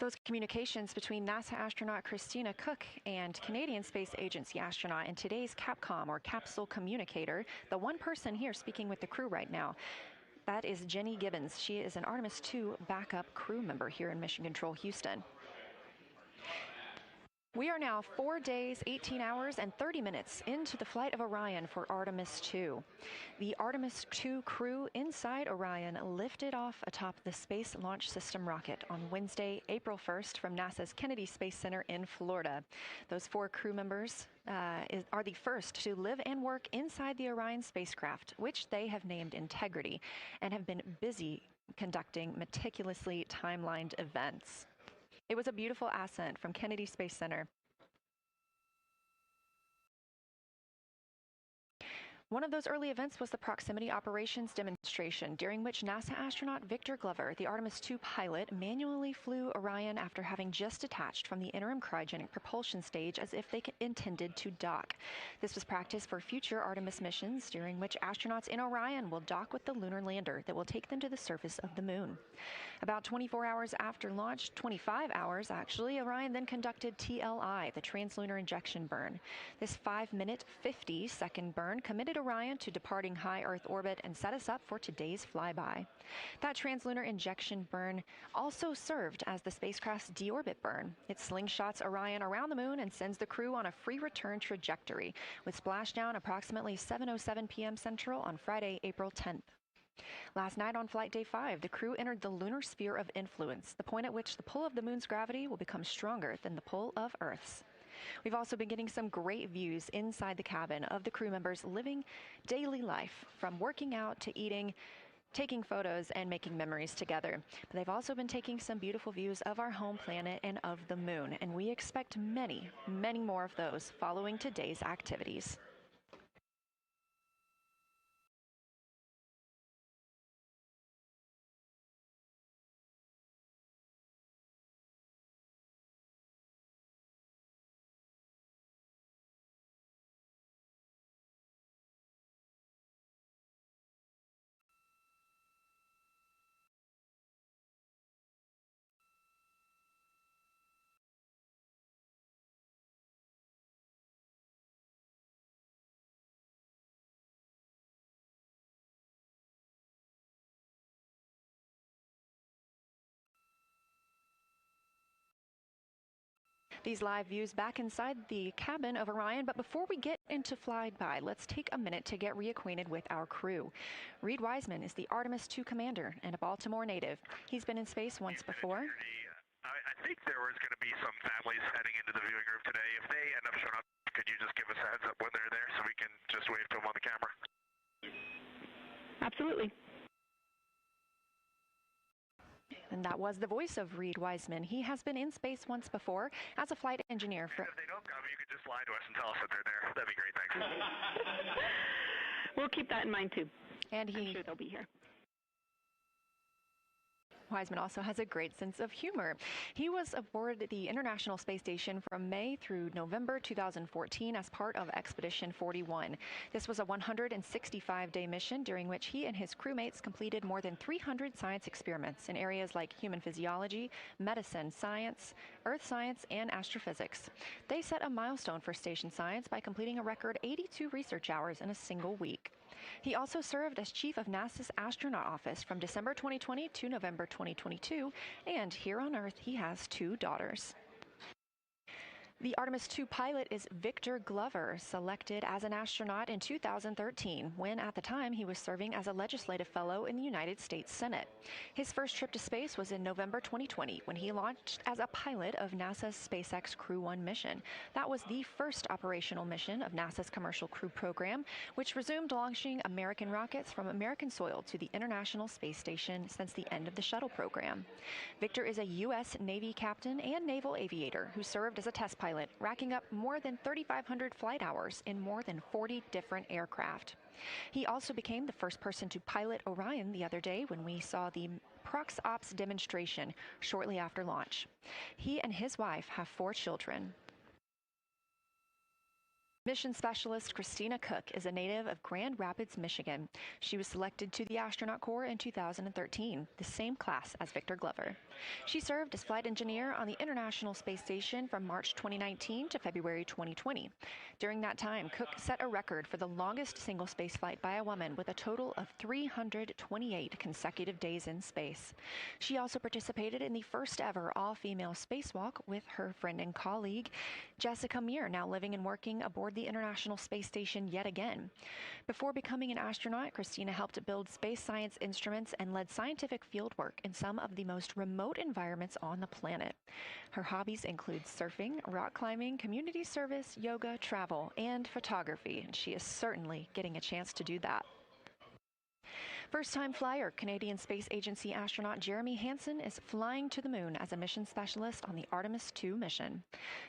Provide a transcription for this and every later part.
Those communications between NASA astronaut Christina Koch and Canadian Space Agency astronaut and today's Capcom, or capsule communicator, the one person here speaking with the crew right now, that is Jenny Gibbons. She is an Artemis II backup crew member here in Mission Control Houston. We are now 4 days, 18 hours, and 30 minutes into the flight of Orion for Artemis II. The Artemis II crew inside Orion lifted off atop the Space Launch System rocket on Wednesday, April 1st from NASA's Kennedy Space Center in Florida. Those 4 crew members are the first to live and work inside the Orion spacecraft, which they have named Integrity, and have been busy conducting meticulously timelined events. It was a beautiful ascent from Kennedy Space Center. One of those early events was the proximity operations demonstration, during which NASA astronaut Victor Glover, the Artemis II pilot, manually flew Orion after having just detached from the interim cryogenic propulsion stage as if they intended to dock. This was practice for future Artemis missions, during which astronauts in Orion will dock with the lunar lander that will take them to the surface of the moon. About 24 hours after launch, 25 hours actually, Orion then conducted TLI, the translunar injection burn. This 5-minute, 50-second burn committed Orion to departing high Earth orbit and set us up for today's flyby. That translunar injection burn also served as the spacecraft's deorbit burn. It slingshots Orion around the moon and sends the crew on a free return trajectory, with splashdown approximately 7:07 p.m. Central on Friday, April 10th. Last night on Flight Day 5, the crew entered the lunar sphere of influence, the point at which the pull of the moon's gravity will become stronger than the pull of Earth's. We've also been getting some great views inside the cabin of the crew members living daily life, from working out to eating, taking photos, and making memories together. But they've also been taking some beautiful views of our home planet and of the moon, and we expect many, many more of those following today's activities. These live views back inside the cabin of Orion, but before we get into flyby, let's take a minute to get reacquainted with our crew. Reid Wiseman is the Artemis II commander and a Baltimore native. He's been in space once before. I think there was going to be some families heading into the viewing room today. If they end up showing up, could you just give us a heads up when they're there so we can just wave to them on the camera? Absolutely. And that was the voice of Reid Wiseman. He has been in space once before as a flight engineer. And if they don't come, you could just lie to us and tell us that they're there. That'd be great, thanks. We'll keep that in mind, too. And I'm sure they'll be here. Wiseman also has a great sense of humor. He was aboard the International Space Station from May through November 2014 as part of Expedition 41. This was a 165-day mission during which he and his crewmates completed more than 300 science experiments in areas like human physiology, medicine, science, earth science, and astrophysics. They set a milestone for station science by completing a record 82 research hours in a single week. He also served as chief of NASA's astronaut office from December 2020 to November 2022, and here on Earth he has 2 daughters. The Artemis II pilot is Victor Glover, selected as an astronaut in 2013, when at the time he was serving as a legislative fellow in the United States Senate. His first trip to space was in November 2020, when he launched as a pilot of NASA's SpaceX Crew 1 mission. That was the first operational mission of NASA's Commercial Crew Program, which resumed launching American rockets from American soil to the International Space Station since the end of the shuttle program. Victor is a U.S. Navy captain and naval aviator who served as a test pilot, racking up more than 3,500 flight hours in more than 40 different aircraft. He also became the first person to pilot Orion the other day when we saw the Prox Ops demonstration shortly after launch. He and his wife have 4 children. Mission specialist Christina Koch is a native of Grand Rapids, Michigan. She was selected to the astronaut corps in 2013, the same class as Victor Glover. She served as flight engineer on the International Space Station from March 2019 to February 2020. During that time, Koch set a record for the longest single spaceflight by a woman with a total of 328 consecutive days in space. She also participated in the first ever all-female spacewalk with her friend and colleague, Jessica Meir, now living and working aboard the International Space Station yet again. Before becoming an astronaut, Christina helped build space science instruments and led scientific fieldwork in some of the most remote environments on the planet. Her hobbies include surfing, rock climbing, community service, yoga, travel, and photography, and she is certainly getting a chance to do that. First-time flyer, Canadian Space Agency astronaut Jeremy Hansen is flying to the moon as a mission specialist on the Artemis II mission.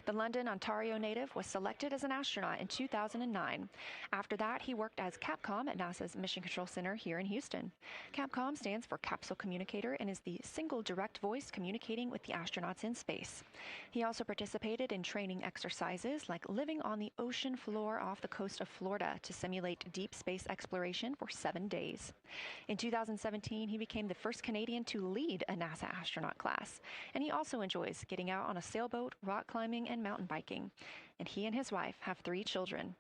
The London, Ontario native was selected as an astronaut in 2009. After that, he worked as Capcom at NASA's Mission Control Center here in Houston. Capcom stands for Capsule Communicator and is the single direct voice communicating with the astronauts in space. He also participated in training exercises like living on the ocean floor off the coast of Florida to simulate deep space exploration for 7 days. In 2017, he became the first Canadian to lead a NASA astronaut class, and he also enjoys getting out on a sailboat, rock climbing, and mountain biking. And he and his wife have 3 children.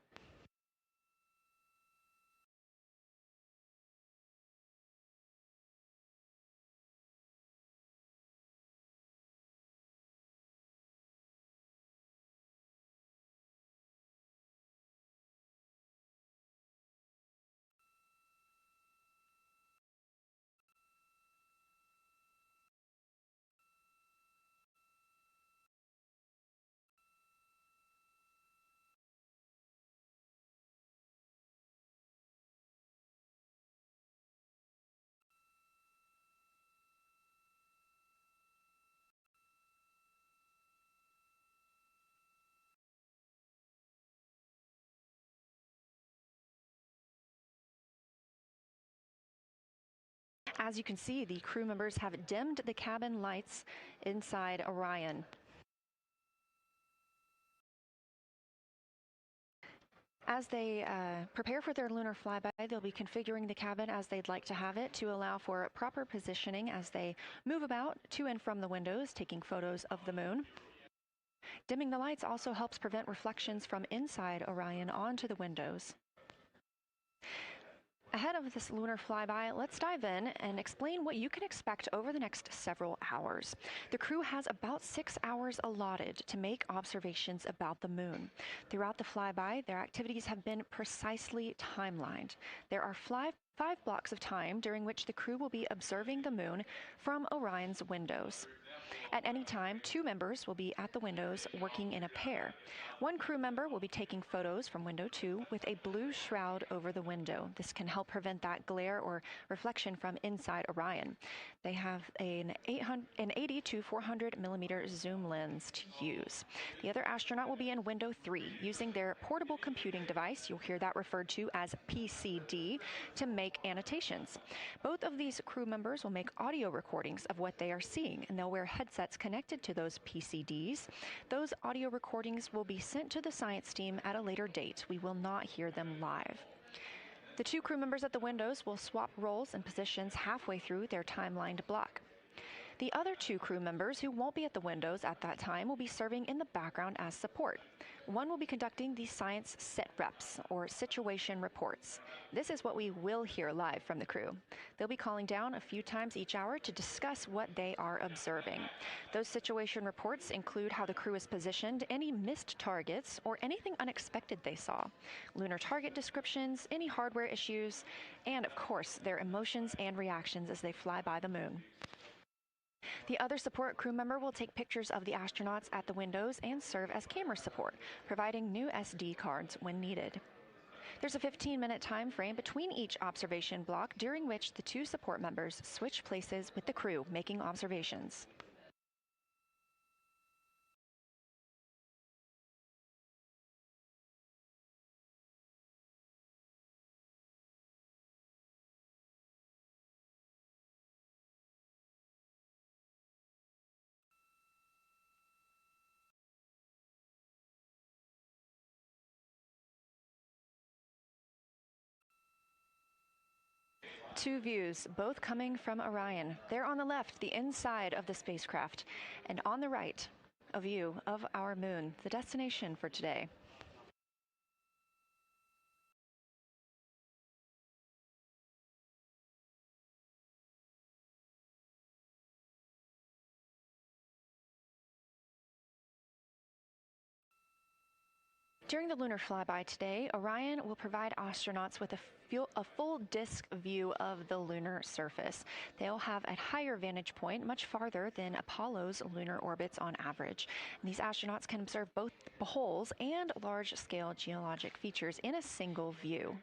As you can see, the crew members have dimmed the cabin lights inside Orion. As they prepare for their lunar flyby, they'll be configuring the cabin as they'd like to have it to allow for proper positioning as they move about to and from the windows, taking photos of the moon. Dimming the lights also helps prevent reflections from inside Orion onto the windows. Ahead of this lunar flyby, let's dive in and explain what you can expect over the next several hours. The crew has about 6 hours allotted to make observations about the moon. Throughout the flyby, their activities have been precisely timelined. There are 5 blocks of time during which the crew will be observing the moon from Orion's windows. At any time, 2 members will be at the windows working in a pair. One crew member will be taking photos from window 2 with a blue shroud over the window. This can help prevent that glare or reflection from inside Orion. They have an 80 to 400 millimeter zoom lens to use. The other astronaut will be in window 3 using their portable computing device, you'll hear that referred to as PCD, to make annotations. Both of these crew members will make audio recordings of what they are seeing, and they'll wear headsets connected to those PCDs. Those audio recordings will be sent to the science team at a later date. We will not hear them live. The 2 crew members at the windows will swap roles and positions halfway through their timelined block. The other 2 crew members who won't be at the windows at that time will be serving in the background as support. One will be conducting the science sit reps, or situation reports. This is what we will hear live from the crew. They'll be calling down a few times each hour to discuss what they are observing. Those situation reports include how the crew is positioned, any missed targets, or anything unexpected they saw, lunar target descriptions, any hardware issues, and of course, their emotions and reactions as they fly by the moon. The other support crew member will take pictures of the astronauts at the windows and serve as camera support, providing new SD cards when needed. There's a 15-minute time frame between each observation block during which the 2 support members switch places with the crew making observations. Two views, both coming from Orion. There on the left, the inside of the spacecraft, and on the right, a view of our moon, the destination for today. During the Lunar Flyby today, Orion will provide astronauts with a full disk view of the lunar surface. They'll have a higher vantage point, much farther than Apollo's lunar orbits on average. And these astronauts can observe both holes and large-scale geologic features in a single view.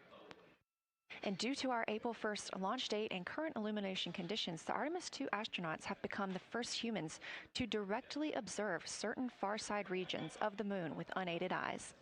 And due to our April 1st launch date and current illumination conditions, the Artemis II astronauts have become the first humans to directly observe certain far-side regions of the moon with unaided eyes.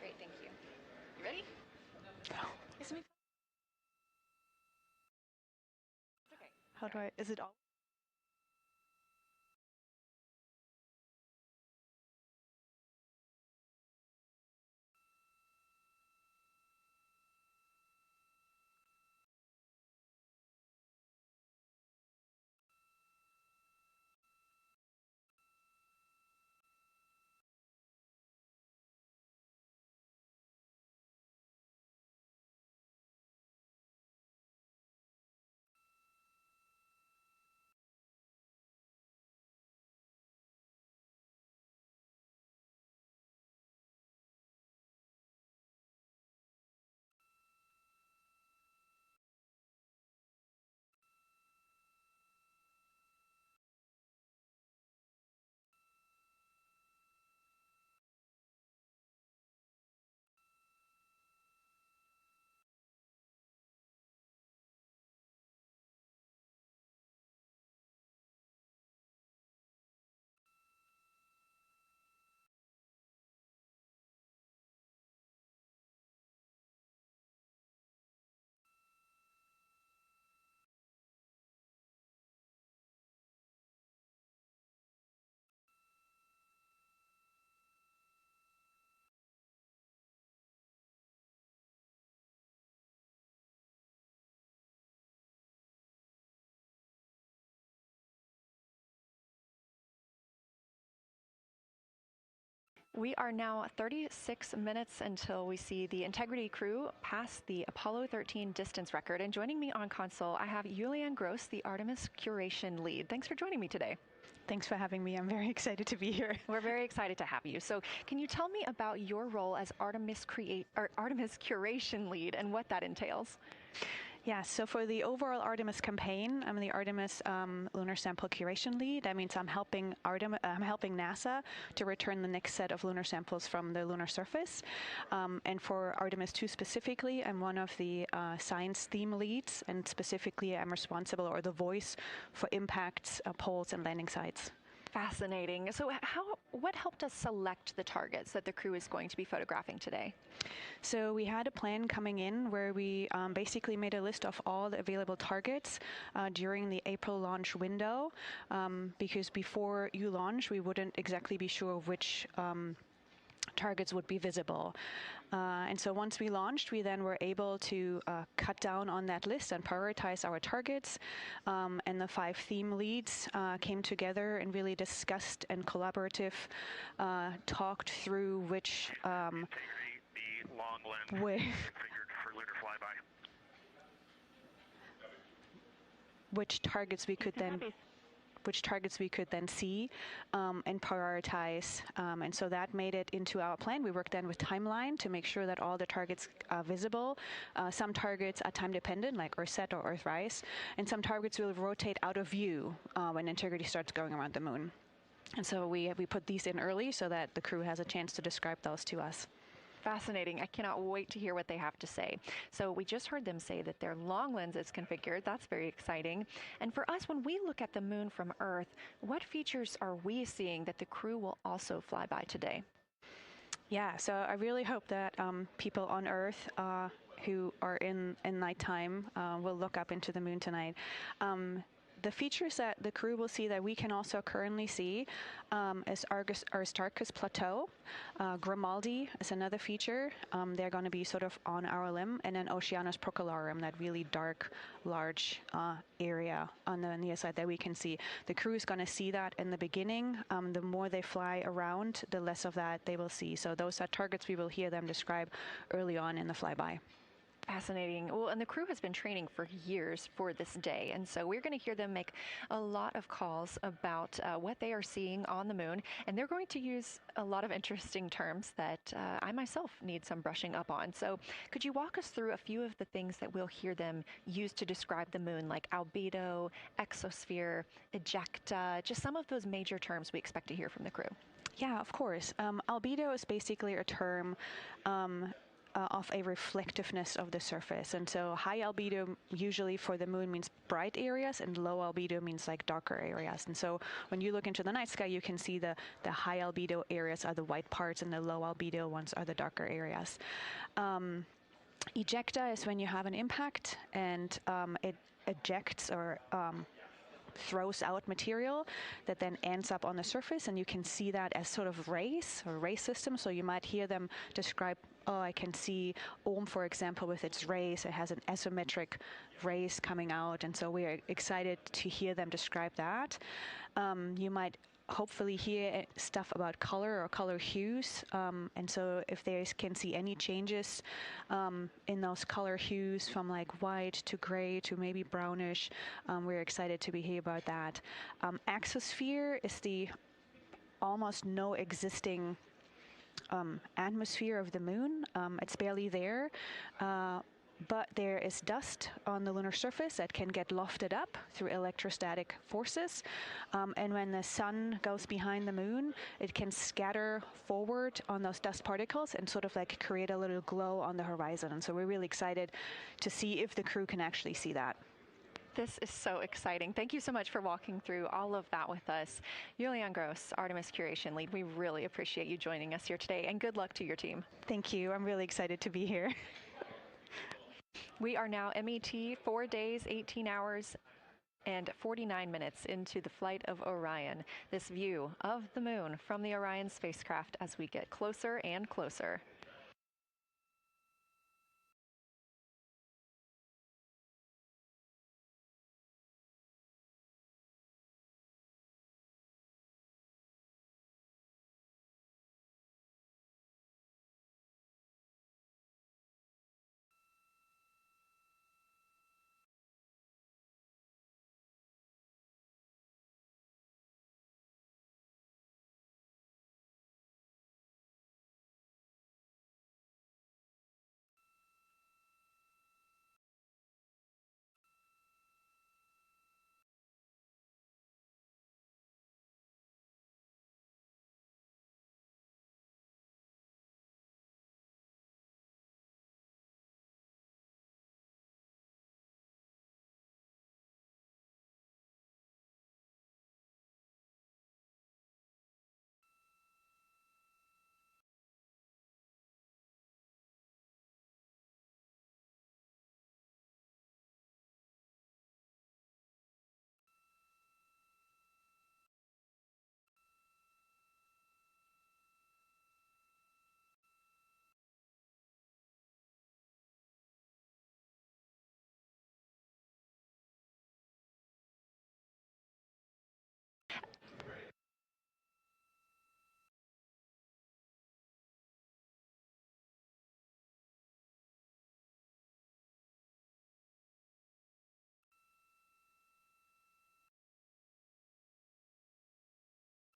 Great, thank you. You ready? No. How do I, is it all? We are now 36 minutes until we see the Integrity crew pass the Apollo 13 distance record. And joining me on console, I have Julianne Gross, the Artemis curation lead. Thanks for joining me today. Thanks for having me. I'm very excited to be here. We're very excited to have you. So can you tell me about your role as Artemis curation lead and what that entails? Yeah, so for the overall Artemis campaign, I'm the Artemis lunar sample curation lead. That means I'm helping NASA to return the next set of lunar samples from the lunar surface. And for Artemis II specifically, I'm one of the science theme leads, and specifically I'm responsible, or the voice, for impacts, poles, and landing sites. Fascinating. So what helped us select the targets that the crew is going to be photographing today? So we had a plan coming in where we basically made a list of all the available targets during the April launch window, because before you launch, we wouldn't exactly be sure which targets would be visible. And so once we launched, we then were able to cut down on that list and prioritize our targets. And the 5 theme leads came together and really discussed and talked through which the long lens configured for Lunar Flyby. which targets we could then see and prioritize. And so that made it into our plan. We worked then with timeline to make sure that all the targets are visible. Some targets are time dependent, like Earthset or Earthrise, and some targets will rotate out of view when integrity starts going around the moon. And so we put these in early so that the crew has a chance to describe those to us. Fascinating. I cannot wait to hear what they have to say. So we just heard them say that their long lens is configured. That's very exciting. And for us, when we look at the moon from Earth, what features are we seeing that the crew will also fly by today? Yeah, so I really hope that people on Earth who are in nighttime will look up into the moon tonight. The features that the crew will see that we can also currently see is Aristarchus Plateau. Grimaldi is another feature. They're going to be sort of on our limb. And then Oceanus Procellarum, that really dark, large area on the near side that we can see. The crew is going to see that in the beginning. The more they fly around, the less of that they will see. So those are targets we will hear them describe early on in the flyby. Fascinating. Well, and the crew has been training for years for this day. And so we're going to hear them make a lot of calls about what they are seeing on the moon. And they're going to use a lot of interesting terms that I myself need some brushing up on. So could you walk us through a few of the things that we'll hear them use to describe the moon, like albedo, exosphere, ejecta, just some of those major terms we expect to hear from the crew? Yeah, of course. Albedo is basically a term of a reflectiveness of the surface. And so high albedo usually for the moon means bright areas, and low albedo means like darker areas. And so when you look into the night sky, you can see the high albedo areas are the white parts and the low albedo ones are the darker areas. Ejecta is when you have an impact and it ejects or throws out material that then ends up on the surface, and you can see that as sort of rays or ray systems. So you might hear them describe, I can see for example, with its rays. It has an asymmetric rays coming out, and so we're excited to hear them describe that. You might hopefully hear stuff about color or color hues, and so if they can see any changes in those color hues from like white to gray to maybe brownish, we're excited to hear about that. Exosphere is the almost no existing atmosphere of the moon. It's barely there. But there is dust on the lunar surface that can get lofted up through electrostatic forces. And when the sun goes behind the moon, it can scatter forward on those dust particles and sort of like create a little glow on the horizon. And so we're really excited to see if the crew can actually see that. This is so exciting. Thank you so much for walking through all of that with us. Julian Gross, Artemis Curation Lead, we really appreciate you joining us here today, and good luck to your team. Thank you. I'm really excited to be here. We are now MET 4 days, 18 hours, and 49 minutes into the flight of Orion. This view of the moon from the Orion spacecraft as we get closer and closer.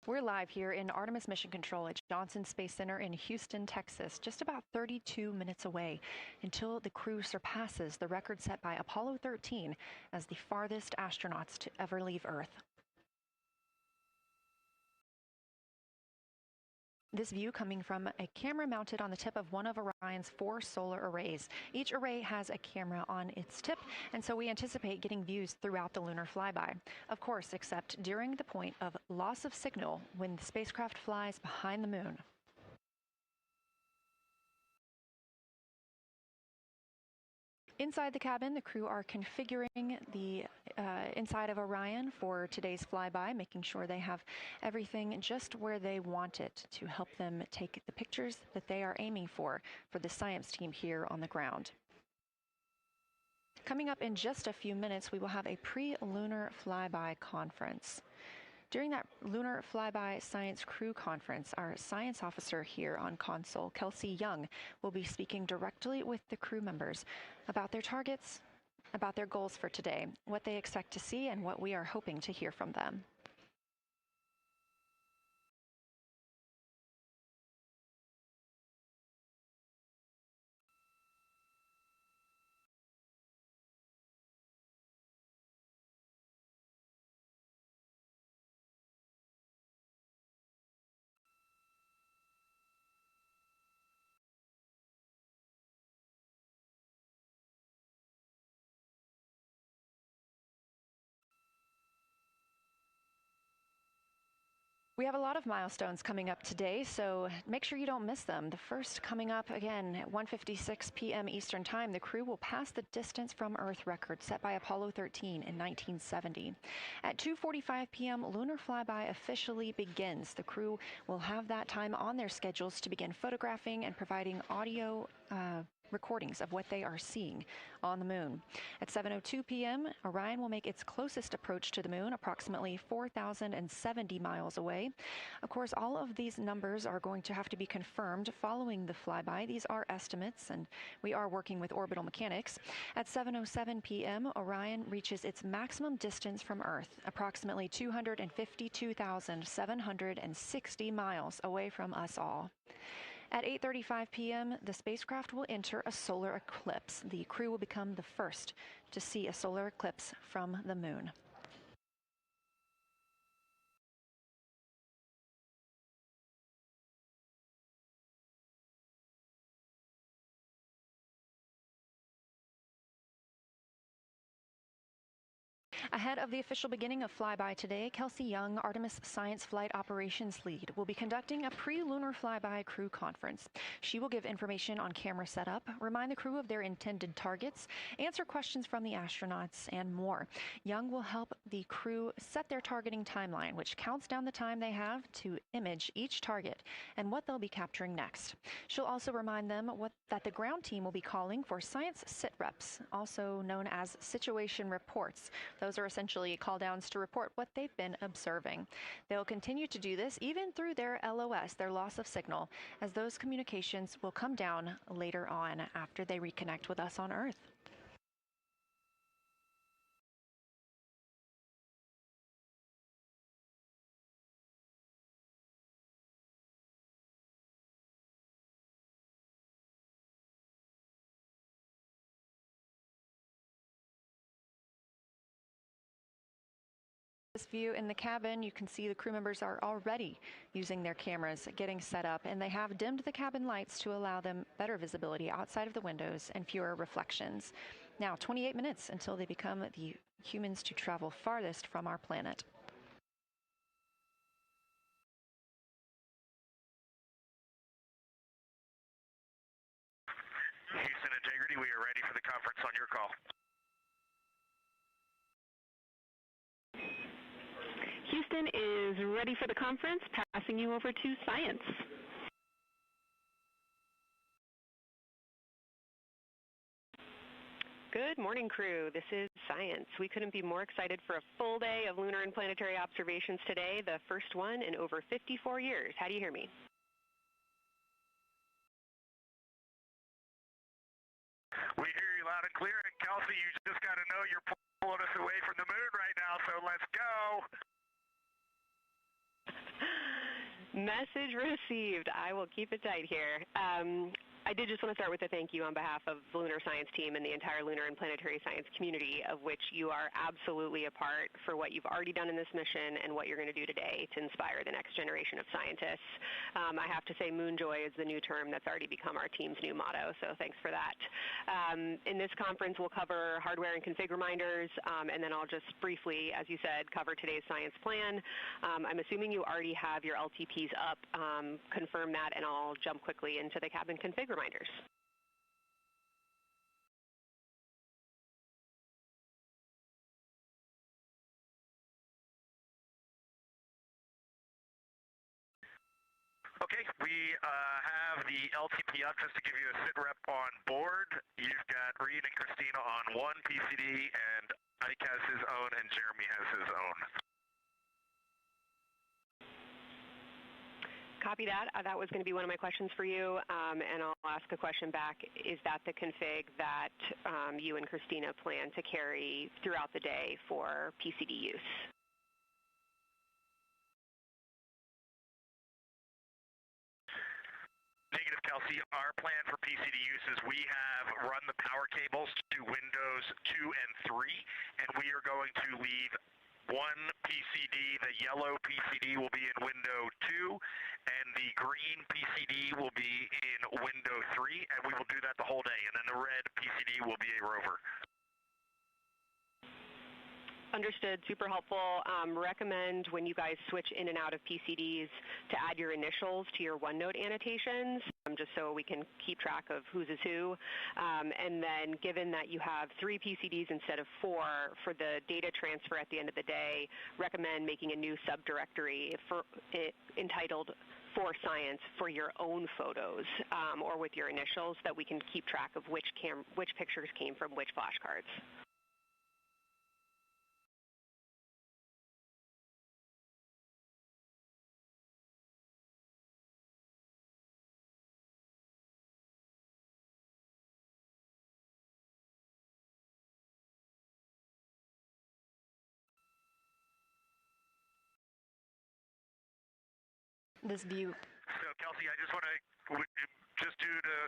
We're live here in Artemis Mission Control at Johnson Space Center in Houston, Texas, just about 32 minutes away until the crew surpasses the record set by Apollo 13 as the farthest astronauts to ever leave Earth. This view coming from a camera mounted on the tip of one of Orion's 4 solar arrays. Each array has a camera on its tip, and so we anticipate getting views throughout the lunar flyby. Of course, except during the point of loss of signal when the spacecraft flies behind the moon. Inside the cabin, the crew are configuring the inside of Orion for today's flyby, making sure they have everything just where they want it to help them take the pictures that they are aiming for the science team here on the ground. Coming up in just a few minutes, we will have a pre-lunar flyby conference. During that Lunar Flyby Science Crew Conference, our science officer here on console, Kelsey Young, will be speaking directly with the crew members about their targets, about their goals for today, what they expect to see, and what we are hoping to hear from them. We have a lot of milestones coming up today, so make sure you don't miss them. The first coming up again at 1:56 p.m. Eastern Time, the crew will pass the distance from Earth record set by Apollo 13 in 1970. At 2:45 p.m., Lunar Flyby officially begins. The crew will have that time on their schedules to begin photographing and providing audio recordings of what they are seeing on the moon. At 7:02 p.m., Orion will make its closest approach to the moon, approximately 4,070 miles away. Of course, all of these numbers are going to have to be confirmed following the flyby. These are estimates, and we are working with orbital mechanics. At 7:07 p.m., Orion reaches its maximum distance from Earth, approximately 252,760 miles away from us all. At 8:35 p.m., the spacecraft will enter a solar eclipse. The crew will become the first to see a solar eclipse from the moon. Ahead of the official beginning of flyby today, Kelsey Young, Artemis Science Flight Operations Lead, will be conducting a pre-lunar flyby crew conference. She will give information on camera setup, remind the crew of their intended targets, answer questions from the astronauts, and more. Young will help the crew set their targeting timeline, which counts down the time they have to image each target and what they'll be capturing next. She'll also remind them that the ground team will be calling for science sit reps, also known as situation reports. Those are essentially call-downs to report what they've been observing. They'll continue to do this even through their LOS, their loss of signal, as those communications will come down later on after they reconnect with us on Earth. This view in the cabin, you can see the crew members are already using their cameras, getting set up, and they have dimmed the cabin lights to allow them better visibility outside of the windows and fewer reflections. Now, 28 minutes until they become the humans to travel farthest from our planet. Houston Integrity, we are ready for the conference on your call. Houston is ready for the conference, passing you over to science. Good morning, crew. This is Science. We couldn't be more excited for a full day of lunar and planetary observations today, the first one in over 54 years. How do you hear me? We hear you loud and clear, and Kelsey, you just got to know you're pulling us away from the moon right now, so let's go. Message received. I will keep it tight here. I did just want to start with a thank you on behalf of the Lunar Science team and the entire lunar and planetary science community, of which you are absolutely a part, for what you've already done in this mission and what you're going to do today to inspire the next generation of scientists. I have to say Moonjoy is the new term that's already become our team's new motto, so thanks for that. In this conference, we'll cover hardware and config reminders, and then I'll just briefly, as you said, cover today's science plan. I'm assuming you already have your LTPs up. Confirm that, and I'll jump quickly into the cabin config reminders. Okay, we have the LTP up just to give you a sit rep on board. You've got Reid and Christina on one PCD, and Ike has his own, and Jeremy has his own. Copy that. That was going to be one of my questions for you, and I'll ask a question back. Is that the config that you and Christina plan to carry throughout the day for PCD use? Negative, Kelsey. Our plan for PCD use is we have run the power cables to Windows 2 and 3, and we are going to leave one PCD. The yellow PCD will be in window 2, and the green PCD will be in window 3, and we will do that the whole day, and then the red PCD will be a rover. Understood. Super helpful. Recommend when you guys switch in and out of PCDs to add your initials to your OneNote annotations, just so we can keep track of whose is who. And then given that you have 3 PCDs instead of 4 for the data transfer at the end of the day, recommend making a new subdirectory entitled For Science for your own photos, or with your initials, that we can keep track of which pictures came from which flashcards. This view. So, Kelsey, I just want to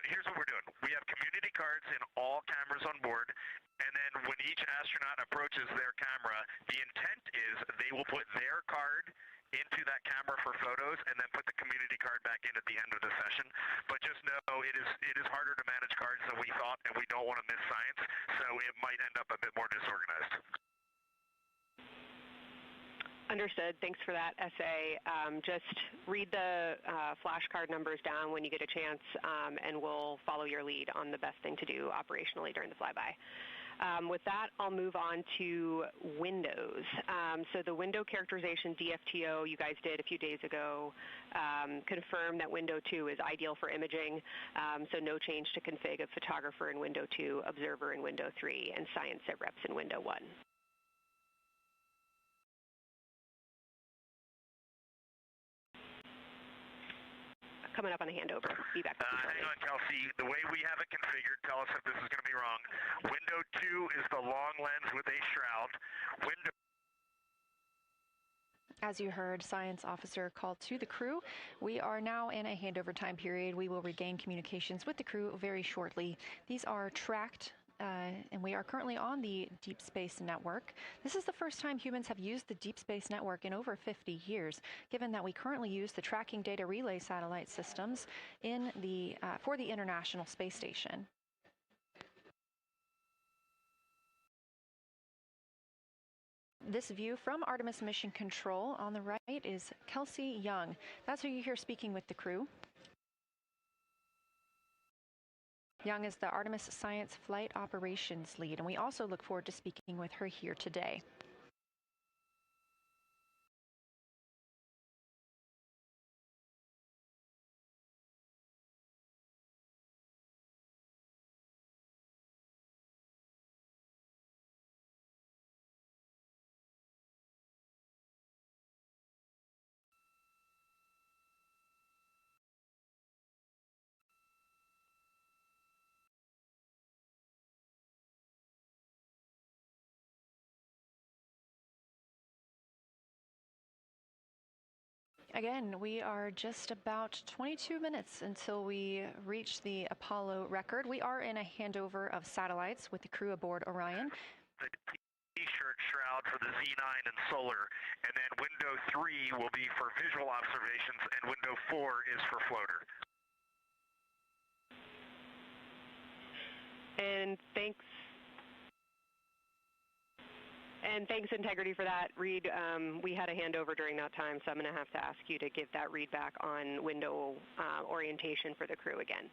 here's what we're doing. We have community cards in all cameras on board, and then when each astronaut approaches their camera, the intent is they will put their card into that camera for photos and then put the community card back in at the end of the session. But just know it is harder to manage cards than we thought, and we don't want to miss science, so it might end up a bit more disorganized. Understood. Thanks for that essay. Just read the flashcard numbers down when you get a chance, and we'll follow your lead on the best thing to do operationally during the flyby. With that, I'll move on to windows. So the window characterization DFTO you guys did a few days ago confirmed that window 2 is ideal for imaging, so no change to config of photographer in window 2, observer in window 3, and science sit reps in window 1. Coming up on the handover. Be back. Hang on, Kelsey. The way we have it configured, tell us if this is going to be wrong. Window 2 is the long lens with a shroud. As you heard, science officer called to the crew. We are now in a handover time period. We will regain communications with the crew very shortly. These are tracked, and we are currently on the Deep Space Network. This is the first time humans have used the Deep Space Network in over 50 years, given that we currently use the tracking data relay satellite systems for the International Space Station. This view from Artemis Mission Control on the right is Kelsey Young. That's who you hear speaking with the crew. Young is the Artemis Science Flight Operations Lead, and we also look forward to speaking with her here today. Again, we are just about 22 minutes until we reach the Apollo record. We are in a handover of satellites with the crew aboard Orion. The T-shirt shroud for the Z9 and solar, and then window 3 will be for visual observations, and window 4 is for floater. And thanks, Integrity, for that. Reid, we had a handover during that time, so I'm going to have to ask you to give that read back on window orientation for the crew again.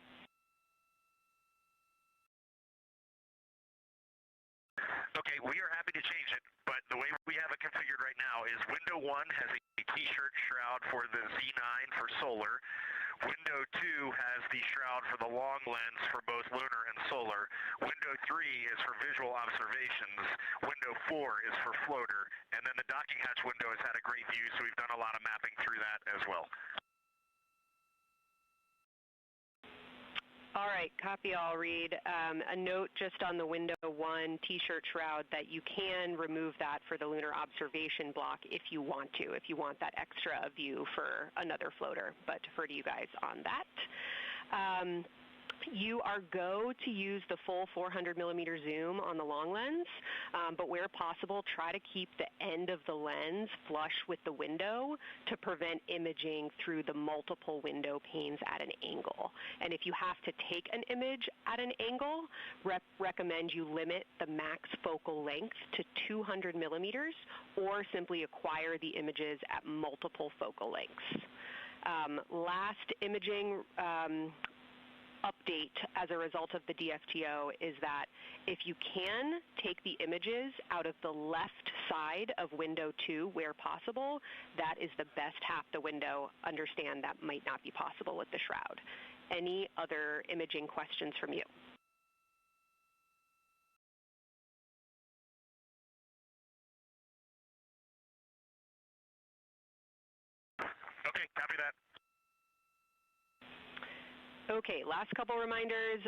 Okay, we are happy to change it, but the way we have it configured right now is window 1 has a T-shirt shroud for the Z9 for solar. Window 2 has the shroud for the long lens for both lunar and solar. Window 3 is for visual observations. Window 4 is for floater. And then the docking hatch window has had a great view, so we've done a lot of mapping through that as well. All right, copy all, Reid. A note just on the window 1 T-shirt shroud that you can remove that for the lunar observation block if you want to, if you want that extra view for another floater, but defer to you guys on that. You are go to use the full 400 millimeter zoom on the long lens, but where possible, try to keep the end of the lens flush with the window to prevent imaging through the multiple window panes at an angle. And if you have to take an image at an angle, recommend you limit the max focal length to 200 millimeters or simply acquire the images at multiple focal lengths. Last imaging update as a result of the DFTO is that if you can take the images out of the left side of window 2 where possible, that is the best half the window. Understand that might not be possible with the shroud. Any other imaging questions from you? Okay, copy that. Okay, last couple reminders.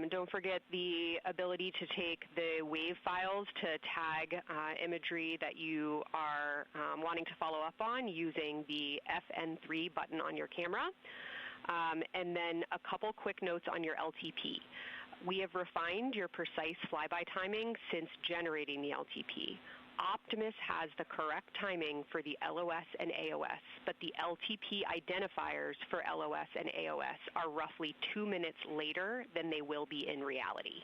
Don't forget the ability to take the WAV files to tag imagery that you are wanting to follow up on using the FN3 button on your camera. And then a couple quick notes on your LTP. We have refined your precise flyby timing since generating the LTP. Optimus has the correct timing for the LOS and AOS, but the LTP identifiers for LOS and AOS are roughly 2 minutes later than they will be in reality.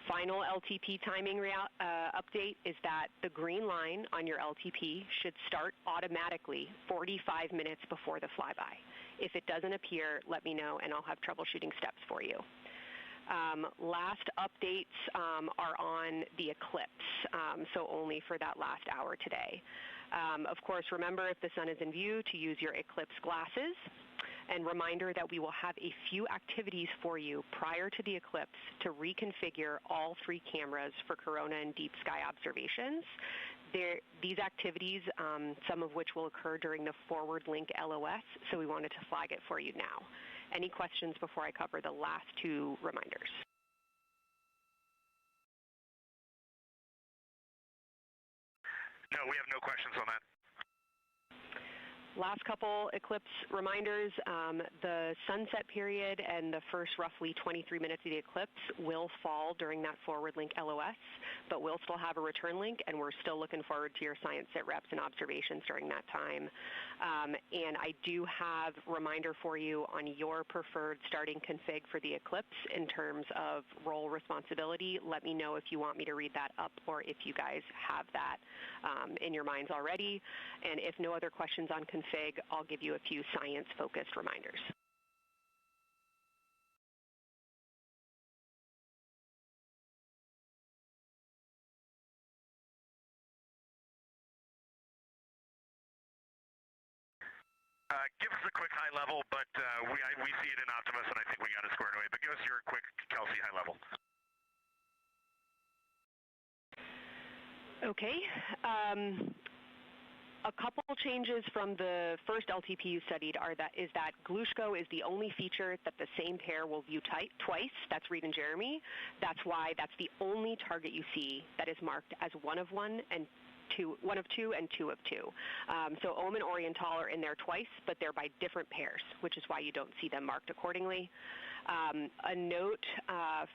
Final LTP timing update is that the green line on your LTP should start automatically 45 minutes before the flyby. If it doesn't appear, let me know and I'll have troubleshooting steps for you. Last updates are on the eclipse, so only for that last hour today. Of course, remember if the sun is in view to use your eclipse glasses. And reminder that we will have a few activities for you prior to the eclipse to reconfigure all 3 cameras for corona and deep sky observations. These activities, some of which will occur during the forward link LOS, so we wanted to flag it for you now. Any questions before I cover the last 2 reminders? No, we have no questions on that. Last couple eclipse reminders, the sunset period and the first roughly 23 minutes of the eclipse will fall during that forward link LOS, but we'll still have a return link and we're still looking forward to your science sit reps and observations during that time. And I do have a reminder for you on your preferred starting config for the eclipse in terms of role responsibility. Let me know if you want me to read that up or if you guys have that in your minds already. And if no other questions on config, I'll give you a few science-focused reminders. Give us a quick high level, but we see it in Optimus, and I think we got it squared away. But give us your quick Kelsey high level. Okay. A couple changes from the first LTP you studied is that Glushko is the only feature that the same pair will view twice. That's Reid and Jeremy. That's why that's the only target you see that is marked as one of one and one of two and two of two. So Ohm and Oriental are in there twice, but they're by different pairs, which is why you don't see them marked accordingly. A note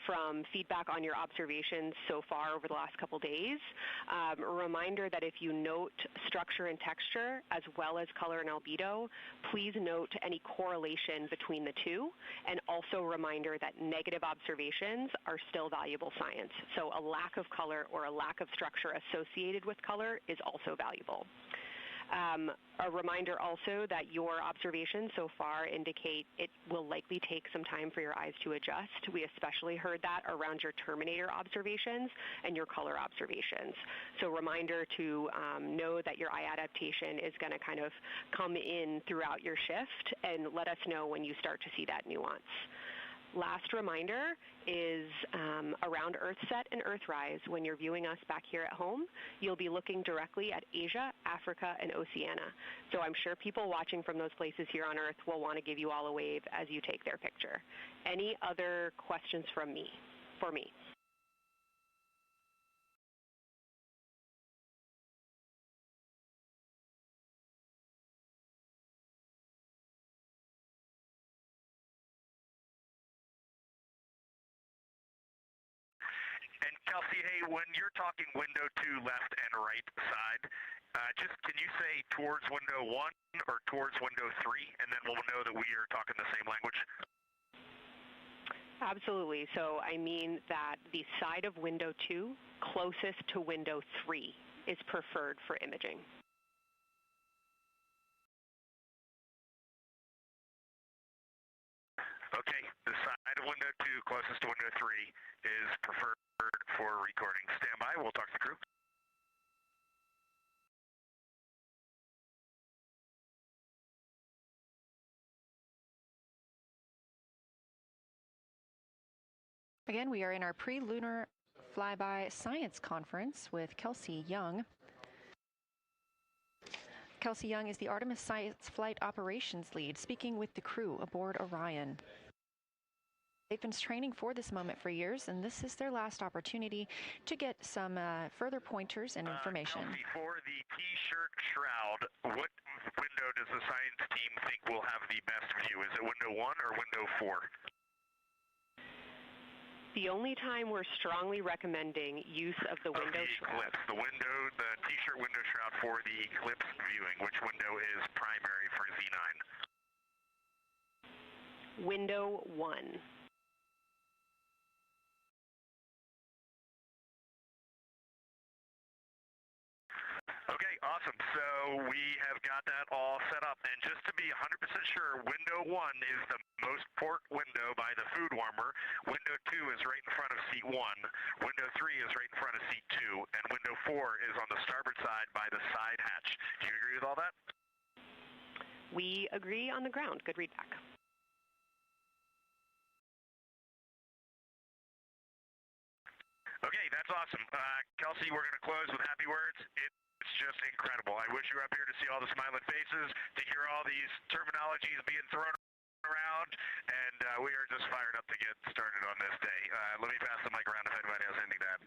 from feedback on your observations so far over the last couple days, a reminder that if you note structure and texture as well as color and albedo, please note any correlation between the two, and also a reminder that negative observations are still valuable science. So a lack of color or a lack of structure associated with color is also valuable. A reminder also that your observations so far indicate it will likely take some time for your eyes to adjust. We especially heard that around your terminator observations and your color observations. So reminder to know that your eye adaptation is going to kind of come in throughout your shift, and let us know when you start to see that nuance. Last reminder is around Earthset and Earthrise. When you're viewing us back here at home, you'll be looking directly at Asia, Africa, and Oceania. So I'm sure people watching from those places here on Earth will want to give you all a wave as you take their picture. Any other questions for me? And Kelsey, hey, when you're talking window 2 left and right side, just can you say towards window 1 or towards window 3, and then we'll know that we are talking the same language? Absolutely. So I mean that the side of window 2 closest to window 3 is preferred for imaging. Okay, the side of window 2 closest to window 3 is preferred for recording. Stand by, we'll talk to the crew. Again, we are in our pre-Lunar Flyby Science Conference with Kelsey Young. Kelsey Young is the Artemis Science Flight Operations Lead, speaking with the crew aboard Orion. They've been training for this moment for years, and this is their last opportunity to get some further pointers and information. Kelsey, for the T-shirt shroud, what window does the science team think will have the best view? Is it window 1 or window 4? The only time we're strongly recommending use of the window shroud. Eclipse. The T-shirt window shroud for the eclipse viewing. Which window is primary for Z9? Window 1. Okay, awesome. So we have got that all set up. And just to be 100% sure, window 1 is the most port window by the food warmer. Window 2 is right in front of seat 1. Window 3 is right in front of seat 2. And window 4 is on the starboard side by the side hatch. Do you agree with all that? We agree on the ground. Good readback. Okay, that's awesome. Kelsey, we're going to close with happy words. It's just incredible. I wish you were up here to see all the smiling faces, to hear all these terminologies being thrown around, and we are just fired up to get started on this day. Let me pass the mic around if anybody has anything to add.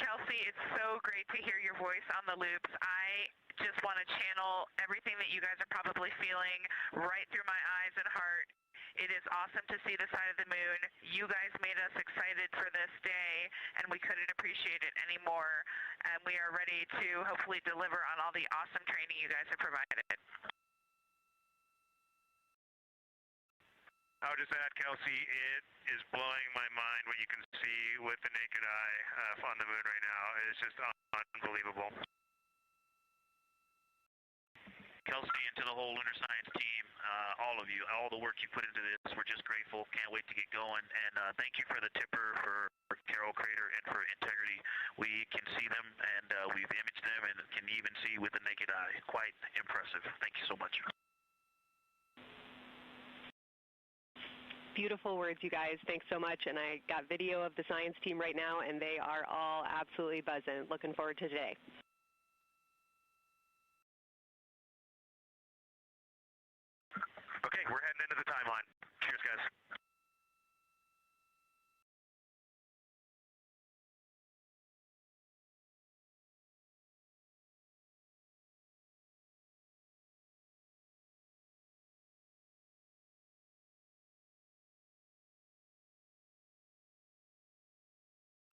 Kelsey, it's so great to hear your voice on the loops. I just want to channel everything that you guys are probably feeling right through my eyes and heart. It is awesome to see the side of the moon. You guys made us excited for this day, and we couldn't appreciate it anymore. And we are ready to hopefully deliver on all the awesome training you guys have provided. I'll just add, Kelsey, it is blowing my mind what you can see with the naked eye on the moon right now. It's just unbelievable. Kelsey, and to the whole Lunar Science team, all of you, all the work you put into this, we're just grateful. Can't wait to get going. And thank you for the tipper, for Carol Crater, and for Integrity. We can see them, and we've imaged them, and can even see with the naked eye. Quite impressive. Thank you so much. Beautiful words, you guys. Thanks so much. And I got video of the science team right now, and they are all absolutely buzzing. Looking forward to today. to the timeline. Cheers, guys.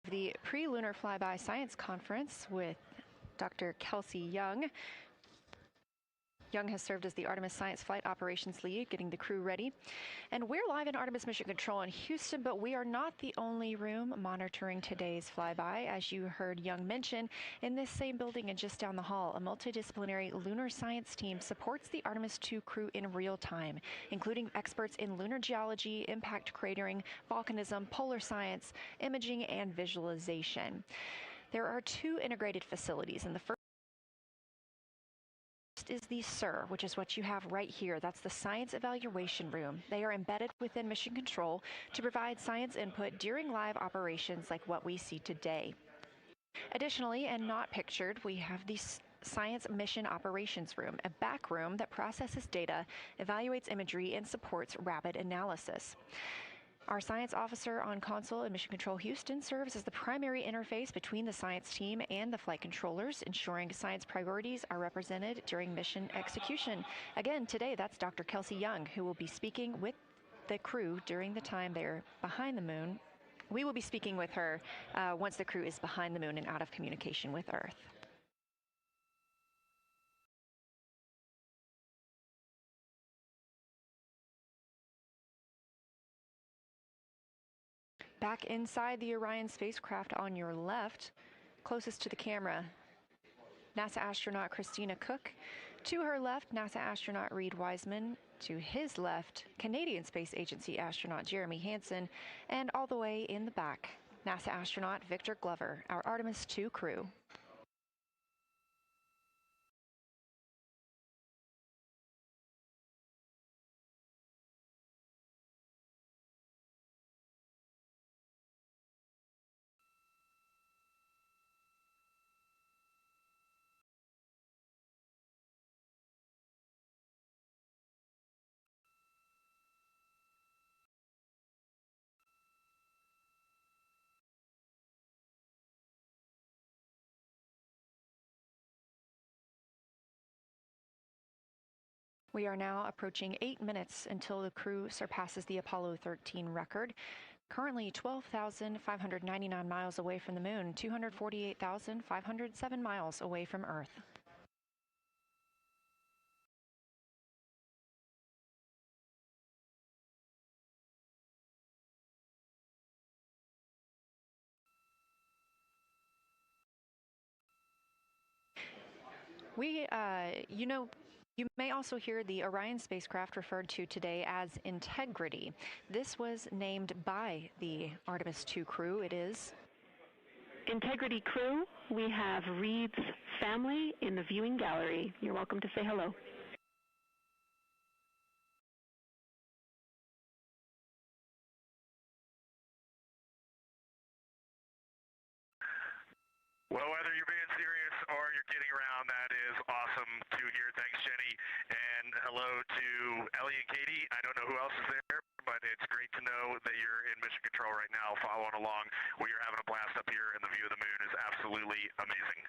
The pre-Lunar Flyby Science Conference with Dr. Kelsey Young. Young has served as the Artemis Science Flight Operations Lead, getting the crew ready. And we're live in Artemis Mission Control in Houston, but we are not the only room monitoring today's flyby. As you heard Young mention, in this same building and just down the hall, a multidisciplinary lunar science team supports the Artemis II crew in real time, including experts in lunar geology, impact cratering, volcanism, polar science, imaging, and visualization. There are two integrated facilities, and the first is the SIR, which is what you have right here. That's the Science Evaluation Room. They are embedded within Mission Control to provide science input during live operations like what we see today. Additionally, and not pictured, we have the Science Mission Operations Room, a back room that processes data, evaluates imagery, and supports rapid analysis. Our science officer on console in Mission Control Houston serves as the primary interface between the science team and the flight controllers, ensuring science priorities are represented during mission execution. Again, today that's Dr. Kelsey Young, who will be speaking with the crew during the time they're behind the moon. We will be speaking with her once the crew is behind the moon and out of communication with Earth. Back inside the Orion spacecraft on your left, closest to the camera, NASA astronaut Christina Koch. To her left, NASA astronaut Reid Wiseman. To his left, Canadian Space Agency astronaut Jeremy Hansen. And all the way in the back, NASA astronaut Victor Glover, our Artemis II crew. We are now approaching 8 minutes until the crew surpasses the Apollo 13 record. Currently 12,599 miles away from the moon, 248,507 miles away from Earth. You may also hear the Orion spacecraft referred to today as Integrity. This was named by the Artemis II crew. It is Integrity crew, we have Reid's family in the viewing gallery. You're welcome to say hello. Well, whether you're being serious or you're kidding around, that is awesome to hear. Thanks, Jenny. And hello to Ellie and Katie. I don't know who else is there, but it's great to know that you're in Mission Control right now, following along. We are having a blast up here, and the view of the moon is absolutely amazing.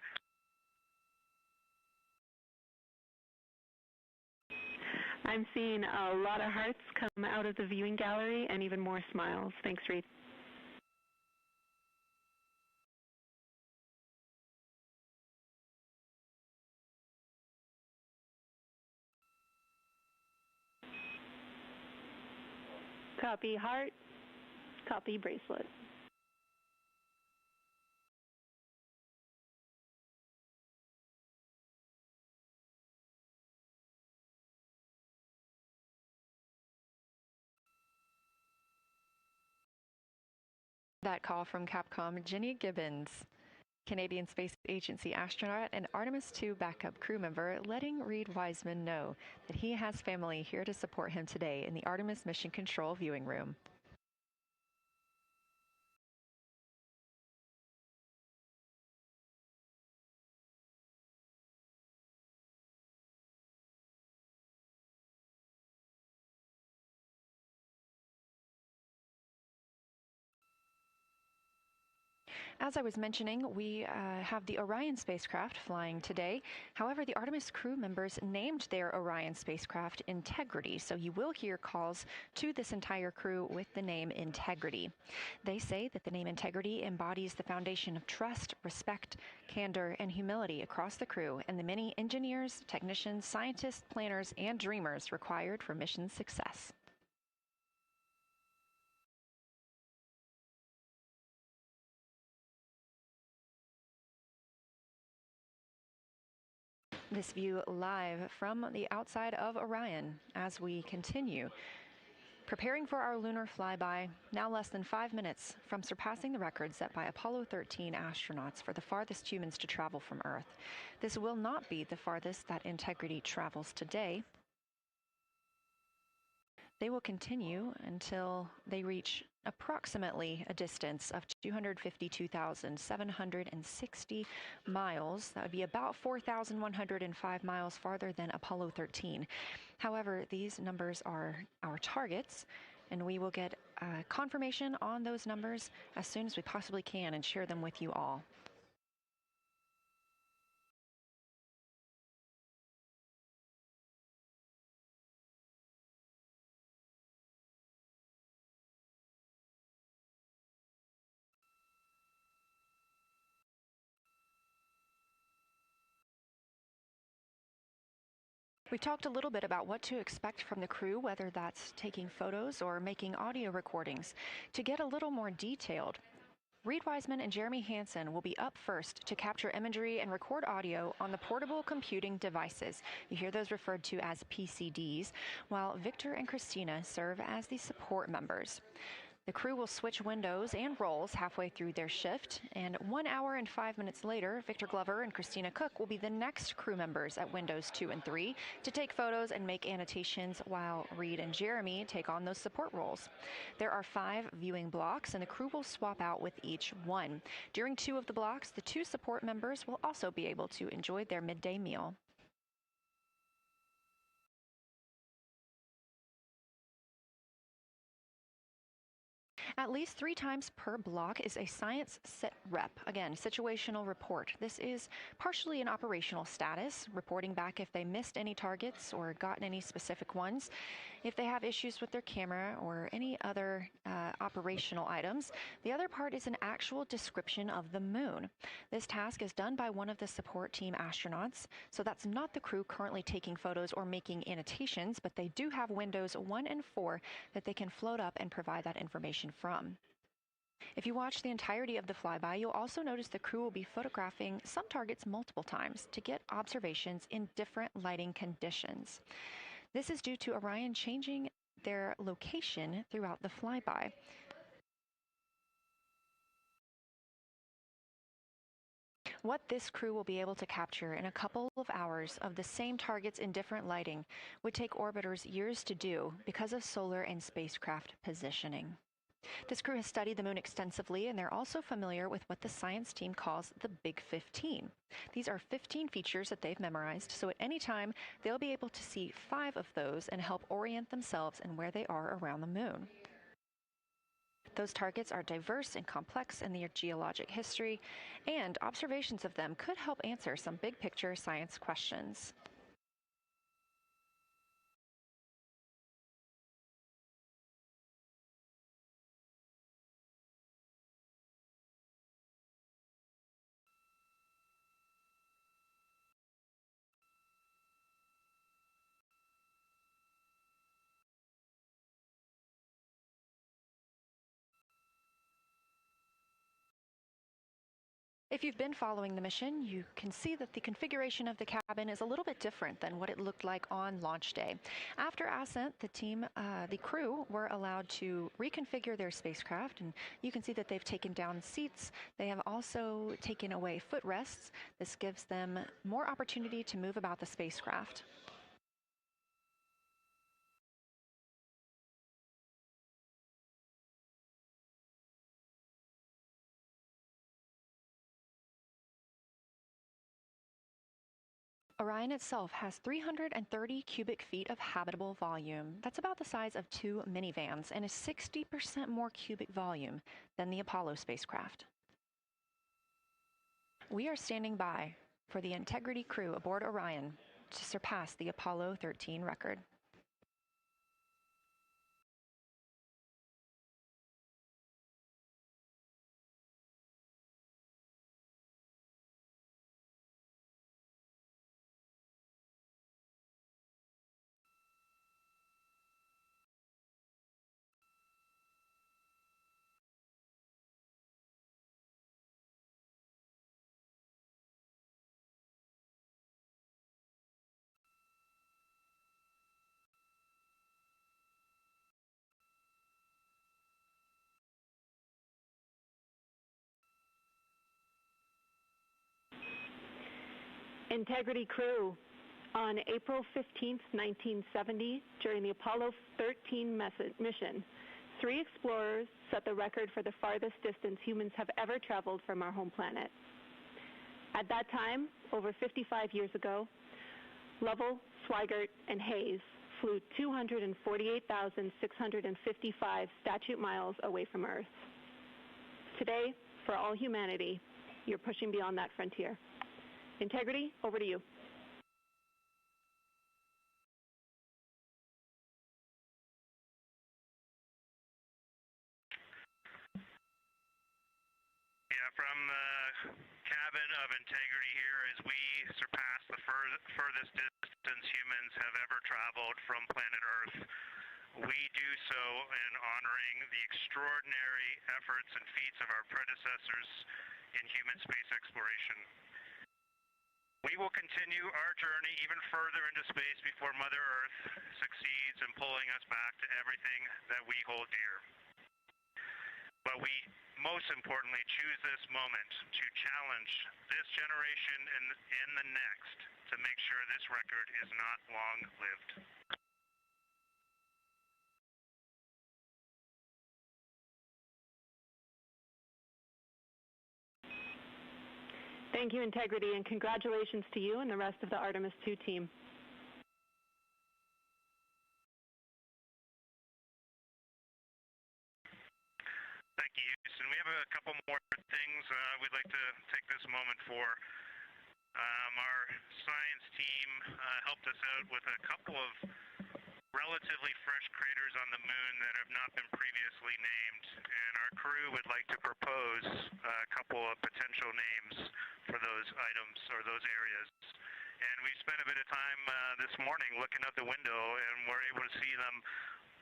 I'm seeing a lot of hearts come out of the viewing gallery and even more smiles. Thanks, Reid. Copy heart, copy bracelet. that call from Capcom Jenny Gibbons, Canadian Space Agency astronaut and Artemis II backup crew member, letting Reid Wiseman know that he has family here to support him today in the Artemis Mission Control viewing room. As I was mentioning, we have the Orion spacecraft flying today. However, the Artemis crew members named their Orion spacecraft Integrity, so you will hear calls to this entire crew with the name Integrity. They say that the name Integrity embodies the foundation of trust, respect, candor, and humility across the crew and the many engineers, technicians, scientists, planners, and dreamers required for mission success. This view live from the outside of Orion as we continue. Preparing for our lunar flyby, now less than 5 minutes from surpassing the record set by Apollo 13 astronauts for the farthest humans to travel from Earth. This will not be the farthest that Integrity travels today. They will continue until they reach approximately a distance of 252,760 miles. That would be about 4,105 miles farther than Apollo 13. However, these numbers are our targets, and we will get confirmation on those numbers as soon as we possibly can and share them with you all. We talked a little bit about what to expect from the crew, whether that's taking photos or making audio recordings. To get a little more detailed, Reid Wiseman and Jeremy Hansen will be up first to capture imagery and record audio on the portable computing devices. You hear those referred to as PCDs, while Victor and Christina serve as the support members. The crew will switch windows and roles halfway through their shift, and 1 hour and 5 minutes later, Victor Glover and Christina Koch will be the next crew members at windows 2 and 3 to take photos and make annotations, while Reid and Jeremy take on those support roles. There are 5 viewing blocks, and the crew will swap out with each one. During 2 of the blocks, the 2 support members will also be able to enjoy their midday meal. At least 3 times per block is a science sit rep. Again, situational report. This is partially an operational status, reporting back if they missed any targets or gotten any specific ones, if they have issues with their camera or any other operational items. The other part is an actual description of the moon. This task is done by one of the support team astronauts, so that's not the crew currently taking photos or making annotations, but they do have windows 1 and 4 that they can float up and provide that information from. If you watch the entirety of the flyby, you'll also notice the crew will be photographing some targets multiple times to get observations in different lighting conditions. This is due to Orion changing their location throughout the flyby. What this crew will be able to capture in a couple of hours of the same targets in different lighting would take orbiters years to do because of solar and spacecraft positioning. This crew has studied the moon extensively, and they're also familiar with what the science team calls the Big 15. These are 15 features that they've memorized, so at any time, they'll be able to see 5 of those and help orient themselves and where they are around the moon. Those targets are diverse and complex in their geologic history, and observations of them could help answer some big-picture science questions. If you've been following the mission, you can see that the configuration of the cabin is a little bit different than what it looked like on launch day. After ascent, the crew were allowed to reconfigure their spacecraft, and you can see that they've taken down seats. They have also taken away footrests. This gives them more opportunity to move about the spacecraft. Orion itself has 330 cubic feet of habitable volume. That's about the size of 2 minivans and is 60% more cubic volume than the Apollo spacecraft. We are standing by for the Integrity crew aboard Orion to surpass the Apollo 13 record. Integrity crew, on April 15, 1970, during the Apollo 13 mission, 3 explorers set the record for the farthest distance humans have ever traveled from our home planet. At that time, over 55 years ago, Lovell, Swigert, and Hayes flew 248,655 statute miles away from Earth. Today, for all humanity, you're pushing beyond that frontier. Integrity, over to you. Yeah, from the cabin of Integrity here as we surpass the furthest distance humans have ever traveled from planet Earth. We do so in honoring the extraordinary efforts and feats of our predecessors in human space exploration. We will continue our journey even further into space before Mother Earth succeeds in pulling us back to everything that we hold dear. But we most importantly choose this moment to challenge this generation and the next to make sure this record is not long-lived. Thank you, Integrity, and congratulations to you and the rest of the Artemis II team. Thank you, Houston. We have a couple more things we'd like to take this moment for. Our science team helped us out with a couple of relatively fresh craters on the moon that have not been previously named, and our crew would like to propose a couple of potential names for those items or those areas. And we spent a bit of time this morning looking out the window, and we're able to see them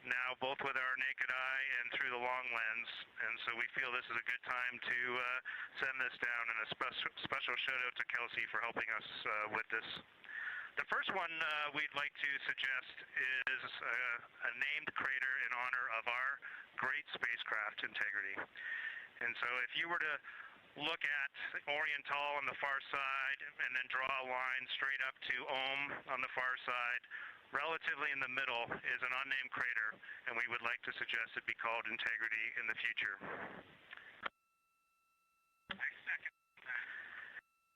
now both with our naked eye and through the long lens, and so we feel this is a good time to send this down, and a special shout out to Kelsey for helping us with this. The first one we'd like to suggest is a named crater in honor of our great spacecraft, Integrity. And so if you were to look at Orion on the far side and then draw a line straight up to Ohm on the far side, relatively in the middle is an unnamed crater, and we would like to suggest it be called Integrity in the future.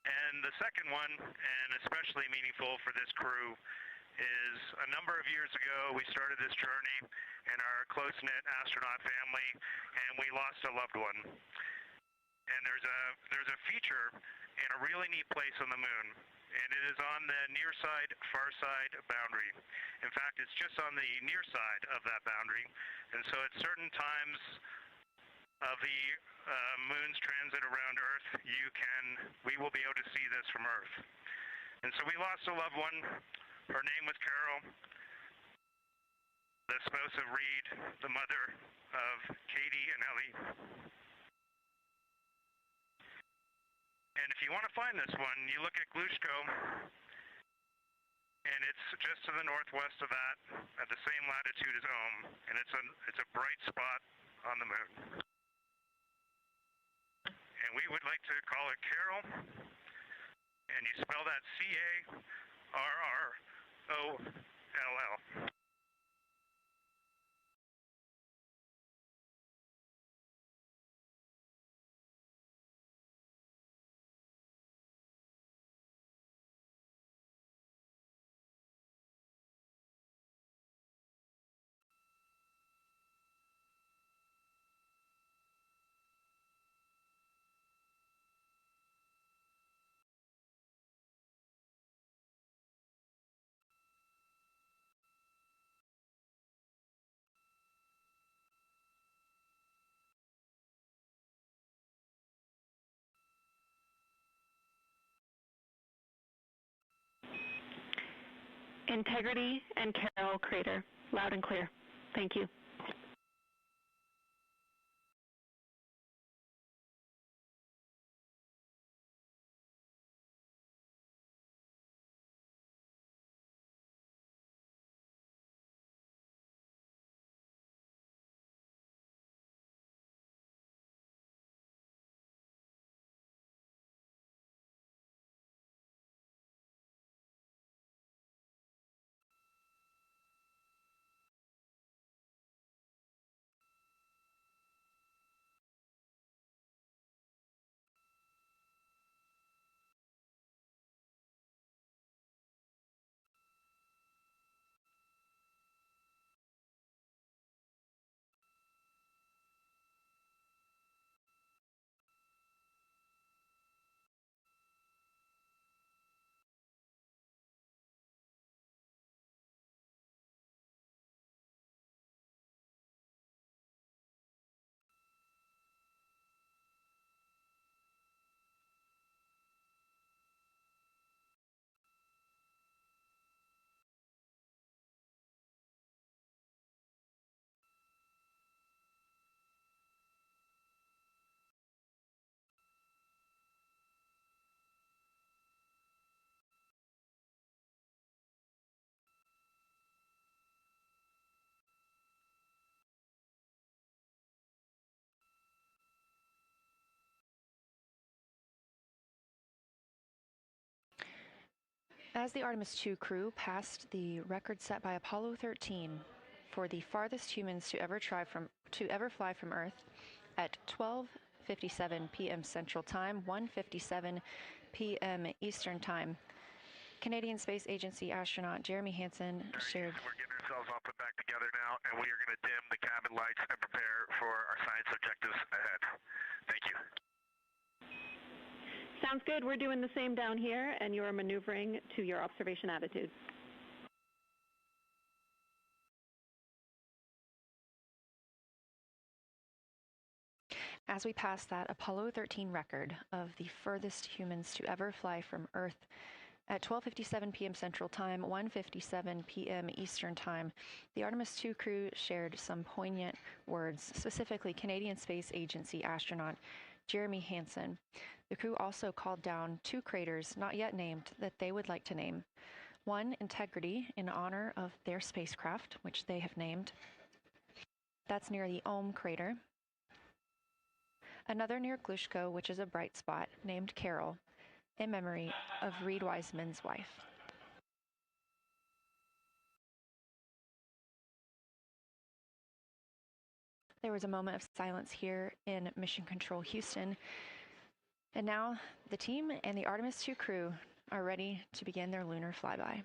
And the second one, and especially meaningful for this crew, is a number of years ago we started this journey in our close-knit astronaut family, and we lost a loved one. And there's a feature in a really neat place on the moon, and it is on the near side, far side boundary. In fact, it's just on the near side of that boundary, and so at certain times of the moon's transit around Earth, we will be able to see this from Earth. And so we lost a loved one. Her name was Carol, the spouse of Reid, the mother of Katie and Ellie. And if you want to find this one, you look at Glushko, and it's just to the northwest of that, at the same latitude as Ohm, and it's a bright spot on the moon. And we would like to call it Carol, and you spell that C-A-R-R-O-L-L. Integrity and Carroll Crater. Loud and clear. Thank you. As the Artemis II crew passed the record set by Apollo 13 for the farthest humans to ever fly from Earth at 12:57 p.m. Central Time, 1:57 p.m. Eastern Time, Canadian Space Agency astronaut Jeremy Hansen shared. We're getting ourselves all put back together now, and we are going to dim the cabin lights and prepare for our science objectives ahead. Thank you. Sounds good. We're doing the same down here, and you are maneuvering to your observation attitude. As we pass that Apollo 13 record of the furthest humans to ever fly from Earth at 12:57 p.m. Central Time, 1:57 p.m. Eastern Time, the Artemis II crew shared some poignant words, specifically Canadian Space Agency astronaut Jeremy Hansen. The crew also called down 2 craters not yet named that they would like to name. One, Integrity, in honor of their spacecraft, which they have named. That's near the Ohm crater. Another near Glushko, which is a bright spot, named Carroll, in memory of Reid Wiseman's wife. There was a moment of silence here in Mission Control Houston. And now the team and the Artemis II crew are ready to begin their lunar flyby.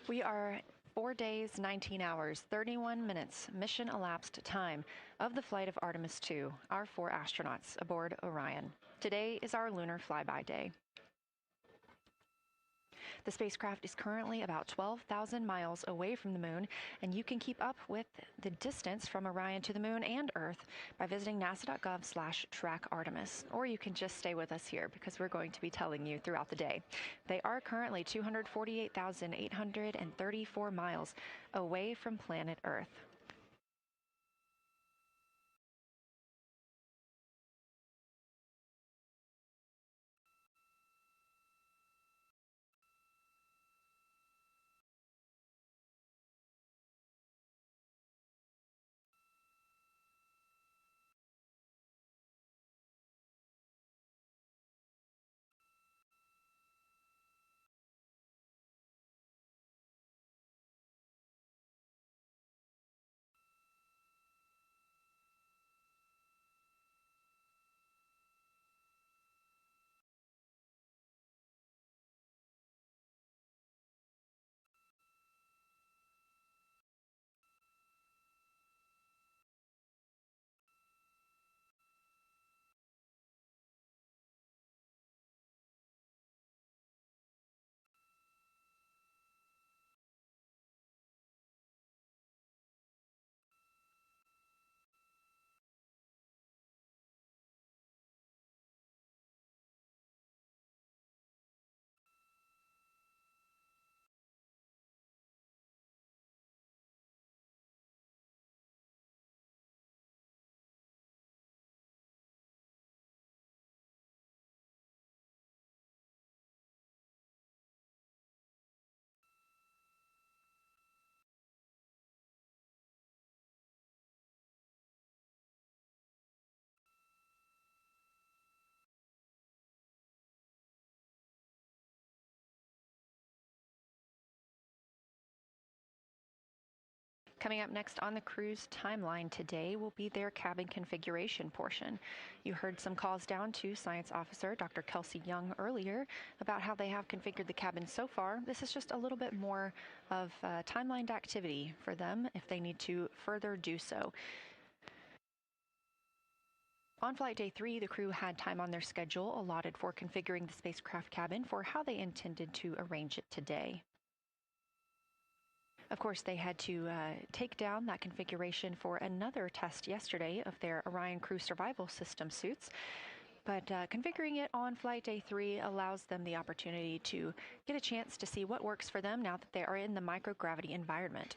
We are 4 days, 19 hours, 31 minutes mission elapsed time of the flight of Artemis II, our 4 astronauts aboard Orion. Today is our lunar flyby day. The spacecraft is currently about 12,000 miles away from the moon, and you can keep up with the distance from Orion to the moon and Earth by visiting nasa.gov/track Artemis. Or you can just stay with us here because we're going to be telling you throughout the day. They are currently 248,834 miles away from planet Earth. Coming up next on the crew's timeline today will be their cabin configuration portion. You heard some calls down to Science Officer Dr. Kelsey Young earlier about how they have configured the cabin so far. This is just a little bit more of timelined activity for them if they need to further do so. On flight day 3, the crew had time on their schedule allotted for configuring the spacecraft cabin for how they intended to arrange it today. Of course, they had to take down that configuration for another test yesterday of their Orion crew survival system suits. But configuring it on flight day 3 allows them the opportunity to get a chance to see what works for them now that they are in the microgravity environment.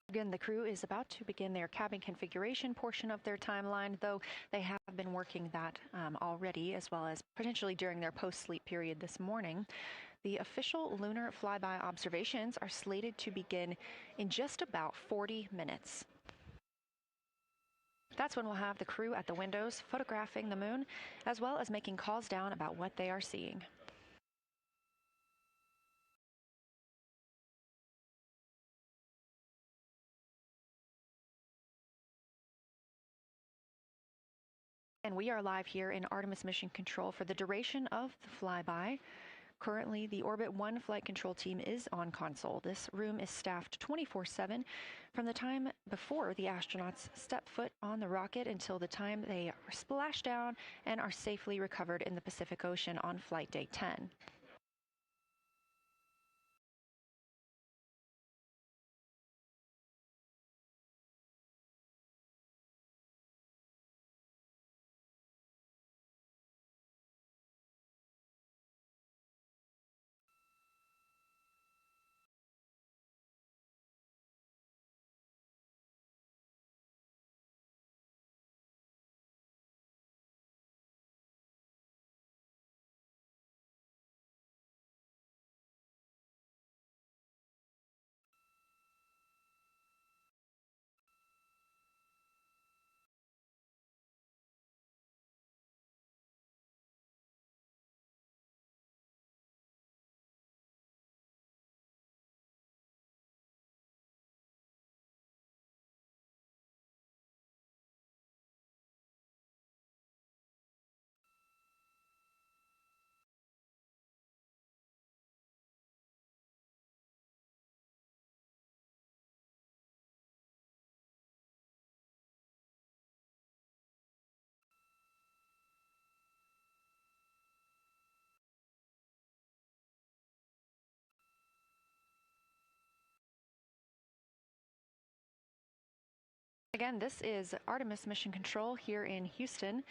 Again, the crew is about to begin their cabin configuration portion of their timeline, though they have been working that already, as well as potentially during their post-sleep period this morning. The official Lunar Flyby observations are slated to begin in just about 40 minutes. That's when we'll have the crew at the windows photographing the moon, as well as making calls down about what they are seeing. And we are live here in Artemis Mission Control for the duration of the flyby. Currently, the Orbit 1 flight control team is on console. This room is staffed 24/7 from the time before the astronauts step foot on the rocket until the time they splash down and are safely recovered in the Pacific Ocean on flight day 10. Again, this is Artemis Mission Control here in Houston.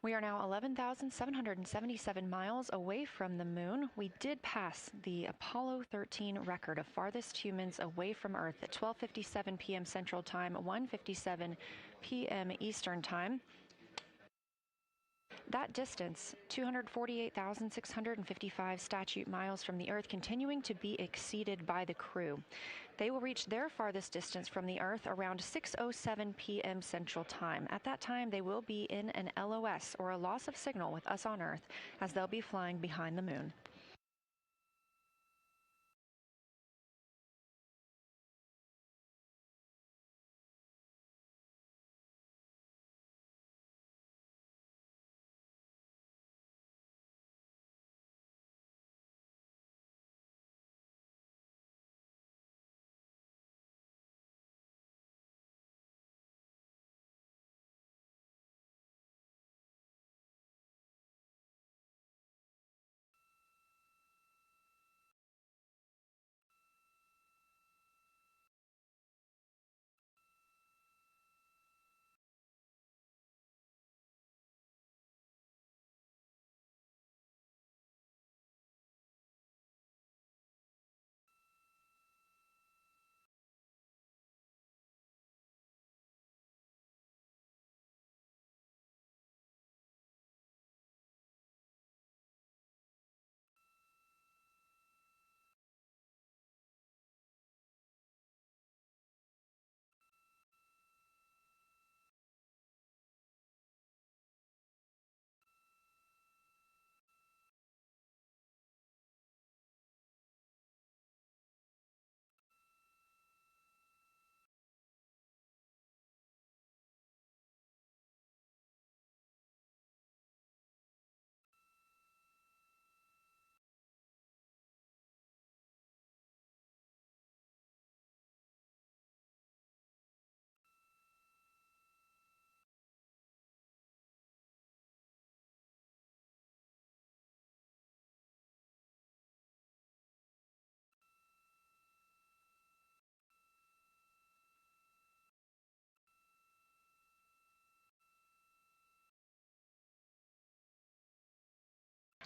We are now 11,777 miles away from the moon. We did pass the Apollo 13 record of farthest humans away from Earth at 12:57 p.m. Central Time, 1:57 p.m. Eastern Time. That distance, 248,655 statute miles from the Earth, continuing to be exceeded by the crew. They will reach their farthest distance from the Earth around 6:07 p.m. Central Time. At that time, they will be in an LOS, or a loss of signal, with us on Earth, as they'll be flying behind the moon.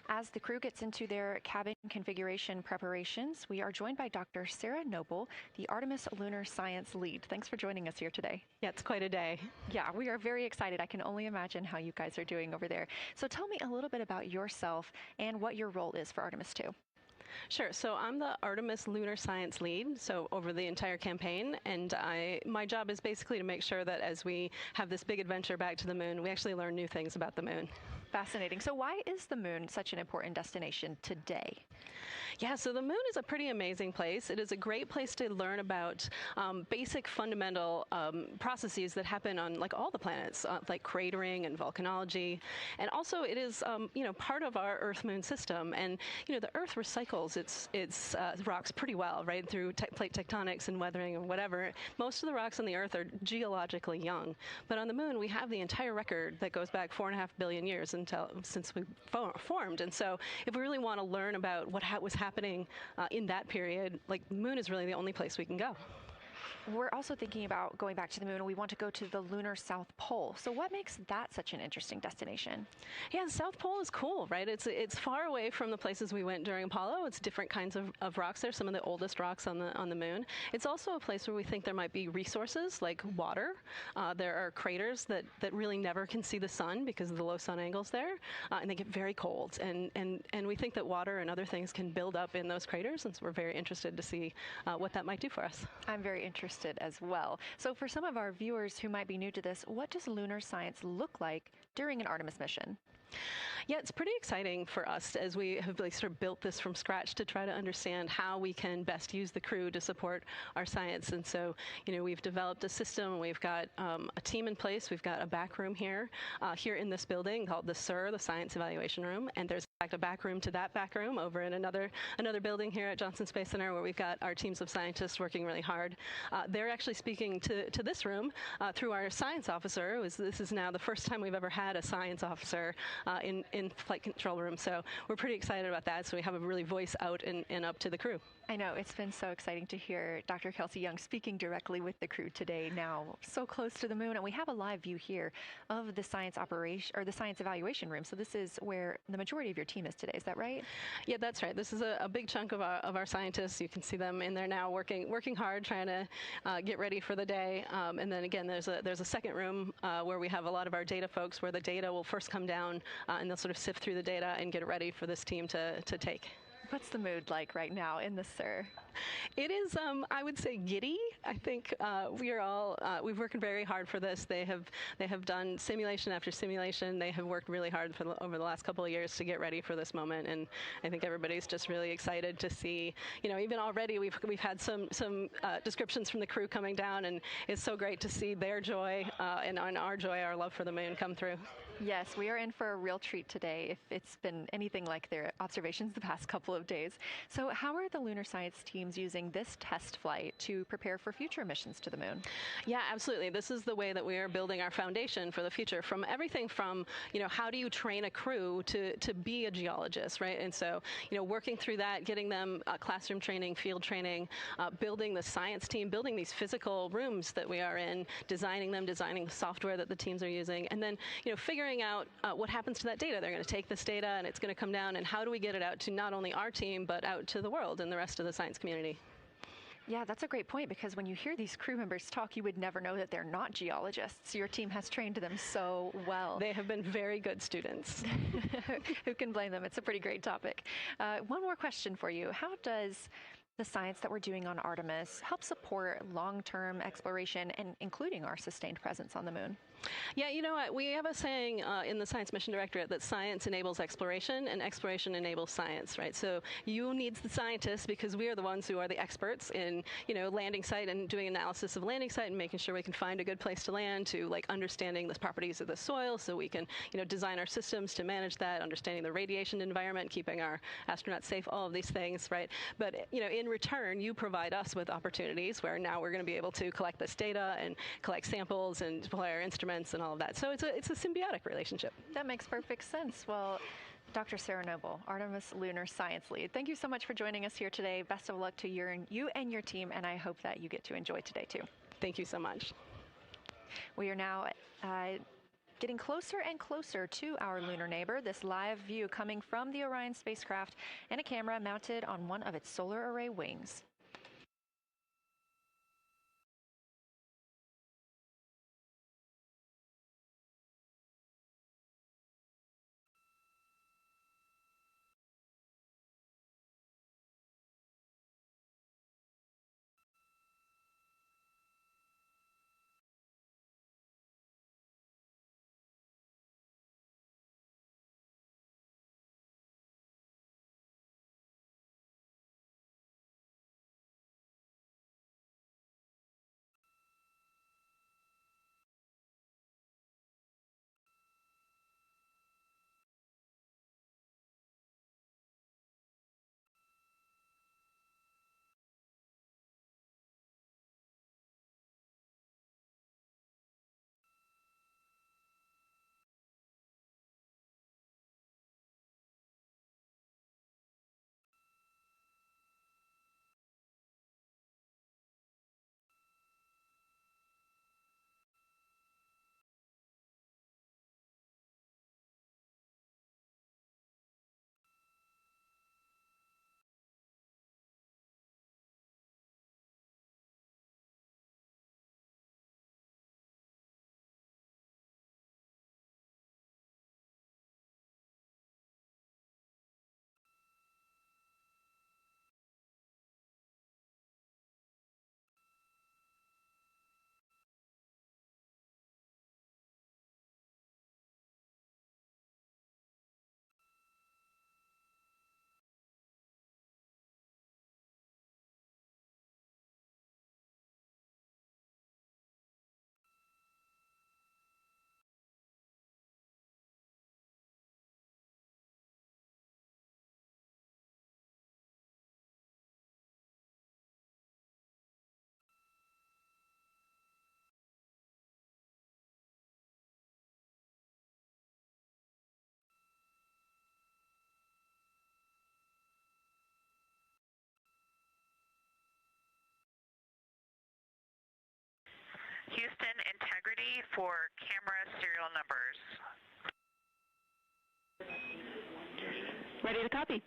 As the crew gets into their cabin configuration preparations, we are joined by Dr. Sarah Noble, the Artemis Lunar Science Lead. Thanks for joining us here today. Yeah, it's quite a day. Yeah, we are very excited. I can only imagine how you guys are doing over there. So tell me a little bit about yourself and what your role is for Artemis II. Sure. So I'm the Artemis Lunar Science Lead, so over the entire campaign, and my job is basically to make sure that as we have this big adventure back to the moon, we actually learn new things about the moon. Fascinating. So why is the moon such an important destination today? Yeah, so the moon is a pretty amazing place. It is a great place to learn about basic fundamental processes that happen on like all the planets, like cratering and volcanology. And also it is, part of our Earth-Moon system. And, the Earth recycles its rocks pretty well, right, through plate tectonics and weathering and whatever. Most of the rocks on the Earth are geologically young. But on the moon, we have the entire record that goes back 4.5 billion years since we formed. And so if we really want to learn about what was happening in that period, like the moon is really the only place we can go. We're also thinking about going back to the moon, and we want to go to the lunar South Pole. So what makes that such an interesting destination? Yeah, the South Pole is cool, right? It's far away from the places we went during Apollo. It's different kinds of rocks there, some of the oldest rocks on the moon. It's also a place where we think there might be resources like water. There are craters that really never can see the sun because of the low sun angles there, and they get very cold. And we think that water and other things can build up in those craters, and so we're very interested to see what that might do for us. I'm very interested as well. So for some of our viewers who might be new to this, what does lunar science look like during an Artemis mission? Yeah, it's pretty exciting for us as we have sort of built this from scratch to try to understand how we can best use the crew to support our science. And so, we've developed a system. We've got a team in place. We've got a back room here in this building called the SIR, the Science Evaluation Room. And there's in fact a back room to that back room over in another building here at Johnson Space Center where we've got our teams of scientists working really hard. They're actually speaking to this room through our science officer. This is now the first time we've ever had a science officer in flight control room. So we're pretty excited about that. So we have a really voice out and up to the crew. I know, it's been so exciting to hear Dr. Kelsey Young speaking directly with the crew today, now so close to the moon. And we have a live view here of the science operation, or the science evaluation room. So this is where the majority of your team is today. Is that right? Yeah, that's right. This is a big chunk of our scientists. You can see them in there now working hard, trying to get ready for the day. And then again, there's a second room where we have a lot of our data folks, where the data will first come down and they'll sort of sift through the data and get it ready for this team to take. What's the mood like right now in the SIR? It is, I would say, giddy. I think we are all, we've worked very hard for this. They have done simulation after simulation. They have worked really hard over the last couple of years to get ready for this moment. And I think everybody's just really excited to see, even already we've had some descriptions from the crew coming down, and it's so great to see their joy and our joy, our love for the moon come through. Yes, we are in for a real treat today if it's been anything like their observations the past couple of days. So how are the lunar science teams using this test flight to prepare for future missions to the moon? Yeah, absolutely. This is the way that we are building our foundation for the future, from everything from, how do you train a crew to be a geologist, right? And so, working through that, getting them classroom training, field training, building the science team, building these physical rooms that we are in, designing the software that the teams are using, and then, figuring out what happens to that data. They're going to take this data and it's going to come down, and how do we get it out to not only our team, but out to the world and the rest of the science community? Yeah, that's a great point, because when you hear these crew members talk, you would never know that they're not geologists. Your team has trained them so well. They have been very good students. Who can blame them? It's a pretty great topic. One more question for you. How does the science that we're doing on Artemis help support long-term exploration, and including our sustained presence on the moon? Yeah, you know what? We have a saying in the Science Mission Directorate that science enables exploration and exploration enables science, right? So you need the scientists, because we are the ones who are the experts in, landing site and doing analysis of landing site and making sure we can find a good place to land, to understanding the properties of the soil so we can, design our systems to manage that, understanding the radiation environment, keeping our astronauts safe, all of these things, right? But, in return, you provide us with opportunities where now we're going to be able to collect this data and collect samples and deploy our instruments and all of that. So it's a symbiotic relationship. That makes perfect sense. Well, Dr. Sarah Noble, Artemis Lunar Science Lead, thank you so much for joining us here today. Best of luck to you and your team, and I hope that you get to enjoy today too. Thank you so much. We are now getting closer and closer to our lunar neighbor. This live view coming from the Orion spacecraft and a camera mounted on one of its solar array wings. Houston integrity for camera serial numbers. Ready to copy.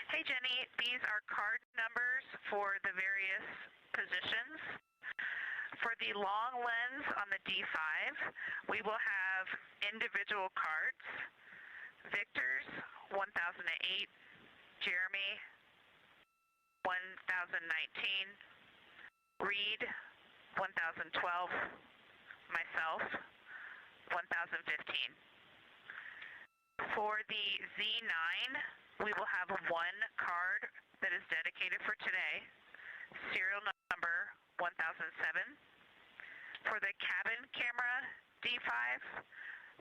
Hey Jenny, these are card numbers for the various positions. For the long lens on the D5, we will have individual cards. Victor's 1008, Jeremy 1019, Reid 1012, myself 1015. For the Z9, we will have one card that is dedicated for today, serial number 1007. For the cabin camera D5,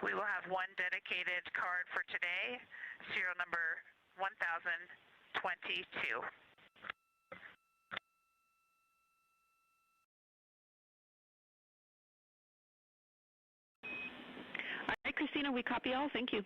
we will have one dedicated card for today, serial number 1022. All right, Christina, we copy all. Thank you.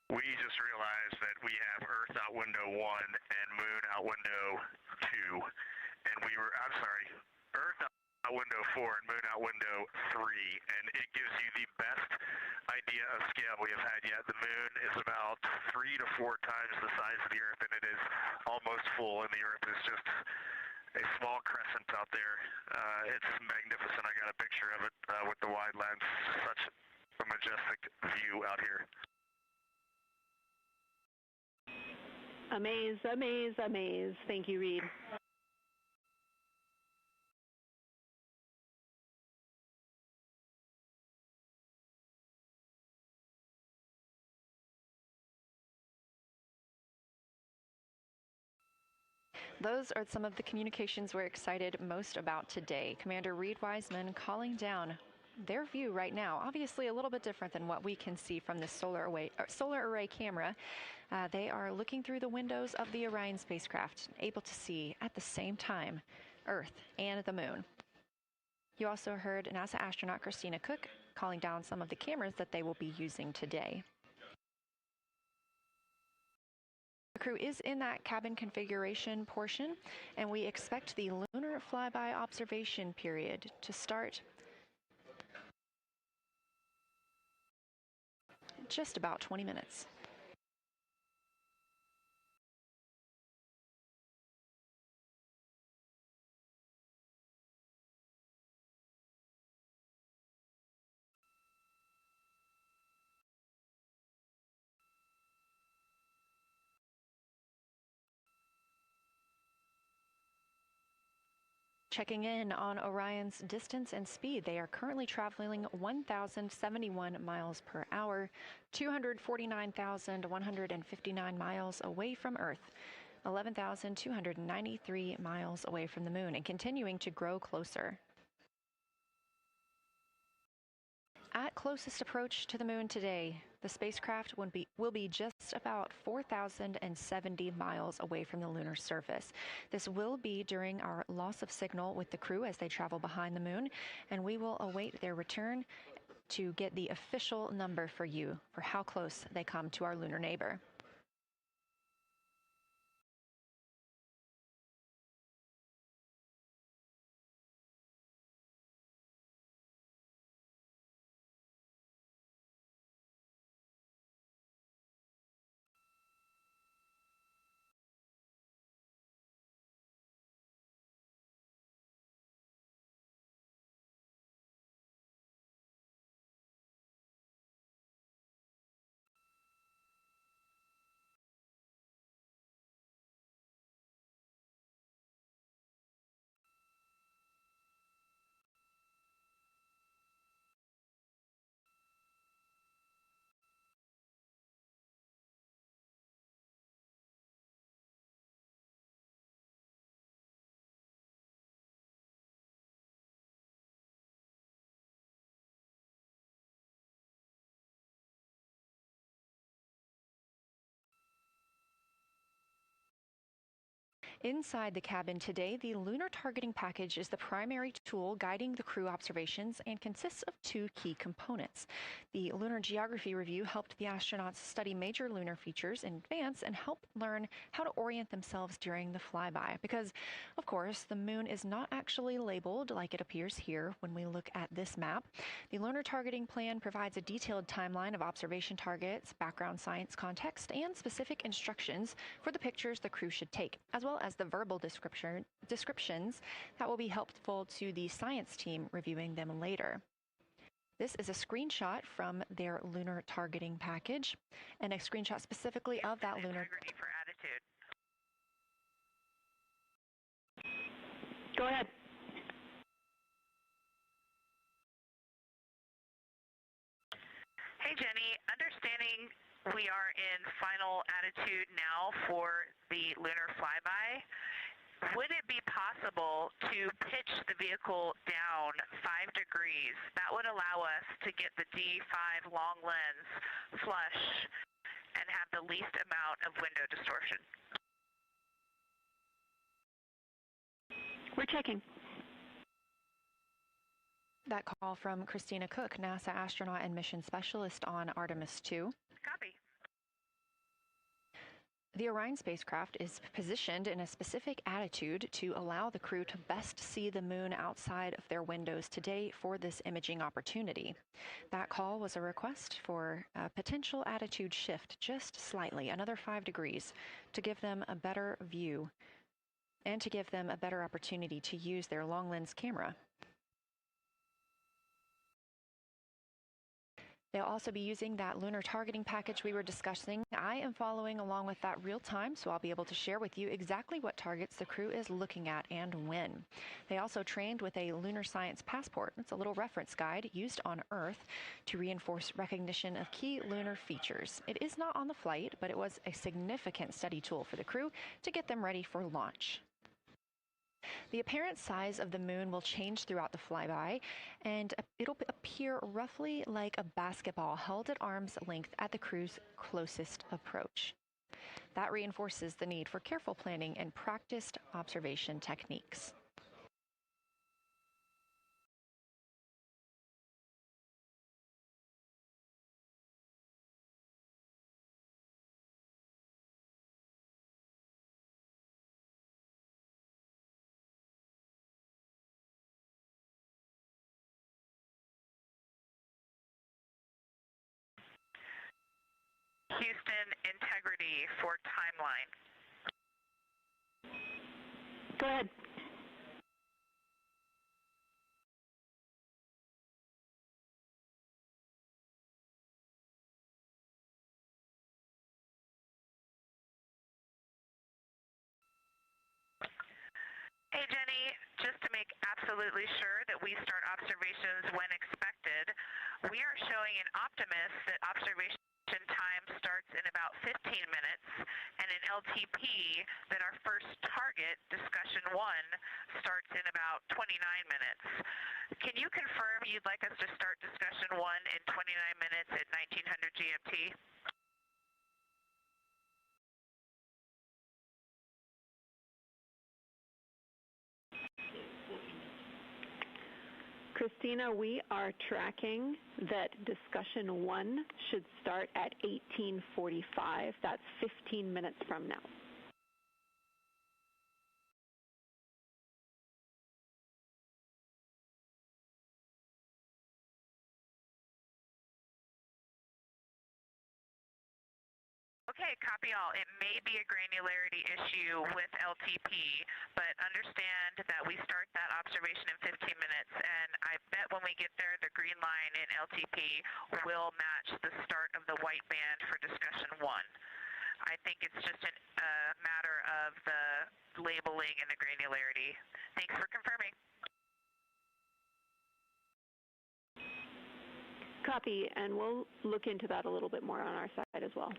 We just realized that we have Earth out window 1 and Moon out window 2, and Earth out window 4 and Moon out window 3, and it gives you the best idea of scale we have had yet. The Moon is about 3 to 4 times the size of the Earth, and it is almost full, and the Earth is just a small crescent out there. It's magnificent. I got a picture of it with the wide lens. Such a majestic view out here. Amaze, amaze, amaze. Thank you, Reid. Those are some of the communications we're excited most about today. Commander Reid Wiseman calling down their view right now. Obviously a little bit different than what we can see from this solar array camera. They are looking through the windows of the Orion spacecraft, able to see at the same time Earth and the Moon. You also heard NASA astronaut Christina Koch calling down some of the cameras that they will be using today. The crew is in that cabin configuration portion, and we expect the Lunar Flyby observation period to start in just about 20 minutes. Checking in on Orion's distance and speed, they are currently traveling 1,071 miles per hour, 249,159 miles away from Earth, 11,293 miles away from the Moon, and continuing to grow closer. At closest approach to the Moon today, the spacecraft will be just about 4,070 miles away from the lunar surface. This will be during our loss of signal with the crew as they travel behind the Moon, and we will await their return to get the official number for you for how close they come to our lunar neighbor. Inside the cabin today, the lunar targeting package is the primary tool guiding the crew observations and consists of two key components. The Lunar Geography Review helped the astronauts study major lunar features in advance and help learn how to orient themselves during the flyby. Because, of course, the moon is not actually labeled like it appears here when we look at this map. The Lunar Targeting Plan provides a detailed timeline of observation targets, background science context, and specific instructions for the pictures the crew should take, as well as the verbal descriptions that will be helpful to the science team reviewing them later. This is a screenshot from their lunar targeting package, and a screenshot specifically of that lunar... Integrity for attitude. Go ahead. Hey, Jenny. Understanding we are in final attitude now for the Lunar Flyby, would it be possible to pitch the vehicle down 5 degrees? That would allow us to get the D5 long lens flush and have the least amount of window distortion. We're checking. That call from Christina Koch, NASA astronaut and mission specialist on Artemis II. Copy. The Orion spacecraft is positioned in a specific attitude to allow the crew to best see the moon outside of their windows today for this imaging opportunity. That call was a request for a potential attitude shift just slightly, another 5 degrees, to give them a better view and to give them a better opportunity to use their long lens camera. They'll also be using that lunar targeting package we were discussing. I am following along with that real time, so I'll be able to share with you exactly what targets the crew is looking at and when. They also trained with a lunar science passport. It's a little reference guide used on Earth to reinforce recognition of key lunar features. It is not on the flight, but it was a significant study tool for the crew to get them ready for launch. The apparent size of the moon will change throughout the flyby, and it'll appear roughly like a basketball held at arm's length at the crew's closest approach. That reinforces the need for careful planning and practiced observation techniques. Houston, integrity for timeline. Go ahead. Hey, Jenny, just to make absolutely sure that we start observations when expected, we are showing in Optimus that observation time starts in about 15 minutes, and in LTP that our first target, discussion 1, starts in about 29 minutes. Can you confirm you'd like us to start discussion 1 in 29 minutes at 1900 GMT? Christina, we are tracking that discussion 1 should start at 18:45. That's 15 minutes from now. Okay, copy all. It may be a granularity issue with LTP, but understand that we start that observation in 15 minutes, and I bet when we get there, the green line in LTP will match the start of the white band for discussion 1. I think it's just a matter of the labeling and the granularity. Thanks for confirming. Copy, and we'll look into that a little bit more on our side as well.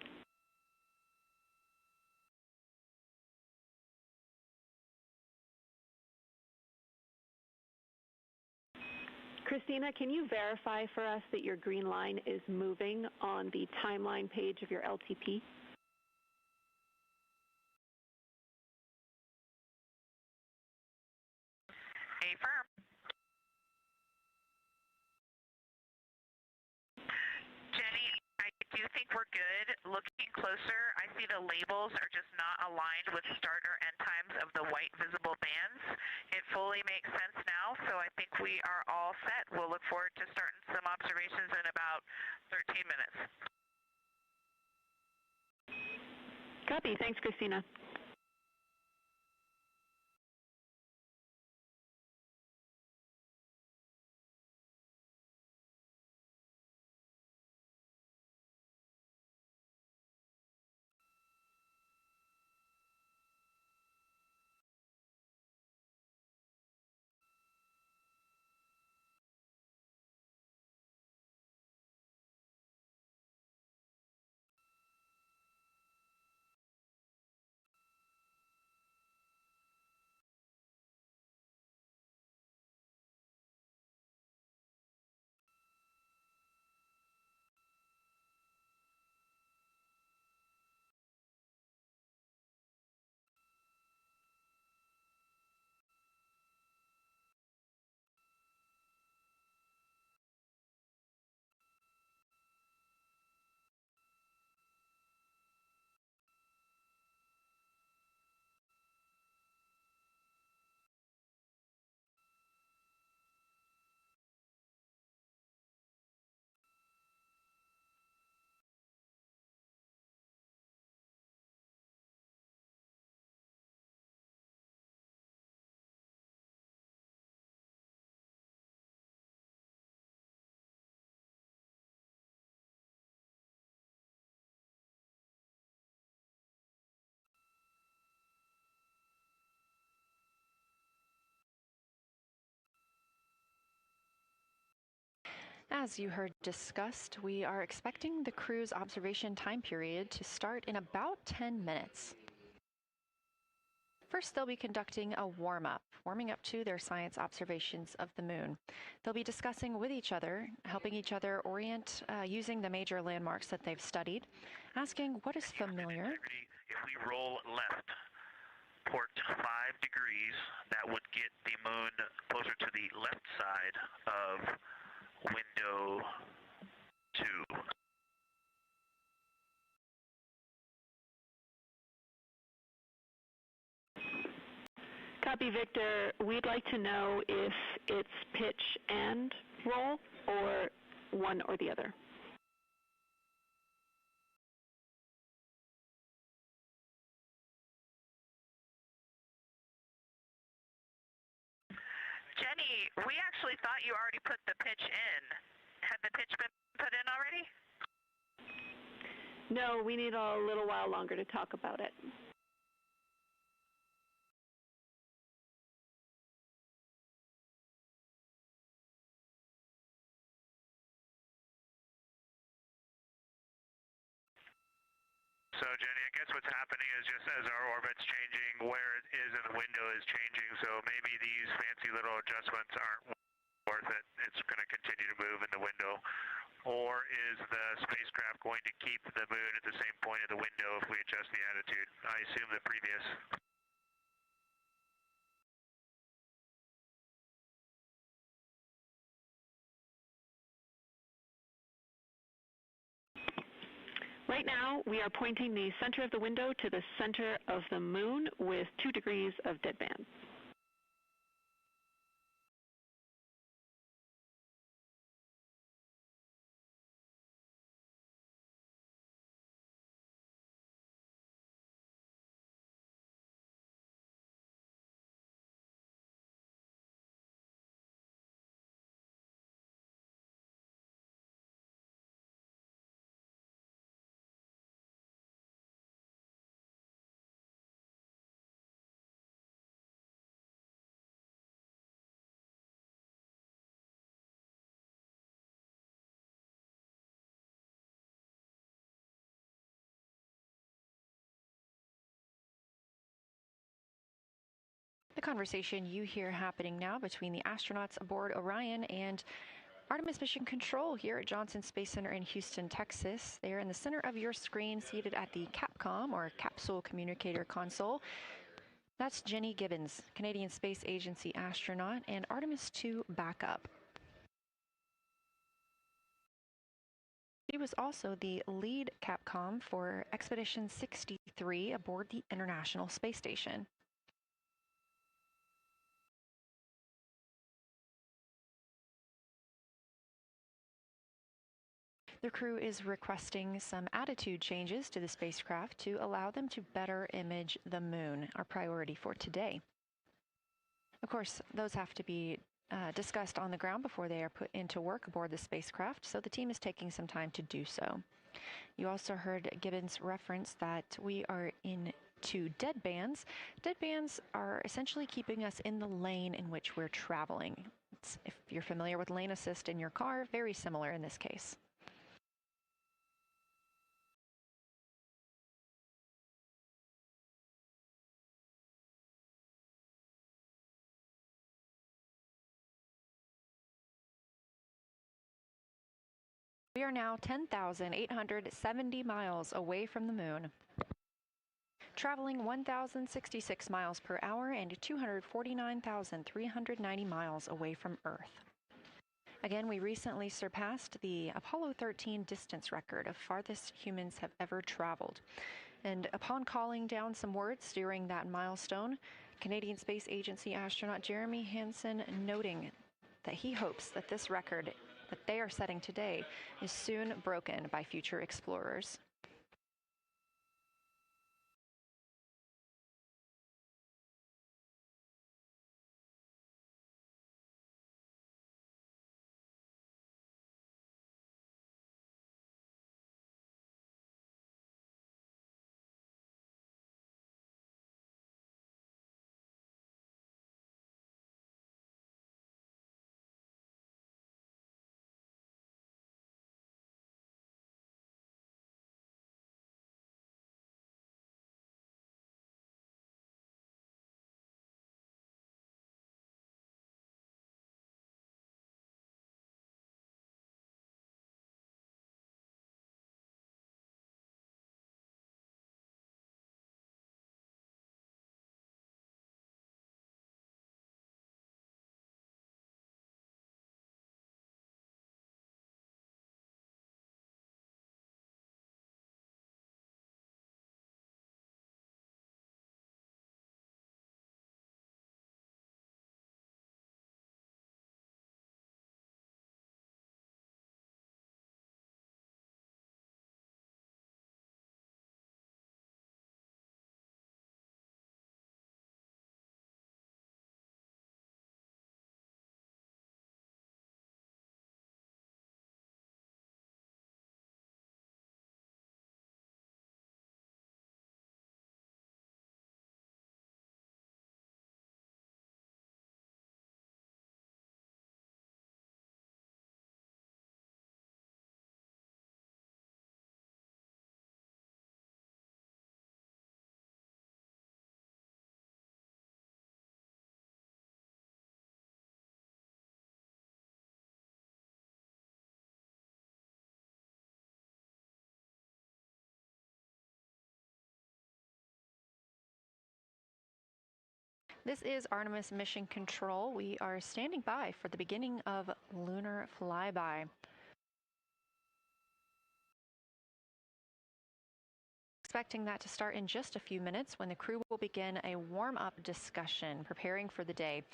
Christina, can you verify for us that your green line is moving on the timeline page of your LTP? Stay firm. Jenny, I do think we're good. Looking closer, I see the labels are just not aligned with start or end times of the white visible bands. It fully makes sense now, so I think we are all set. We'll look forward to starting some observations in about 13 minutes. Copy. Thanks, Christina. As you heard discussed, we are expecting the crew's observation time period to start in about 10 minutes. First, they'll be conducting a warm-up, warming up to their science observations of the moon. They'll be discussing with each other, helping each other orient using the major landmarks that they've studied, asking what is familiar. If we roll left, port 5 degrees, that would get the moon closer to the left side of window 2. Copy, Victor. We'd like to know if it's pitch and roll or one or the other. Jenny, we actually thought you already put the pitch in. Had the pitch been put in already? No, we need a little while longer to talk about it. So, Jenny, I guess what's happening is just as our orbit's changing, where it is in the window is changing, so maybe these fancy little adjustments aren't worth it. It's going to continue to move in the window. Or is the spacecraft going to keep the moon at the same point of the window if we adjust the attitude? I assume the previous. Right now, we are pointing the center of the window to the center of the moon with 2 degrees of deadband. The conversation you hear happening now between the astronauts aboard Orion and Artemis Mission Control here at Johnson Space Center in Houston, Texas. They are in the center of your screen, seated at the CAPCOM, or Capsule Communicator Console. That's Jenny Gibbons, Canadian Space Agency astronaut and Artemis II backup. She was also the lead Capcom for Expedition 63 aboard the International Space Station. The crew is requesting some attitude changes to the spacecraft to allow them to better image the moon, our priority for today. Of course, those have to be discussed on the ground before they are put into work aboard the spacecraft, so the team is taking some time to do so. You also heard Gibbons reference that we are into dead bands. Dead bands are essentially keeping us in the lane in which we're traveling. If you're familiar with lane assist in your car, very similar in this case. We are now 10,870 miles away from the moon, traveling 1,066 miles per hour and 249,390 miles away from Earth. Again, we recently surpassed the Apollo 13 distance record of farthest humans have ever traveled. And upon calling down some words during that milestone, Canadian Space Agency astronaut Jeremy Hansen noting that he hopes that this record that they are setting today is soon broken by future explorers. This is Artemis Mission Control. We are standing by for the beginning of Lunar Flyby. Expecting that to start in just a few minutes when the crew will begin a warm-up discussion preparing for the day.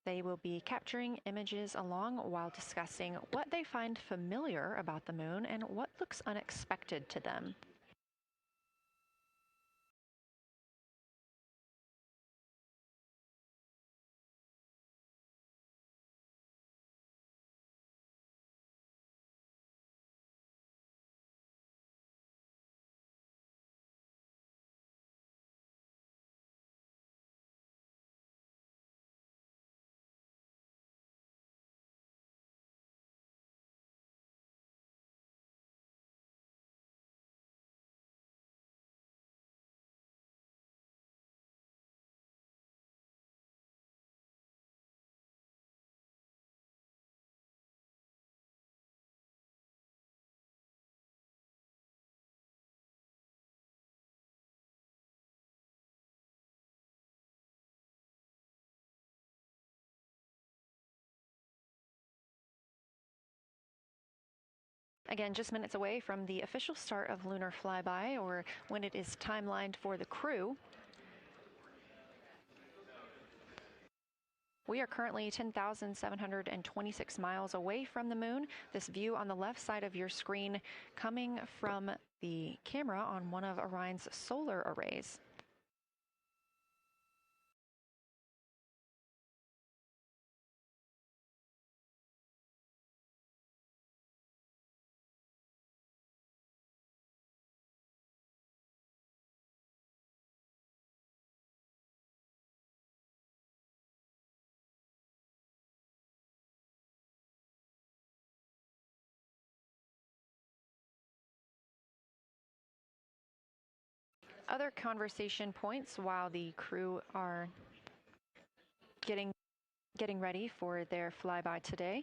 They will be capturing images along while discussing what they find familiar about the moon and what looks unexpected to them. Again, just minutes away from the official start of Lunar Flyby, or when it is timelined for the crew. We are currently 10,726 miles away from the moon. This view on the left side of your screen coming from the camera on one of Orion's solar arrays. Other conversation points while the crew are getting ready for their flyby today.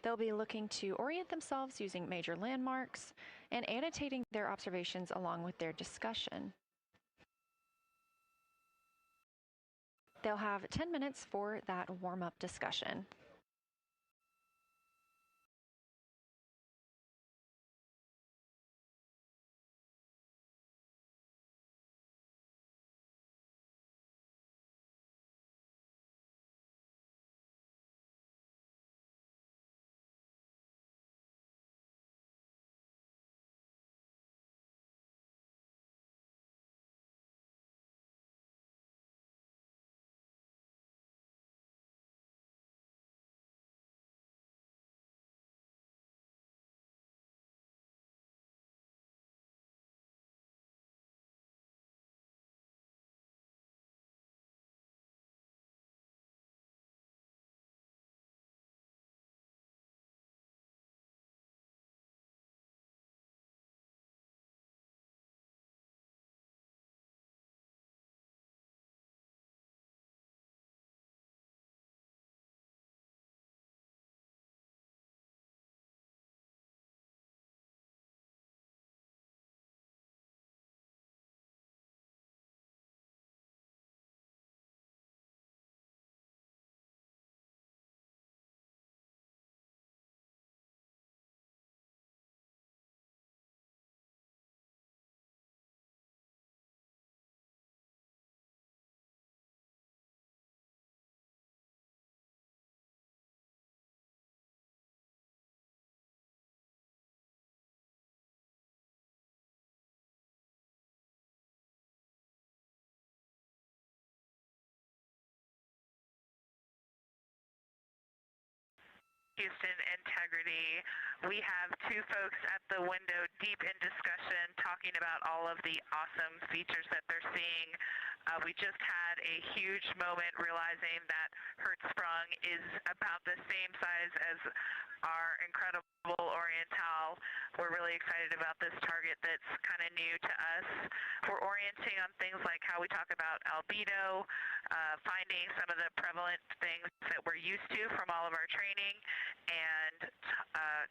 They'll be looking to orient themselves using major landmarks and annotating their observations along with their discussion. They'll have 10 minutes for that warm-up discussion. Houston integrity. We have two folks at the window deep in discussion talking about all of the awesome features that they're seeing. We just had a huge moment realizing that Hertzsprung is about the same size as our incredible Oriental. We're really excited about this target that's kind of new to us. We're orienting on things like how we talk about albedo, finding some of the prevalent things that we're used to from all of our training, and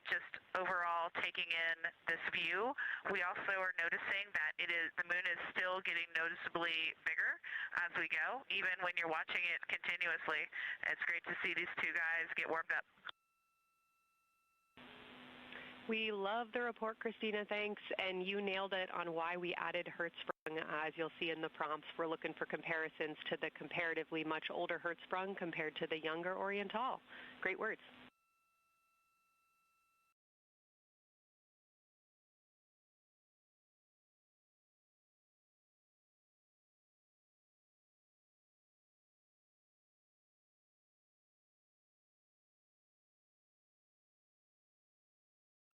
just overall taking in this view. We also are noticing that the moon is still getting noticeably bigger as we go, even when you're watching it continuously. It's great to see these two guys get warmed up. We love the report, Christina. Thanks. And you nailed it on why we added Hertzsprung. As you'll see in the prompts, we're looking for comparisons to the comparatively much older Hertzsprung compared to the younger Oriental. Great words.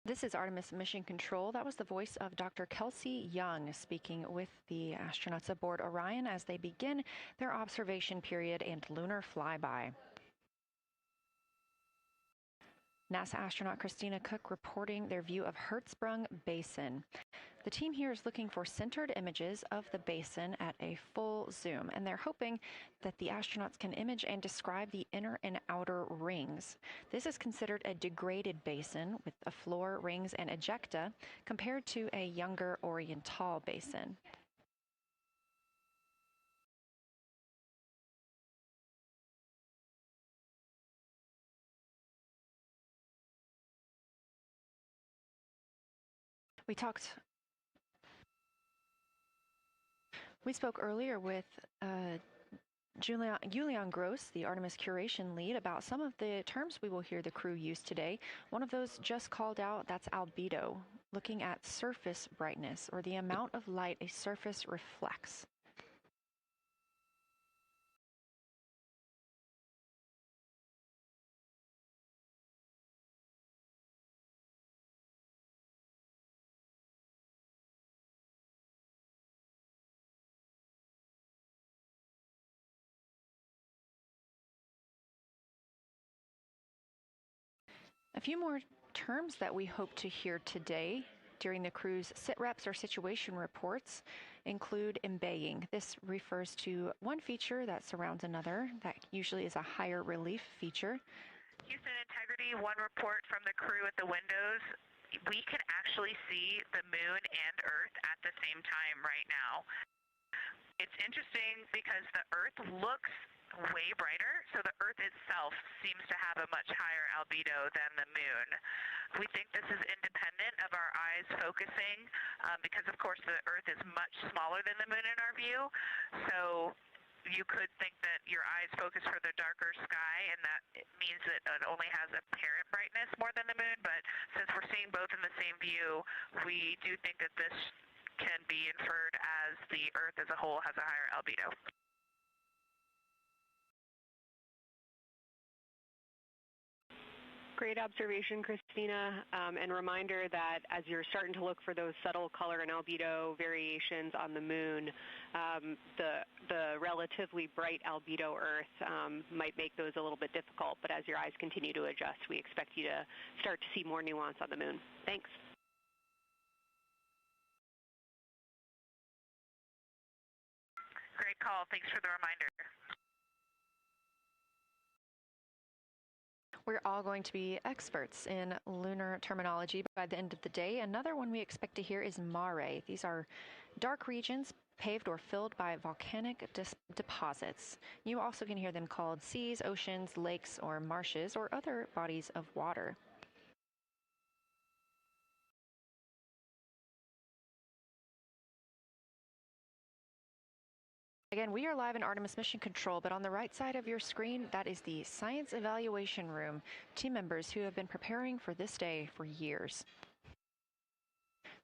This is Artemis Mission Control. That was the voice of Dr. Kelsey Young speaking with the astronauts aboard Orion as they begin their observation period and lunar flyby. NASA astronaut Christina Koch reporting their view of Hertzsprung Basin. The team here is looking for centered images of the basin at a full zoom, and they're hoping that the astronauts can image and describe the inner and outer rings. This is considered a degraded basin with a floor, rings, and ejecta compared to a younger Oriental basin. We spoke earlier with Julian Gross, the Artemis curation lead, about some of the terms we will hear the crew use today. One of those just called out, that's albedo, looking at surface brightness, or the amount of light a surface reflects. A few more terms that we hope to hear today during the crew's sit-reps or situation reports include embaying. This refers to one feature that surrounds another. That usually is a higher relief feature. Houston Integrity, one report from the crew at the windows. We can actually see the moon and Earth at the same time right now. It's interesting because the Earth looks way brighter, so the Earth itself seems to have a much higher albedo than the moon. We think this is independent of our eyes focusing because, of course, the Earth is much smaller than the moon in our view, so you could think that your eyes focus for the darker sky, and that it means that it only has apparent brightness more than the moon, but since we're seeing both in the same view, we do think that this can be inferred as the Earth as a whole has a higher albedo. Great observation, Christina, and reminder that as you're starting to look for those subtle color and albedo variations on the moon, the relatively bright albedo Earth might make those a little bit difficult, but as your eyes continue to adjust, we expect you to start to see more nuance on the moon. Thanks. Great call. Thanks for the reminder. We're all going to be experts in lunar terminology by the end of the day. Another one we expect to hear is mare. These are dark regions paved or filled by volcanic deposits. You also can hear them called seas, oceans, lakes, or marshes, or other bodies of water. Again, we are live in Artemis Mission Control, but on the right side of your screen, that is the Science Evaluation Room, team members who have been preparing for this day for years.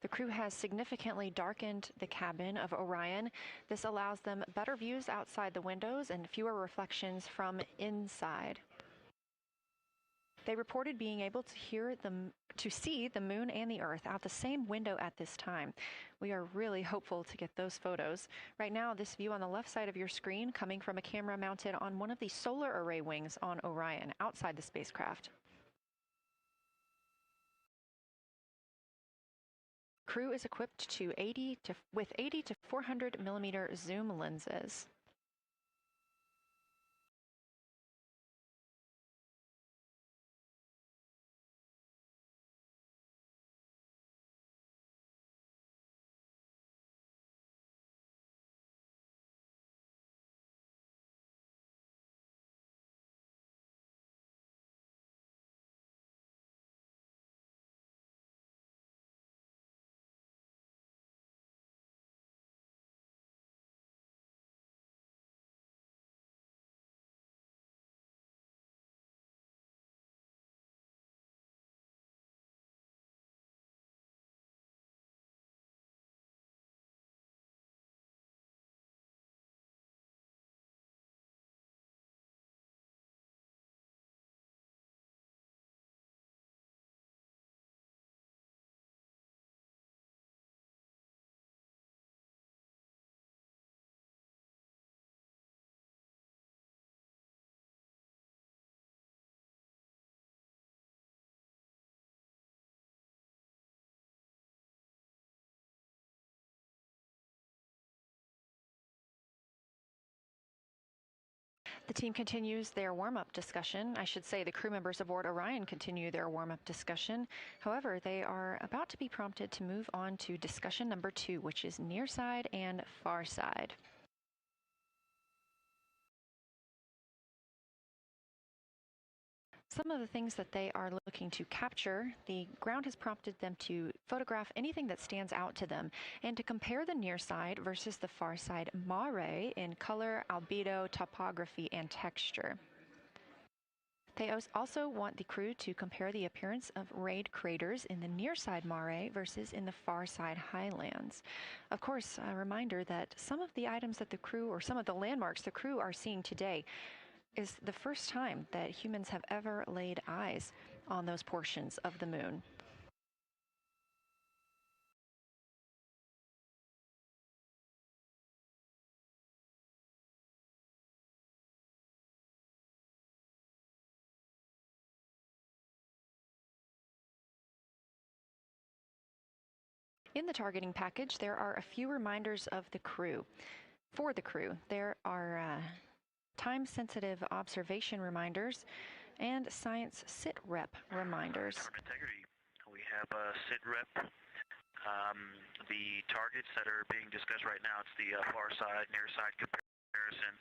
The crew has significantly darkened the cabin of Orion. This allows them better views outside the windows and fewer reflections from inside. They reported being able to see the moon and the Earth out the same window at this time. We are really hopeful to get those photos. Right now, this view on the left side of your screen coming from a camera mounted on one of the solar array wings on Orion outside the spacecraft. Crew is equipped with 80 to 400 millimeter zoom lenses. The team continues their warm-up discussion. I should say the crew members aboard Orion continue their warm-up discussion. However, they are about to be prompted to move on to discussion number 2, which is near side and far side. Some of the things that they are looking to capture, the ground has prompted them to photograph anything that stands out to them and to compare the near side versus the far side mare in color, albedo, topography, and texture. They also want the crew to compare the appearance of rayed craters in the near side mare versus in the far side highlands. Of course, a reminder that some of the items that the crew, or some of the landmarks the crew are seeing today, is the first time that humans have ever laid eyes on those portions of the moon. In the targeting package, there are a few reminders of the crew. For the crew, there are time-sensitive observation reminders and science sit-rep reminders. Integrity. We have a sit-rep. The targets that are being discussed right now, it's the far side, near side comparison,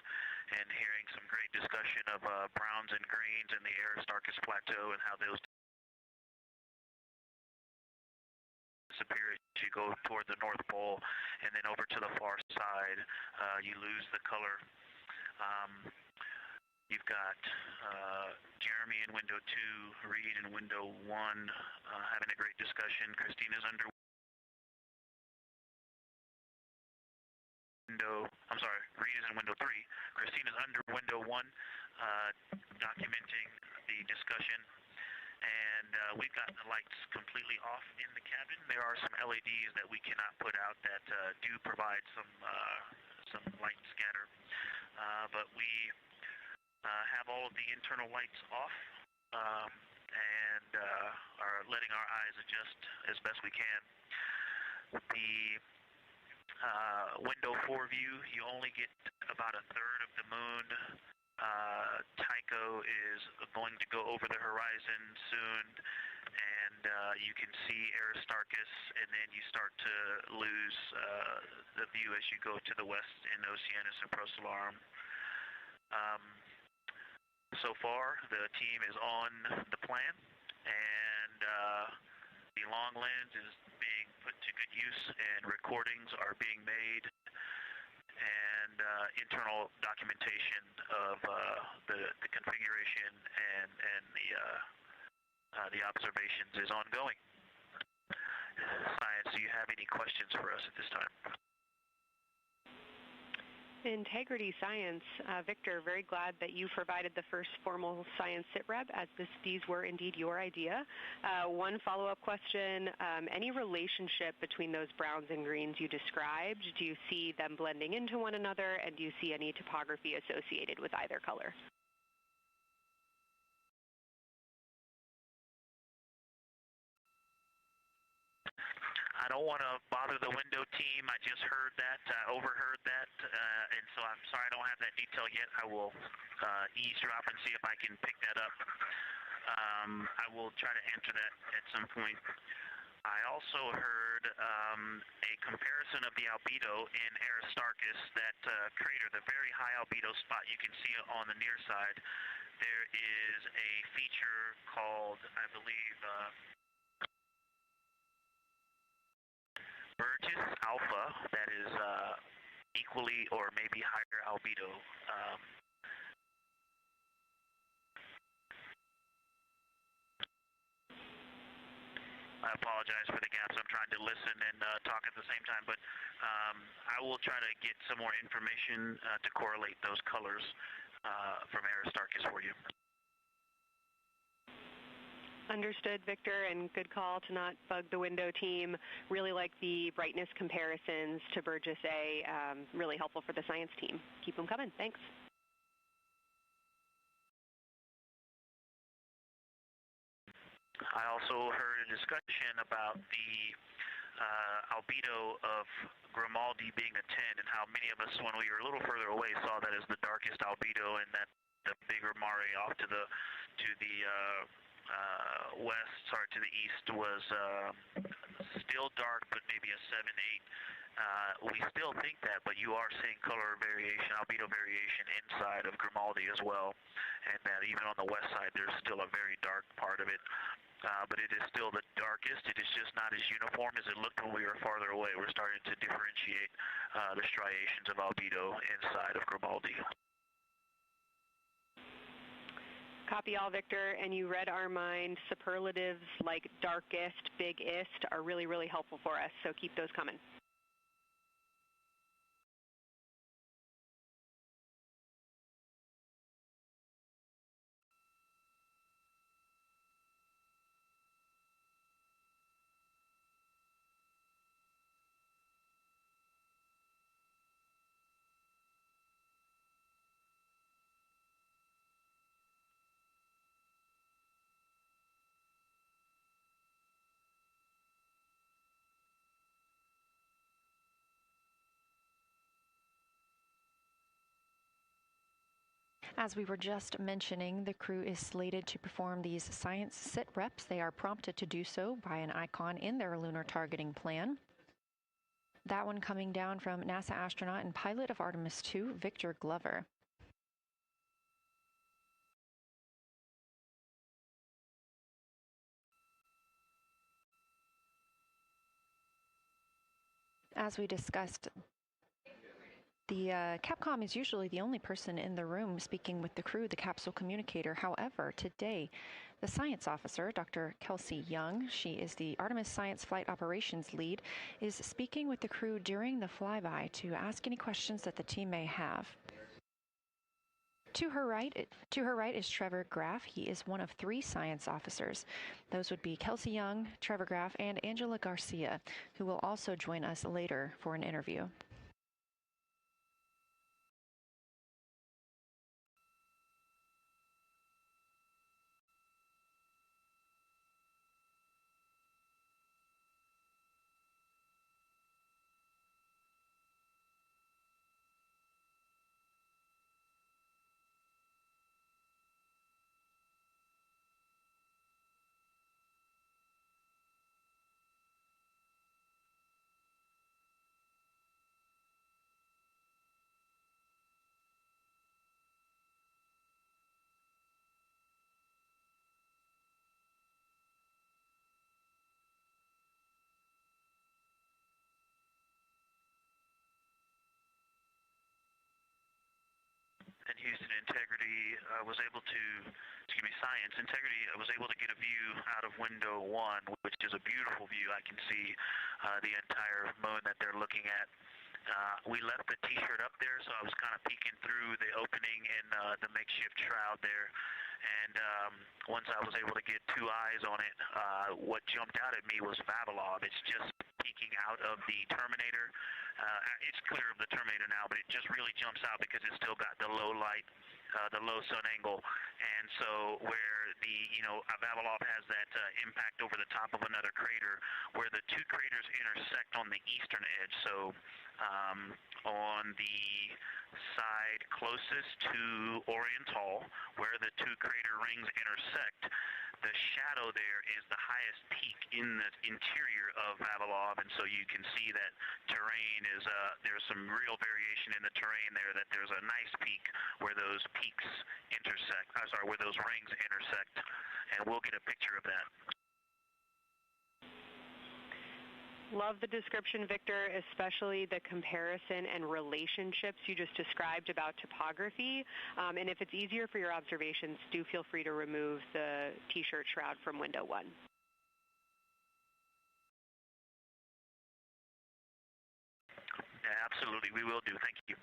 and hearing some great discussion of browns and greens in the Aristarchus Plateau and how those disappear as you go toward the North Pole, and then over to the far side, you lose the color. You've got Jeremy in window 2, Reid in window 1, having a great discussion. Christina's under Reid is in window 3. Christina's under window 1, documenting the discussion. And we've got the lights completely off in the cabin. There are some LEDs that we cannot put out that do provide some light scatter. But we have all of the internal lights off and are letting our eyes adjust as best we can. The window 4 view, you only get about a third of the moon. Tycho is going to go over the horizon soon, and you can see Aristarchus, and then you start to lose the view as you go to the west in Oceanus and Procellarum. So far, the team is on the plan, and the long lens is being put to good use, and recordings are being made, and internal documentation of the configuration and the observations is ongoing. Science, do you have any questions for us at this time? Integrity Science. Victor, very glad that you provided the first formal science sit-rep, as these were indeed your idea. One follow-up question, any relationship between those browns and greens you described? Do you see them blending into one another, and do you see any topography associated with either color? I don't want to bother the window team. I just heard that, overheard that, and so I'm sorry I don't have that detail yet. I will eavesdrop and see if I can pick that up. I will try to answer that at some point. I also heard a comparison of the albedo in Aristarchus, that crater, the very high albedo spot. You can see it on the near side. There is a feature called, I believe, Burgess alpha, that is equally or maybe higher albedo. I apologize for the gaps. I'm trying to listen and talk at the same time, but I will try to get some more information to correlate those colors from Aristarchus for you. Understood, Victor, and good call to not bug the window team. Really like the brightness comparisons to Burgess A. Really helpful for the science team. Keep them coming. Thanks. I also heard a discussion about the albedo of Grimaldi being a 10, and how many of us, when we were a little further away, saw that as the darkest albedo, and that the bigger mare off to the to the east was still dark, but maybe a 7-8. We still think that, but you are seeing color variation, albedo variation inside of Grimaldi. Grimaldi as well, and that even on the west side there's still a very dark part of it. But it is still the darkest. It is just not as uniform as it looked when we were farther away. We're starting to differentiate the striations of albedo inside of Grimaldi. Copy all, Victor, and you read our mind. Superlatives like darkest, biggest are really, really helpful for us, so keep those coming. As we were just mentioning, the crew is slated to perform these science sit reps. They are prompted to do so by an icon in their lunar targeting plan. That one coming down from NASA astronaut and pilot of Artemis II, Victor Glover. As we discussed, the Capcom is usually the only person in the room speaking with the crew, the capsule communicator. However, today, the science officer, Dr. Kelsey Young, she is the Artemis Science Flight Operations Lead, is speaking with the crew during the flyby to ask any questions that the team may have. To her right is Trevor Graff. He is one of 3 science officers. Those would be Kelsey Young, Trevor Graff, and Angela Garcia, who will also join us later for an interview. And Houston Integrity Science Integrity was able to get a view out of window 1, which is a beautiful view. I can see the entire moon that they're looking at. We left the T-shirt up there, so I was kind of peeking through the opening in the makeshift shroud there. And once I was able to get 2 eyes on it, what jumped out at me was Vavilov. It's just peeking out of the Terminator. It's clear of the Terminator now, but it just really jumps out because it's still got the low light, the low sun angle. And so where Vavilov has that impact over the top of another crater, where the 2 craters intersect on the eastern edge. So on the side closest to Orion's Hall, where the 2 crater rings intersect, the shadow there is the highest peak in the interior of Vavilov, and so you can see that terrain is, there's some real variation in the terrain there, that there's a nice peak where those peaks intersect, where those rings intersect, and we'll get a picture of that. Love the description, Victor, especially the comparison and relationships you just described about topography. And if it's easier for your observations, do feel free to remove the T-shirt shroud from window 1. Yeah, absolutely, we will do. Thank you.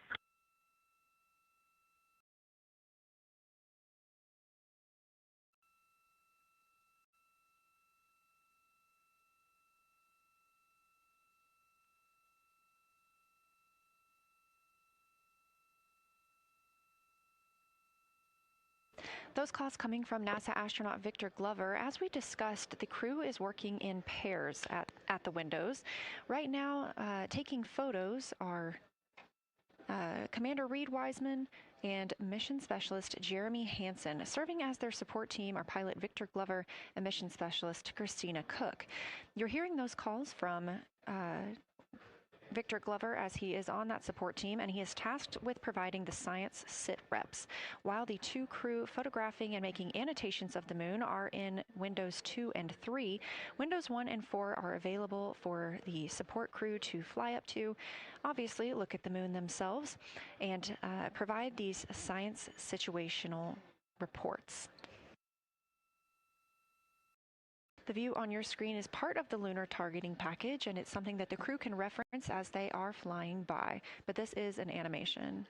Those calls coming from NASA astronaut Victor Glover. As we discussed, the crew is working in pairs at the windows. Right now, taking photos are Commander Reid Wiseman and Mission Specialist Jeremy Hansen. Serving as their support team are pilot Victor Glover and Mission Specialist Christina Koch. You're hearing those calls from Victor Glover, as he is on that support team, and he is tasked with providing the science sit reps, while the 2 crew photographing and making annotations of the moon are in Windows 2 and 3. Windows 1 and 4 are available for the support crew to fly up to, obviously look at the moon themselves, and provide these science situational reports. The view on your screen is part of the lunar targeting package, and it's something that the crew can reference as they are flying by, but this is an animation.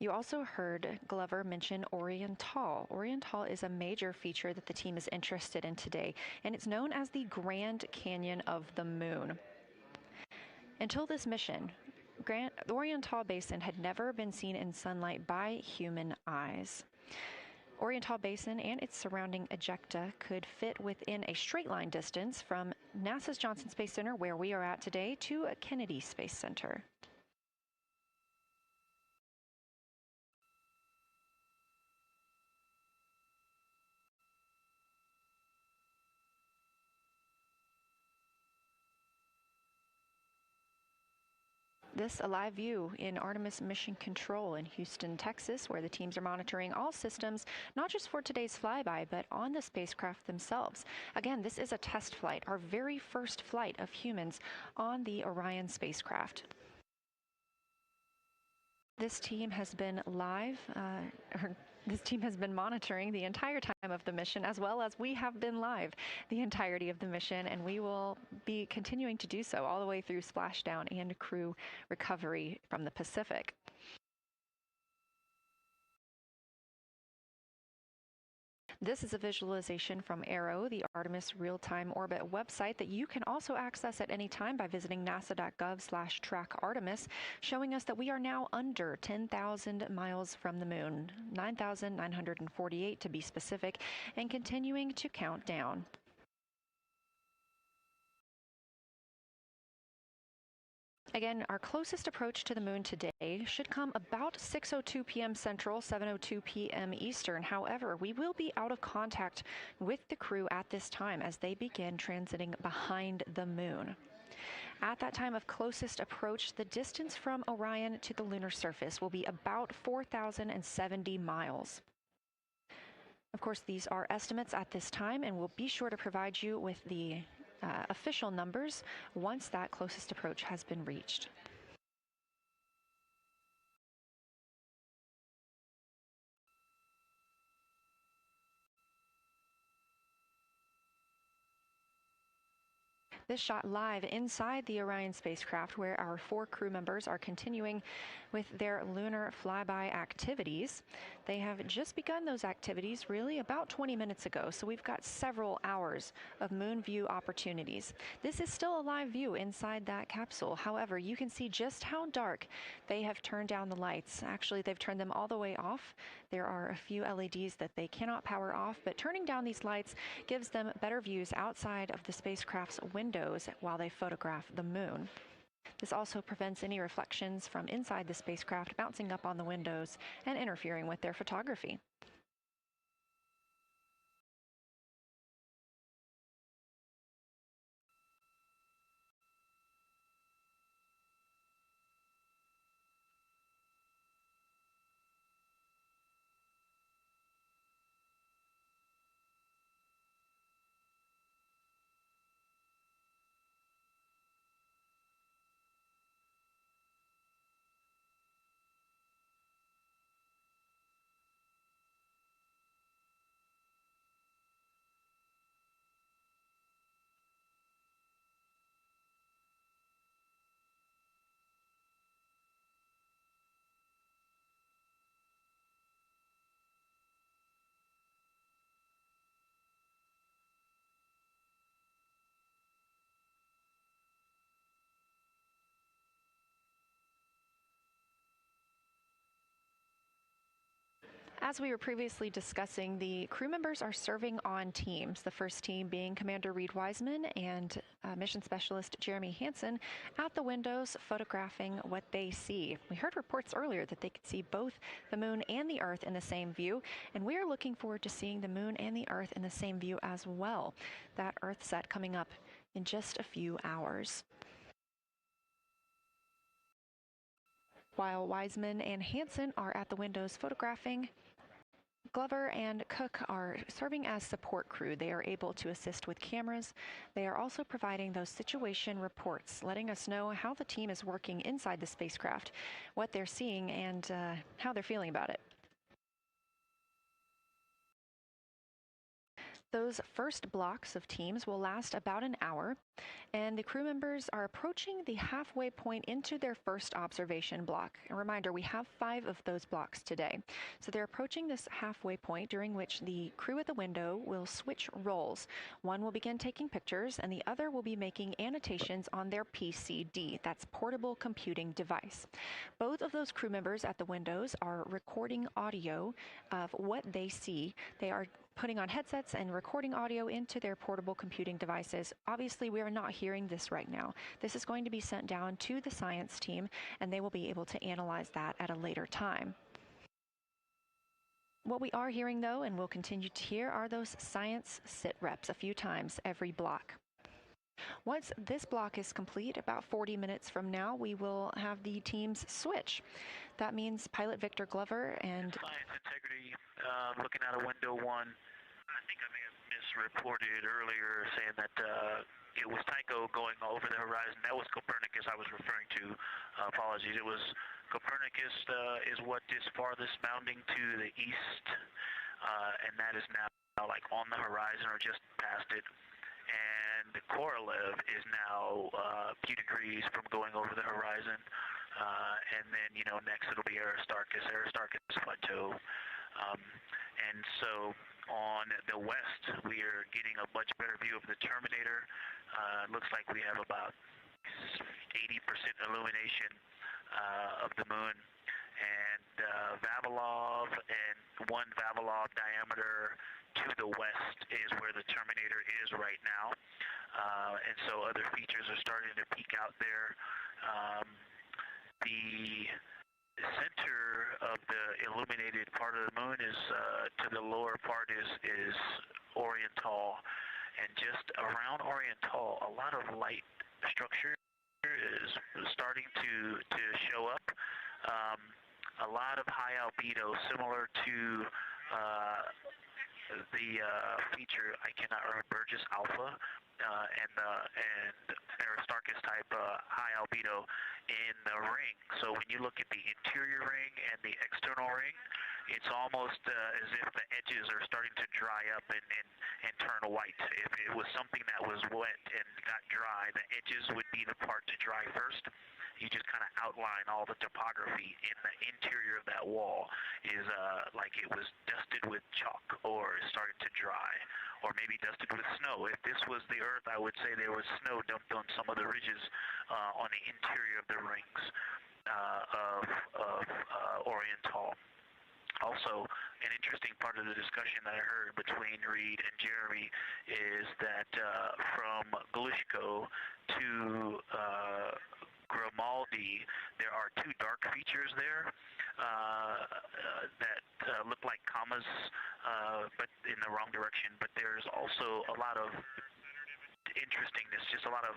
You also heard Glover mention Orion. Orion is a major feature that the team is interested in today, and it's known as the Grand Canyon of the Moon. Until this mission, the Orion Basin had never been seen in sunlight by human eyes. Orion Basin and its surrounding ejecta could fit within a straight line distance from NASA's Johnson Space Center, where we are at today, to Kennedy Space Center. This a live view in Artemis Mission Control in Houston, Texas, where the teams are monitoring all systems, not just for today's flyby, but on the spacecraft themselves. Again, this is a test flight, our very first flight of humans on the Orion spacecraft. This team has been this team has been monitoring the entire time of the mission, as well as we have been live the entirety of the mission, and we will be continuing to do so all the way through splashdown and crew recovery from the Pacific. This is a visualization from ARROW, the Artemis Real-Time Orbit website that you can also access at any time by visiting nasa.gov/trackartemis, showing us that we are now under 10,000 miles from the moon, 9,948 to be specific, and continuing to count down. Again, our closest approach to the moon today should come about 6:02 p.m. Central, 7:02 p.m. Eastern. However, we will be out of contact with the crew at this time as they begin transiting behind the moon. At that time of closest approach, the distance from Orion to the lunar surface will be about 4,070 miles. Of course, these are estimates at this time, and we'll be sure to provide you with the official numbers once that closest approach has been reached. This shot live inside the Orion spacecraft, where our 4 crew members are continuing with their lunar flyby activities. They have just begun those activities really about 20 minutes ago, so we've got several hours of moon view opportunities. This is still a live view inside that capsule. However, you can see just how dark they have turned down the lights. Actually, they've turned them all the way off. There are a few LEDs that they cannot power off, but turning down these lights gives them better views outside of the spacecraft's windows while they photograph the moon. This also prevents any reflections from inside the spacecraft bouncing up on the windows and interfering with their photography. As we were previously discussing, the crew members are serving on teams, the first team being Commander Reid Wiseman and Mission Specialist Jeremy Hansen at the windows photographing what they see. We heard reports earlier that they could see both the moon and the Earth in the same view, and we are looking forward to seeing the moon and the Earth in the same view as well. That Earth set coming up in just a few hours. While Wiseman and Hansen are at the windows photographing, Glover and Cook are serving as support crew. They are able to assist with cameras. They are also providing those situation reports, letting us know how the team is working inside the spacecraft, what they're seeing, and how they're feeling about it. Those first blocks of teams will last about an hour, and the crew members are approaching the halfway point into their first observation block. A reminder, we have 5 of those blocks today. So they're approaching this halfway point during which the crew at the window will switch roles. One will begin taking pictures, and the other will be making annotations on their PCD, that's portable computing device. Both of those crew members at the windows are recording audio of what they see. They are putting on headsets and recording audio into their portable computing devices. Obviously, we are not hearing this right now. This is going to be sent down to the science team, and they will be able to analyze that at a later time. What we are hearing, though, and will continue to hear, are those science sit reps a few times every block. Once this block is complete, about 40 minutes from now, we will have the teams switch. That means pilot Victor Glover and Science integrity, looking out of window 1. I think I may have misreported earlier saying that it was Tycho going over the horizon. That was Copernicus I was referring to. Apologies. It was Copernicus is what is farthest bounding to the east, and that is now like on the horizon or just past it. And the Korolev is now a few degrees from going over the horizon. And then, next it'll be Aristarchus Plateau. And so on the west, we are getting a much better view of the Terminator. Looks like we have about 80% illumination of the moon. And Vavilov and 1 Vavilov diameter to the west is where the Terminator is right now. And so other features are starting to peek out there. The center of the illuminated part of the moon is to the lower part is Oriental, and just around Oriental, a lot of light structure is starting to show up. A lot of high albedo, similar to the feature, I cannot remember, Burgess Alpha and Aristarchus type high albedo in the ring. So when you look at the interior ring and the external ring, it's almost as if the edges are starting to dry up and turn white. If it was something that was wet and got dry, the edges would be the part to dry first. You just kind of outline all the topography in the interior of that wall is like it was dusted with chalk or is starting to dry, or maybe dusted with snow. If this was the Earth, I would say there was snow dumped on some of the ridges on the interior of the rings of Oriental. Also, an interesting part of the discussion that I heard between Reid and Jeremy is that from Geological to Grimaldi, there are 2 dark features there that look like commas, but in the wrong direction. But there's also a lot of interestingness, just a lot of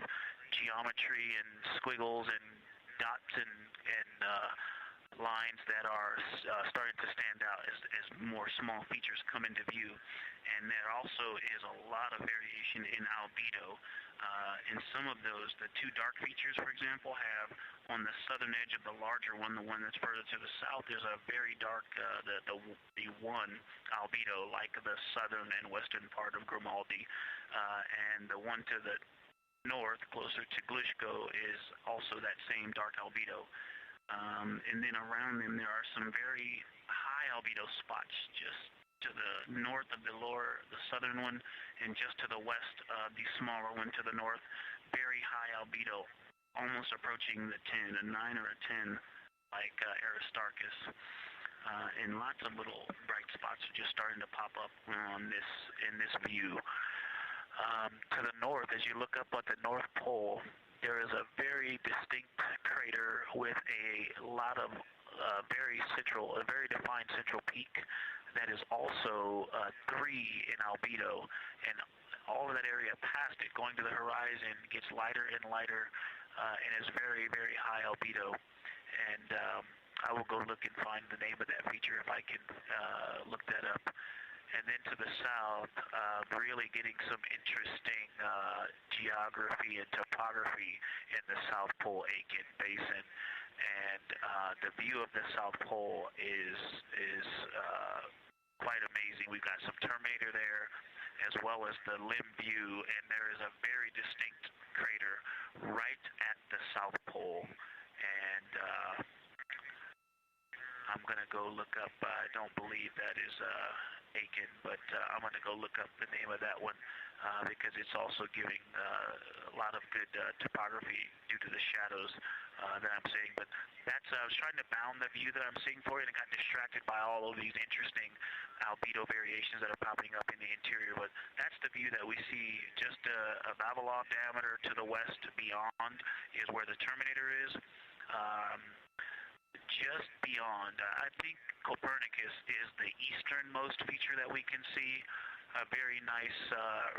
geometry and squiggles and dots and lines that are starting to stand out as more small features come into view. And there also is a lot of variation in albedo. And some of those, the 2 dark features, for example, have on the southern edge of the larger one, the one that's further to the south, there's a very dark, the 1 albedo, like the southern and western part of Grimaldi. And the one to the north, closer to Geological, is also that same dark albedo. And then around them there are some very high albedo spots just to the north of the southern one, and just to the west of the smaller one to the north. Very high albedo, almost approaching the 10, a 9 or a 10, like Aristarchus. and lots of little bright spots are just starting to pop up on in this view. To the north, as you look up at the North Pole, there is a very distinct crater with a lot of a very defined central peak that is also 3 in albedo, and all of that area past it, going to the horizon, gets lighter and lighter, and is very, very high albedo. And I will go look and find the name of that feature if I can look that up. And then to the south, really getting some interesting geography and topography in the South Pole Aitken Basin. And the view of the South Pole is quite amazing. We've got some Terminator there, as well as the limb view, and there is a very distinct crater right at the South Pole. And I'm going to go look up, I don't believe that is Aiken, but I'm going to go look up the name of that one because it's also giving a lot of good topography due to the shadows that I'm seeing. But that's, I was trying to bound the view that I'm seeing for it and got distracted by all of these interesting albedo variations that are popping up in the interior. But that's the view that we see just a Vavilov diameter to the west beyond is where the Terminator is. Just beyond, I think Copernicus is the easternmost feature that we can see. A very nice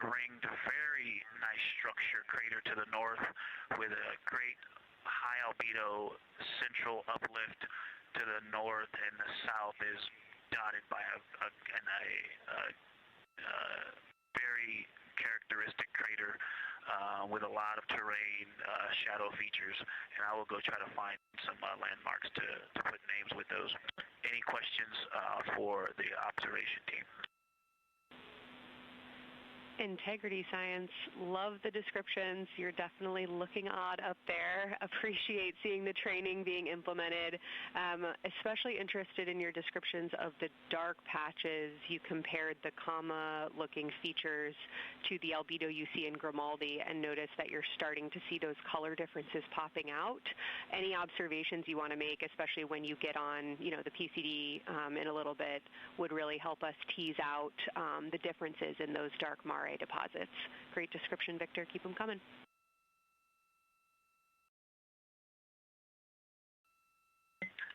ringed, very nice structure crater to the north with a great high albedo central uplift to the north, and the south is dotted by a very characteristic crater with a lot of terrain, shadow features, and I will go try to find some landmarks to put names with those. Any questions for the observation team? Integrity Science, love the descriptions. You're definitely looking odd up there. Appreciate seeing the training being implemented. Especially interested in your descriptions of the dark patches. You compared the comma-looking features to the albedo you see in Grimaldi and noticed that you're starting to see those color differences popping out. Any observations you want to make, especially when you get on, the PCD in a little bit, would really help us tease out the differences in those dark Mare deposits. Great description, Victor. Keep them coming.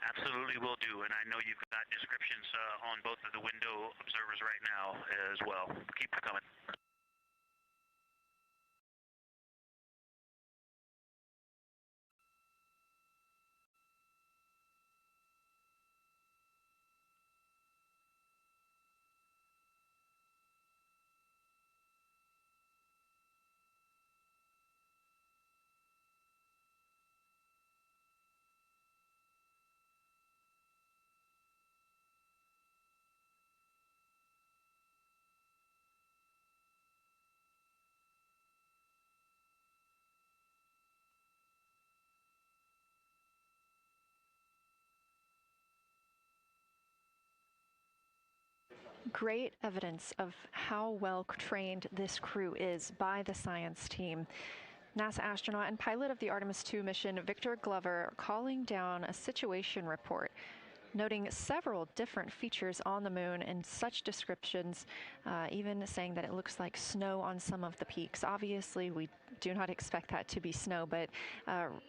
Absolutely will do, and I know you've got descriptions on both of the window observers right now as well. Keep them coming. Great evidence of how well trained this crew is by the science team. NASA astronaut and pilot of the Artemis II mission, Victor Glover, calling down a situation report, noting several different features on the moon and such descriptions, even saying that it looks like snow on some of the peaks. Obviously, we do not expect that to be snow, but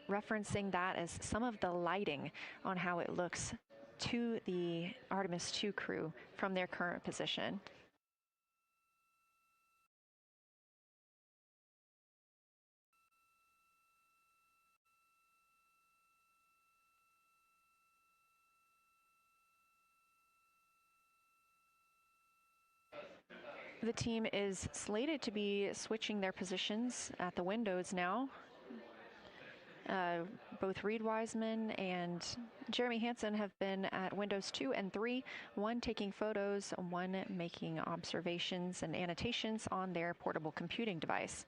referencing that as some of the lighting on how it looks to the Artemis II crew from their current position. The team is slated to be switching their positions at the windows now. Both Reid Wiseman and Jeremy Hansen have been at windows 2 and 3, one taking photos, one making observations and annotations on their portable computing device.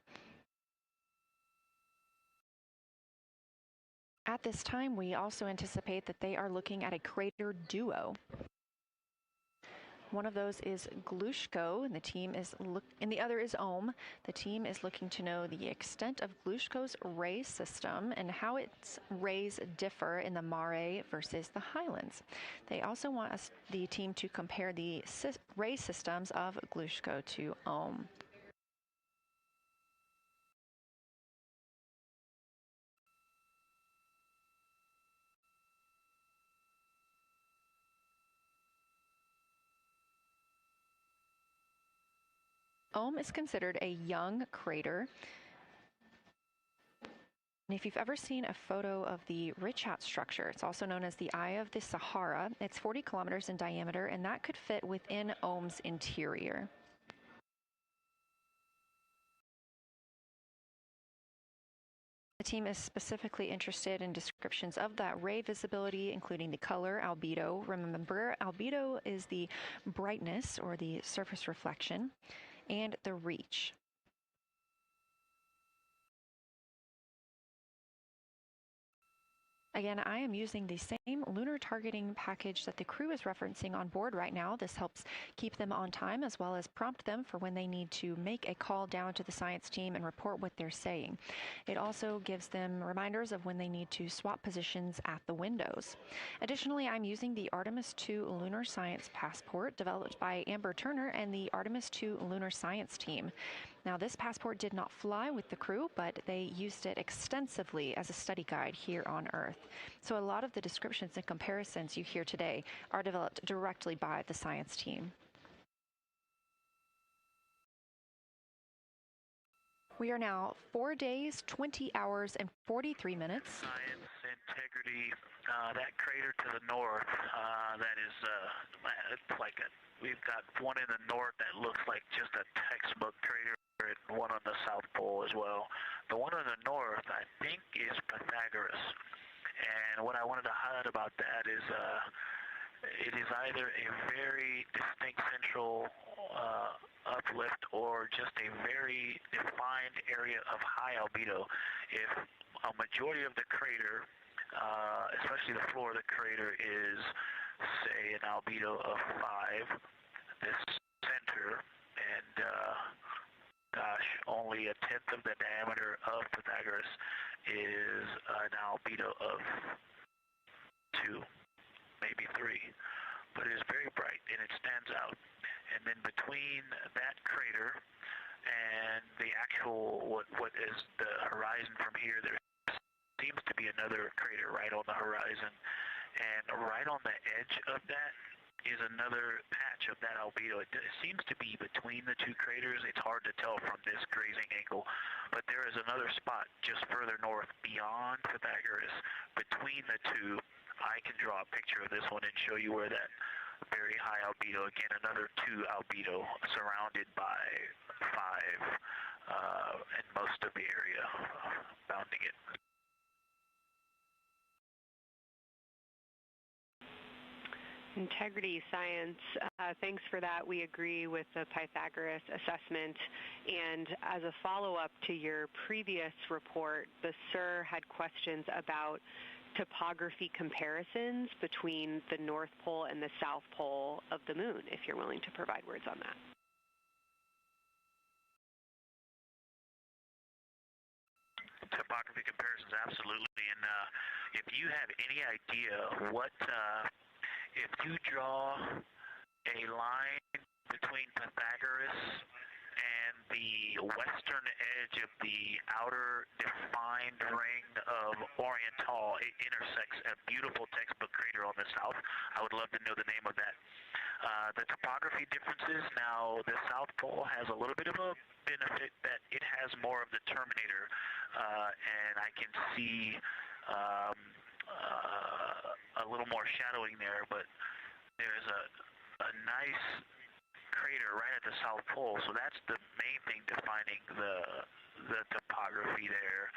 At this time, we also anticipate that they are looking at a crater duo. One of those is Glushko, and the other is Ohm. The team is looking to know the extent of Glushko's ray system and how its rays differ in the Mare versus the Highlands. They also want the team to compare the ray systems of Glushko to Ohm. Ohm is considered a young crater. And if you've ever seen a photo of the Richat structure, it's also known as the Eye of the Sahara. It's 40 kilometers in diameter, and that could fit within Ohm's interior. The team is specifically interested in descriptions of that ray visibility, including the color, albedo. Remember, albedo is the brightness or the surface reflection, and the reach. Again, I am using the same lunar targeting package that the crew is referencing on board right now. This helps keep them on time as well as prompt them for when they need to make a call down to the science team and report what they're saying. It also gives them reminders of when they need to swap positions at the windows. Additionally, I'm using the Artemis II Lunar Science Passport developed by Amber Turner and the Artemis II Lunar Science team. Now, this passport did not fly with the crew, but they used it extensively as a study guide here on Earth. So a lot of the descriptions and comparisons you hear today are developed directly by the science team. We are now 4 days, 20 hours, and 43 minutes. Science, integrity, that crater to the north, that is, it's like we've got one in the north that looks like just a textbook crater, and one on the South Pole as well. The one on the north, I think, is Pythagoras. And what I wanted to highlight about that is it is either a very distinct central uplift or just a very defined area of high albedo. If a majority of the crater, especially the floor of the crater, is, say, an albedo of 5, this center, and only a tenth of the diameter of Pythagoras is an albedo of 2, maybe 3, but it is very bright and it stands out. And then between that crater and the actual what is the horizon from here, there seems to be another crater right on the horizon, and right on the edge of that is another patch of that albedo. It seems to be between the two craters. It's hard to tell from this grazing angle, but there is another spot just further north beyond Pythagoras. Between the two, I can draw a picture of this one and show you where that very high albedo, again another 2 albedo surrounded by 5 and most of the area bounding it. Integrity Science, thanks for that. We agree with the Pythagoras assessment. And as a follow-up to your previous report, the SIR had questions about topography comparisons between the North Pole and the South Pole of the Moon, if you're willing to provide words on that. Topography comparisons, absolutely. And if you have any idea what... if you draw a line between Pythagoras and the western edge of the outer defined ring of Orion, it intersects a beautiful textbook crater on the south. I would love to know the name of that. The topography differences, now the South Pole has a little bit of a benefit that it has more of the terminator, and I can see a little more shadowing there, but there's a nice crater right at the South Pole, so that's the main thing defining the topography there.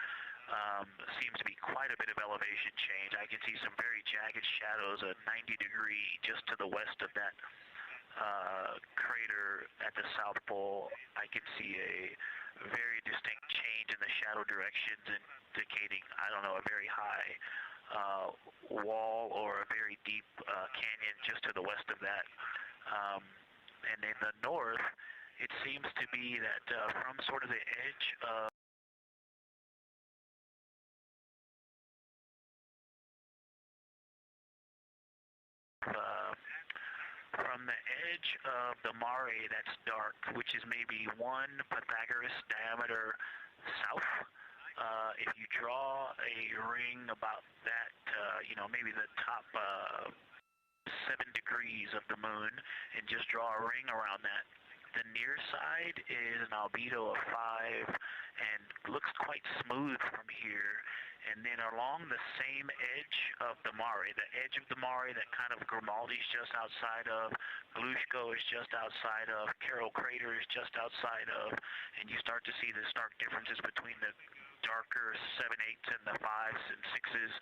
Seems to be quite a bit of elevation change. I can see some very jagged shadows, a 90-degree just to the west of that crater at the South Pole. I can see a very distinct change in the shadow directions, indicating, I don't know, a very high wall or a very deep canyon just to the west of that. And in the north, it seems to be that from sort of the edge of from the edge of the mare that's dark, which is maybe 1 Pythagoras diameter south. If you draw a ring about that, maybe the top 7 degrees of the moon, and just draw a ring around that, the near side is an albedo of 5 and looks quite smooth from here. And then along the same edge of the mare, the edge of the mare that kind of Grimaldi's just outside of, Glushko is just outside of, Carroll Crater is just outside of, and you start to see the stark differences between the darker 7/8 and the 5s and 6s,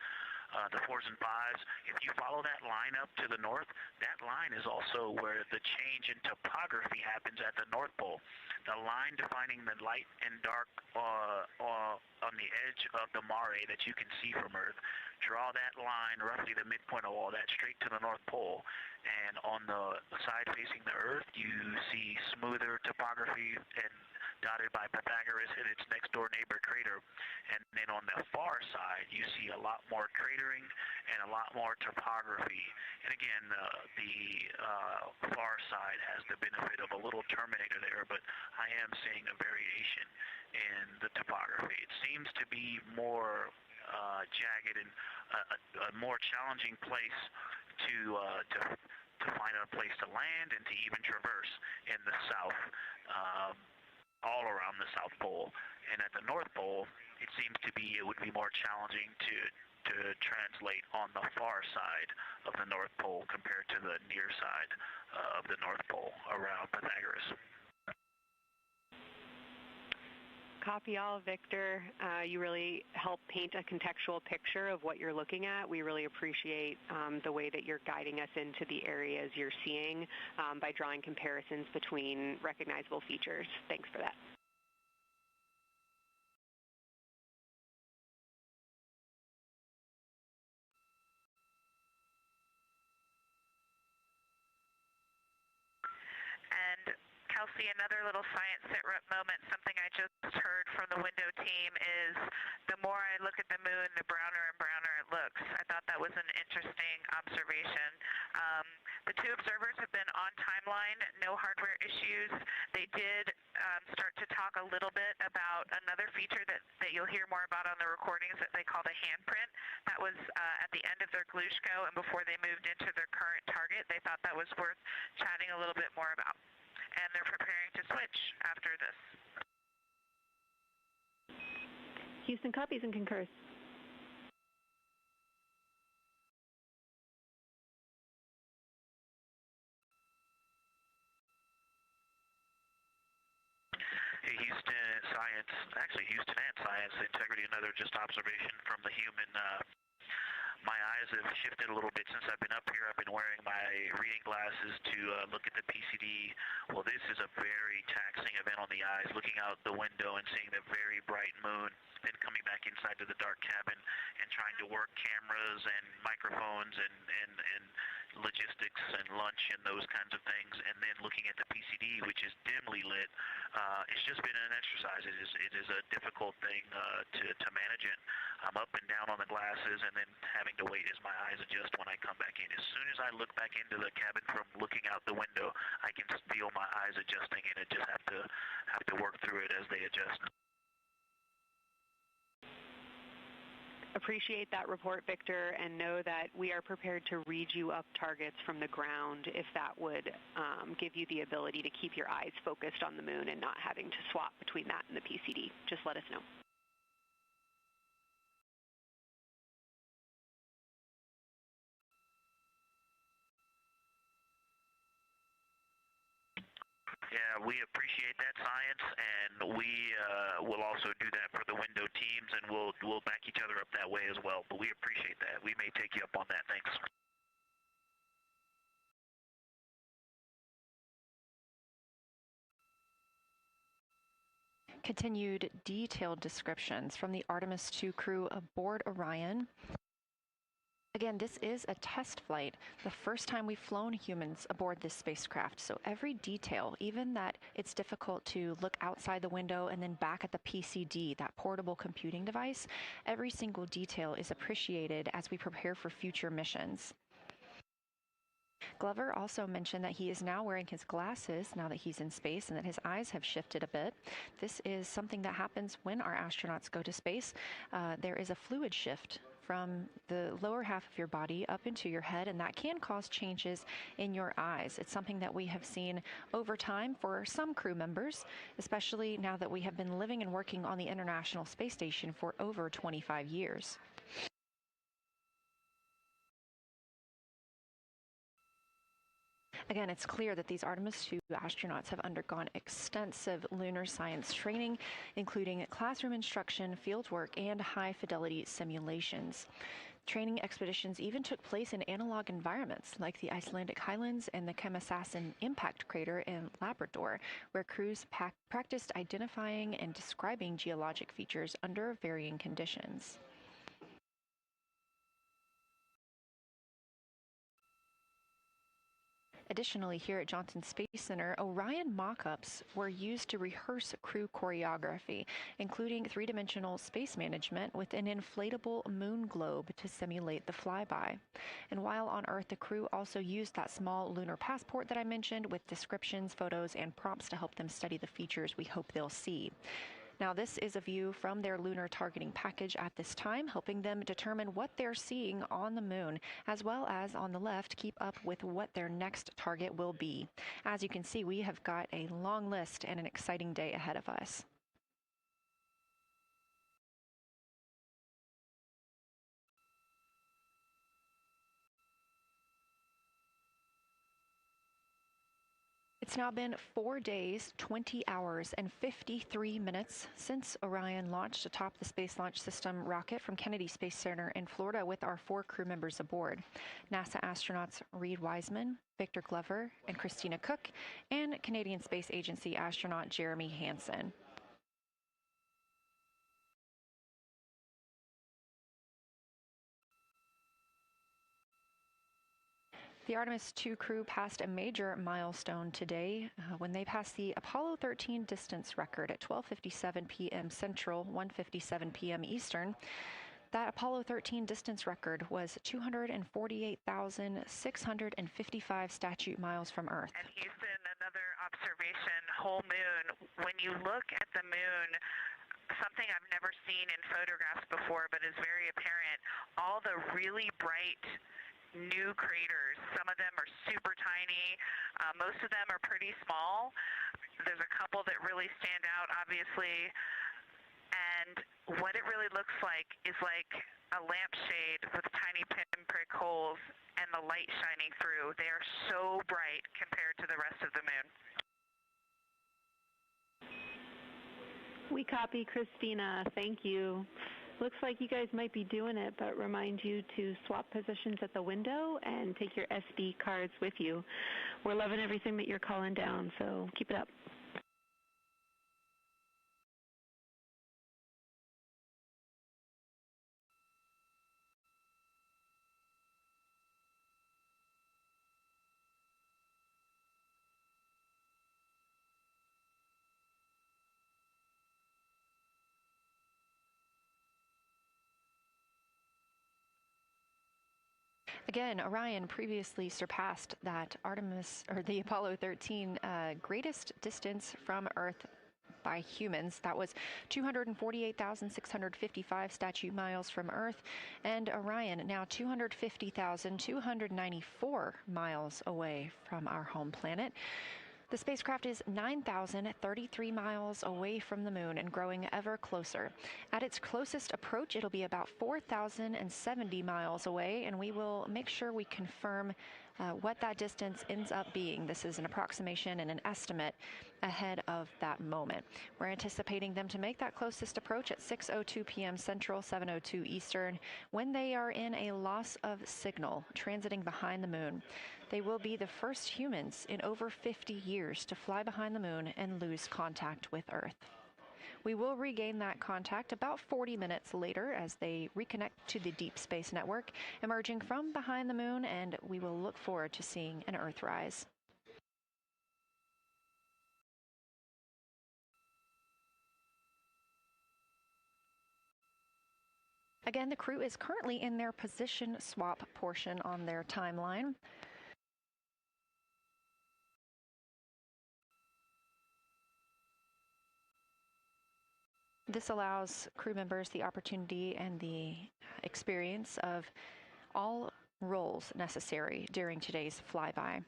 the 4s and 5s. If you follow that line up to the north, that line is also where the change in topography happens at the North Pole. The line defining the light and dark on the edge of the mare that you can see from Earth. Draw that line, roughly the midpoint of all that, straight to the North Pole. And on the side facing the Earth, you see smoother topography and dotted by Pythagoras and its next door neighbor crater. And then on the far side, you see a lot more cratering and a lot more topography. And again, the far side has the benefit of a little terminator there, but I am seeing a variation in the topography. It seems to be more jagged and a more challenging place to find a place to land and to even traverse in the south. All around the South Pole, and at the North Pole, it seems to be it would be more challenging to translate on the far side of the North Pole compared to the near side of the North Pole around Pythagoras. Copy all, Victor. You really help paint a contextual picture of what you're looking at. We really appreciate the way that you're guiding us into the areas you're seeing by drawing comparisons between recognizable features. Thanks for that. And Kelsey, another little science sit rep moment, something I just heard from the window team is the more I look at the moon, the browner and browner it looks. I thought that was an interesting observation. The 2 observers have been on timeline, no hardware issues. They did start to talk a little bit about another feature that you'll hear more about on the recordings that they call the handprint. That was at the end of their Glushko and before they moved into their current target. They thought that was worth chatting a little bit more about. And they're preparing to switch after this. Houston copies and concurs. Hey, Houston and Science Integrity, another just observation from the human. My eyes have shifted a little bit since I've been up here. I've been wearing my reading glasses to look at the PCD. Well, this is a very taxing event on the eyes, looking out the window and seeing the very bright moon, then coming back inside to the dark cabin and trying to work cameras and microphones and logistics and lunch and those kinds of things, and then looking at the PCD, which is dimly lit. It's just been an exercise. It is a difficult thing to manage it. I'm up and down on the glasses and then having to wait as my eyes adjust when I come back in. As soon as I look back into the cabin from looking out the window, I can feel my eyes adjusting, and I just have to work through it as they adjust. Appreciate that report, Victor, and know that we are prepared to read you up targets from the ground if that would give you the ability to keep your eyes focused on the moon and not having to swap between that and the PCD. Just let us know. Yeah, we appreciate that, Science, and we will also do that for the window teams, and we'll back each other up that way as well. But we appreciate that. We may take you up on that. Thanks. Continued detailed descriptions from the Artemis II crew aboard Orion. Again, this is a test flight, the first time we've flown humans aboard this spacecraft. So every detail, even that it's difficult to look outside the window and then back at the PCD, that portable computing device, every single detail is appreciated as we prepare for future missions. Glover also mentioned that he is now wearing his glasses now that he's in space and that his eyes have shifted a bit. This is something that happens when our astronauts go to space. There is a fluid shift from the lower half of your body up into your head, and that can cause changes in your eyes. It's something that we have seen over time for some crew members, especially now that we have been living and working on the International Space Station for over 25 years. Again, it's clear that these Artemis II astronauts have undergone extensive lunar science training, including classroom instruction, fieldwork, and high-fidelity simulations. Training expeditions even took place in analog environments like the Icelandic Highlands and the Kemasassen impact crater in Labrador, where crews practiced identifying and describing geologic features under varying conditions. Additionally, here at Johnson Space Center, Orion mock-ups were used to rehearse crew choreography, including three-dimensional space management with an inflatable moon globe to simulate the flyby. And while on Earth, the crew also used that small lunar passport that I mentioned with descriptions, photos, and prompts to help them study the features we hope they'll see. Now, this is a view from their lunar targeting package at this time, helping them determine what they're seeing on the moon, as well as on the left, keep up with what their next target will be. As you can see, we have got a long list and an exciting day ahead of us. It's now been 4 days, 20 hours, and 53 minutes since Orion launched atop the Space Launch System rocket from Kennedy Space Center in Florida with our 4 crew members aboard. NASA astronauts Reid Wiseman, Victor Glover, and Christina Koch, and Canadian Space Agency astronaut Jeremy Hansen. The Artemis II crew passed a major milestone today when they passed the Apollo 13 distance record at 12:57 p.m. Central, 1:57 p.m. Eastern. That Apollo 13 distance record was 248,655 statute miles from Earth. And Houston, another observation, whole moon. When you look at the moon, something I've never seen in photographs before but is very apparent, all the really bright new craters. Some of them are super tiny. Most of them are pretty small. There's a couple that really stand out, obviously. And what it really looks like is like a lampshade with tiny pinprick holes and the light shining through. They are so bright compared to the rest of the moon. We copy, Christina. Thank you. Looks like you guys might be doing it, but remind you to swap positions at the window and take your SD cards with you. We're loving everything that you're calling down, so keep it up. Again, Orion previously surpassed that the Apollo 13 greatest distance from Earth by humans. That was 248,655 statute miles from Earth, and Orion now 250,294 miles away from our home planet. The spacecraft is 9,033 miles away from the moon and growing ever closer. At its closest approach, it'll be about 4,070 miles away, and we will make sure we confirm what that distance ends up being. This is an approximation and an estimate ahead of that moment. We're anticipating them to make that closest approach at 6:02 p.m. Central, 7:02 Eastern, when they are in a loss of signal, transiting behind the moon. They will be the first humans in over 50 years to fly behind the moon and lose contact with Earth. We will regain that contact about 40 minutes later as they reconnect to the deep space network, emerging from behind the moon, and we will look forward to seeing an Earthrise. Again, the crew is currently in their position swap portion on their timeline. This allows crew members the opportunity and the experience of all roles necessary during today's flyby.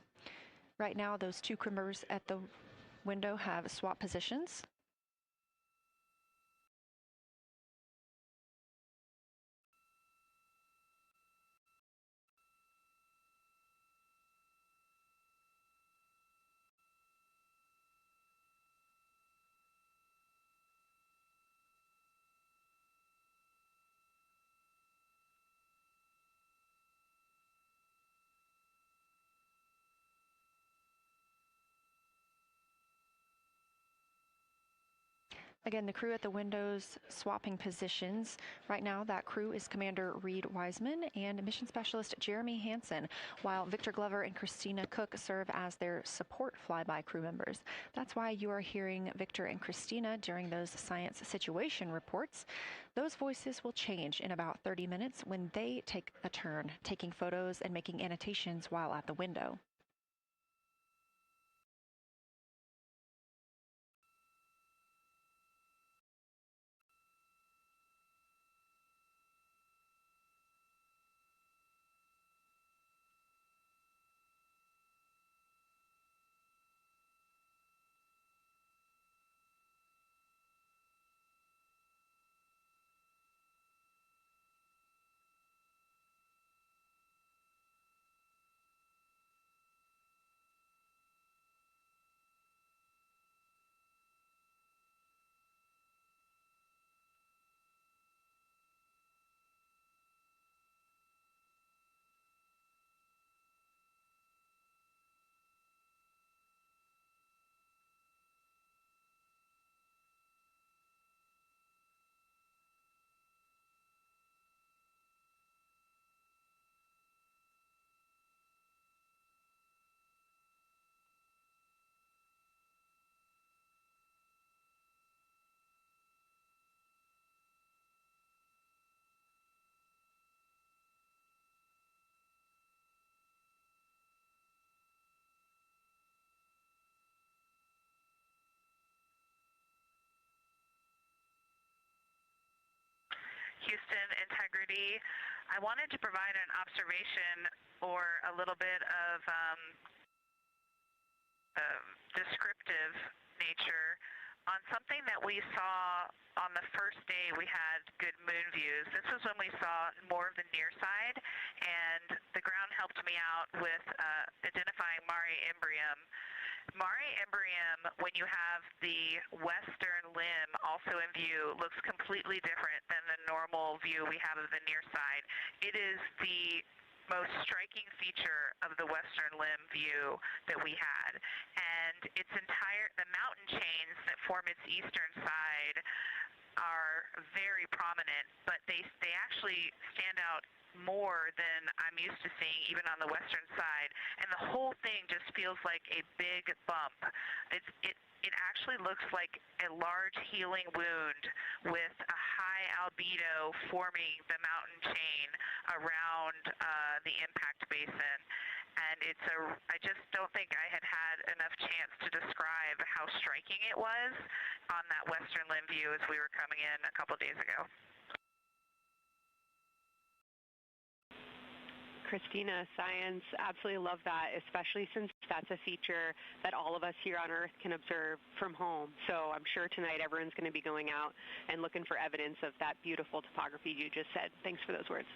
Right now, those two crew members at the window have swap positions. Again, the crew at the windows swapping positions. Right now, that crew is Commander Reid Wiseman and Mission Specialist Jeremy Hansen, while Victor Glover and Christina Koch serve as their support flyby crew members. That's why you are hearing Victor and Christina during those science situation reports. Those voices will change in about 30 minutes when they take a turn taking photos and making annotations while at the window. Houston, integrity. I wanted to provide an observation or a little bit of descriptive nature on something that we saw on the first day we had good moon views. This was when we saw more of the near side, and the ground helped me out with identifying Mare Imbrium. Mare Imbrium, when you have the western limb also in view, looks completely different than the normal view we have of the near side. It is the most striking feature of the western limb view that we had. And the mountain chains that form its eastern side are very prominent, but they actually stand out more than I'm used to seeing even on the western side, and the whole thing just feels like a big bump. It actually looks like a large healing wound with a high albedo forming the mountain chain around the impact basin. And I just don't think I had enough chance to describe how striking it was on that western limb view as we were coming in a couple days ago. Christina, science, absolutely love that, especially since that's a feature that all of us here on Earth can observe from home. So I'm sure tonight everyone's going to be going out and looking for evidence of that beautiful topography you just said. Thanks for those words.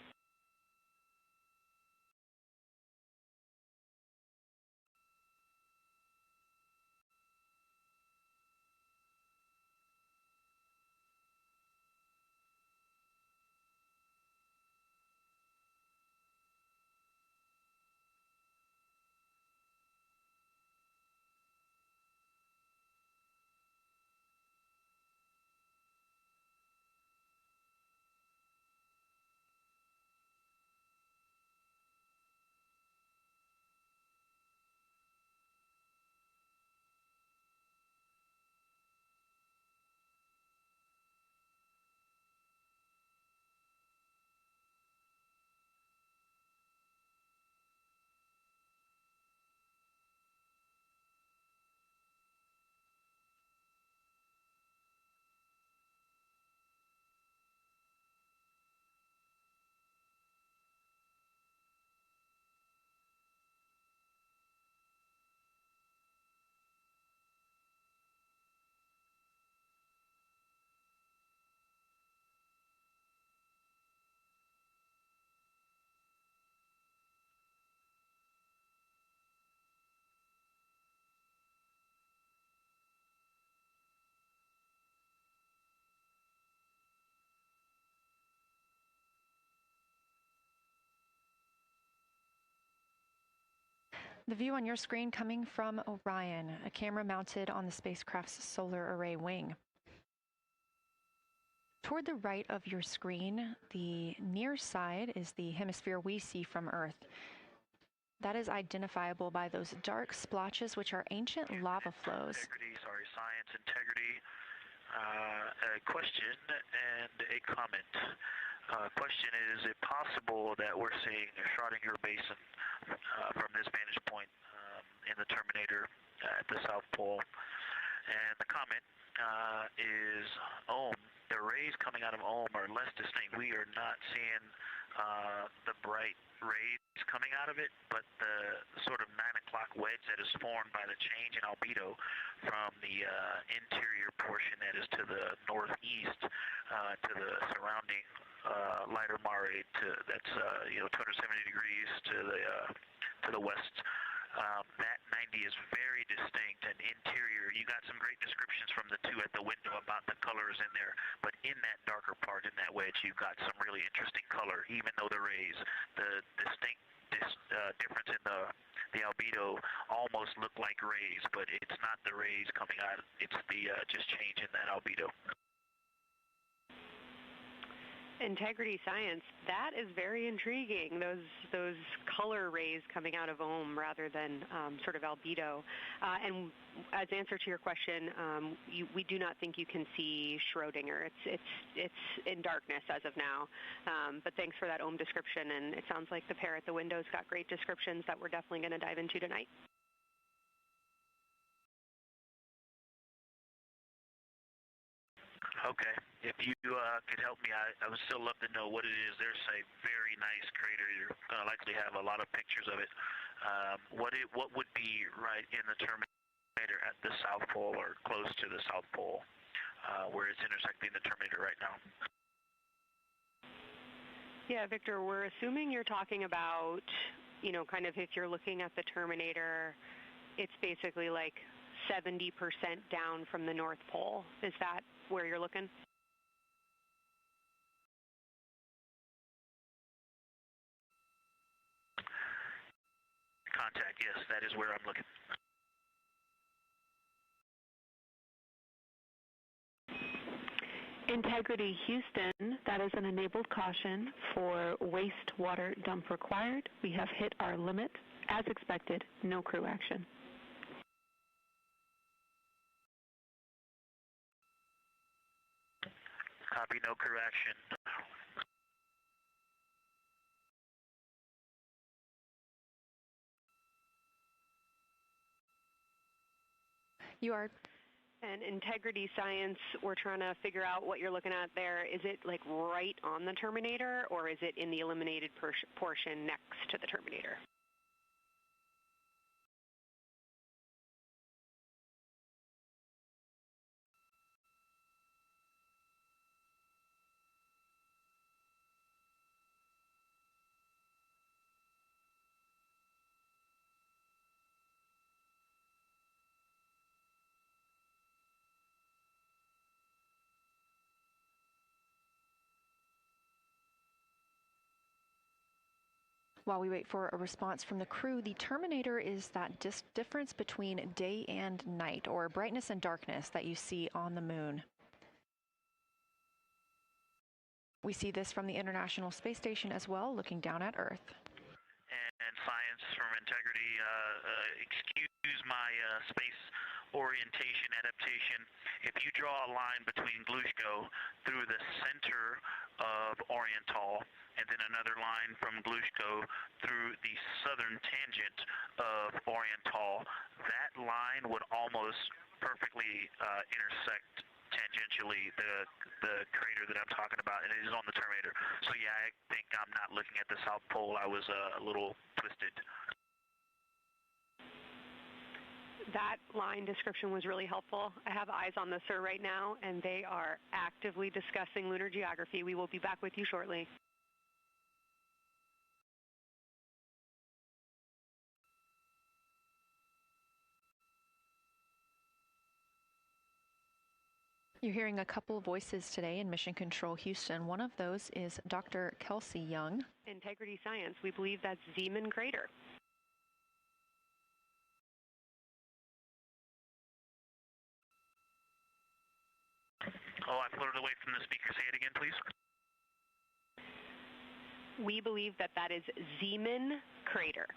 The view on your screen coming from Orion, a camera mounted on the spacecraft's solar array wing. Toward the right of your screen, the near side is the hemisphere we see from Earth. That is identifiable by those dark splotches, which are ancient lava flows. Science integrity. A question and a comment. Question is it possible that we're seeing a Schrodinger basin from this vantage point in the Terminator at the South Pole? And the comment is the rays coming out of Ohm are less distinct. We are not seeing the bright rays coming out of it, but the sort of 9 o'clock wedge that is formed by the change in albedo from the interior portion that is to the northeast to the surrounding lighter mare that's 270 degrees to the west. That 90 is very distinct and interior. You got some great descriptions from the two at the window about the colors in there, but in that darker part, in that wedge, you've got some really interesting color, even though the rays, the distinct difference in the albedo almost look like rays, but it's not the rays coming out, it's the just change in that albedo. Integrity science, that is very intriguing, those color rays coming out of Ohm rather than sort of albedo. And as answer to your question, we do not think you can see Schrodinger. It's in darkness as of now. But thanks for that Ohm description, and it sounds like the pair at the windows got great descriptions that we're definitely going to dive into tonight. Okay. If you could help me, I would still love to know what it is. There's a very nice crater. You're going to likely have a lot of pictures of it. What would be right in the Terminator at the South Pole or close to the South Pole, where it's intersecting the Terminator right now? Yeah, Victor, we're assuming you're talking about, kind of if you're looking at the Terminator, it's basically like 70% down from the North Pole. Is that where you're looking? Contact, yes, that is where I'm looking. Integrity Houston, that is an enabled caution for wastewater dump required. We have hit our limit. As expected, no crew action. Copy, no crew action. You are. And integrity science, we're trying to figure out what you're looking at there. Is it like right on the Terminator, or is it in the illuminated portion next to the Terminator? While we wait for a response from the crew, the Terminator is that difference between day and night, or brightness and darkness, that you see on the moon. We see this from the International Space Station as well, looking down at Earth. And science from integrity, excuse my space orientation adaptation. If you draw a line between Glushko through the center of Oriental, and then another line from Glushko through the southern tangent of Oriental, that line would almost perfectly intersect tangentially the crater that I'm talking about, and it is on the Terminator. So yeah, I think I'm not looking at the South Pole. I was a little twisted. That line description was really helpful. I have eyes on the SIR right now, and they are actively discussing lunar geography. We will be back with you shortly. You're hearing a couple voices today in Mission Control Houston. One of those is Dr. Kelsey Young. Integrity science, we believe that's Zeeman crater. Oh, I floated away from the speaker. Say it again, please. We believe that that is Zeeman crater.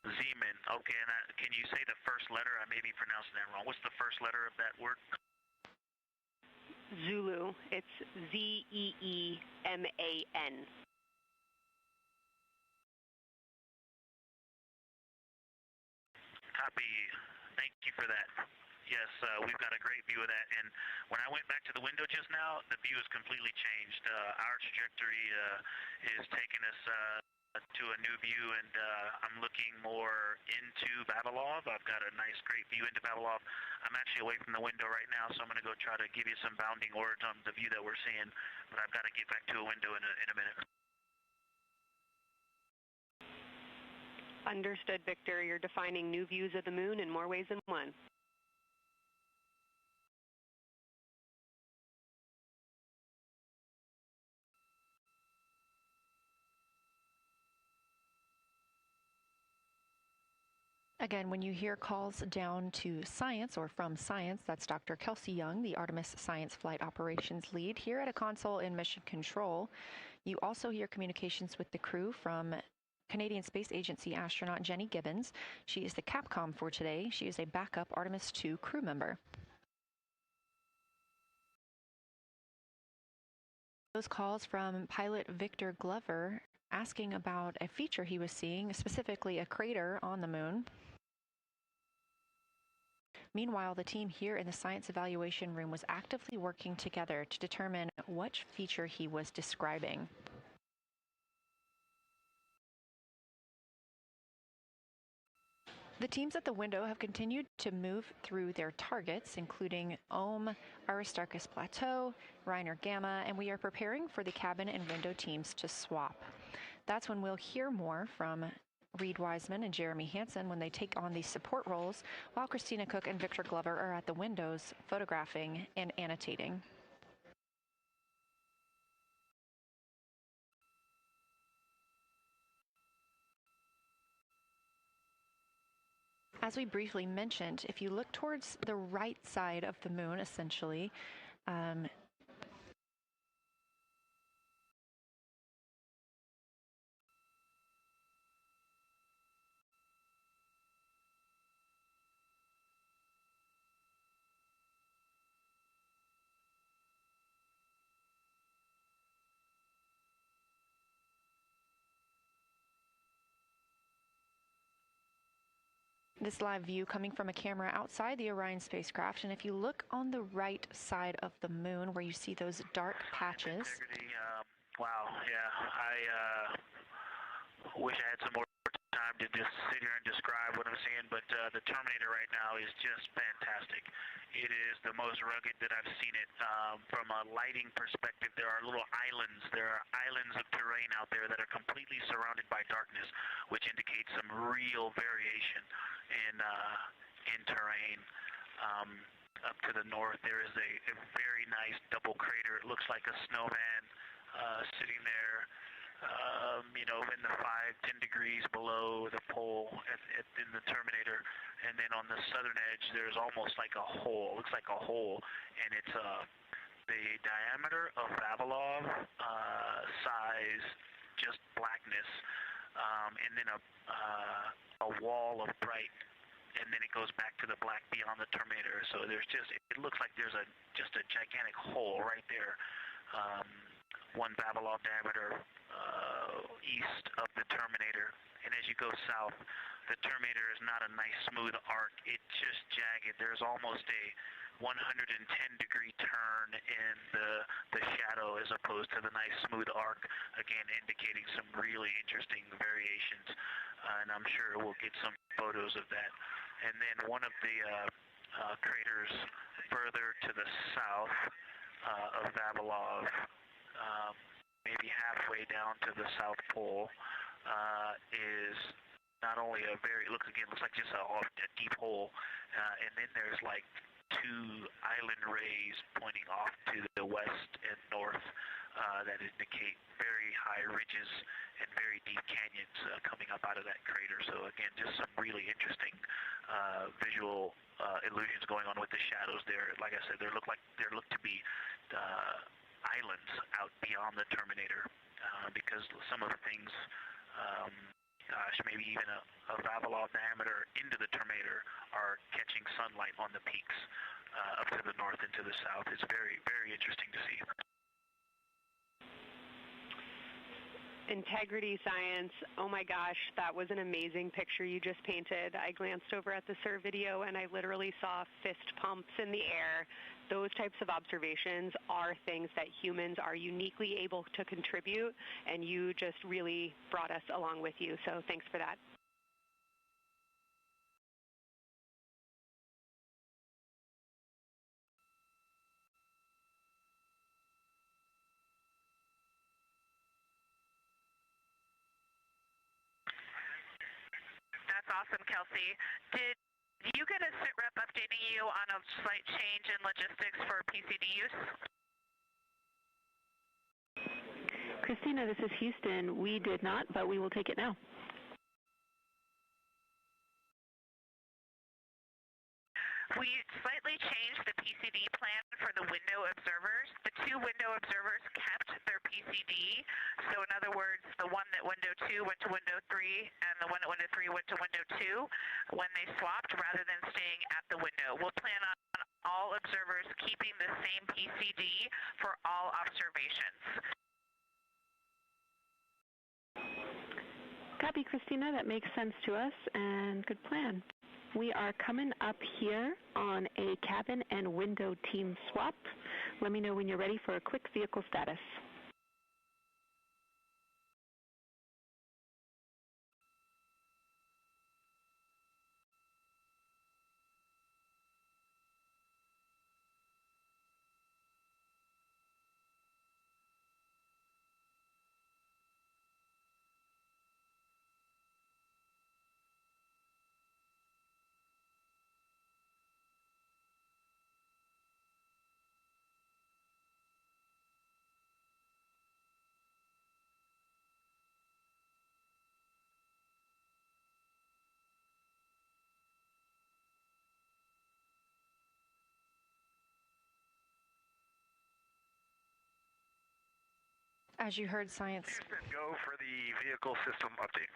Zeeman. Okay, and can you say the first letter? I may be pronouncing that wrong. What's the first letter of that word? Zulu. It's Z-E-E-M-A-N. Copy. Thank you for that. Yes, we've got a great view of that. And when I went back to the window just now, the view has completely changed. Our trajectory is taking us to a new view, and I'm looking more into Vavilov. I've got a nice, great view into Vavilov. I'm actually away from the window right now, so I'm going to go try to give you some bounding words on the view that we're seeing. But I've got to get back to a window in a minute. Understood, Victor. You're defining new views of the moon in more ways than one. Again, when you hear calls down to science or from science, that's Dr. Kelsey Young, the Artemis Science Flight Operations Lead here at a console in Mission Control. You also hear communications with the crew from Canadian Space Agency astronaut Jenny Gibbons. She is the Capcom for today. She is a backup Artemis II crew member. Those calls from pilot Victor Glover asking about a feature he was seeing, specifically a crater on the moon. Meanwhile, the team here in the science evaluation room was actively working together to determine which feature he was describing. The teams at the window have continued to move through their targets, including Ohm, Aristarchus Plateau, Reiner Gamma, and we are preparing for the cabin and window teams to swap. That's when we'll hear more from Reid Wiseman and Jeremy Hansen when they take on these support roles, while Christina Koch and Victor Glover are at the windows photographing and annotating. As we briefly mentioned, if you look towards the right side of the moon, essentially, this live view coming from a camera outside the Orion spacecraft, and if you look on the right side of the moon where you see those dark patches. Wow, yeah, I wish I had some more time to just sit here and describe what I'm seeing, but the Terminator right now is just fantastic. It is the most rugged that I've seen it. From a lighting perspective, there are little islands. There are islands of terrain out there that are completely surrounded by darkness, which indicates some real variation in terrain. Up to the north, there is a very nice double crater. It looks like a snowman sitting there, in the 5-10 degrees below the pole in the Terminator. And then on the southern edge, there's almost like a hole. It looks like a hole, and it's the diameter of Vavilov size, just blackness, and then a wall of bright, and then it goes back to the black beyond the Terminator. So there's it looks like there's just a gigantic hole right there, 1 Vavilov diameter east of the Terminator. And as you go south, the Terminator is not a nice smooth arc. It's just jagged. There's almost a 110-degree turn in the shadow as opposed to the nice smooth arc, again indicating some really interesting variations. And I'm sure we'll get some photos of that. And then one of the craters further to the south of Vavilov, maybe halfway down to the South Pole, is not only looks like just a deep hole, and then there's like 2 island rays pointing off to the west and north that indicate very high ridges and very deep canyons coming up out of that crater. So again, just some really interesting visual illusions going on with the shadows there. Like I said, there look to be islands out beyond the terminator because some of the things, maybe even a Vavilov diameter into the terminator are catching sunlight on the peaks up to the north and to the south. It's very, very interesting to see. Integrity science, oh my gosh, that was an amazing picture you just painted. I glanced over at the SIR video and I literally saw fist pumps in the air. Those types of observations are things that humans are uniquely able to contribute, and you just really brought us along with you, so thanks for that. That's awesome, Kelsey. Did you get a sit rep updating you on a slight change in logistics for PCD use? Christina, this is Houston. We did not, but we will take it now. We slightly changed the PCD plan for the window observers. The two window observers kept their PCD. So in other words, the one at window 2 went to window 3, and the one at window 3 went to window 2 when they swapped rather than staying at the window. We'll plan on all observers keeping the same PCD for all observations. Copy, Christina. That makes sense to us, and good plan. We are coming up here on a cabin and window team swap. Let me know when you're ready for a quick vehicle status. As you heard, science. Houston, go for the vehicle system update.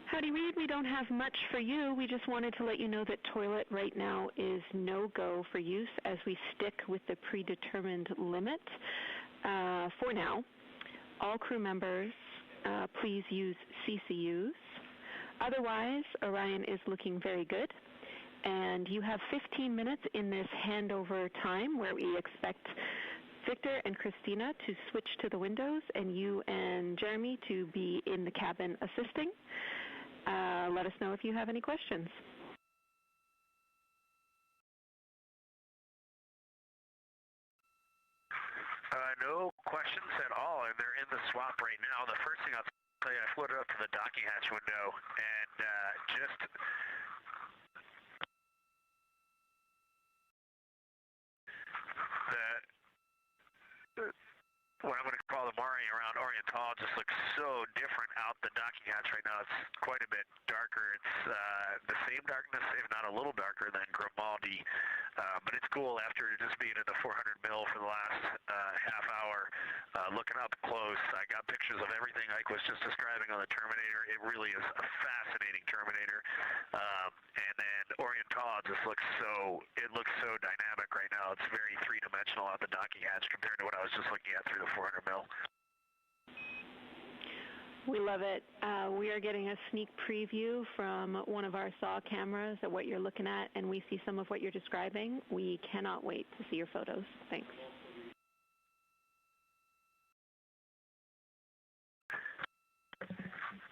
Howdy, Reid. We don't have much for you. We just wanted to let you know that toilet right now is no-go for use as we stick with the predetermined limit for now. All crew members, please use CCUs. Otherwise, Orion is looking very good. And you have 15 minutes in this handover time where we expect Victor and Christina to switch to the windows and you and Jeremy to be in the cabin assisting. Let us know if you have any questions. No questions at all, and they're in the swap right now. The first thing I'll tell you, I floated up to the docking hatch window and just what I'm going to call the Mari around Oriental just looks so different out the docking hatch right now. It's quite a bit darker. It's the same darkness, if not a little darker than Grimaldi, but it's cool after just being in the 400 mil for the last half hour. Looking up close, I got pictures of everything Ike was just describing on the Terminator. It really is a fascinating Terminator. And then Oriental just looks so dynamic right now. It's very three-dimensional out the docking hatch compared to what I was just looking at through the 400 mil. We love it. We are getting a sneak preview from one of our SAW cameras at what you're looking at, and we see some of what you're describing. We cannot wait to see your photos. Thanks.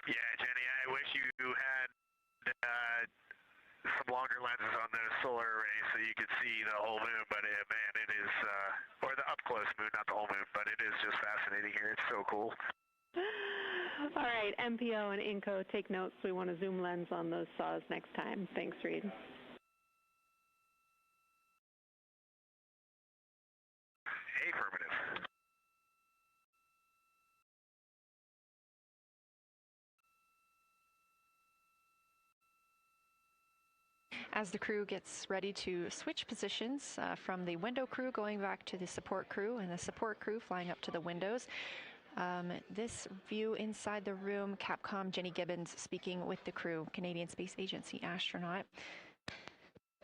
Yeah, Jenny, I wish you had some longer lenses on the solar array so you could see the whole moon, but man, it is, or the up-close moon, not the whole moon, but it is just fascinating here. It's so cool. All right, MPO and INCO, take notes. We want a zoom lens on those saws next time. Thanks, Reid. Hey, for Affirmative. As the crew gets ready to switch positions from the window crew going back to the support crew and the support crew flying up to the windows, this view inside the room, Capcom Jenny Gibbons speaking with the crew, Canadian Space Agency astronaut.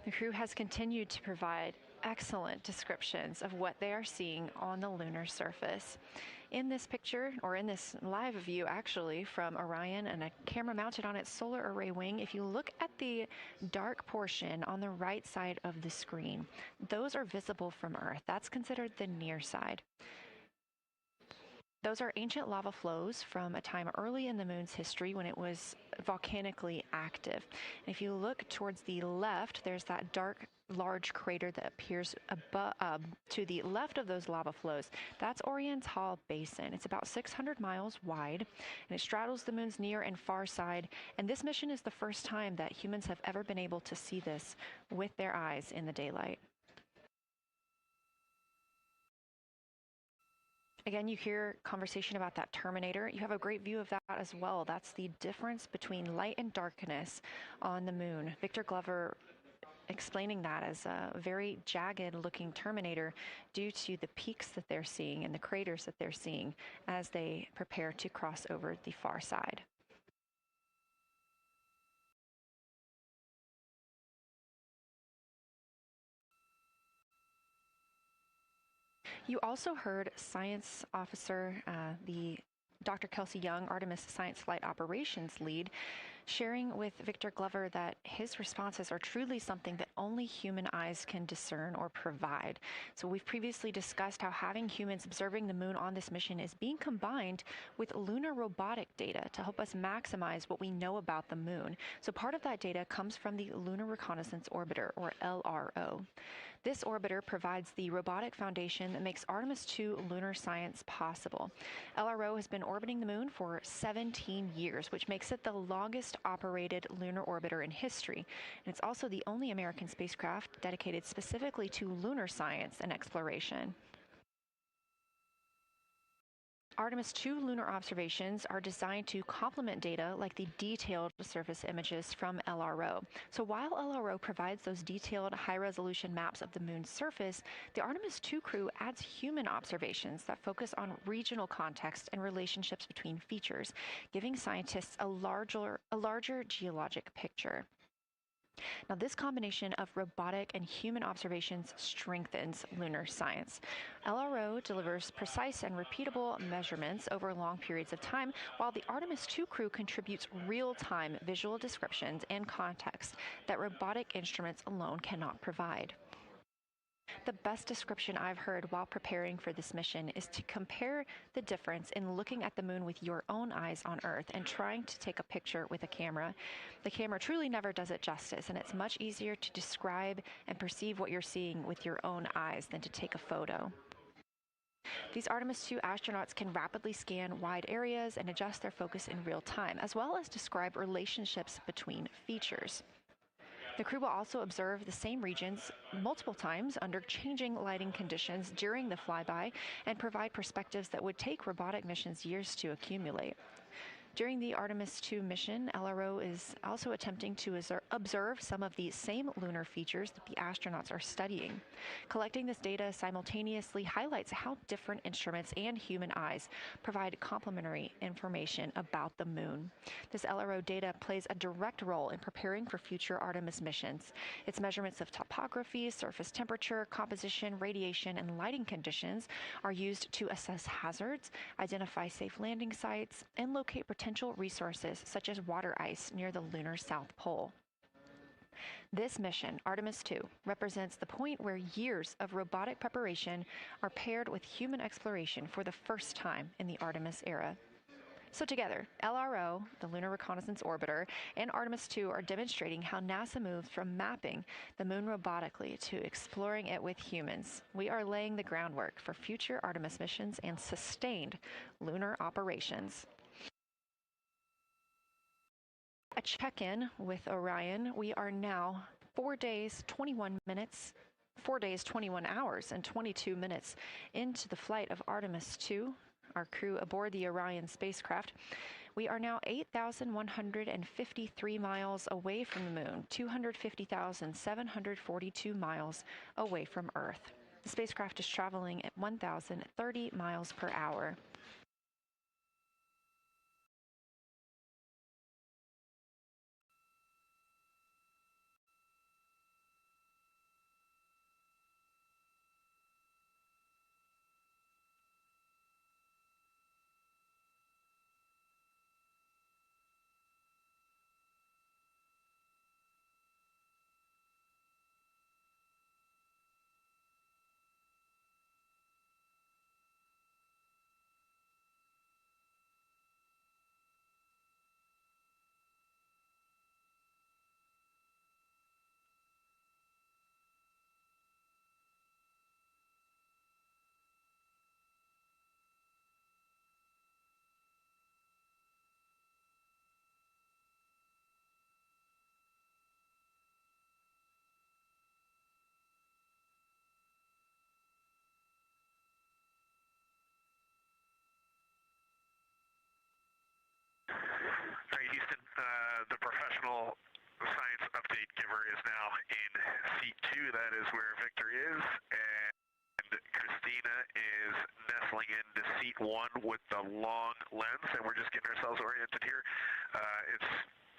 The crew has continued to provide excellent descriptions of what they are seeing on the lunar surface. In this picture, or in this live view actually, from Orion and a camera mounted on its solar array wing, if you look at the dark portion on the right side of the screen, those are visible from Earth. That's considered the near side. Those are ancient lava flows from a time early in the moon's history when it was volcanically active. And if you look towards the left, there's that dark, large crater that appears to the left of those lava flows. That's Orion's Hall Basin. It's about 600 miles wide, and it straddles the moon's near and far side. And this mission is the first time that humans have ever been able to see this with their eyes in the daylight. Again, you hear conversation about that terminator. You have a great view of that as well. That's the difference between light and darkness on the moon. Victor Glover explaining that as a very jagged looking terminator due to the peaks that they're seeing and the craters that they're seeing as they prepare to cross over the far side. You also heard science officer, the Dr. Kelsey Young, Artemis Science Flight Operations lead, sharing with Victor Glover that his responses are truly something that only human eyes can discern or provide. So we've previously discussed how having humans observing the moon on this mission is being combined with lunar robotic data to help us maximize what we know about the moon. So part of that data comes from the Lunar Reconnaissance Orbiter, or LRO. This orbiter provides the robotic foundation that makes Artemis II lunar science possible. LRO has been orbiting the moon for 17 years, which makes it the longest operated lunar orbiter in history. And it's also the only American spacecraft dedicated specifically to lunar science and exploration. Artemis II lunar observations are designed to complement data like the detailed surface images from LRO. So while LRO provides those detailed high-resolution maps of the moon's surface, the Artemis II crew adds human observations that focus on regional context and relationships between features, giving scientists a larger geologic picture. Now, this combination of robotic and human observations strengthens lunar science. LRO delivers precise and repeatable measurements over long periods of time, while the Artemis II crew contributes real-time visual descriptions and context that robotic instruments alone cannot provide. The best description I've heard while preparing for this mission is to compare the difference in looking at the moon with your own eyes on Earth and trying to take a picture with a camera. The camera truly never does it justice, and it's much easier to describe and perceive what you're seeing with your own eyes than to take a photo. These Artemis II astronauts can rapidly scan wide areas and adjust their focus in real time, as well as describe relationships between features. The crew will also observe the same regions multiple times under changing lighting conditions during the flyby and provide perspectives that would take robotic missions years to accumulate. During the Artemis II mission, LRO is also attempting to observe some of the same lunar features that the astronauts are studying. Collecting this data simultaneously highlights how different instruments and human eyes provide complementary information about the moon. This LRO data plays a direct role in preparing for future Artemis missions. Its measurements of topography, surface temperature, composition, radiation, and lighting conditions are used to assess hazards, identify safe landing sites, and locate potential resources such as water ice near the lunar South Pole. This mission, Artemis II, represents the point where years of robotic preparation are paired with human exploration for the first time in the Artemis era. So together, LRO, the Lunar Reconnaissance Orbiter, and Artemis II are demonstrating how NASA moves from mapping the moon robotically to exploring it with humans. We are laying the groundwork for future Artemis missions and sustained lunar operations. A check-in with Orion. We are now 4 days, 21 minutes 4 days, 21 hours, and 22 minutes into the flight of Artemis II, our crew aboard the Orion spacecraft. We are now 8,153 miles away from the moon, 250,742 miles away from Earth. The spacecraft is traveling at 1,030 miles per hour. All right, Houston, the professional science update giver is now in seat 2. That is where Victor is, and Christina is nestling into seat 1 with the long lens, and we're just getting ourselves oriented here.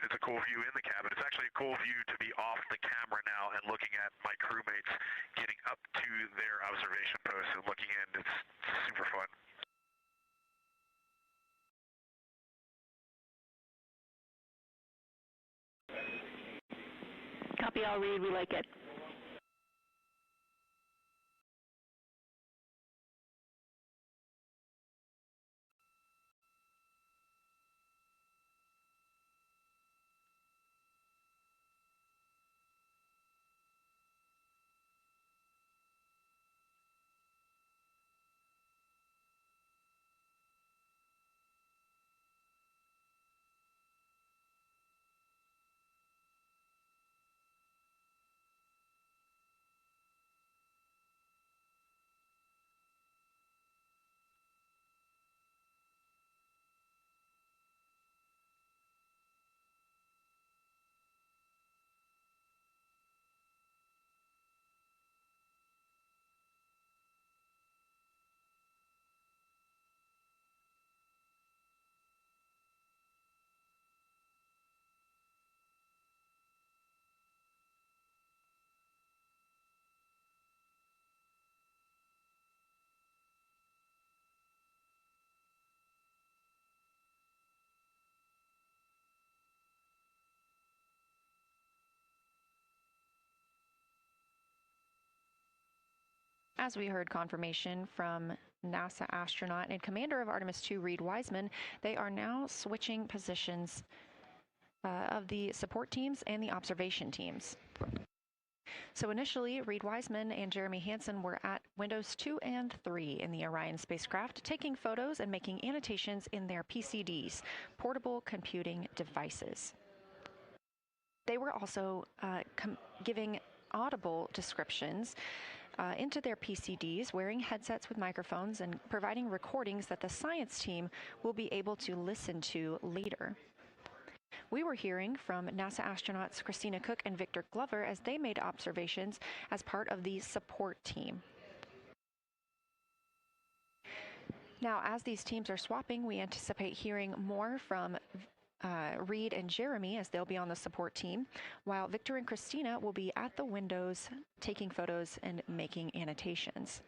It's a cool view in the cabin. It's actually a cool view to be off the camera now and looking at my crewmates getting up to their observation post and looking in. It's super fun. Copy all, Reid. We like it. As we heard confirmation from NASA astronaut and commander of Artemis II, Reid Wiseman, they are now switching positions of the support teams and the observation teams. So initially, Reid Wiseman and Jeremy Hansen were at windows 2 and 3 in the Orion spacecraft, taking photos and making annotations in their PCDs, portable computing devices. They were also giving audible descriptions into their PCDs, wearing headsets with microphones and providing recordings that the science team will be able to listen to later. We were hearing from NASA astronauts Christina Koch and Victor Glover as they made observations as part of the support team. Now, as these teams are swapping, we anticipate hearing more from Reid and Jeremy as they'll be on the support team, while Victor and Christina will be at the windows taking photos and making annotations.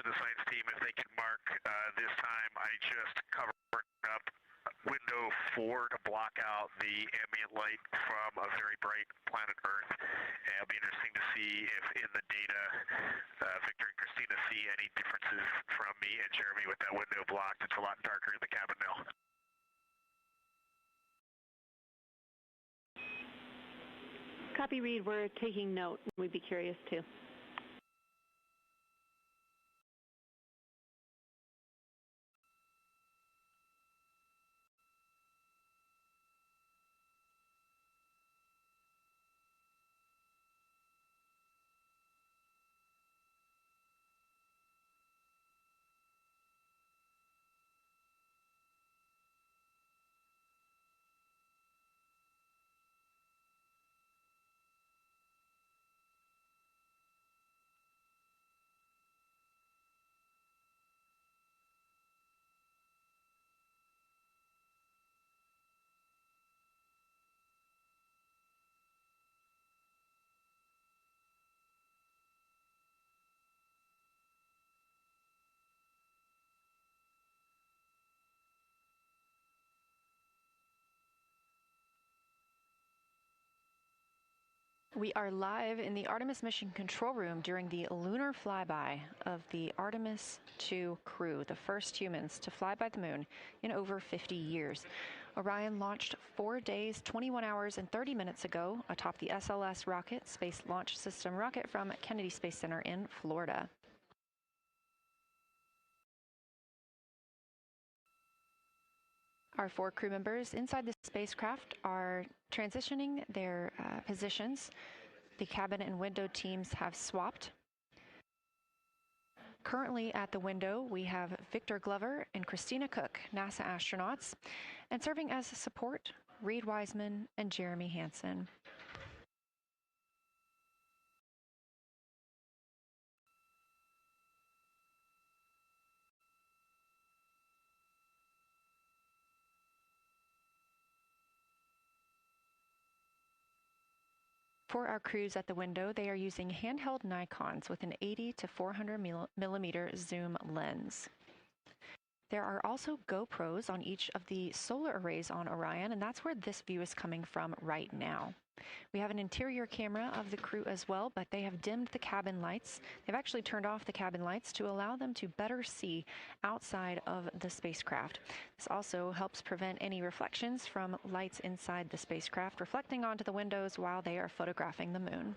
for the science team if they could mark this time. I just covered up window 4 to block out the ambient light from a very bright planet Earth. And it'll be interesting to see if in the data Victor and Christina see any differences from me and Jeremy with that window blocked. It's a lot darker in the cabin now. Copy, Reid. We're taking note. We'd be curious too. We are live in the Artemis mission control room during the lunar flyby of the Artemis II crew, the first humans to fly by the moon in over 50 years. Orion launched 4 days, 21 hours, and 30 minutes ago atop the SLS rocket, Space Launch System rocket from Kennedy Space Center in Florida. Our 4 crew members inside the spacecraft are transitioning their positions. The cabin and window teams have swapped. Currently at the window, we have Victor Glover and Christina Koch, NASA astronauts, and serving as support, Reid Wiseman and Jeremy Hansen. For our crews at the window, they are using handheld Nikons with an 80 to 400 millimeter zoom lens. There are also GoPros on each of the solar arrays on Orion, and that's where this view is coming from right now. We have an interior camera of the crew as well, but they have dimmed the cabin lights. They've actually turned off the cabin lights to allow them to better see outside of the spacecraft. This also helps prevent any reflections from lights inside the spacecraft reflecting onto the windows while they are photographing the moon.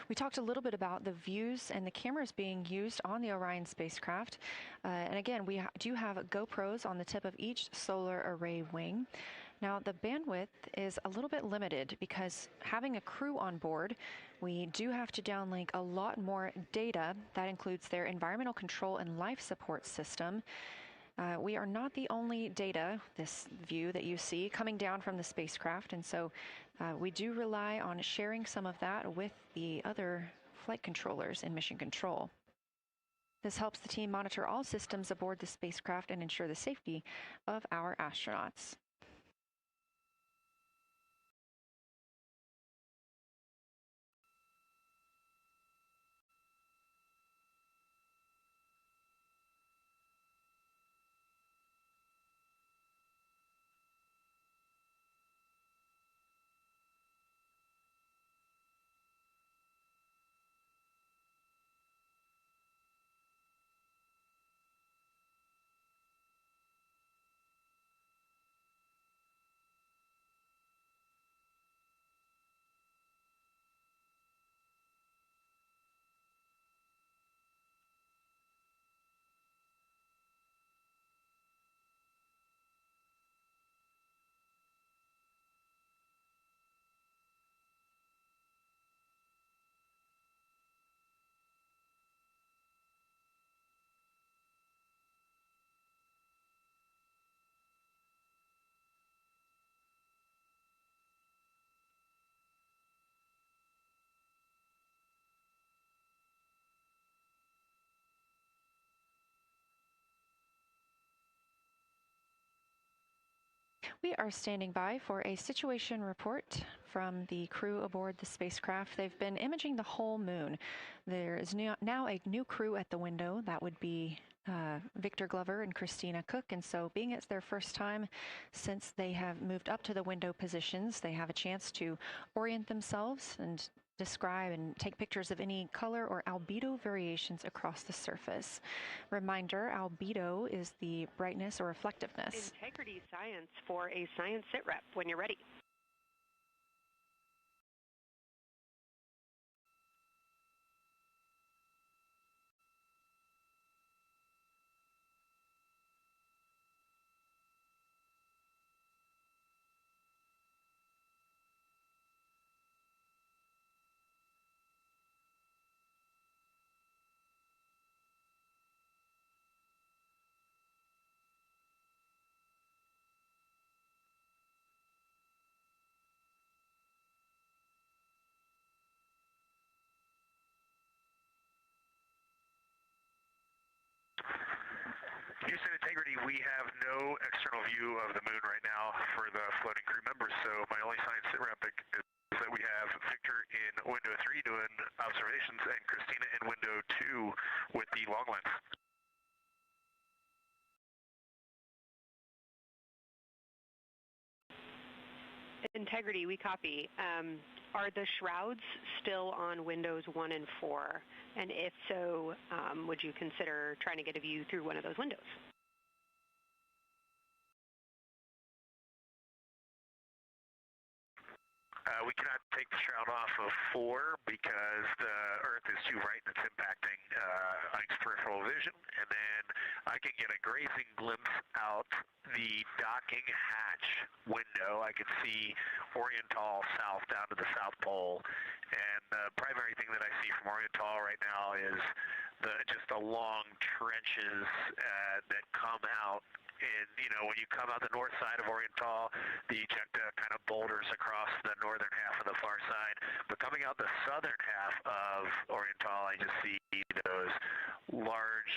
We talked a little bit about the views and the cameras being used on the Orion spacecraft. And again, we do have GoPros on the tip of each solar array wing. Now, the bandwidth is a little bit limited because having a crew on board, we do have to downlink a lot more data. That includes their environmental control and life support system. We are not the only data, this view that you see, coming down from the spacecraft, and so we do rely on sharing some of that with the other flight controllers in mission control. This helps the team monitor all systems aboard the spacecraft and ensure the safety of our astronauts. We are standing by for a situation report from the crew aboard the spacecraft. They've been imaging the whole moon. There is now a new crew at the window. That would be Victor Glover and Christina Koch, and so being it's their first time since they have moved up to the window positions, they have a chance to orient themselves and describe and take pictures of any color or albedo variations across the surface. Reminder, albedo is the brightness or reflectiveness. Integrity science for a science sit rep when you're ready. Houston Integrity, we have no external view of the moon right now for the floating crew members, so my only science sit rep is that we have Victor in window 3 doing observations and Christina in window 2 with the long lens. Integrity, we copy. Are the shrouds still on windows 1 and 4? And if so, would you consider trying to get a view through one of those windows? We cannot take the shroud off of 4 because the Earth is too bright and it's impacting Ike's peripheral vision. And then I can get a grazing glimpse out the docking hatch window. I can see Oriental south down to the South Pole. And the primary thing that I see from Oriental right now is just the long trenches that come out. And, you know, when you come out the north side of Oriental, the ejecta kind of boulders across the northern half of the far side. But coming out the southern half of Oriental, I just see those large,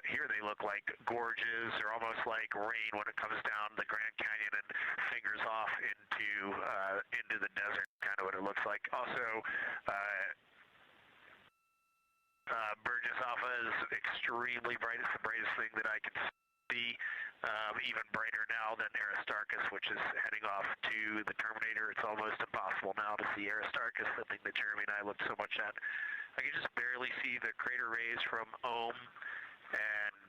here they look like gorges. They're almost like rain when it comes down the Grand Canyon and fingers off into the desert, kind of what it looks like. Also, Burgess Alpha is extremely bright. It's the brightest thing that I can see. Even brighter now than Aristarchus, which is heading off to the Terminator. It's almost impossible now to see Aristarchus, the thing that Jeremy and I looked so much at. I can just barely see the crater rays from Ohm, and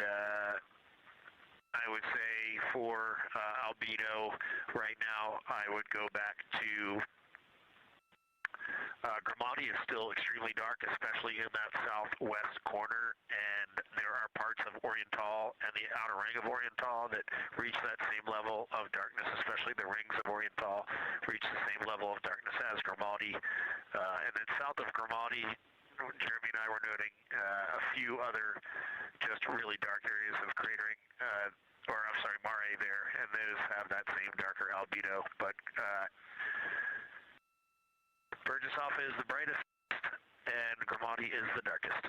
I would say for albedo right now, I would go back to Grimati is still extremely dark, especially in that southwest corner, and there are parts of Oriental and the outer ring of Oriental that reach that same level of darkness, especially the rings of Oriental reach the same level of darkness as Grimati. And then south of Grimati, Jeremy and I were noting a few other just really dark areas of cratering, mare there, and those have that same darker albedo. But Burgesshoff is the brightest, and Grimati is the darkest.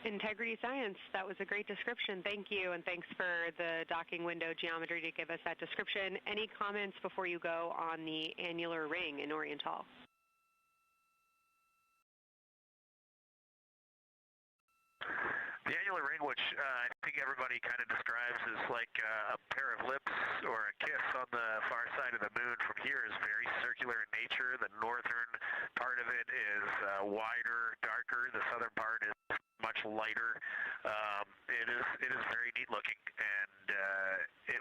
Integrity Science, that was a great description. Thank you, and thanks for the docking window geometry to give us that description. Any comments before you go on the annular ring in Oriental? The annular ring, which I think everybody kind of describes as like a pair of lips or a kiss on the far side of the moon from here, is very circular in nature. The northern part of it is wider, darker. The southern part is much lighter. It is very neat looking, and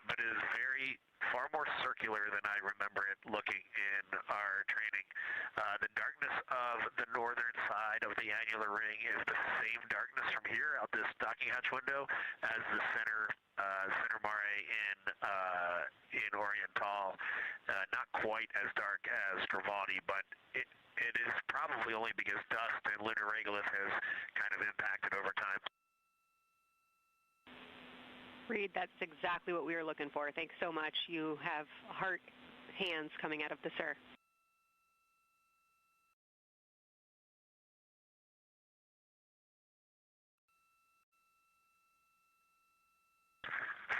but it is far more circular than I remember it looking in our training. The darkness of the northern side of the annular ring is the same darkness from here out this docking hatch window as the center mare in Oriental. Not quite as dark as Grimati, but it is probably only because dust and lunar regolith has kind of impacted over time. Reid, that's exactly what we were looking for. Thanks so much. You have heart hands coming out of the SIR.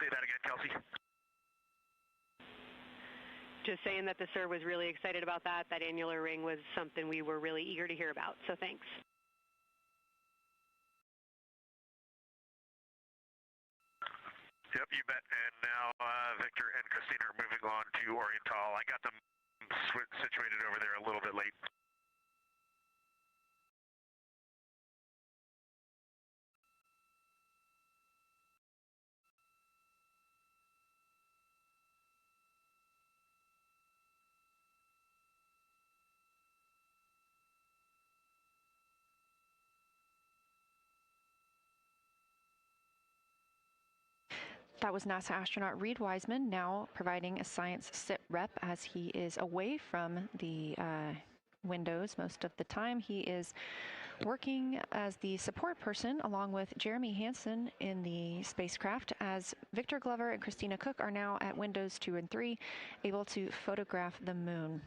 Say that again, Kelsey. Just saying that the SIR was really excited about that. That annular ring was something we were really eager to hear about, so thanks. Yep, you bet. And now Victor and Christina are moving on to Oriental. I got them situated over there a little bit late. That was NASA astronaut Reid Wiseman, now providing a science sit rep as he is away from the windows most of the time. He is working as the support person along with Jeremy Hansen in the spacecraft, as Victor Glover and Christina Koch are now at windows 2 and 3, able to photograph the moon.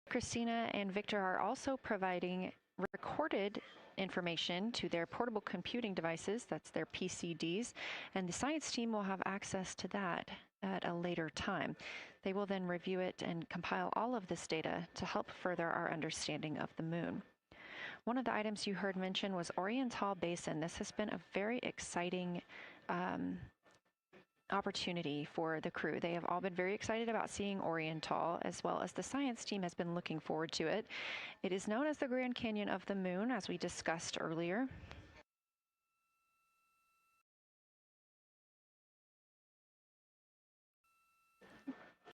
Christina and Victor are also providing recorded information to their portable computing devices, that's their PCDs, and the science team will have access to that at a later time. They will then review it and compile all of this data to help further our understanding of the moon. One of the items you heard mentioned was Oriental Basin. This has been a very exciting opportunity for the crew. They have all been very excited about seeing Oriental, as well as the science team has been looking forward to it. It is known as the Grand Canyon of the Moon, as we discussed earlier.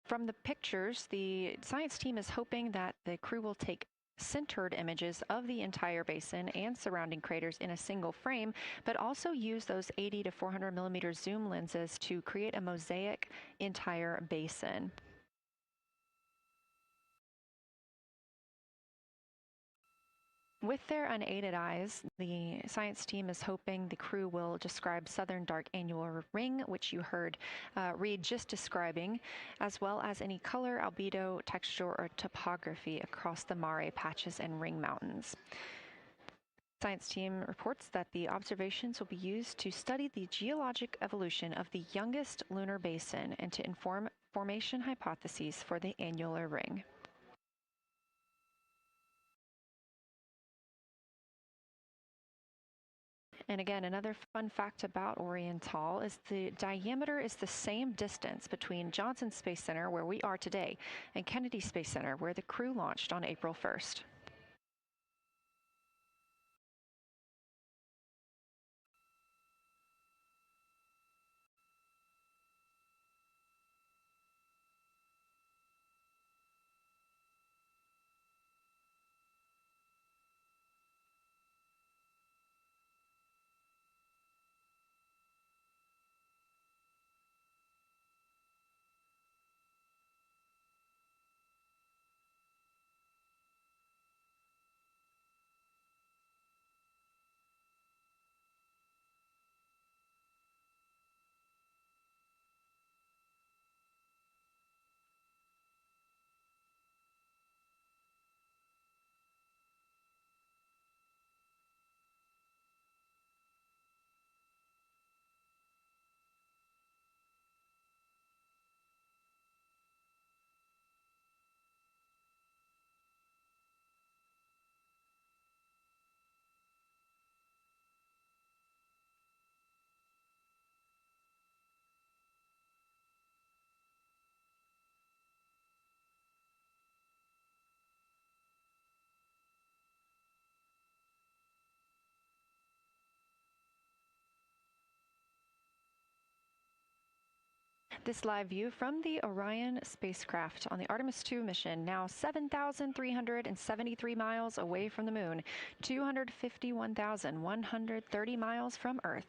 From the pictures, the science team is hoping that the crew will take centered images of the entire basin and surrounding craters in a single frame, but also use those 80 to 400 millimeter zoom lenses to create a mosaic entire basin. With their unaided eyes, the science team is hoping the crew will describe southern dark annular ring, which you heard Reid just describing, as well as any color, albedo, texture, or topography across the mare patches and ring mountains. Science team reports that the observations will be used to study the geologic evolution of the youngest lunar basin and to inform formation hypotheses for the annular ring. And again, another fun fact about Oriental is the diameter is the same distance between Johnson Space Center, where we are today, and Kennedy Space Center, where the crew launched on April 1st. This live view from the Orion spacecraft on the Artemis II mission, now 7,373 miles away from the moon, 251,130 miles from Earth.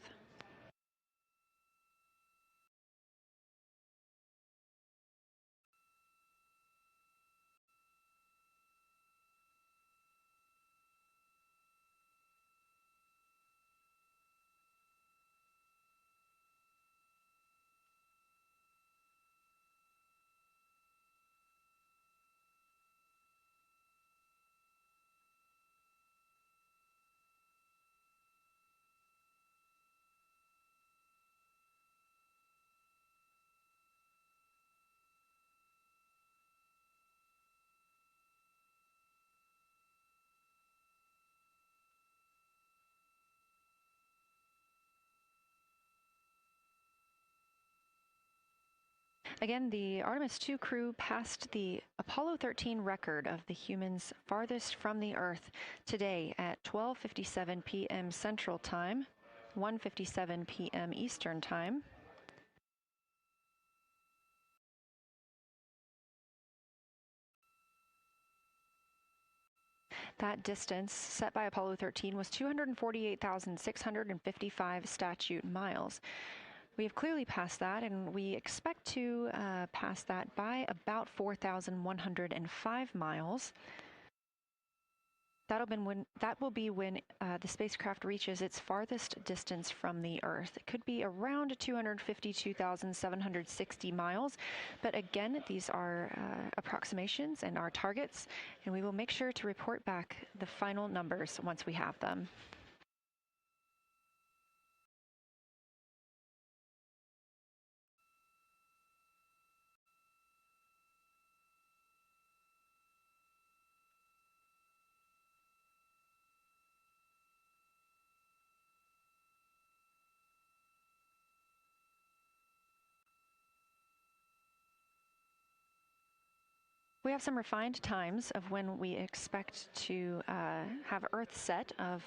Again, the Artemis II crew passed the Apollo 13 record of the humans farthest from the Earth today at 12:57 p.m. Central Time, 1:57 p.m. Eastern Time. That distance set by Apollo 13 was 248,655 statute miles. We have clearly passed that, and we expect to pass that by about 4,105 miles. That will be when the spacecraft reaches its farthest distance from the Earth. It could be around 252,760 miles, but again, these are approximations and our targets, and we will make sure to report back the final numbers once we have them. We have some refined times of when we expect to have Earth set of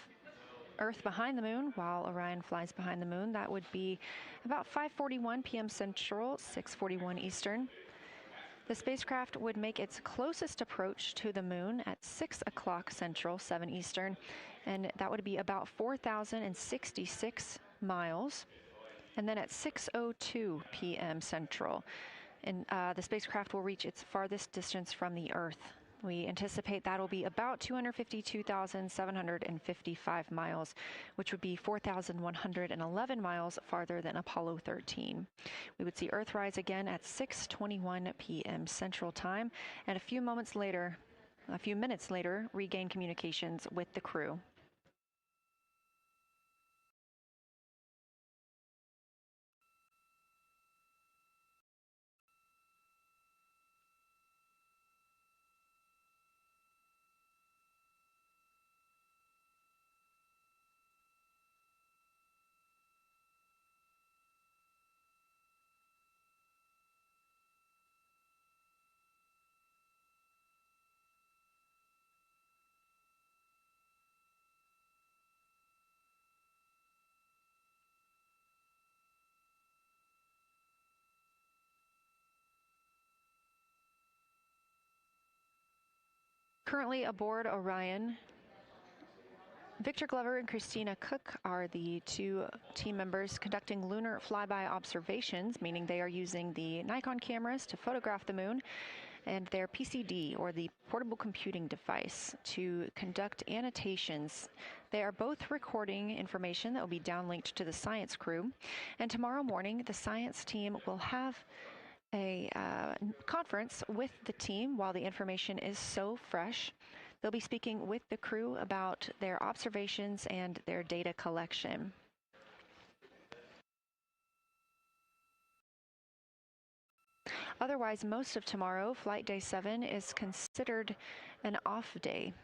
Earth behind the moon while Orion flies behind the moon. That would be about 5:41 p.m. Central, 6:41 Eastern. The spacecraft would make its closest approach to the moon at 6 o'clock Central, 7 Eastern, and that would be about 4,066 miles. And then at 6:02 p.m. Central, and the spacecraft will reach its farthest distance from the Earth. We anticipate that'll be about 252,755 miles, which would be 4,111 miles farther than Apollo 13. We would see Earthrise again at 6:21 p.m. Central Time, and a few minutes later, regain communications with the crew. Currently aboard Orion, Victor Glover and Christina Koch are the two team members conducting lunar flyby observations, meaning they are using the Nikon cameras to photograph the moon, and their PCD, or the portable computing device, to conduct annotations. They are both recording information that will be downlinked to the science crew, and tomorrow morning the science team will have a conference with the team while the information is so fresh. They'll be speaking with the crew about their observations and their data collection. Otherwise, most of tomorrow, Flight Day 7, is considered an off day.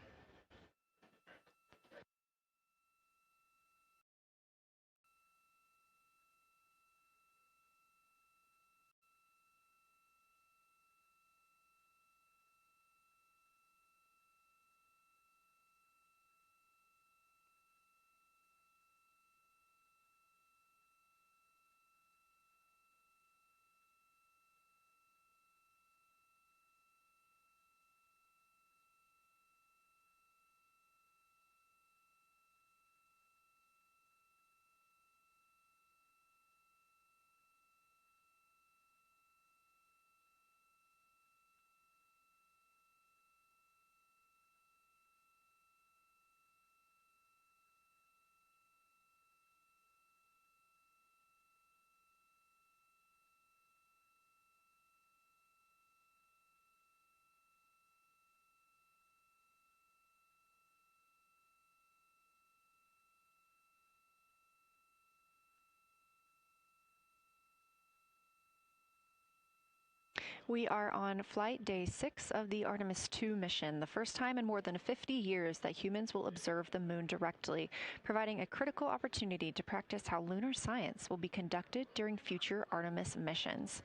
We are on flight day 6 of the Artemis II mission, the first time in more than 50 years that humans will observe the moon directly, providing a critical opportunity to practice how lunar science will be conducted during future Artemis missions.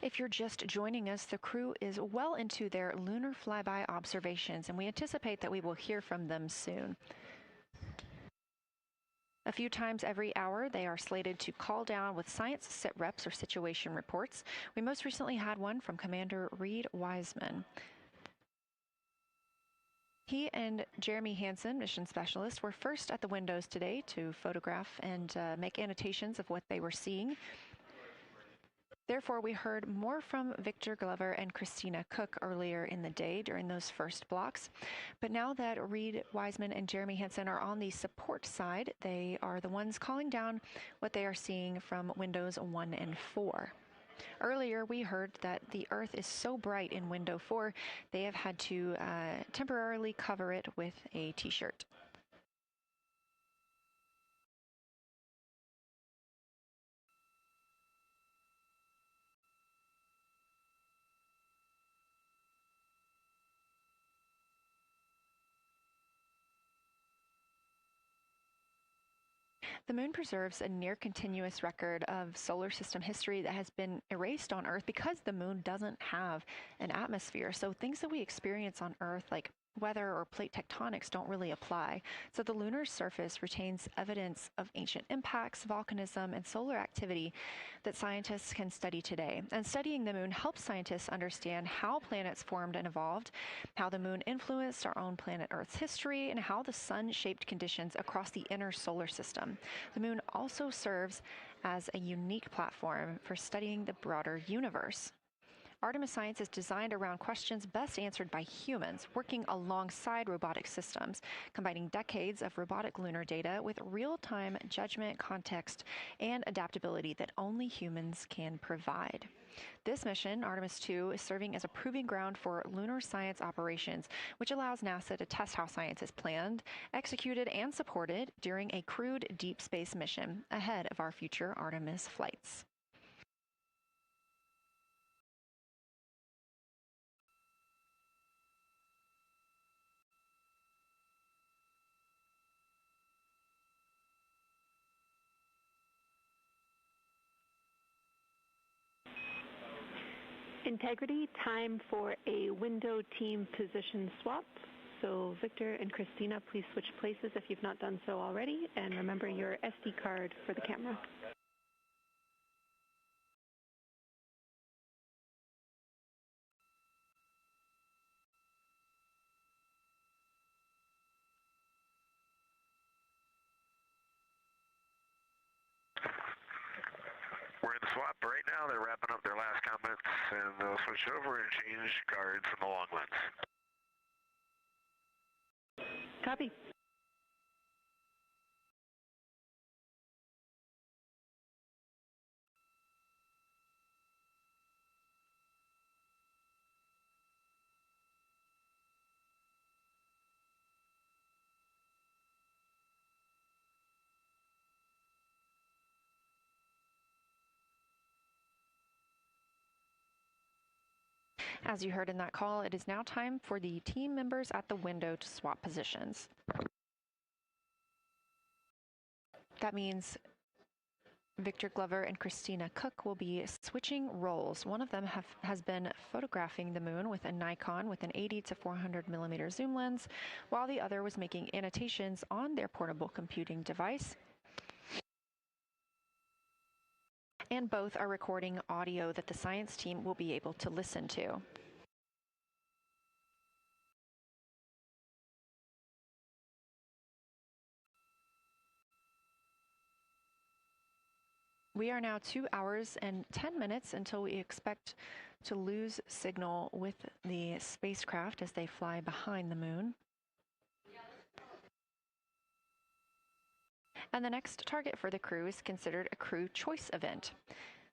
If you're just joining us, the crew is well into their lunar flyby observations, and we anticipate that we will hear from them soon. A few times every hour, they are slated to call down with science sit reps or situation reports. We most recently had one from Commander Reid Wiseman. He and Jeremy Hansen, mission specialist, were first at the windows today to photograph and make annotations of what they were seeing. Therefore, we heard more from Victor Glover and Christina Koch earlier in the day during those first blocks. But now that Reid Wiseman and Jeremy Hansen are on the support side, they are the ones calling down what they are seeing from windows 1 and 4. Earlier, we heard that the Earth is so bright in window 4, they have had to temporarily cover it with a t-shirt. The moon preserves a near-continuous record of solar system history that has been erased on Earth because the moon doesn't have an atmosphere. So things that we experience on Earth, like weather or plate tectonics, don't really apply. So the lunar surface retains evidence of ancient impacts, volcanism, and solar activity that scientists can study today. And studying the moon helps scientists understand how planets formed and evolved, how the moon influenced our own planet Earth's history, and how the sun shaped conditions across the inner solar system. The moon also serves as a unique platform for studying the broader universe. Artemis science is designed around questions best answered by humans, working alongside robotic systems, combining decades of robotic lunar data with real-time judgment, context, and adaptability that only humans can provide. This mission, Artemis II, is serving as a proving ground for lunar science operations, which allows NASA to test how science is planned, executed, and supported during a crewed deep space mission ahead of our future Artemis flights. Integrity, time for a window team position swap. So Victor and Christina, please switch places if you've not done so already, and remember your SD card for the camera. We're in the swap right now. They're wrapping up their last comments, and they'll switch over and change cards from the long lens. Copy. As you heard in that call, it is now time for the team members at the window to swap positions. That means Victor Glover and Christina Koch will be switching roles. One of them has been photographing the moon with a Nikon with an 80 to 400 millimeter zoom lens, while the other was making annotations on their portable computing device. And both are recording audio that the science team will be able to listen to. We are now 2 hours and 10 minutes until we expect to lose signal with the spacecraft as they fly behind the moon. And the next target for the crew is considered a crew choice event.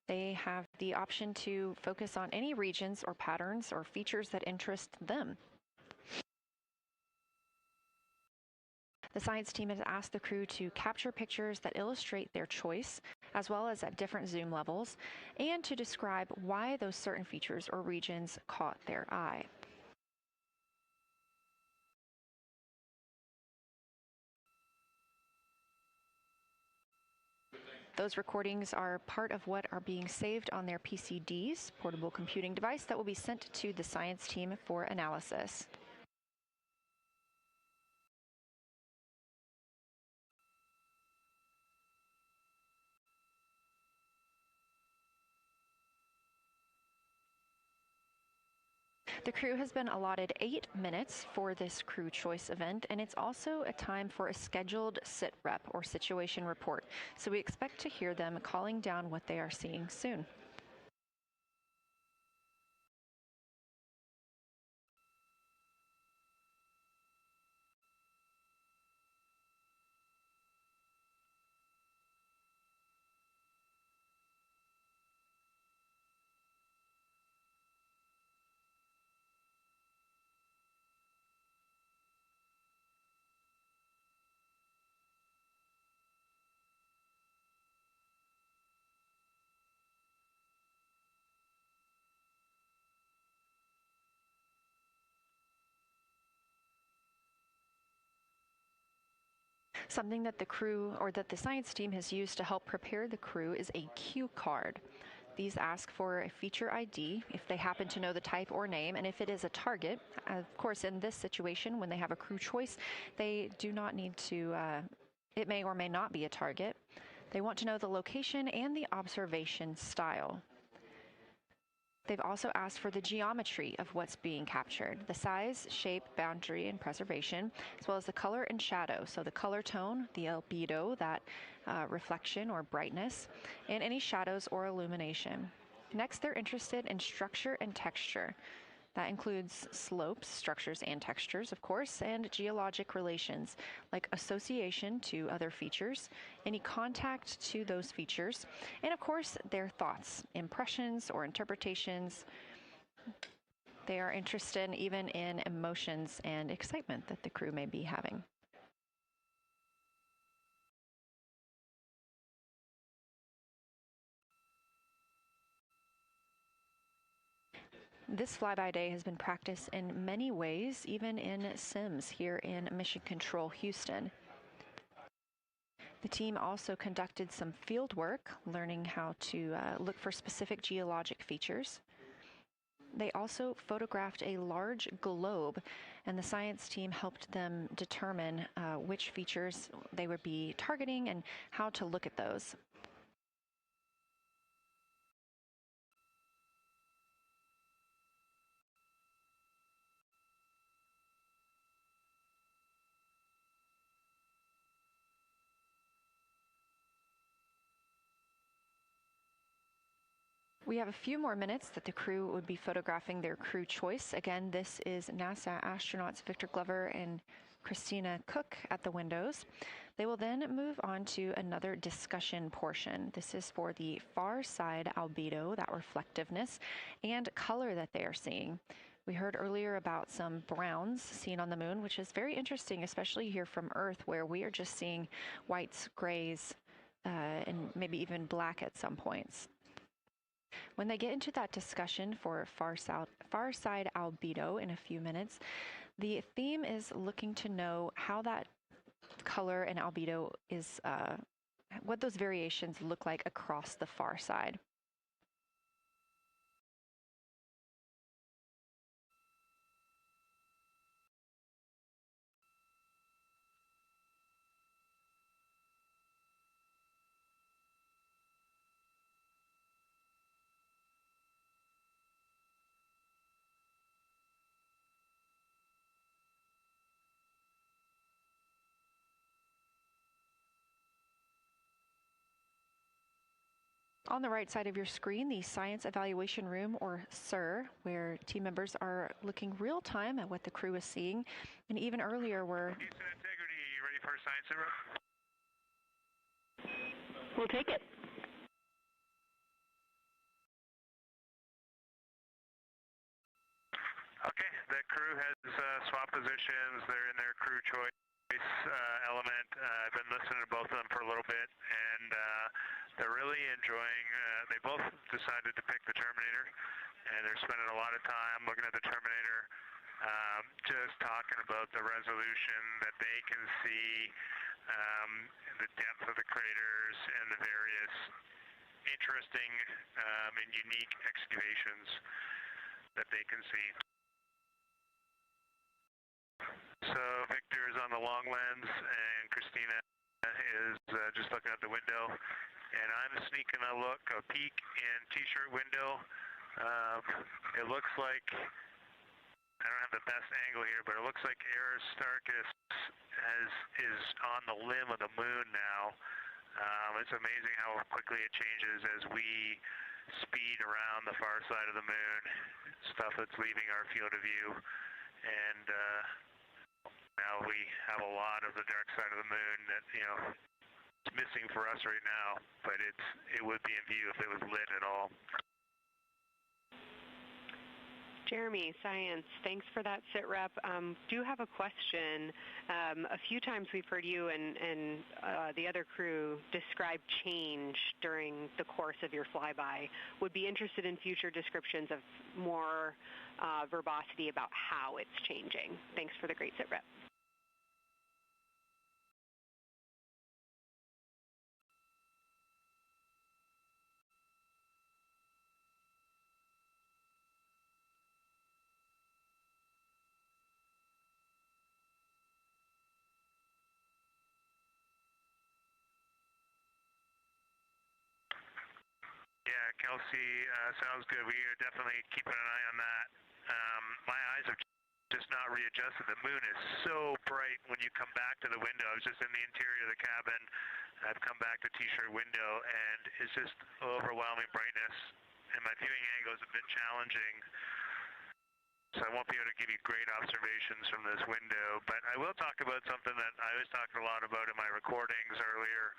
They have the option to focus on any regions or patterns or features that interest them. The science team has asked the crew to capture pictures that illustrate their choice, as well as at different zoom levels, and to describe why those certain features or regions caught their eye. Those recordings are part of what are being saved on their PCDs, portable computing device, that will be sent to the science team for analysis. The crew has been allotted 8 minutes for this crew choice event, and it's also a time for a scheduled sit rep or situation report. So we expect to hear them calling down what they are seeing soon. Something that the crew or that the science team has used to help prepare the crew is a cue card. These ask for a feature ID if they happen to know the type or name, and if it is a target. Of course, in this situation, when they have a crew choice, they do not need to, it may or may not be a target. They want to know the location and the observation style. They've also asked for the geometry of what's being captured, the size, shape, boundary, and preservation, as well as the color and shadow. So the color tone, the albedo, that reflection or brightness, and any shadows or illumination. Next, they're interested in structure and texture. That includes slopes, structures, and textures, of course, and geologic relations, like association to other features, any contact to those features, and of course, their thoughts, impressions, or interpretations. They are interested even in emotions and excitement that the crew may be having. This flyby day has been practiced in many ways, even in sims here in Mission Control Houston. The team also conducted some field work, learning how to look for specific geologic features. They also photographed a large globe, and the science team helped them determine which features they would be targeting and how to look at those. We have a few more minutes that the crew would be photographing their crew choice. Again, this is NASA astronauts Victor Glover and Christina Koch at the windows. They will then move on to another discussion portion. This is for the far side albedo, that reflectiveness, and color that they are seeing. We heard earlier about some browns seen on the moon, which is very interesting, especially here from Earth, where we are just seeing whites, grays, and maybe even black at some points. When they get into that discussion for far side albedo in a few minutes, the theme is looking to know how that color and albedo is, what those variations look like across the far side. On the right side of your screen, the Science Evaluation Room, or SIR, where team members are looking real time at what the crew is seeing. And even earlier, we're... Houston Integrity, you ready for science zero? We'll take it. Okay, the crew has swapped positions. They're in their crew choice element. I've been listening to both of them for a little bit, and they're really enjoying, they both decided to pick the Terminator, and they're spending a lot of time looking at the Terminator, just talking about the resolution that they can see, the depth of the craters, and the various interesting and unique excavations that they can see. So Victor's on the long lens, and Christina is just looking out the window, and I'm sneaking a peek in T-shirt window. It looks like, I don't have the best angle here, but it looks like Aristarchus is on the limb of the moon now. It's amazing how quickly it changes as we speed around the far side of the moon, stuff that's leaving our field of view, and now we have a lot of the dark side of the moon that, you know, it's missing for us right now, but it would be in view if it was lit at all. Jeremy, science, thanks for that sit rep. Do have a question. A few times we've heard you and the other crew describe change during the course of your flyby. Would be interested in future descriptions of more verbosity about how it's changing. Thanks for the great sit rep. Yeah, Kelsey, sounds good. We are definitely keeping an eye on that. My eyes are just not readjusted. The moon is so bright when you come back to the window. I was just in the interior of the cabin. I've come back to T-shirt window, and it's just overwhelming brightness, and my viewing angle is a bit challenging, so I won't be able to give you great observations from this window. But I will talk about something that I was talking a lot about in my recordings earlier,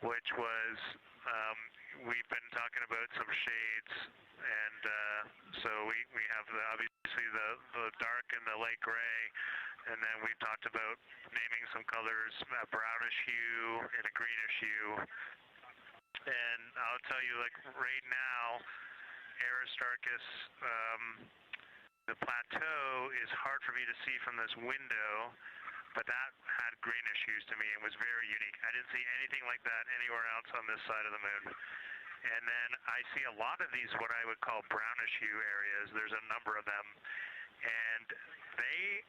which was we've been talking about some shades, and so we have obviously the dark and the light gray, and then we've talked about naming some colors, a brownish hue and a greenish hue. And I'll tell you, like right now, Aristarchus, the plateau is hard for me to see from this window, but that had greenish hues to me and was very unique. I didn't see anything like that anywhere else on this side of the moon. And then I see a lot of these, what I would call brownish hue areas. There's a number of them. And they,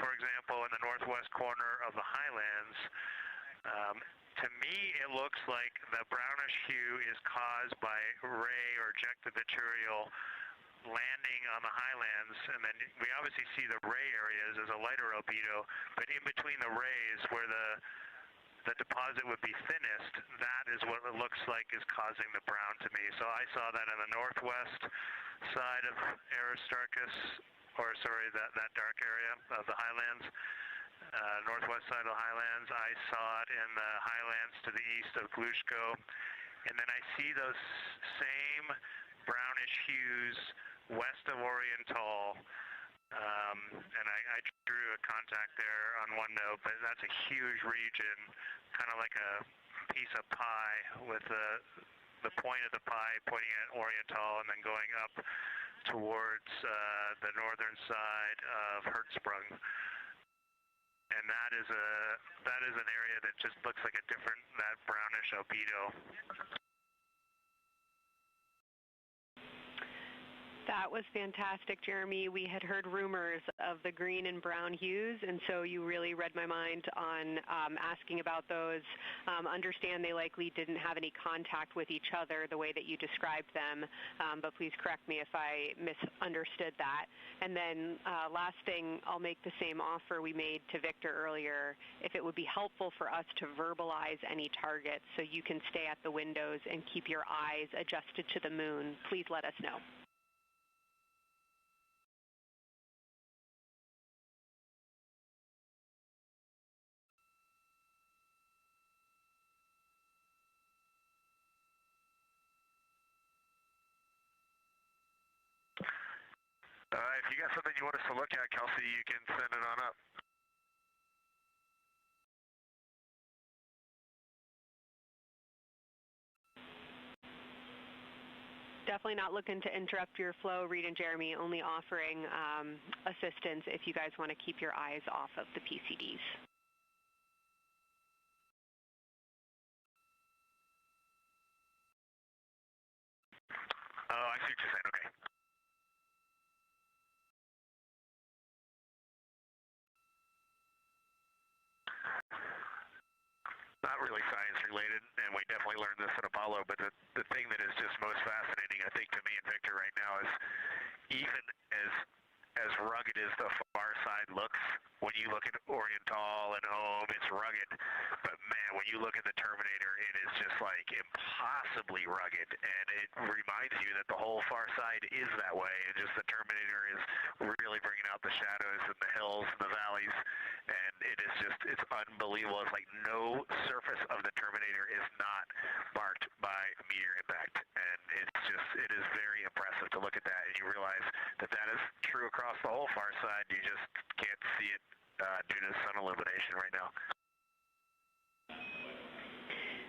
for example, in the northwest corner of the highlands, to me it looks like the brownish hue is caused by ray or ejected material landing on the highlands, and then we obviously see the ray areas as a lighter albedo, but in between the rays where the deposit would be thinnest, that is what it looks like is causing the brown to me. So I saw that in the northwest side of Aristarchus, or sorry, that dark area of the highlands, northwest side of the highlands. I saw it in the highlands to the east of Glushko, and then I see those same brownish hues west of Oriental, and I drew a contact there on OneNote, but that's a huge region, kind of like a piece of pie with the point of the pie pointing at Oriental and then going up towards the northern side of Hertzsprung. And that is an area that just looks like a different, that brownish albedo. That was fantastic, Jeremy. We had heard rumors of the green and brown hues, and so you really read my mind on asking about those. Understand they likely didn't have any contact with each other the way that you described them, but please correct me if I misunderstood that. And then last thing, I'll make the same offer we made to Victor earlier. If it would be helpful for us to verbalize any targets so you can stay at the windows and keep your eyes adjusted to the moon, please let us know. If you got something you want us to look at, Kelsey, you can send it on up. definitely not looking to interrupt your flow, Reid and Jeremy, only offering assistance if you guys want to keep your eyes off of the PCDs. Oh, I see what you're saying. Okay. Not really science related, and we definitely learned this at Apollo, but the thing that is just most fascinating, I think, to me and Victor right now is even as rugged as the far side looks, when you look at Oriental and Ohm, it's rugged. But man, when you look at the Terminator, it is just like impossibly rugged, and it reminds you that the whole far side is that way, and just the Terminator is really bringing out the shadows and the hills and the valleys, and it is just, it's unbelievable. It's like no surface of the Terminator is not marked by meteor impact, and it's just, it is very impressive to look at that, and you realize that that is true across the whole far side. You just can't see it due to sun illumination right now.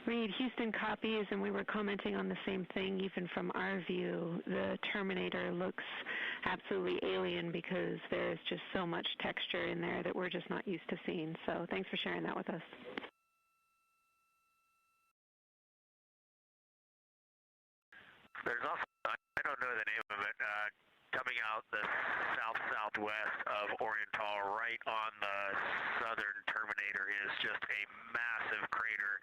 Reid, Houston copies, and we were commenting on the same thing. Even from our view, the Terminator looks absolutely alien because there's just so much texture in there that we're just not used to seeing. So thanks for sharing that with us. There's also, I don't know the name of it, coming out the south-southwest of Oriental, right on the southern Terminator, is just a massive crater.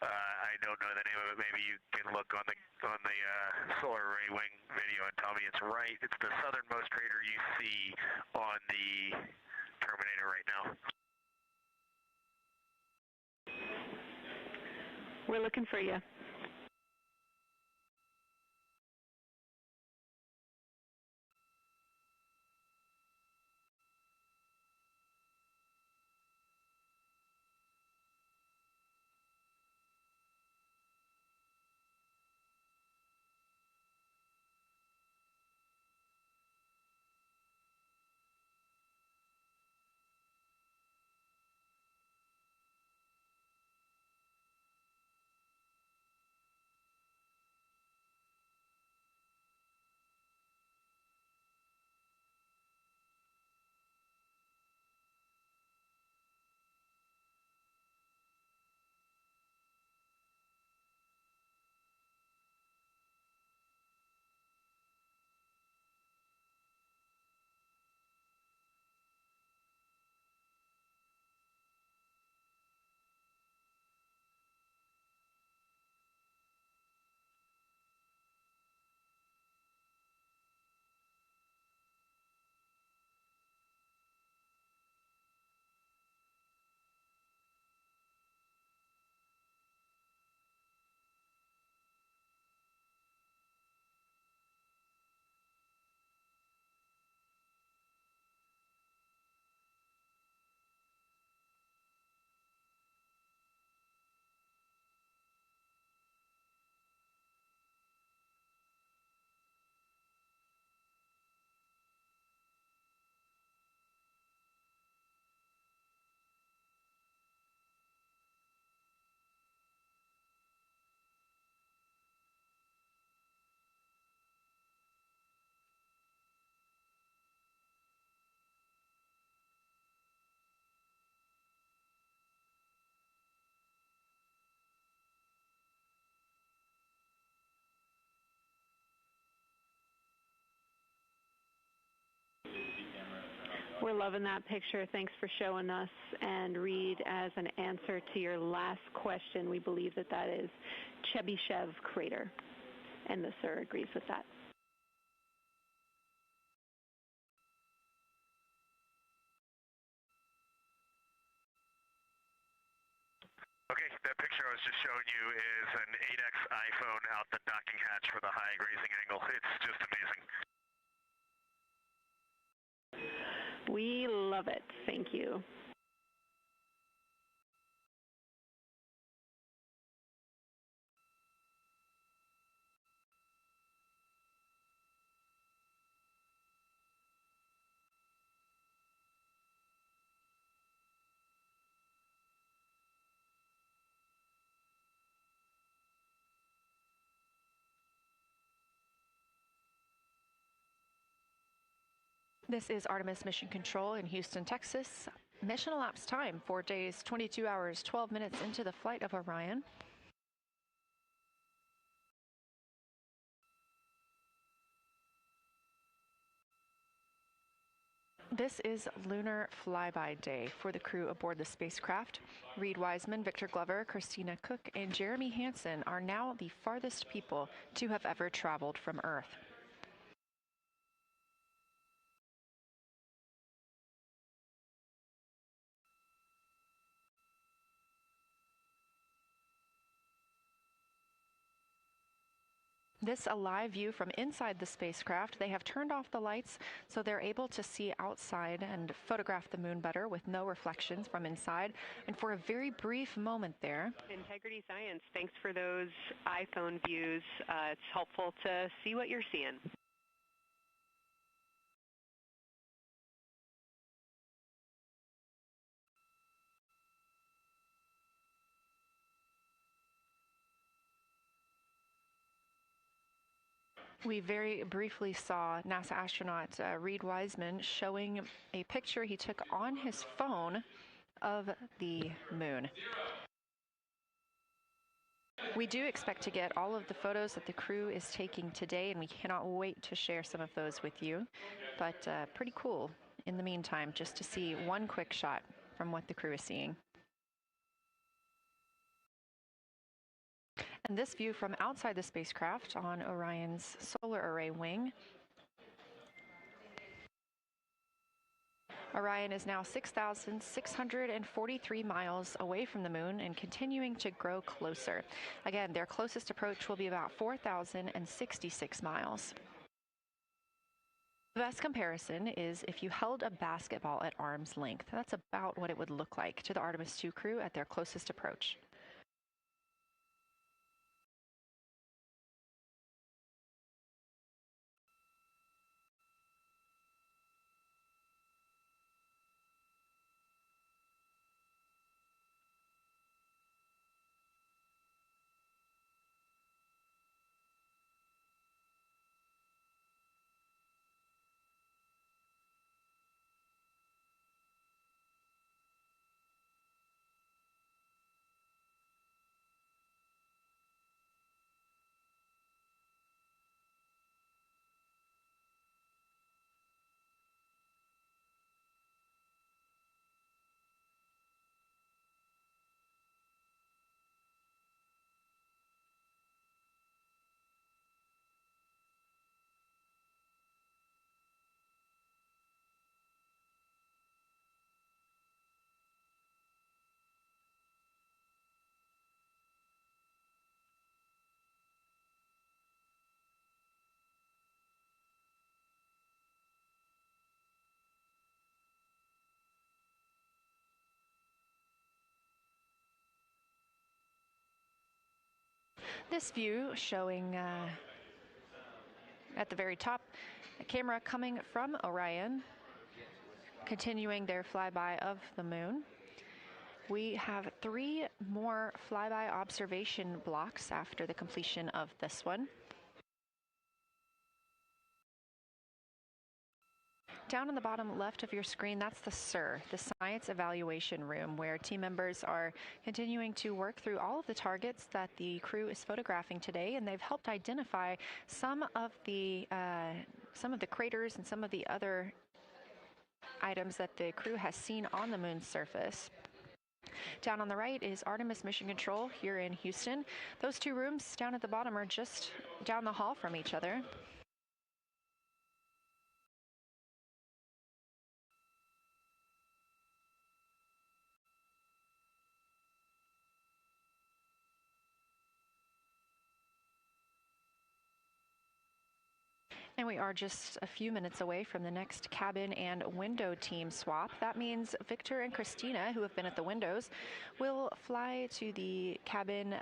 I don't know the name of it. Maybe you can look on the solar array wing video and tell me it's right. It's the southernmost crater you see on the Terminator right now. We're looking for you. We're loving that picture. Thanks for showing us. And Reid, as an answer to your last question, we believe that that is Chebyshev crater. And the sir agrees with that. Okay, that picture I was just showing you is an 8X iPhone out the docking hatch for the high grazing angle. It's just amazing. We love it. Thank you. This is Artemis Mission Control in Houston, Texas. Mission elapsed time, 4 days, 22 hours, 12 minutes into the flight of Orion. This is Lunar Flyby Day for the crew aboard the spacecraft. Reid Wiseman, Victor Glover, Christina Koch, and Jeremy Hansen are now the farthest people to have ever traveled from Earth. This a live view from inside the spacecraft. They have turned off the lights so they're able to see outside and photograph the moon better with no reflections from inside. And for a very brief moment there. Integrity Science, thanks for those iPhone views. It's helpful to see what you're seeing. We very briefly saw NASA astronaut Reid Wiseman showing a picture he took on his phone of the moon. We do expect to get all of the photos that the crew is taking today, and we cannot wait to share some of those with you. But pretty cool in the meantime, just to see one quick shot from what the crew is seeing. And this view from outside the spacecraft on Orion's solar array wing. Orion is now 6,643 miles away from the moon and continuing to grow closer. Again, their closest approach will be about 4,066 miles. The best comparison is if you held a basketball at arm's length. That's about what it would look like to the Artemis II crew at their closest approach. This view showing at the very top, a camera coming from Orion, continuing their flyby of the moon. We have 3 more flyby observation blocks after the completion of this one. Down on the bottom left of your screen, that's the SIR, the Science Evaluation Room, where team members are continuing to work through all of the targets that the crew is photographing today, and they've helped identify some of the craters and some of the other items that the crew has seen on the moon's surface. Down on the right is Artemis Mission Control here in Houston. Those 2 rooms down at the bottom are just down the hall from each other. And we are just a few minutes away from the next cabin and window team swap. That means Victor and Christina, who have been at the windows, will fly to the cabin,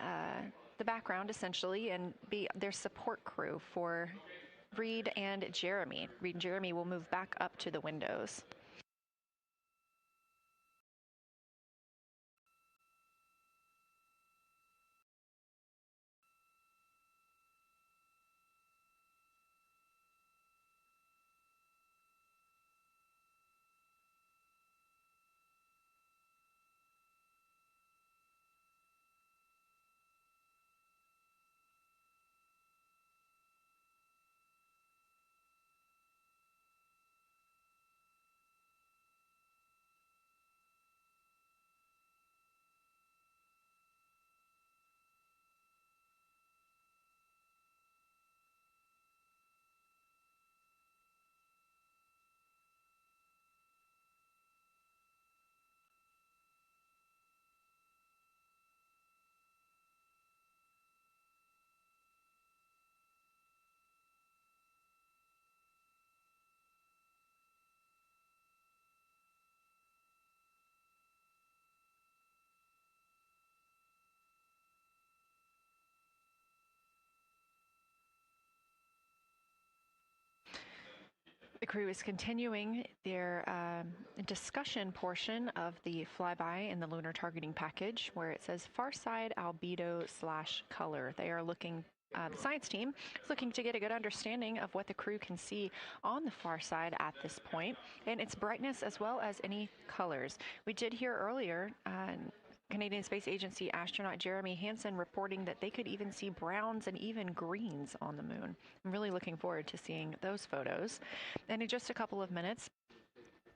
the background essentially, and be their support crew for Reid and Jeremy. Reid and Jeremy will move back up to the windows. crew is continuing their discussion portion of the flyby in the lunar targeting package, where it says far side albedo/color. They are looking, the science team is looking to get a good understanding of what the crew can see on the far side at this point, and its brightness as well as any colors. We did hear earlier Canadian Space Agency astronaut Jeremy Hansen reporting that they could even see browns and even greens on the moon. I'm really looking forward to seeing those photos. And in just a couple of minutes,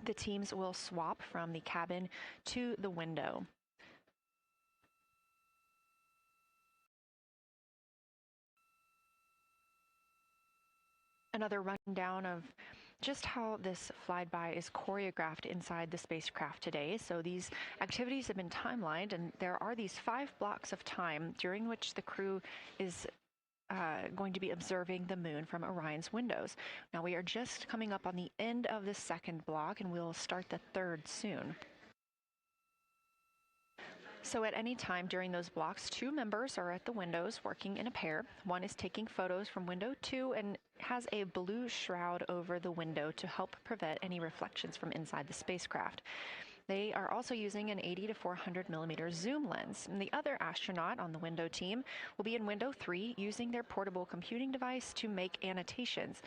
the teams will swap from the cabin to the window. Another rundown of just how this flyby is choreographed inside the spacecraft today. So these activities have been timelined, and there are these 5 blocks of time during which the crew is going to be observing the moon from Orion's windows. Now we are just coming up on the end of the 2nd block, and we'll start the 3rd soon. So at any time during those blocks, 2 members are at the windows working in a pair. One is taking photos from window 2 and has a blue shroud over the window to help prevent any reflections from inside the spacecraft. They are also using an 80 to 400 millimeter zoom lens. And the other astronaut on the window team will be in window 3 using their portable computing device to make annotations.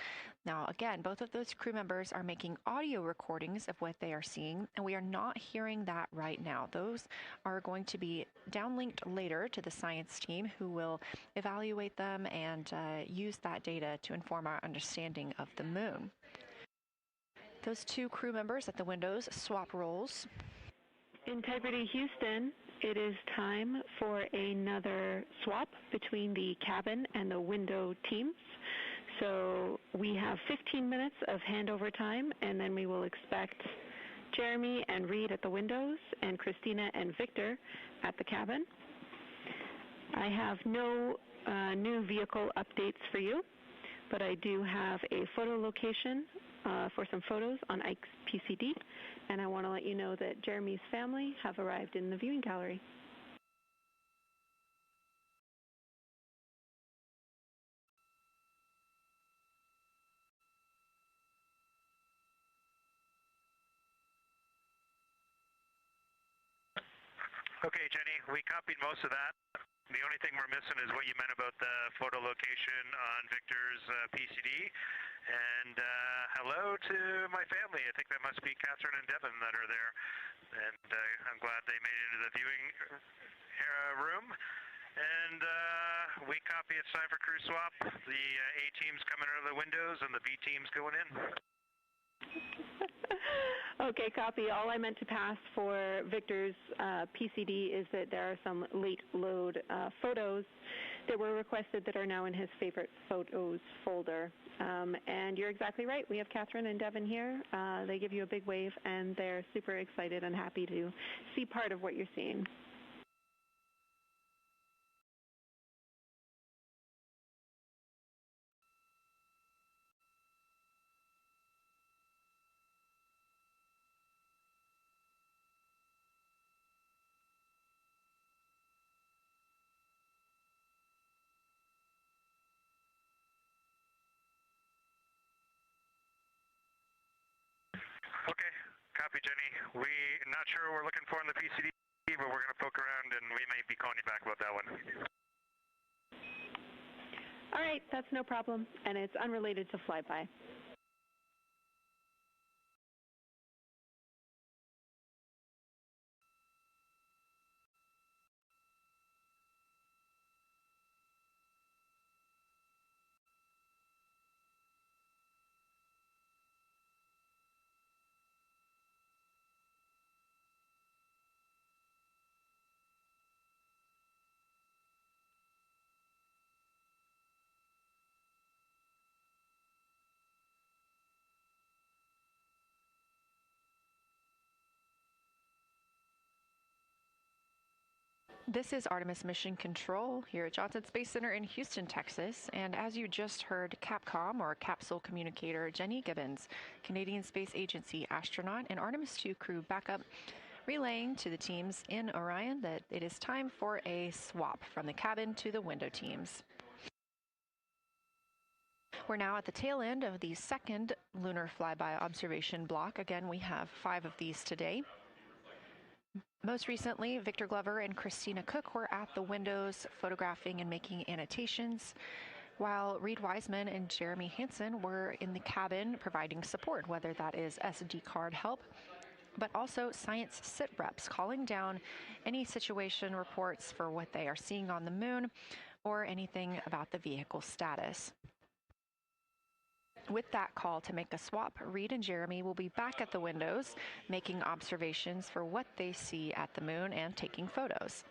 Now, again, both of those crew members are making audio recordings of what they are seeing, and we are not hearing that right now. Those are going to be downlinked later to the science team, who will evaluate them and use that data to inform our understanding of the moon. Those 2 crew members at the windows swap roles. Integrity Houston, it is time for another swap between the cabin and the window teams. So we have 15 minutes of handover time, and then we will expect Jeremy and Reid at the windows and Christina and Victor at the cabin. I have no new vehicle updates for you, but I do have a photo location for some photos on Ike's PCD, and I want to let you know that Jeremy's family have arrived in the viewing gallery. Okay, Jenny, we copied most of that. The only thing we're missing is what you meant about the photo location on Victor's PCD. And hello to my family. I think that must be Catherine and Devin that are there. And I'm glad they made it into the viewing room. And we copy, it's time for crew swap. The A team's coming out of the windows and the B team's going in. Okay, copy. All I meant to pass for Victor's PCD is that there are some late load photos that were requested that are now in his favorite photos folder. And you're exactly right. We have Catherine and Devin here. They give you a big wave, and they're super excited and happy to see part of what you're seeing. Okay, copy, Jenny. We're not sure what we're looking for in the PCD, but we're going to poke around, and we may be calling you back about that one. All right, that's no problem, and it's unrelated to flyby. This is Artemis Mission Control here at Johnson Space Center in Houston, Texas. And as you just heard, Capcom, or Capsule Communicator Jenny Gibbons, Canadian Space Agency astronaut and Artemis II crew backup, relaying to the teams in Orion that it is time for a swap from the cabin to the window teams. We're now at the tail end of the second Lunar Flyby observation block. Again, we have 5 of these today. Most recently, Victor Glover and Christina Koch were at the windows photographing and making annotations, while Reid Wiseman and Jeremy Hansen were in the cabin providing support, whether that is SD card help, but also science sit reps, calling down any situation reports for what they are seeing on the moon or anything about the vehicle status. With that call to make a swap, Reid and Jeremy will be back at the windows, making observations for what they see at the moon and taking photos.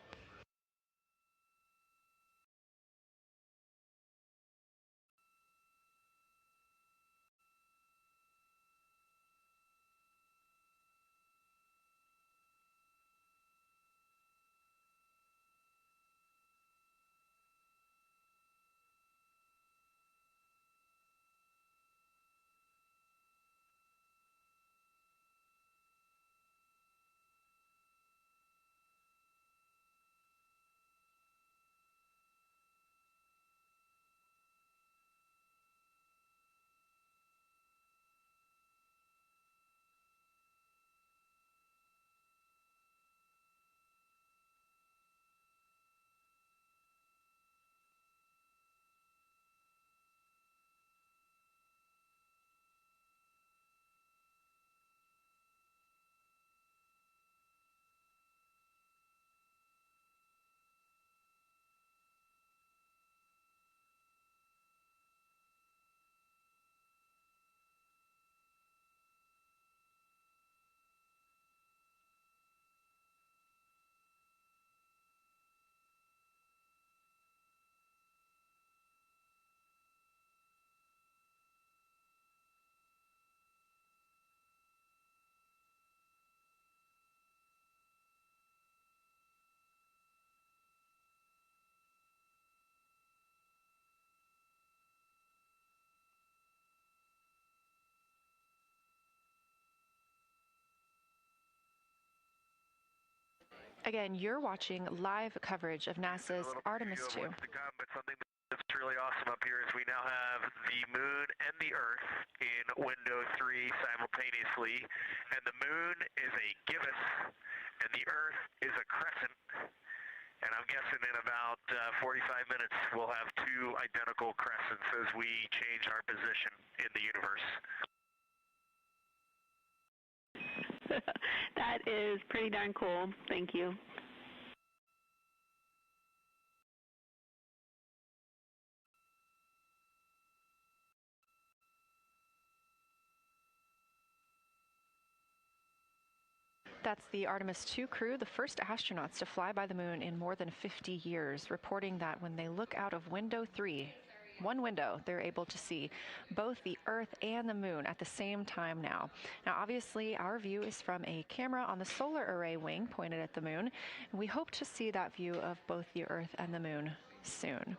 Again, you're watching live coverage of NASA's Artemis II. But something that's really awesome up here is we now have the moon and the Earth in window 3 simultaneously, and the moon is a gibbous, and the Earth is a crescent. And I'm guessing in about 45 minutes we'll have 2 identical crescents as we change our position in the universe. That is pretty darn cool. Thank you. That's the Artemis II crew, the first astronauts to fly by the moon in more than 50 years, reporting that when they look out of window 3, one window, they're able to see both the Earth and the moon at the same time now. Now, obviously, our view is from a camera on the solar array wing pointed at the moon, and we hope to see that view of both the Earth and the moon soon.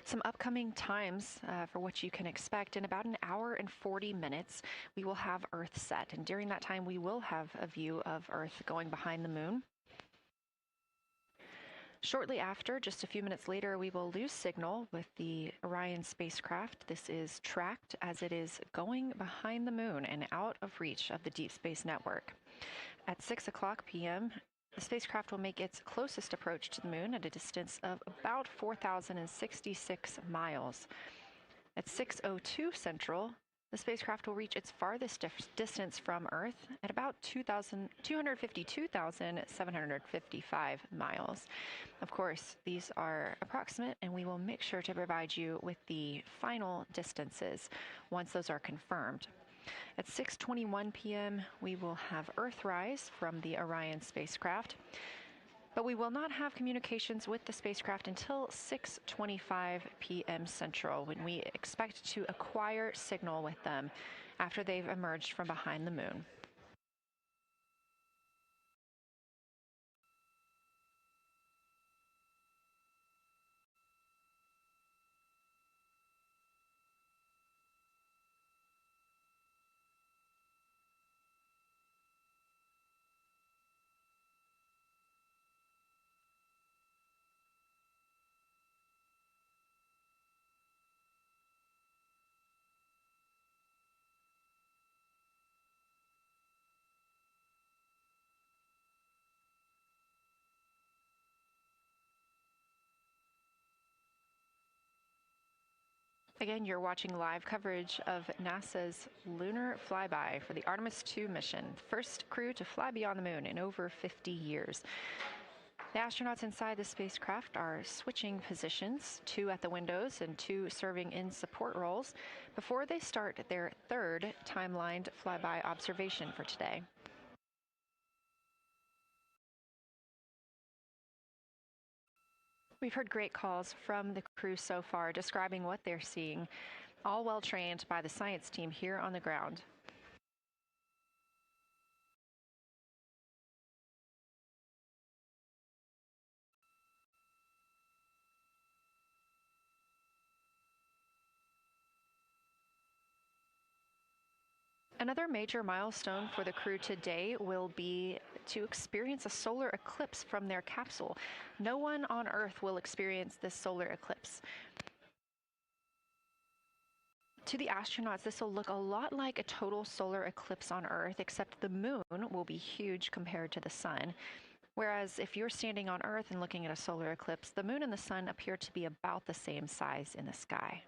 Some upcoming times for what you can expect. In about an hour and 40 minutes, we will have Earth set. And during that time, we will have a view of Earth going behind the moon. Shortly after, just a few minutes later, we will lose signal with the Orion spacecraft. This is tracked as it is going behind the moon and out of reach of the Deep Space Network. At 6 o'clock p.m., the spacecraft will make its closest approach to the moon at a distance of about 4,066 miles. At 6:02 Central, the spacecraft will reach its farthest distance from Earth at about 252,755 miles. Of course, these are approximate, and we will make sure to provide you with the final distances once those are confirmed. At 6:21 p.m., we will have Earthrise from the Orion spacecraft, but we will not have communications with the spacecraft until 6:25 p.m. Central, when we expect to acquire signal with them after they've emerged from behind the moon. Again, you're watching live coverage of NASA's Lunar Flyby for the Artemis II mission, first crew to fly beyond the moon in over 50 years. The astronauts inside the spacecraft are switching positions, 2 at the windows and 2 serving in support roles, before they start their third timelined flyby observation for today. We've heard great calls from the crew so far describing what they're seeing, all well trained by the science team here on the ground. Another major milestone for the crew today will be to experience a solar eclipse from their capsule. No one on Earth will experience this solar eclipse. To the astronauts, this will look a lot like a total solar eclipse on Earth, except the moon will be huge compared to the sun. Whereas if you're standing on Earth and looking at a solar eclipse, the moon and the sun appear to be about the same size in the sky.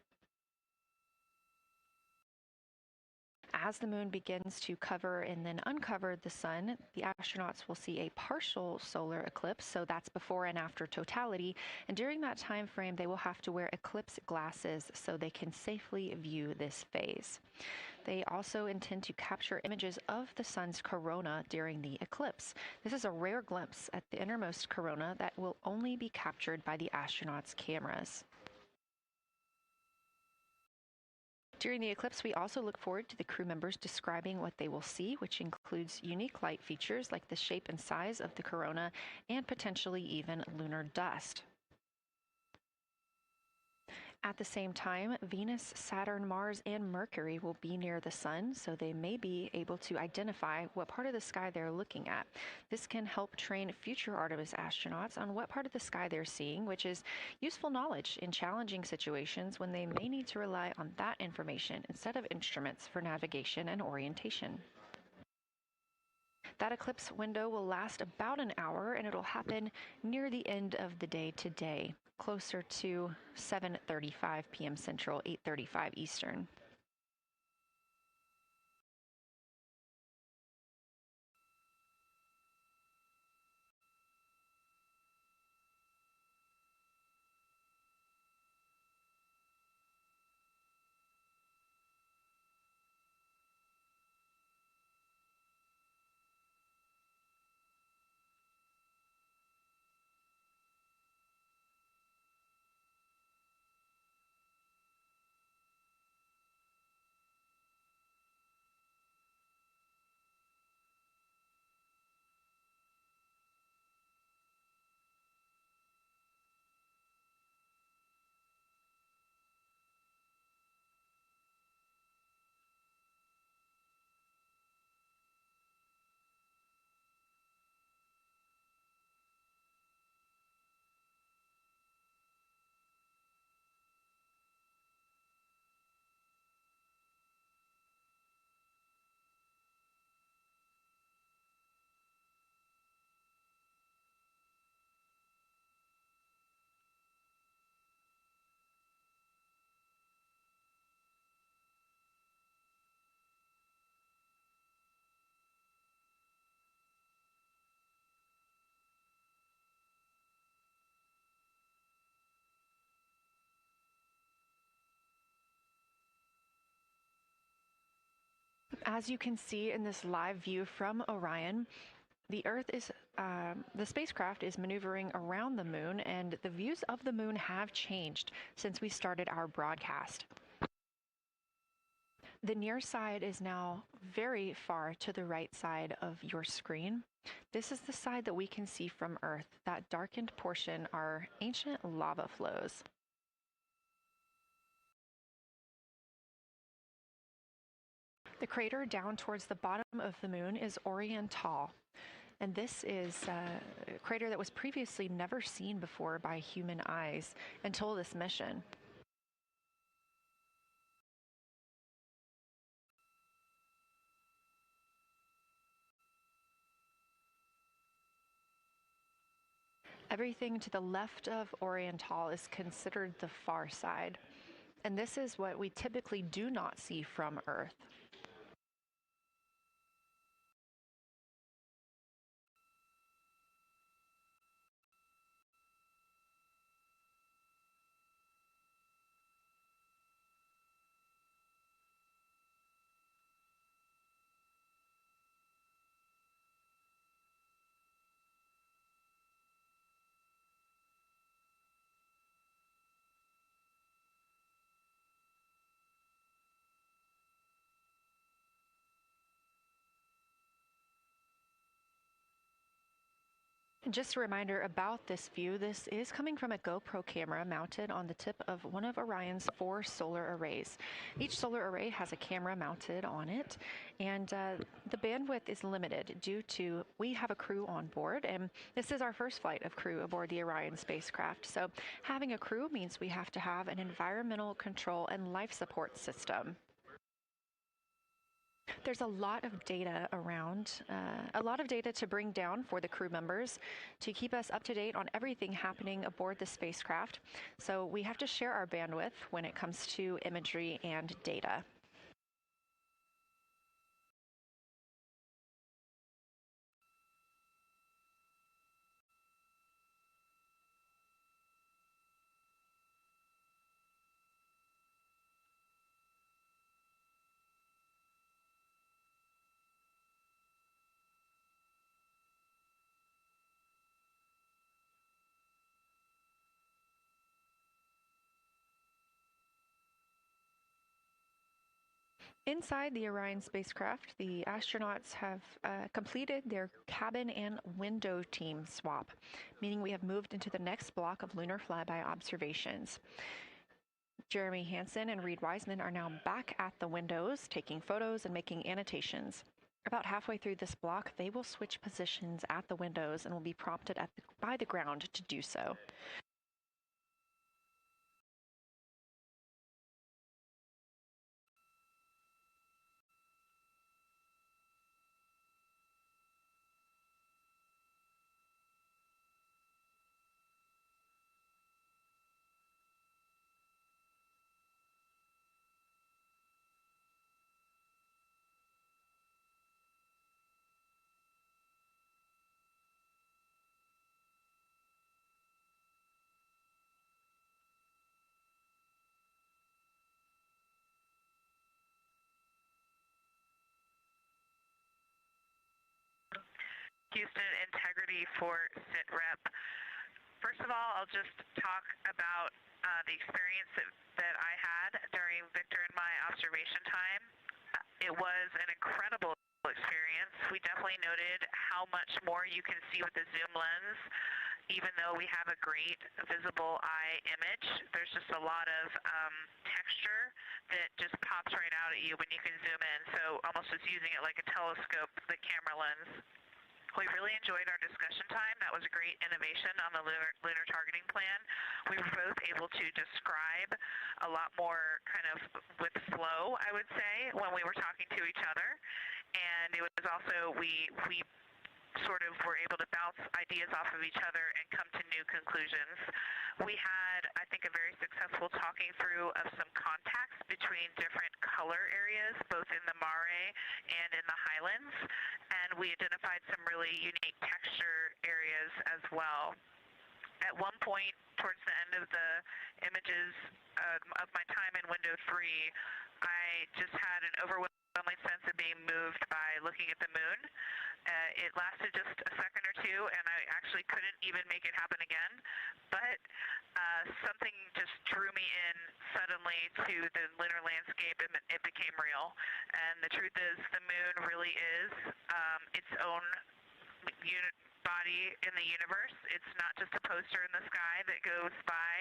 As the moon begins to cover and then uncover the sun, the astronauts will see a partial solar eclipse, so that's before and after totality, and during that time frame they will have to wear eclipse glasses so they can safely view this phase. They also intend to capture images of the sun's corona during the eclipse. This is a rare glimpse at the innermost corona that will only be captured by the astronauts' cameras. During the eclipse, we also look forward to the crew members describing what they will see, which includes unique light features like the shape and size of the corona and potentially even lunar dust. At the same time, Venus, Saturn, Mars, and Mercury will be near the sun, so they may be able to identify what part of the sky they're looking at. This can help train future Artemis astronauts on what part of the sky they're seeing, which is useful knowledge in challenging situations when they may need to rely on that information instead of instruments for navigation and orientation. That eclipse window will last about an hour, and it'll happen near the end of the day today, closer to 7:35 p.m. Central, 8:35 Eastern. As you can see in this live view from Orion, the spacecraft is maneuvering around the moon, and the views of the moon have changed since we started our broadcast. The near side is now very far to the right side of your screen. This is the side that we can see from Earth. That darkened portion are ancient lava flows. The crater down towards the bottom of the moon is Orion, and this is a crater that was previously never seen before by human eyes until this mission. Everything to the left of Orion is considered the far side. and this is what we typically do not see from Earth. Just a reminder about this view. This is coming from a GoPro camera mounted on the tip of one of Orion's 4 solar arrays. Each solar array has a camera mounted on it, and the bandwidth is limited due to we have a crew on board, and this is our first flight of crew aboard the Orion spacecraft. So having a crew means we have to have an environmental control and life support system. There's a lot of data around, a lot of data to bring down for the crew members to keep us up to date on everything happening aboard the spacecraft. So we have to share our bandwidth when it comes to imagery and data. Inside the Orion spacecraft, the astronauts have completed their cabin and window team swap, meaning we have moved into the next block of Lunar Flyby observations. Jeremy Hansen and Reid Wiseman are now back at the windows, taking photos and making annotations. About halfway through this block, they will switch positions at the windows and will be prompted by the ground to do so. Houston integrity for SITREP. First of all, I'll just talk about the experience that I had during Victor and my observation time. It was an incredible experience. We definitely noted how much more you can see with the zoom lens. Even though we have a great visible eye image, there's just a lot of texture that just pops right out at you when you can zoom in. So almost just using it like a telescope, the camera lens. We really enjoyed our discussion time. That was a great innovation on the lunar targeting plan. We were both able to describe a lot more kind of with flow, I would say, when we were talking to each other. And it was also, we sort of were able to bounce ideas off of each other and come to new conclusions. We had, I think, a very successful talking through of some contacts between different color areas, both in the mare and in the highlands, and we identified some really unique texture areas as well. At one point, towards the end of the images of my time in window 3, I just had an overwhelming sense of being moved by looking at the moon. It lasted just a second or two, and I actually couldn't even make it happen again. But something just drew me in suddenly to the lunar landscape, and it became real. And the truth is, the moon really is its own body in the universe. It's not just a poster in the sky that goes by.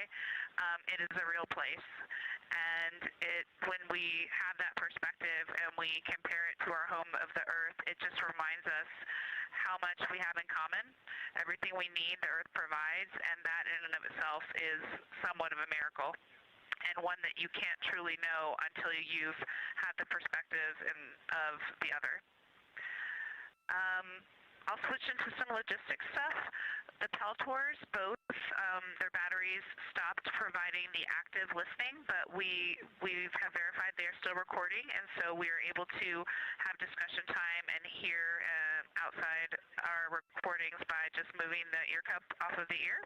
It is a real place. And when we have that perspective and we compare it to our home of the Earth, it just reminds us how much we have in common. Everything we need, the Earth provides, and that in and of itself is somewhat of a miracle, and one that you can't truly know until you've had the perspective of the other. I'll switch into some logistics stuff. The Peltors, both their batteries stopped providing the active listening, but we have verified they are still recording, and so we are able to have discussion time and hear outside our recordings by just moving the ear cup off of the ear.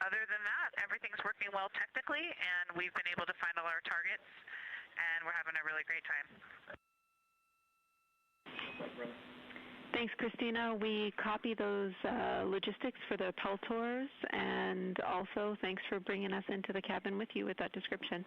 Other than that, everything's working well technically, and we've been able to find all our targets, and we're having a really great time. Thanks, Christina. We copy those logistics for the Peltors, and also thanks for bringing us into the cabin with you with that description.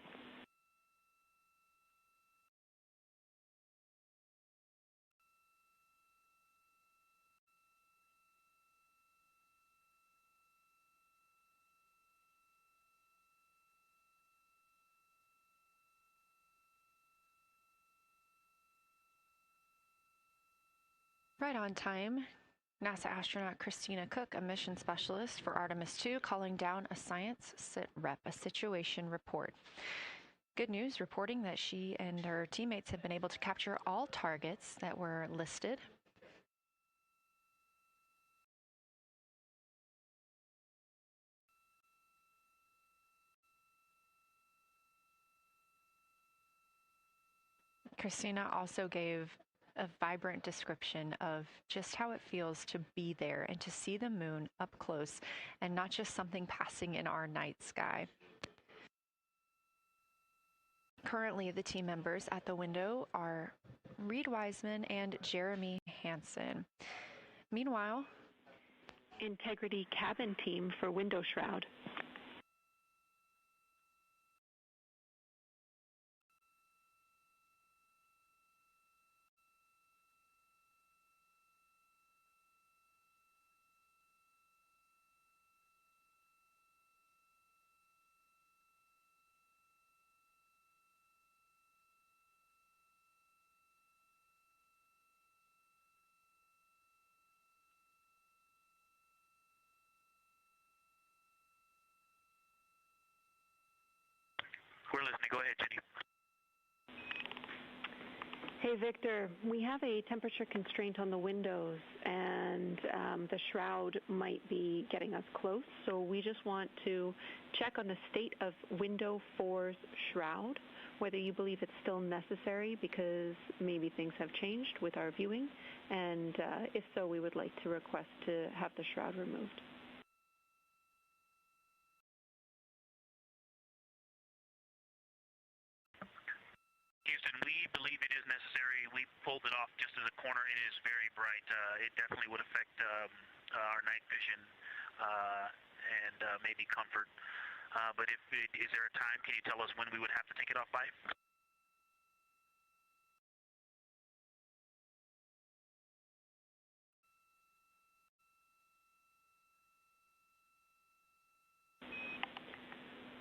Right on time. NASA astronaut Christina Koch, a mission specialist for Artemis II, calling down a science sit rep, a situation report. Good news, reporting that she and her teammates have been able to capture all targets that were listed. Christina also gave a vibrant description of just how it feels to be there and to see the moon up close and not just something passing in our night sky. Currently, the team members at the window are Reid Wiseman and Jeremy Hansen. Meanwhile, Integrity cabin team for window shroud. We're listening. Go ahead, Jenny. Hey, Victor, we have a temperature constraint on the windows, and the shroud might be getting us close, so we just want to check on the state of window 4's shroud, whether you believe it's still necessary because maybe things have changed with our viewing, and if so, we would like to request to have the shroud removed. Houston, we believe it is necessary. We pulled it off just as a corner. It is very bright. It definitely would affect our night vision and maybe comfort. But is there a time? Can you tell us when we would have to take it off by?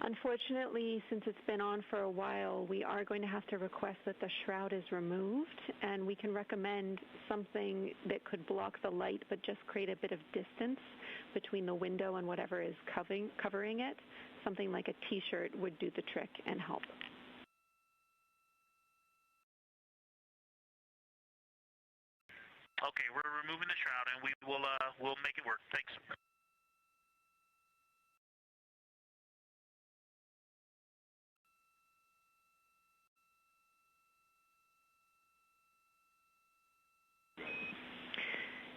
Unfortunately, since it's been on for a while, we are going to have to request that the shroud is removed, and we can recommend something that could block the light but just create a bit of distance between the window and whatever is covering it. Something like a t-shirt would do the trick and help. Okay, we're removing the shroud, and we'll make it work. Thanks.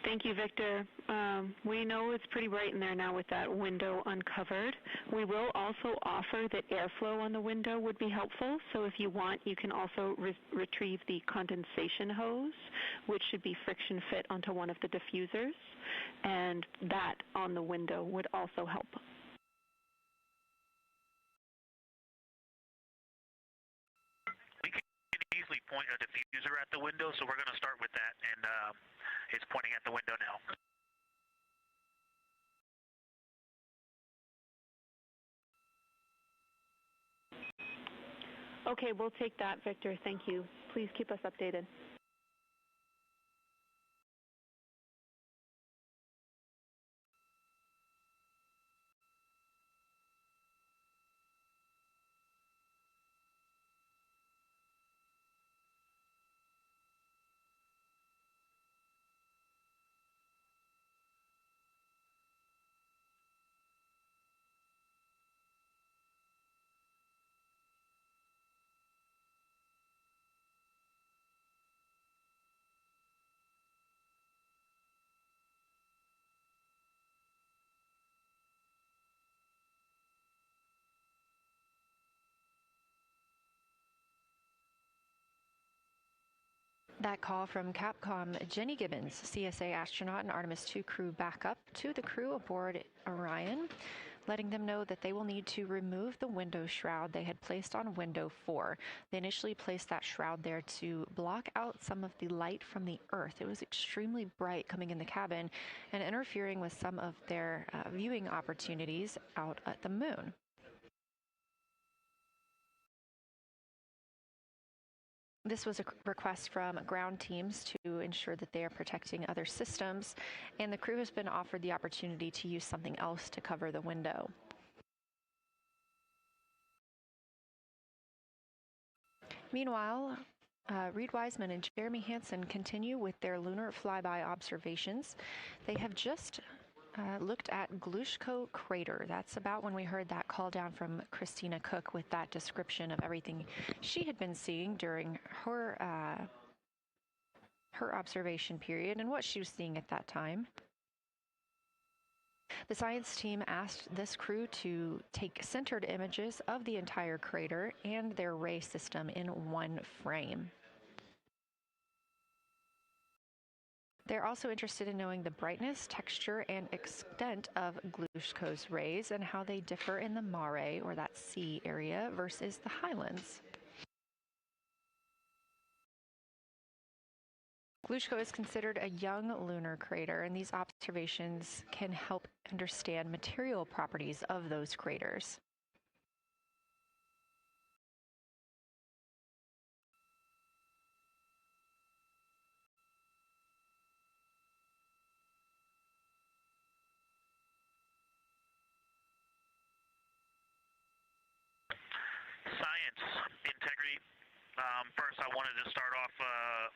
Thank you, Victor. We know it's pretty bright in there now with that window uncovered. We will also offer that airflow on the window would be helpful. So if you want, you can also retrieve the condensation hose, which should be friction fit onto one of the diffusers. And that on the window would also help. We can easily point a diffuser at the window, so we're going to start with that, and it's pointing at the window now. Okay, we'll take that, Victor. Thank you. Please keep us updated. That call from Capcom, Jenny Gibbons, CSA astronaut and Artemis II crew backup to the crew aboard Orion, letting them know that they will need to remove the window shroud they had placed on window 4. They initially placed that shroud there to block out some of the light from the Earth. It was extremely bright coming in the cabin and interfering with some of their viewing opportunities out at the moon. This was a request from ground teams to ensure that they are protecting other systems, and the crew has been offered the opportunity to use something else to cover the window. Meanwhile, Reid Wiseman and Jeremy Hansen continue with their lunar flyby observations. They have just looked at Geological crater. That's about when we heard that call down from Christina Koch with that description of everything she had been seeing during her observation period and what she was seeing at that time. The science team asked this crew to take centered images of the entire crater and their ray system in one frame. They're also interested in knowing the brightness, texture, and extent of Geological's rays and how they differ in the mare, or that sea area, versus the highlands. Geological is considered a young lunar crater, and these observations can help understand material properties of those craters. Science, integrity. First, I wanted to start off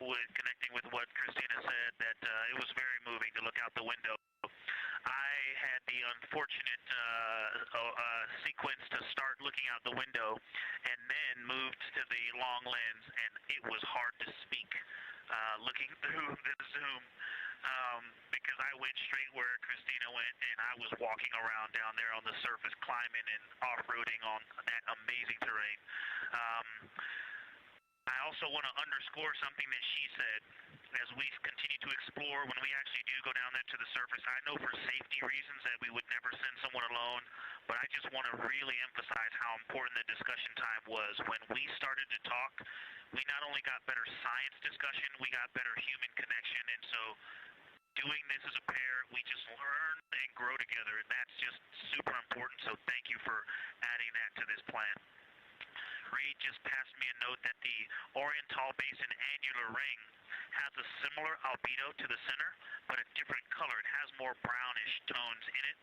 with connecting with what Christina said, that it was very moving to look out the window. I had the unfortunate sequence to start looking out the window and then moved to the long lens, and it was hard to speak looking through the zoom because I went straight where Christina went, and I was walking around down there on the surface, climbing and off-roading on that amazing terrain. I also want to underscore something that she said. As we continue to explore, when we actually do go down there to the surface, I know for safety reasons that we would never send someone alone, but I just want to really emphasize how important the discussion time was. When we started to talk, we not only got better science discussion, we got better human connection, and so doing this as a pair, we just learn and grow together, and that's just super important, so thank you for adding that to this plan. Reid just passed me a note that the Orion Tall Basin annular ring has a similar albedo to the center, but a different color. It has more brownish tones in it,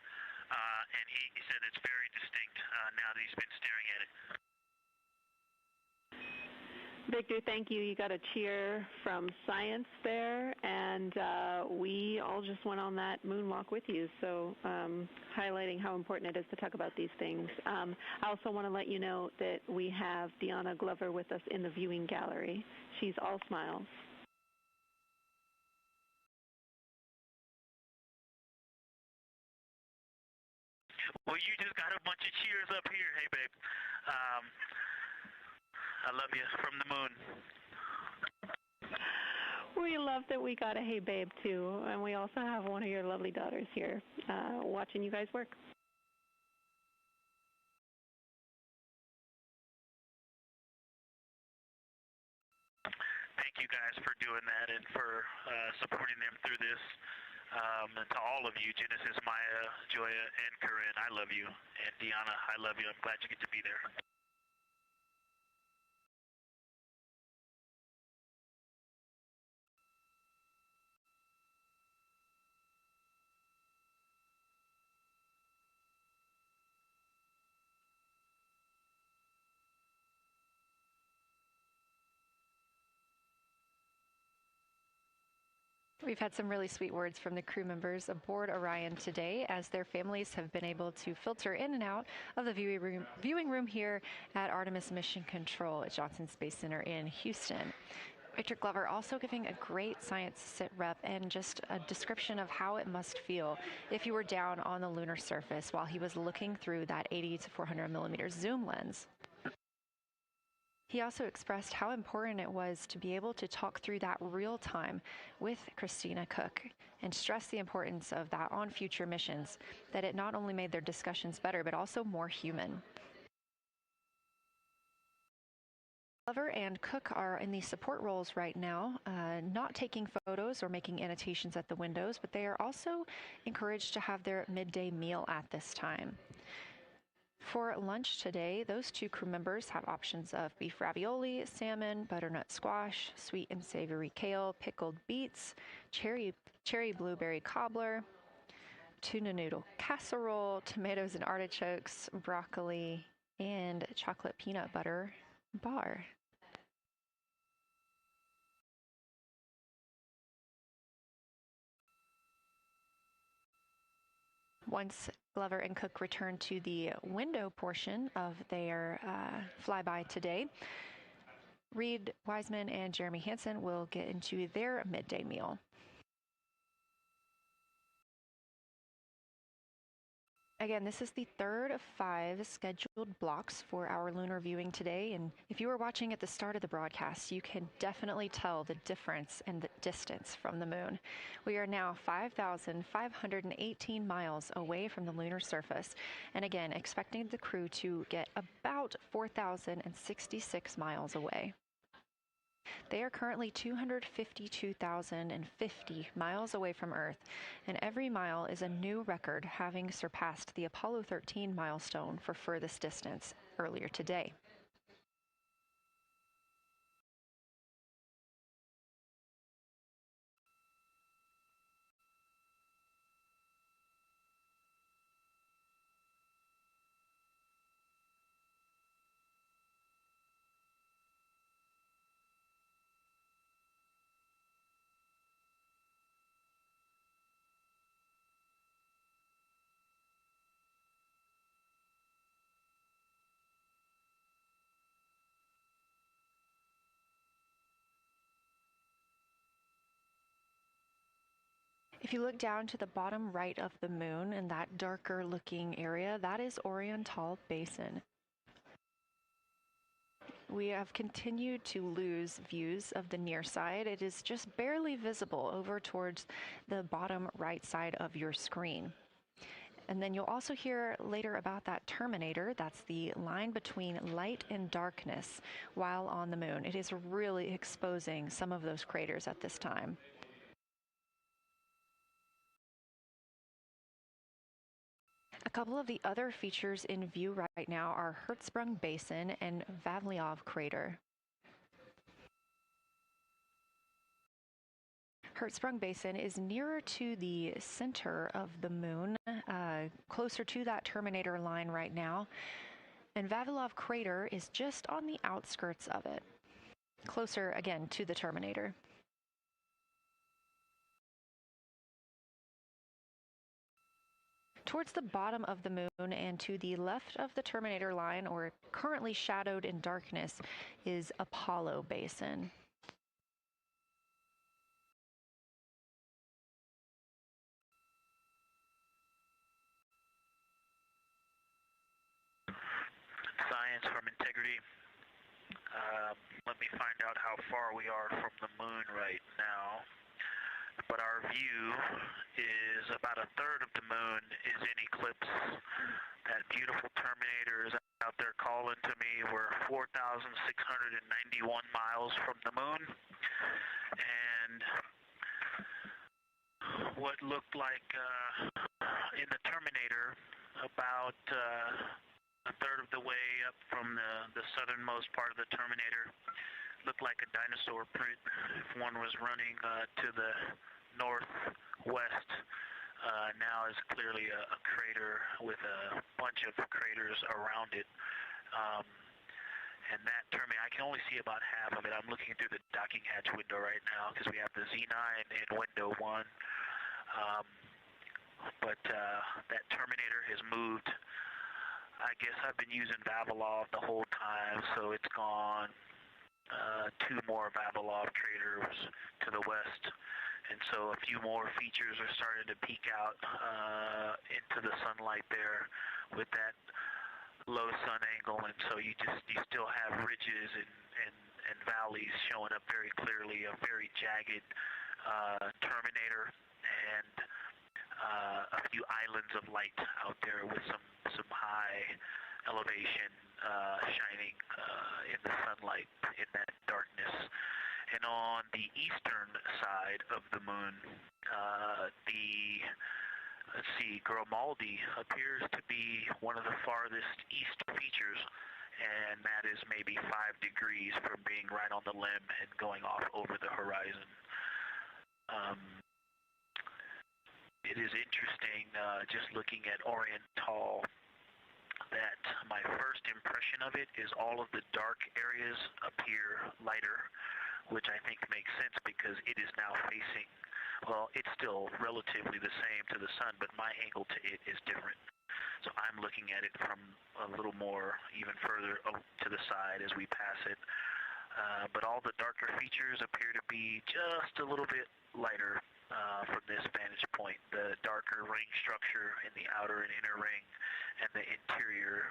and he said it's very distinct now that he's been staring at it. Victor, thank you. You got a cheer from science there, and we all just went on that moonwalk with you, so highlighting how important it is to talk about these things. I also want to let you know that we have Deanna Glover with us in the viewing gallery. She's all smiles. Well, you just got a bunch of cheers up here. Hey, babe. I love you from the moon. We love that we got a hey babe too, and we also have one of your lovely daughters here watching you guys work. Thank you guys for doing that and for supporting them through this. And to all of you, Genesis, Maya, Joya, and Corinne, I love you. And Deanna, I love you. I'm glad you get to be there. We've had some really sweet words from the crew members aboard Orion today, as their families have been able to filter in and out of the viewing room here at Artemis Mission Control at Johnson Space Center in Houston. Victor Glover also giving a great science sit rep and just a description of how it must feel if you were down on the lunar surface while he was looking through that 80 to 400 millimeter zoom lens. He also expressed how important it was to be able to talk through that real time with Christina Koch and stressed the importance of that on future missions, that it not only made their discussions better, but also more human. Glover and Cook are in the support roles right now, not taking photos or making annotations at the windows, but they are also encouraged to have their midday meal at this time. For lunch today, those two crew members have options of beef ravioli, salmon, butternut squash, sweet and savory kale, pickled beets, cherry blueberry cobbler, tuna noodle casserole, tomatoes and artichokes, broccoli, and chocolate peanut butter bar. Once Glover and Cook return to the window portion of their flyby today, Reid Wiseman and Jeremy Hansen will get into their midday meal. Again, this is the third of 5 scheduled blocks for our lunar viewing today, and if you were watching at the start of the broadcast, you can definitely tell the difference in the distance from the moon. We are now 5,518 miles away from the lunar surface, and again, expecting the crew to get about 4,066 miles away. They are currently 252,050 miles away from Earth, and every mile is a new record, having surpassed the Apollo 13 milestone for furthest distance earlier today. If you look down to the bottom right of the moon in that darker looking area, that is Orion Basin. We have continued to lose views of the near side. It is just barely visible over towards the bottom right side of your screen. And then you'll also hear later about that terminator. That's the line between light and darkness while on the moon. It is really exposing some of those craters at this time. A couple of the other features in view right now are Hertzsprung Basin and Vavilov Crater. Hertzsprung Basin is nearer to the center of the moon, closer to that terminator line right now, and Vavilov Crater is just on the outskirts of it, closer again to the terminator. Towards the bottom of the moon and to the left of the terminator line, or currently shadowed in darkness, is Apollo Basin. Science from integrity. Let me find out how far we are from the moon right now. But our view is about a third of the moon is in eclipse. That beautiful terminator is out there calling to me. We're 4,691 miles from the moon. And what looked like in the terminator about a third of the way up from the southernmost part of the terminator looked like a dinosaur print if one was running to the northwest. Now is clearly a crater with a bunch of craters around it. And that terminator, I can only see about half of it. I'm looking through the docking hatch window right now because we have the Z9 in window 1. But that terminator has moved. I guess I've been using Vavilov the whole time, so it's gone 2 more Vavilov craters to the west. And so a few more features are starting to peek out into the sunlight there with that low sun angle, and so you still have ridges and valleys showing up very clearly, a very jagged terminator, and a few islands of light out there with some high elevation shining in the sunlight in that darkness. And on the eastern side of the moon, let's see, Grimaldi appears to be one of the farthest east features, and that is maybe 5 degrees from being right on the limb and going off over the horizon. It is interesting, just looking at Oriental, that my first impression of it is all of the dark areas appear lighter, which I think makes sense because it is now facing, well, it's still relatively the same to the sun, but my angle to it is different. So I'm looking at it from a little more, even further to the side as we pass it. But all the darker features appear to be just a little bit lighter from this vantage point. The darker ring structure in the outer and inner ring and the interior,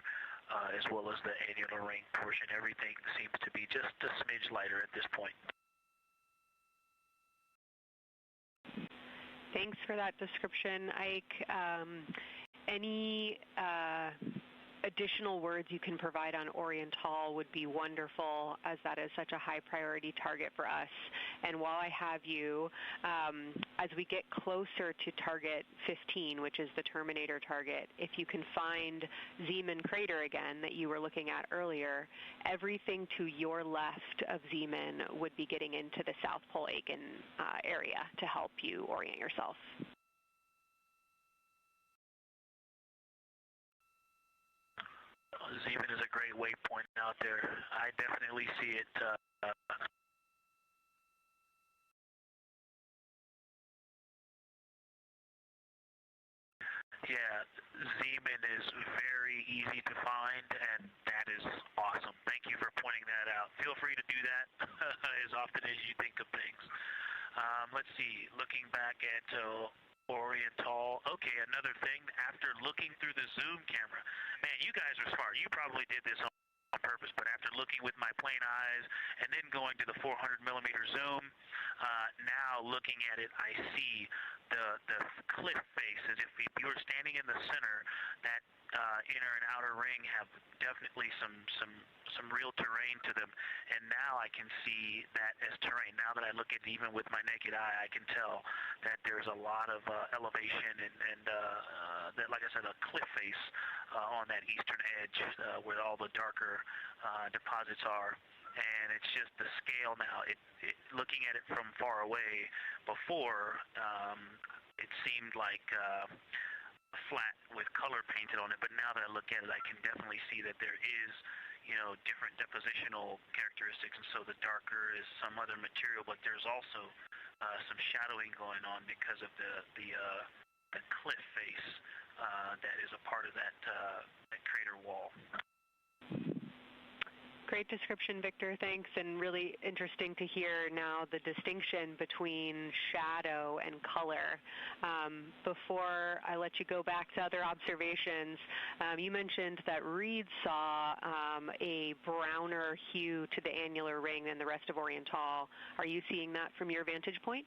as well as the annular ring portion, everything seems to be just a smidge lighter at this point. Thanks for that description, Ike. Any additional words you can provide on Oriental would be wonderful, as that is such a high priority target for us. And while I have you, as we get closer to target 15, which is the Terminator target, if you can find Zeeman crater again that you were looking at earlier, everything to your left of Zeeman would be getting into the South Pole Aiken area to help you orient yourself. Zeeman is a great waypoint out there. I definitely see it. Yeah, Zeeman is very easy to find, and that is awesome. Thank you for pointing that out. Feel free to do that as often as you think of things. Let's see, looking back at Oriental. Okay, another thing, after looking through the zoom camera, man, you guys are smart. You probably did this on purpose, but after looking with my plain eyes and then going to the 400 millimeter zoom, now looking at it, I see the cliff face as if you were standing in the center. That inner and outer ring have definitely some real terrain to them, and now I can see that as terrain. Now that I look at it even with my naked eye, I can tell that there's a lot of elevation and that, like I said, a cliff face on that eastern edge where all the darker deposits are. And it's just the scale now. Looking at it from far away before, it seemed like flat with color painted on it, but now that I look at it, I can definitely see that there is, different depositional characteristics, and so the darker is some other material, but there's also some shadowing going on because of the cliff face that is a part of that crater wall. Great description, Victor. Thanks, and really interesting to hear now the distinction between shadow and color. Before I let you go back to other observations, you mentioned that Reid saw a browner hue to the annular ring than the rest of Oriental. Are you seeing that from your vantage point?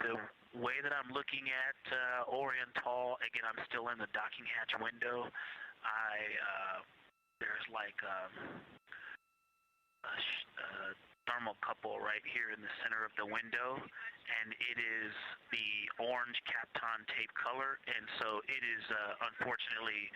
The way that I'm looking at Oriental, again, I'm still in the docking hatch window. There's like a thermocouple right here in the center of the window, and it is the orange Kapton tape color, and so it is unfortunately,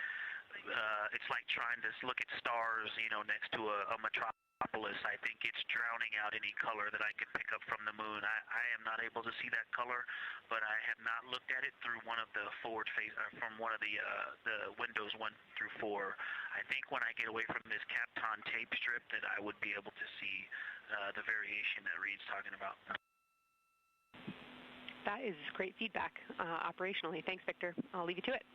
it's like trying to look at stars, next to a metropolis. I think it's drowning out any color that I could pick up from the moon. I am not able to see that color, but I have not looked at it through one of the forward face, from one of the windows 1 through 4. I think when I get away from this Kapton tape strip that I would be able to see the variation that Reid's talking about. That is great feedback operationally. Thanks, Victor. I'll leave you to it.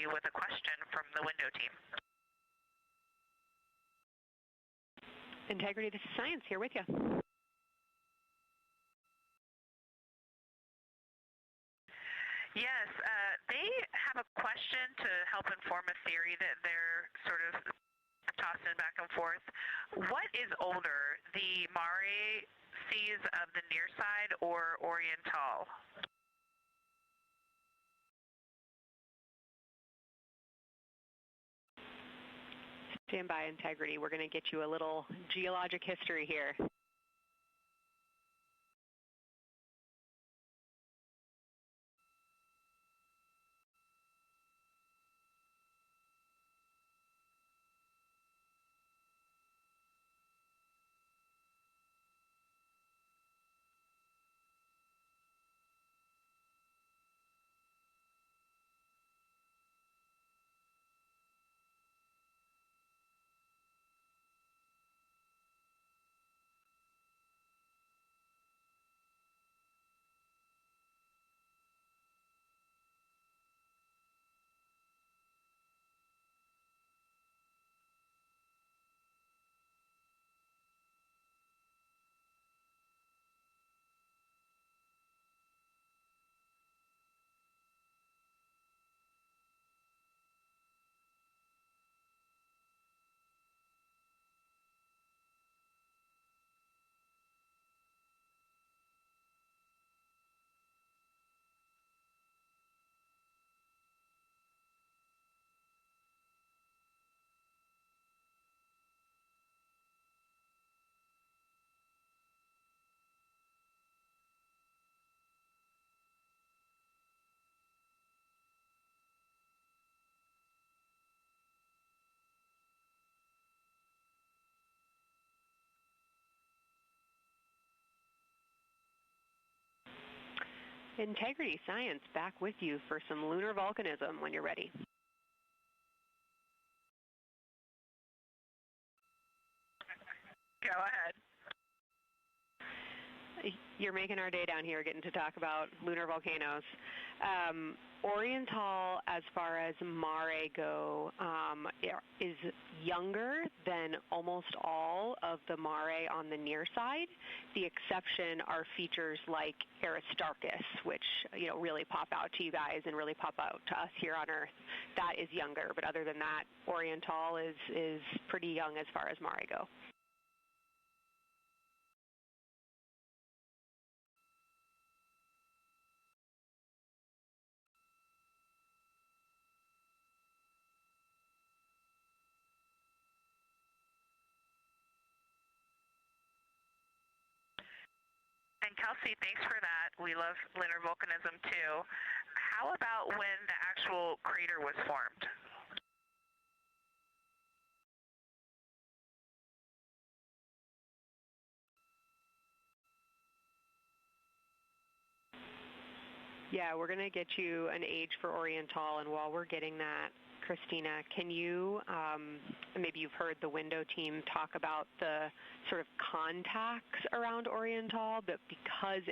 Integrity with a question from the window team. Integrity, this is Science here with you. Yes, they have a question to help inform a theory that they're sort of tossing back and forth. What is older, the Mare seas of the near side or Oriental? Stand by, Integrity. We're going to get you a little geologic history here. Integrity Science back with you for some lunar volcanism when you're ready. Go ahead. You're making our day down here getting to talk about lunar volcanoes. Oriental, as far as Mare go, is younger than almost all of the Mare on the near side. The exception are features like Aristarchus, which really pop out to you guys and really pop out to us here on Earth. That is younger, but other than that, Oriental is pretty young as far as Mare go. And Kelsey, thanks for that. We love lunar volcanism too. How about when the actual crater was formed? Yeah, we're going to get you an age for Oriental, and while we're getting that, Christina, can you, maybe you've heard the window team talk about the sort of contacts around Oriental, but because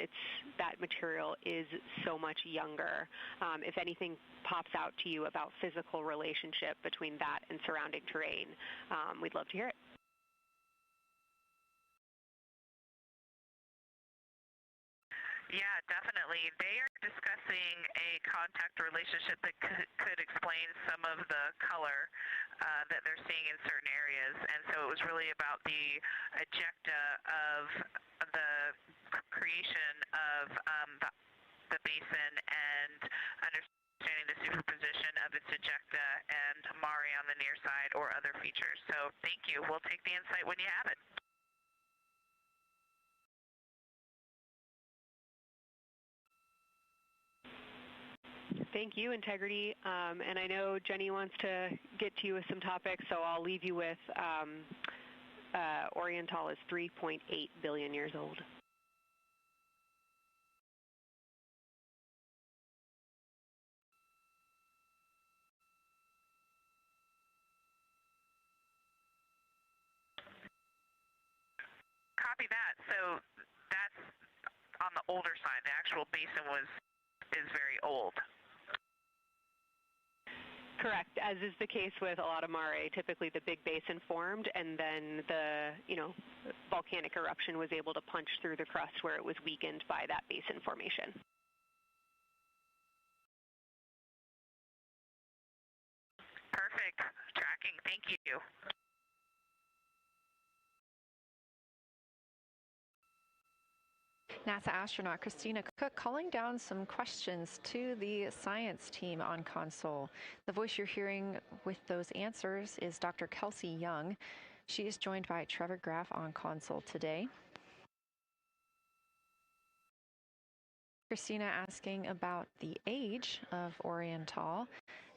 that material is so much younger, if anything pops out to you about physical relationship between that and surrounding terrain, we'd love to hear it. Yeah, definitely. They are discussing a contact relationship that could explain some of the color that they're seeing in certain areas. And so it was really about the ejecta of the creation of the basin and understanding the superposition of its ejecta and Mare on the near side or other features. So thank you. We'll take the insight when you have it. Thank you, Integrity. And I know Jenny wants to get to you with some topics, so I'll leave you with Oriental is 3.8 billion years old. Copy that. So that's on the older side. The actual basin is very old. Correct, as is the case with a lot of mare. Typically the big basin formed and then the, volcanic eruption was able to punch through the crust where it was weakened by that basin formation. Perfect. Tracking. Thank you. NASA astronaut Christina Koch calling down some questions to the science team on console. The voice you're hearing with those answers is Dr. Kelsey Young. She is joined by Trevor Graff on console today. Christina asking about the age of Orion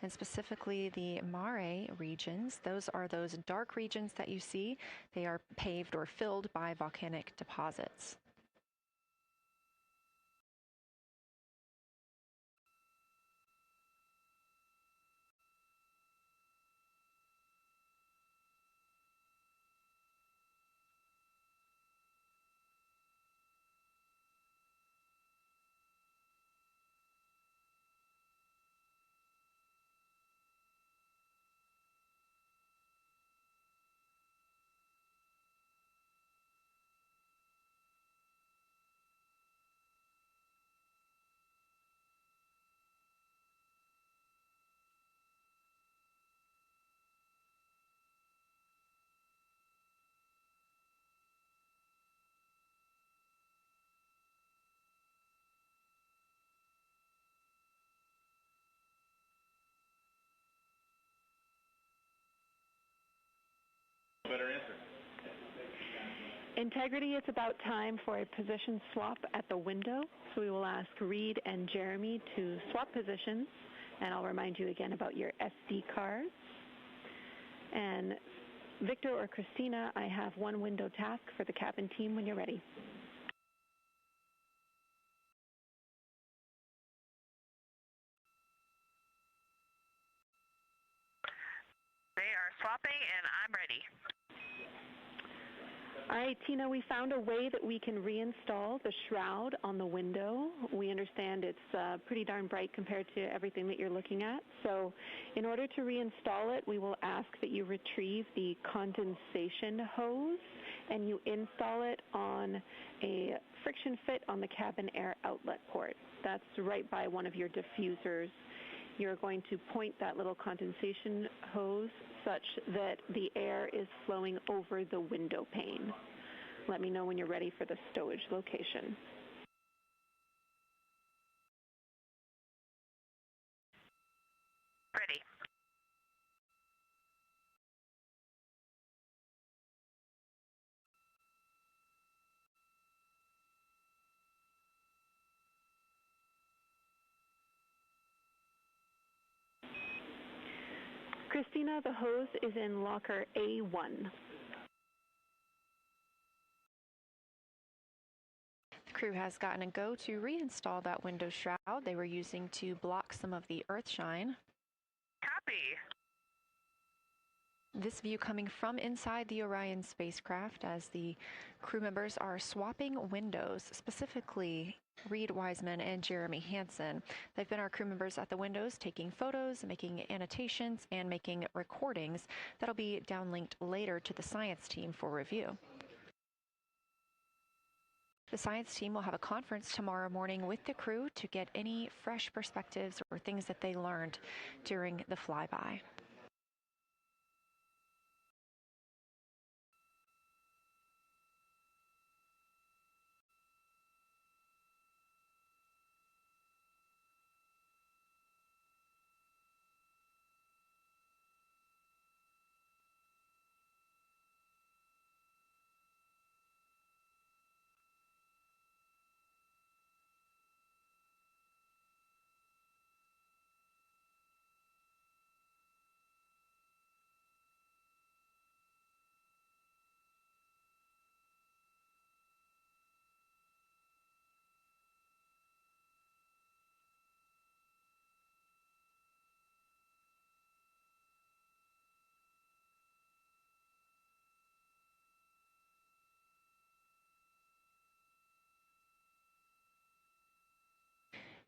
and specifically the mare regions. Those are those dark regions that you see. They are paved or filled by volcanic deposits. Better answer. Integrity, it's about time for a position swap at the window. So we will ask Reid and Jeremy to swap positions, and I'll remind you again about your SD cards. And Victor or Christina, I have one window task for the cabin team when you're ready. They are swapping, and I'm ready. All right, Tina, we found a way that we can reinstall the shroud on the window. We understand it's pretty darn bright compared to everything that you're looking at. So in order to reinstall it, we will ask that you retrieve the condensation hose and you install it on a friction fit on the cabin air outlet port. That's right by one of your diffusers. You're going to point that little condensation hose such that the air is flowing over the window pane. Let me know when you're ready for the stowage location. Ready. Christina, the hose is in locker A1. The crew has gotten a go to reinstall that window shroud they were using to block some of the earth shine. Copy. This view coming from inside the Orion spacecraft as the crew members are swapping windows, specifically Reid Wiseman and Jeremy Hansen. They've been our crew members at the windows taking photos, making annotations, and making recordings that'll be downlinked later to the science team for review. The science team will have a conference tomorrow morning with the crew to get any fresh perspectives or things that they learned during the flyby.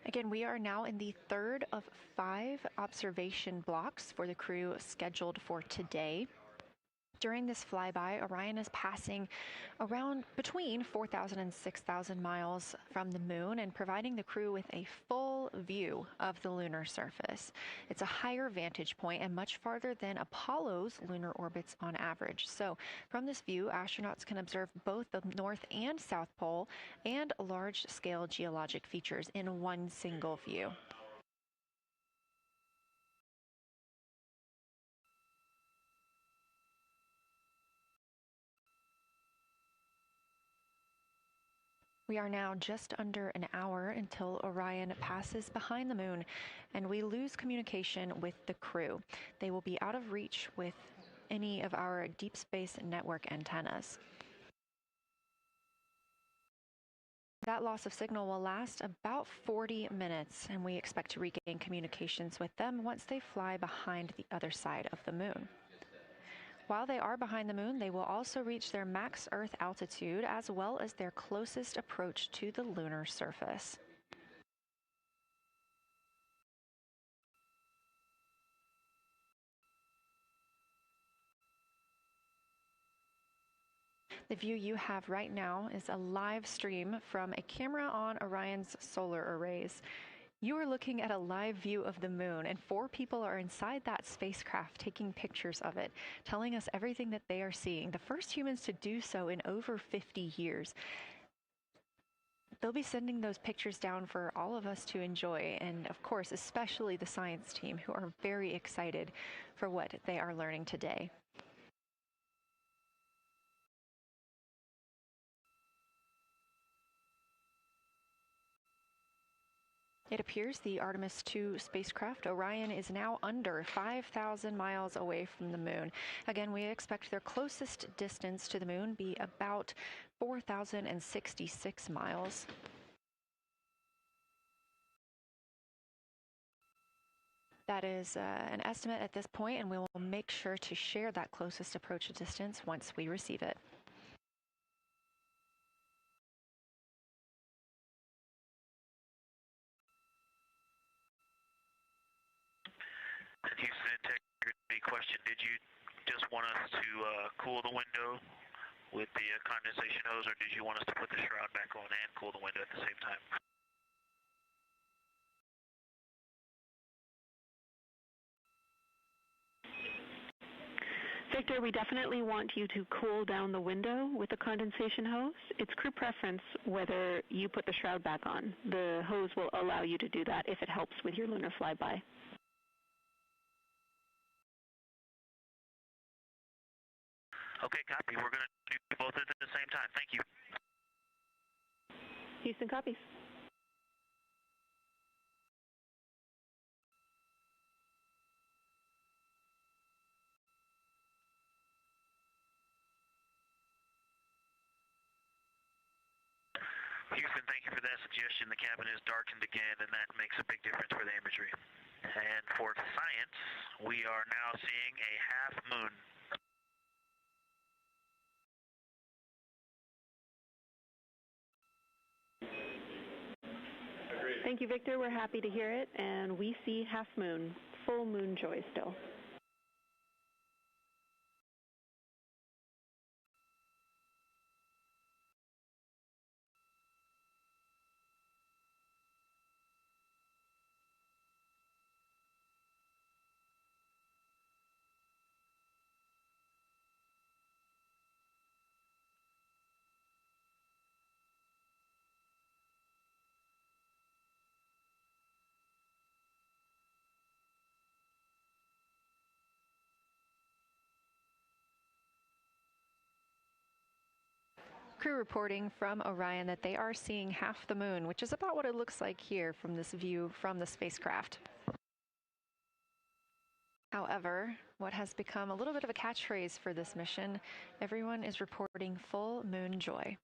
Again, we are now in the third of 5 observation blocks for the crew scheduled for today. During this flyby, Orion is passing around between 4,000 and 6,000 miles from the moon and providing the crew with a full view of the lunar surface. It's a higher vantage point and much farther than Apollo's lunar orbits on average. So from this view, astronauts can observe both the North and South Pole and large-scale geologic features in one single view. We are now just under an hour until Orion passes behind the moon, and we lose communication with the crew. They will be out of reach with any of our deep space network antennas. That loss of signal will last about 40 minutes, and we expect to regain communications with them once they fly behind the other side of the moon. While they are behind the moon, they will also reach their max Earth altitude as well as their closest approach to the lunar surface. The view you have right now is a live stream from a camera on Orion's solar arrays. You are looking at a live view of the moon, and 4 people are inside that spacecraft taking pictures of it, telling us everything that they are seeing. The first humans to do so in over 50 years. They'll be sending those pictures down for all of us to enjoy, and of course, especially the science team, who are very excited for what they are learning today. It appears the Artemis II spacecraft, Orion, is now under 5,000 miles away from the moon. Again, we expect their closest distance to the moon be about 4,066 miles. That is an estimate at this point, and we will make sure to share that closest approach distance once we receive it. Houston integrity question, did you just want us to cool the window with the condensation hose, or did you want us to put the shroud back on and cool the window at the same time? Victor, we definitely want you to cool down the window with the condensation hose. It's crew preference whether you put the shroud back on. The hose will allow you to do that if it helps with your lunar flyby. Okay, copy. We're going to do both at the same time. Thank you. Houston copies. Houston, thank you for that suggestion. The cabin is darkened again, and that makes a big difference for the imagery. And for science, we are now seeing a half moon. Thank you, Victor. We're happy to hear it, and we see half moon, full moon joy still. Crew reporting from Orion that they are seeing half the moon, which is about what it looks like here from this view from the spacecraft. However, what has become a little bit of a catchphrase for this mission, everyone is reporting full moon joy.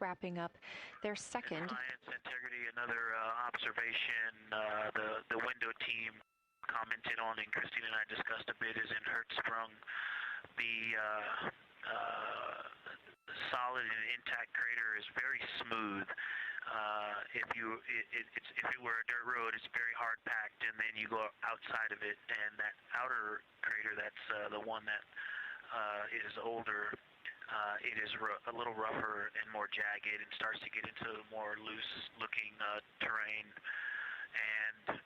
wrapping up their second. Science integrity, another observation the window team commented on and Christina and I discussed a bit is in Hertzsprung. The solid and intact crater is very smooth. If it were a dirt road, it's very hard packed, and then you go outside of it, and that outer crater, that's the one that is older. It is a little rougher and more jagged, and starts to get into more loose-looking terrain. And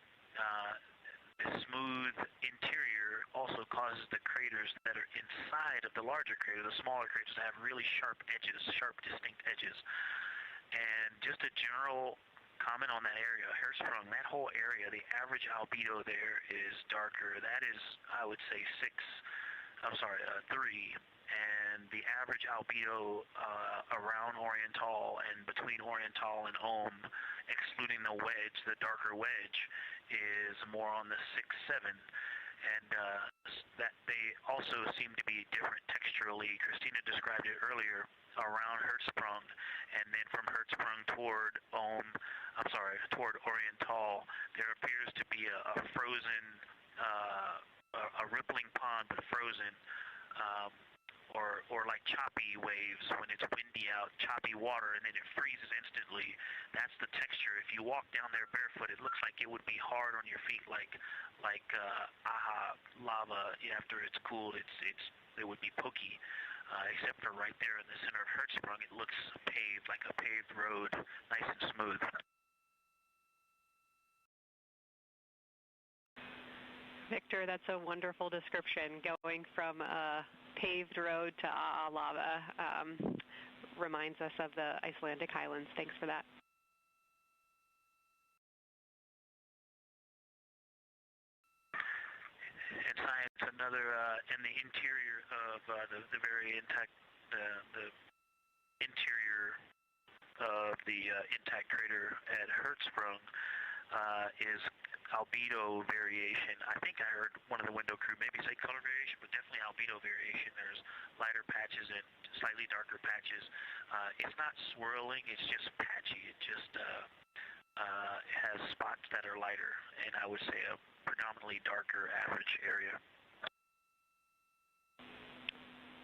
the smooth interior also causes the craters that are inside of the larger crater, the smaller craters, to have really sharp edges, sharp, distinct edges. And just a general comment on that area, Hertzsprung, that whole area, the average albedo there is darker. That is, I would say, 3. And the average albedo around Oriental and between Oriental and Ohm, excluding the wedge, the darker wedge, is more on the 6-7. And that they also seem to be different texturally. Christina described it earlier around Hertzsprung, and then from Hertzsprung toward Oriental, there appears to be a frozen, a rippling pond, but frozen, or like choppy waves when it's windy out, choppy water, and then it freezes instantly. That's the texture. If you walk down there barefoot, it looks like it would be hard on your feet, like lava. After it's cooled, it would be pokey. Except for right there in the center of Hertzsprung, it looks paved, like a paved road, nice and smooth. Victor, that's a wonderful description. Going from a paved road to lava reminds us of the Icelandic highlands. Thanks for that. And science, another in the interior of the very intact, the interior of the intact crater at Hertzsprung is albedo variation. I think I heard one of the window crew maybe say color variation, but definitely albedo variation. There's lighter patches and slightly darker patches. It's not swirling, it's just patchy. It just has spots that are lighter, and I would say a predominantly darker average area.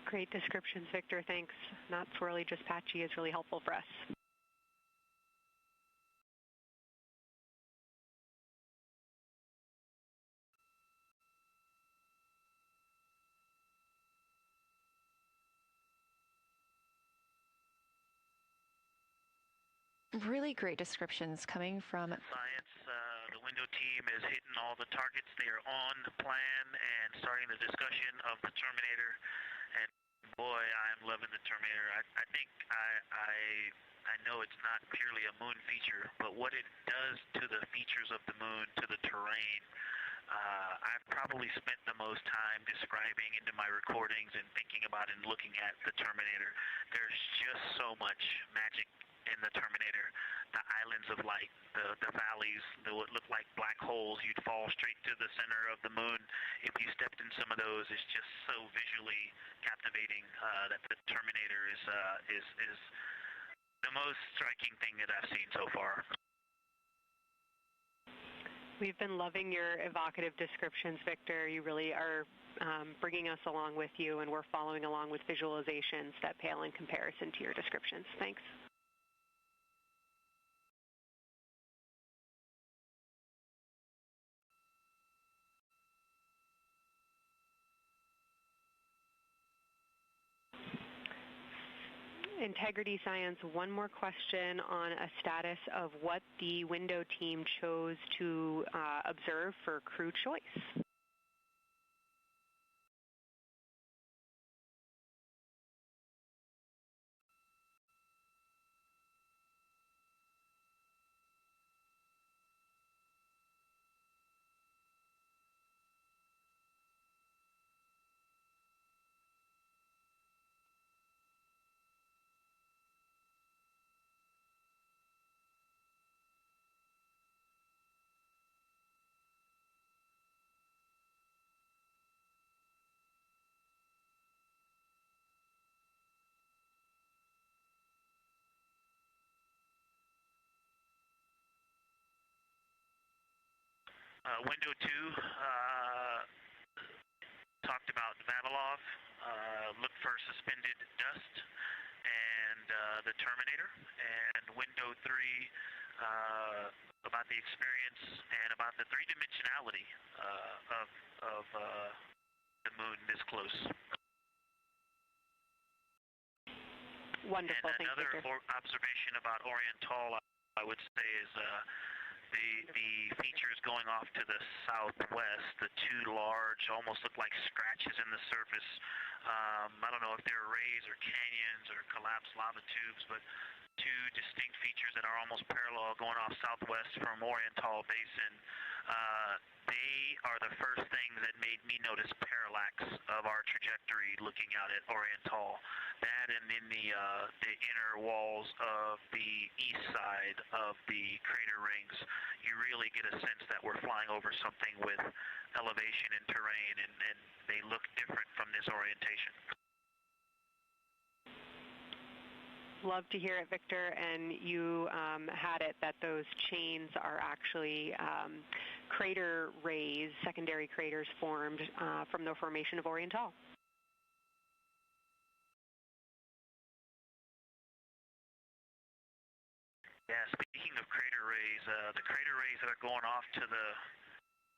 Great descriptions, Victor. Thanks. Not swirly, just patchy is really helpful for us. Really great descriptions coming from Science. The window team is hitting all the targets. They are on the plan and starting the discussion of the Terminator. And boy, I'm loving the Terminator. I think I know it's not purely a moon feature, but what it does to the features of the moon, to the terrain, I've probably spent the most time describing into my recordings and thinking about and looking at the Terminator. There's just so much magic in the Terminator. The islands of light, the valleys, what look like black holes. You'd fall straight to the center of the moon if you stepped in some of those. It's just so visually captivating that the Terminator is the most striking thing that I've seen so far. We've been loving your evocative descriptions, Victor. You really are bringing us along with you, and we're following along with visualizations that pale in comparison to your descriptions. Thanks. Integrity Science, one more question on a status of what the window team chose to observe for crew choice. window 2 talked about Vavilov, looked for suspended dust, and the Terminator. And window 3 about the experience and about the three-dimensionality of the moon this close. Wonderful, and thank you, another observation about Oriental, I would say, is the features going off to the southwest, the two large, almost look like scratches in the surface. I don't know if they're rays or canyons or collapsed lava tubes, but two distinct features that are almost parallel going off southwest from Oriental Basin. They are the first things that made me notice parallax of our trajectory looking out at Oriental. That and in the inner walls of the east side of the crater rings, you really get a sense that we're flying over something with elevation and terrain, and they look different from this orientation. Love to hear it, Victor, and you had it that those chains are actually crater rays, secondary craters formed from the formation of Oriental. Yeah, speaking of crater rays, the crater rays that are going off to the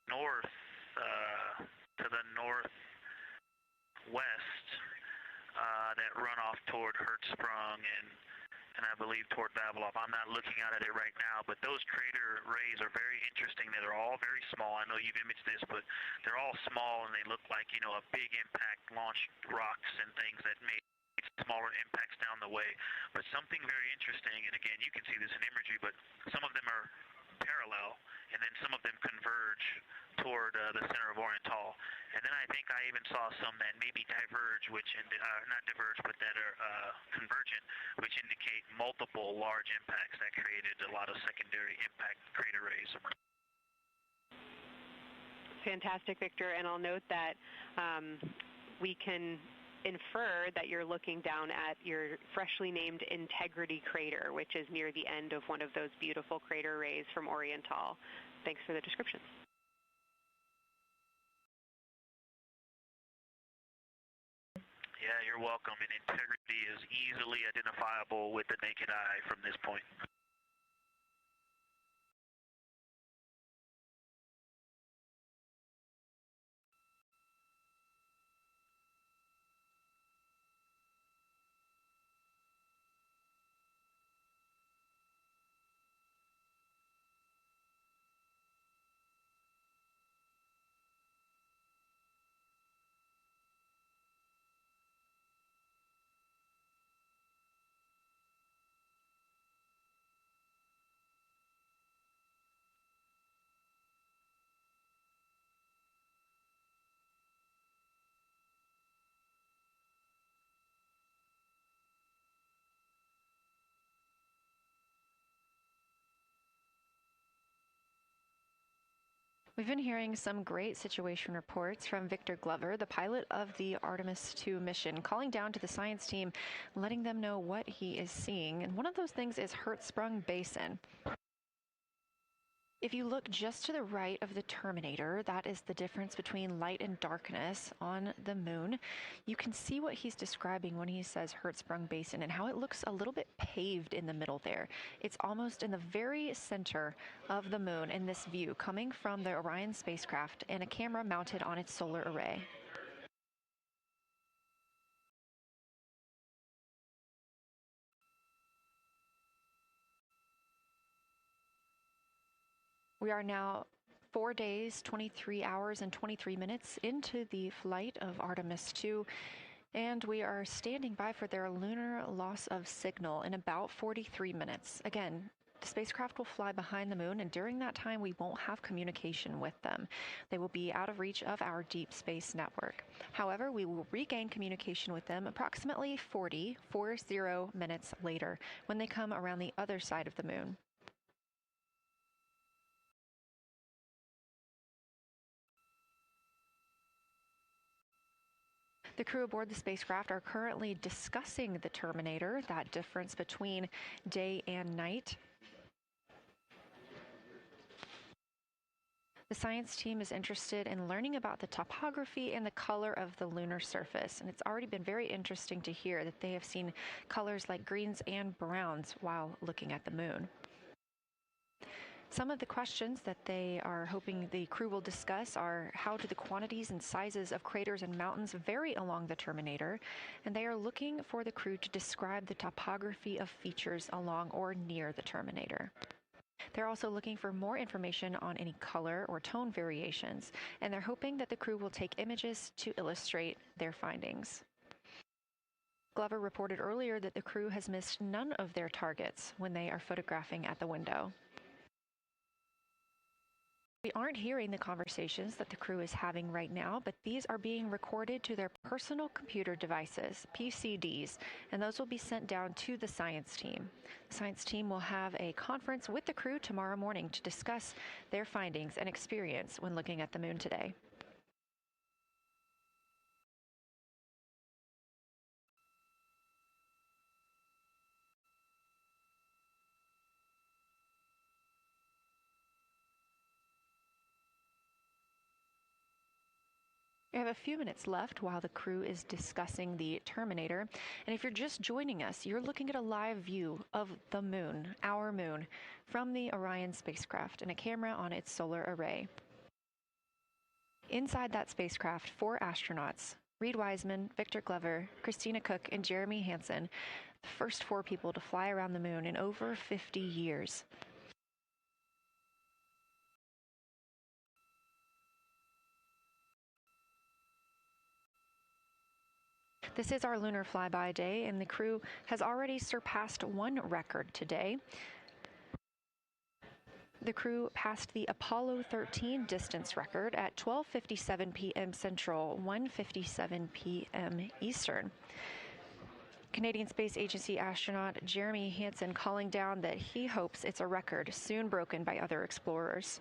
north, northwest, that run off toward Hertzsprung and I believe toward Vavilov. I'm not looking at it right now, but those crater rays are very interesting. They're all very small. I know you've imaged this, but they're all small and they look like, you know, a big impact launched rocks and things that made smaller impacts down the way. But something very interesting, and again, you can see this in imagery, but some of them are parallel, and then some of them converge toward the center of Oriental. And then I think I even saw some that maybe diverge, which not diverge, but that are convergent, which indicate multiple large impacts that created a lot of secondary impact crater rays. Fantastic, Victor, and I'll note that we can infer that you're looking down at your freshly named Integrity crater, which is near the end of one of those beautiful crater rays from Oriental. Thanks for the description. Yeah, you're welcome. And Integrity is easily identifiable with the naked eye from this point. We've been hearing some great situation reports from Victor Glover, the pilot of the Artemis II mission, calling down to the science team, letting them know what he is seeing. And one of those things is Hertzsprung Basin. If you look just to the right of the Terminator, that is the difference between light and darkness on the moon. You can see what he's describing when he says Hertzsprung Basin and how it looks a little bit paved in the middle there. It's almost in the very center of the moon in this view, coming from the Orion spacecraft and a camera mounted on its solar array. We are now 4 days, 23 hours, and 23 minutes into the flight of Artemis II, and we are standing by for their lunar loss of signal in about 43 minutes. Again, the spacecraft will fly behind the moon, and during that time, we won't have communication with them. They will be out of reach of our deep space network. However, we will regain communication with them approximately 40 minutes later when they come around the other side of the moon. The crew aboard the spacecraft are currently discussing the Terminator, that difference between day and night. The science team is interested in learning about the topography and the color of the lunar surface, and it's already been very interesting to hear that they have seen colors like greens and browns while looking at the moon. Some of the questions that they are hoping the crew will discuss are how do the quantities and sizes of craters and mountains vary along the terminator, and they are looking for the crew to describe the topography of features along or near the terminator. They're also looking for more information on any color or tone variations, and they're hoping that the crew will take images to illustrate their findings. Glover reported earlier that the crew has missed none of their targets when they are photographing at the window. We aren't hearing the conversations that the crew is having right now, but these are being recorded to their personal computer devices, PCDs, and those will be sent down to the science team. The science team will have a conference with the crew tomorrow morning to discuss their findings and experience when looking at the moon today. We have a few minutes left while the crew is discussing the terminator. And if you're just joining us, you're looking at a live view of the moon, our moon, from the Orion spacecraft and a camera on its solar array. Inside that spacecraft, 4 astronauts, Reid Wiseman, Victor Glover, Christina Koch, and Jeremy Hansen, the first 4 people to fly around the moon in over 50 years. This is our Lunar Flyby day, and the crew has already surpassed one record today. The crew passed the Apollo 13 distance record at 12:57 p.m. Central, 1:57 p.m. Eastern. Canadian Space Agency astronaut Jeremy Hansen calling down that he hopes it's a record soon broken by other explorers.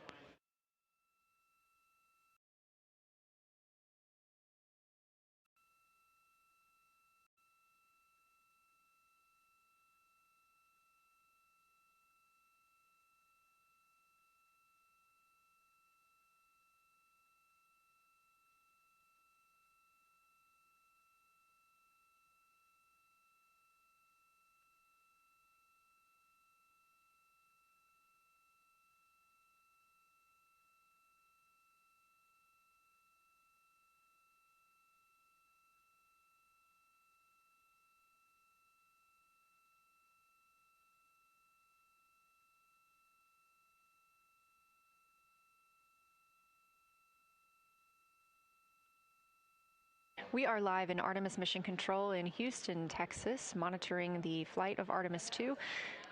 We are live in Artemis Mission Control in Houston, Texas, monitoring the flight of Artemis II.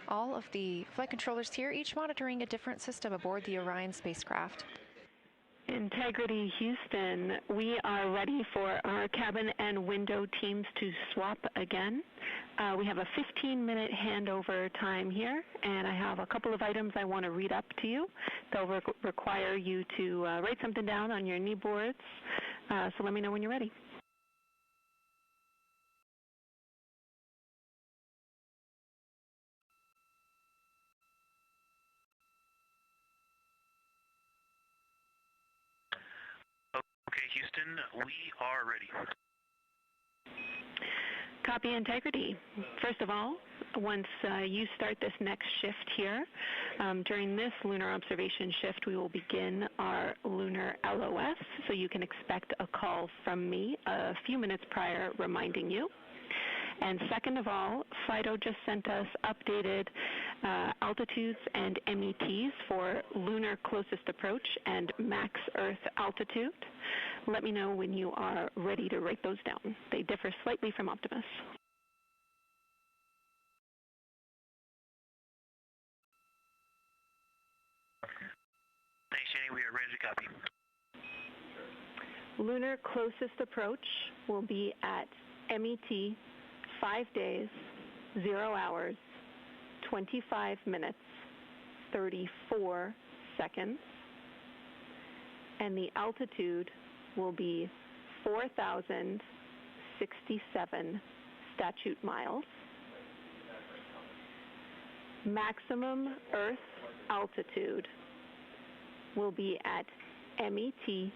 All of the flight controllers here, each monitoring a different system aboard the Orion spacecraft. Integrity Houston, we are ready for our cabin and window teams to swap again. We have a 15-minute handover time here, and I have a couple of items I want to read up to you. They'll require you to write something down on your knee boards, so let me know when you're ready. Okay, Houston, we are ready. Copy, Integrity. First of all, once you start this next shift here, during this lunar observation shift, we will begin our lunar LOS, so you can expect a call from me a few minutes prior reminding you. And second of all, FIDO just sent us updated altitudes and METs for lunar closest approach and max Earth altitude. Let me know when you are ready to write those down. They differ slightly from Optimus. Thanks, Jenny. We are ready to copy. Lunar closest approach will be at MET 5 days, 0 hours, 25 minutes, 34 seconds, and the altitude will be 4,067 statute miles. Maximum Earth altitude will be at MET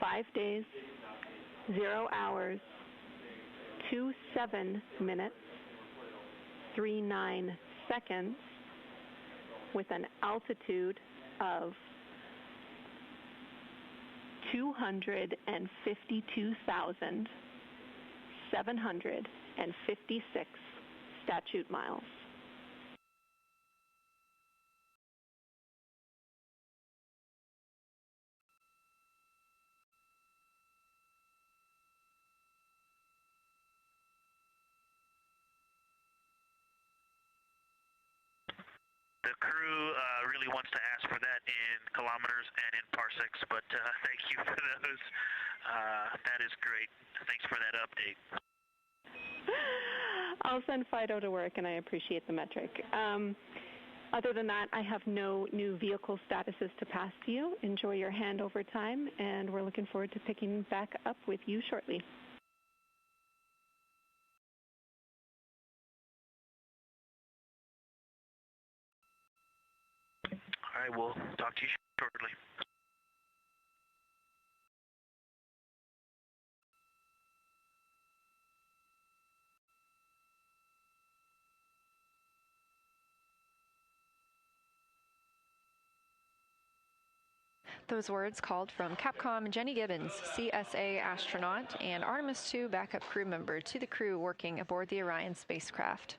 5 days, 0 hours, 27 minutes, 39 seconds, with an altitude of 252,756 statute miles. The crew really wants to ask for that in kilometers and in parsecs, but thank you for those. That is great. Thanks for that update. I'll send Fido to work, and I appreciate the metric. Other than that, I have no new vehicle statuses to pass to you. Enjoy your handover time, and we're looking forward to picking back up with you shortly. All right, we'll talk to you shortly. Those words called from Capcom Jenny Gibbons, CSA astronaut and Artemis II backup crew member, to the crew working aboard the Orion spacecraft.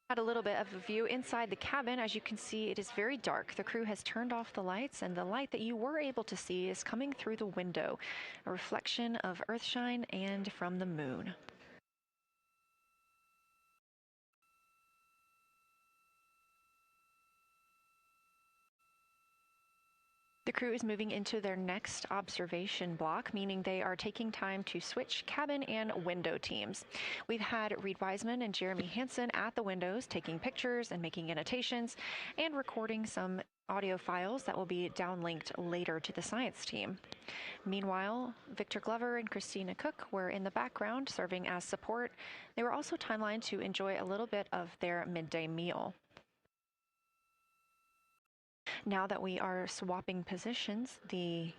Had a little bit of a view inside the cabin. As you can see, it is very dark. The crew has turned off the lights, and the light that you were able to see is coming through the window, a reflection of Earthshine and from the moon. The crew is moving into their next observation block, meaning they are taking time to switch cabin and window teams. We've had Reid Wiseman and Jeremy Hansen at the windows taking pictures and making annotations and recording some audio files that will be downlinked later to the science team. Meanwhile, Victor Glover and Christina Koch were in the background serving as support. They were also timelined to enjoy a little bit of their midday meal. Now that we are swapping positions, the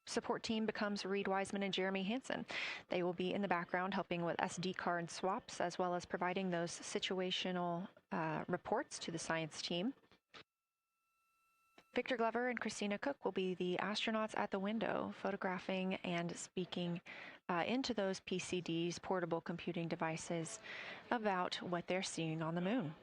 support team becomes Reid Wiseman and Jeremy Hansen. They will be in the background helping with SD card swaps, as well as providing those situational reports to the science team. Victor Glover and Christina Koch will be the astronauts at the window, photographing and speaking into those PCDs, portable computing devices, about what they're seeing on the moon.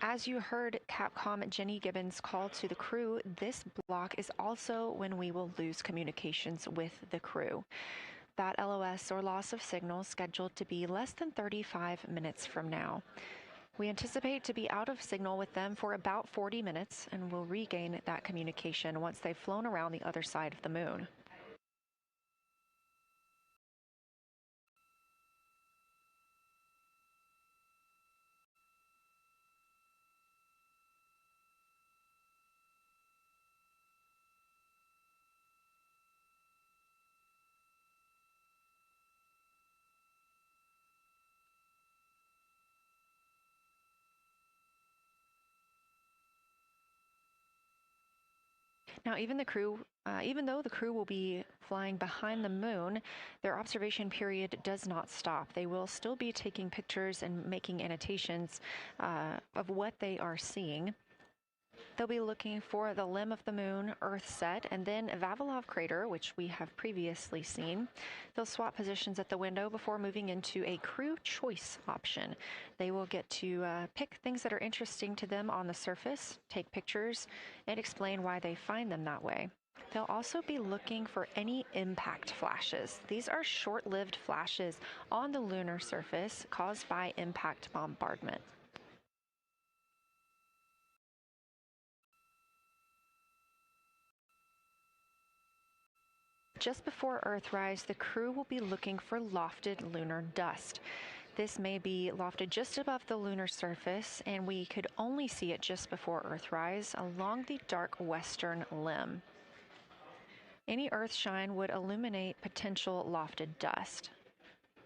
As you heard Capcom Jenny Gibbons call to the crew, this block is also when we will lose communications with the crew. That LOS, or loss of signal, scheduled to be less than 35 minutes from now. We anticipate to be out of signal with them for about 40 minutes, and will regain that communication once they've flown around the other side of the moon. Now, even though the crew will be flying behind the moon, their observation period does not stop. They will still be taking pictures and making annotations of what they are seeing. They'll be looking for the limb of the moon, Earth set, and then Vavilov crater, which we have previously seen. They'll swap positions at the window before moving into a crew choice option. They will get to pick things that are interesting to them on the surface, take pictures, and explain why they find them that way. They'll also be looking for any impact flashes. These are short-lived flashes on the lunar surface caused by impact bombardment. Just before Earthrise, the crew will be looking for lofted lunar dust. This may be lofted just above the lunar surface, and we could only see it just before Earthrise along the dark western limb. Any Earthshine would illuminate potential lofted dust.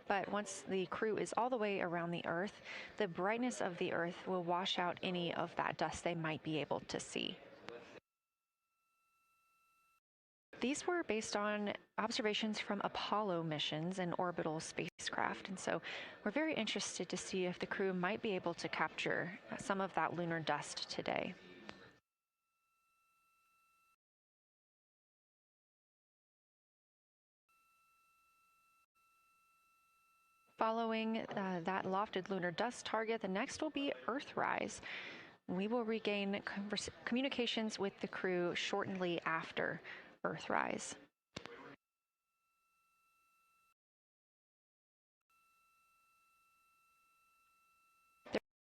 But once the crew is all the way around the Earth, the brightness of the Earth will wash out any of that dust they might be able to see. These were based on observations from Apollo missions and orbital spacecraft, and so we're very interested to see if the crew might be able to capture some of that lunar dust today. Following that lofted lunar dust target, the next will be Earthrise. We will regain communications with the crew shortly after Earthrise.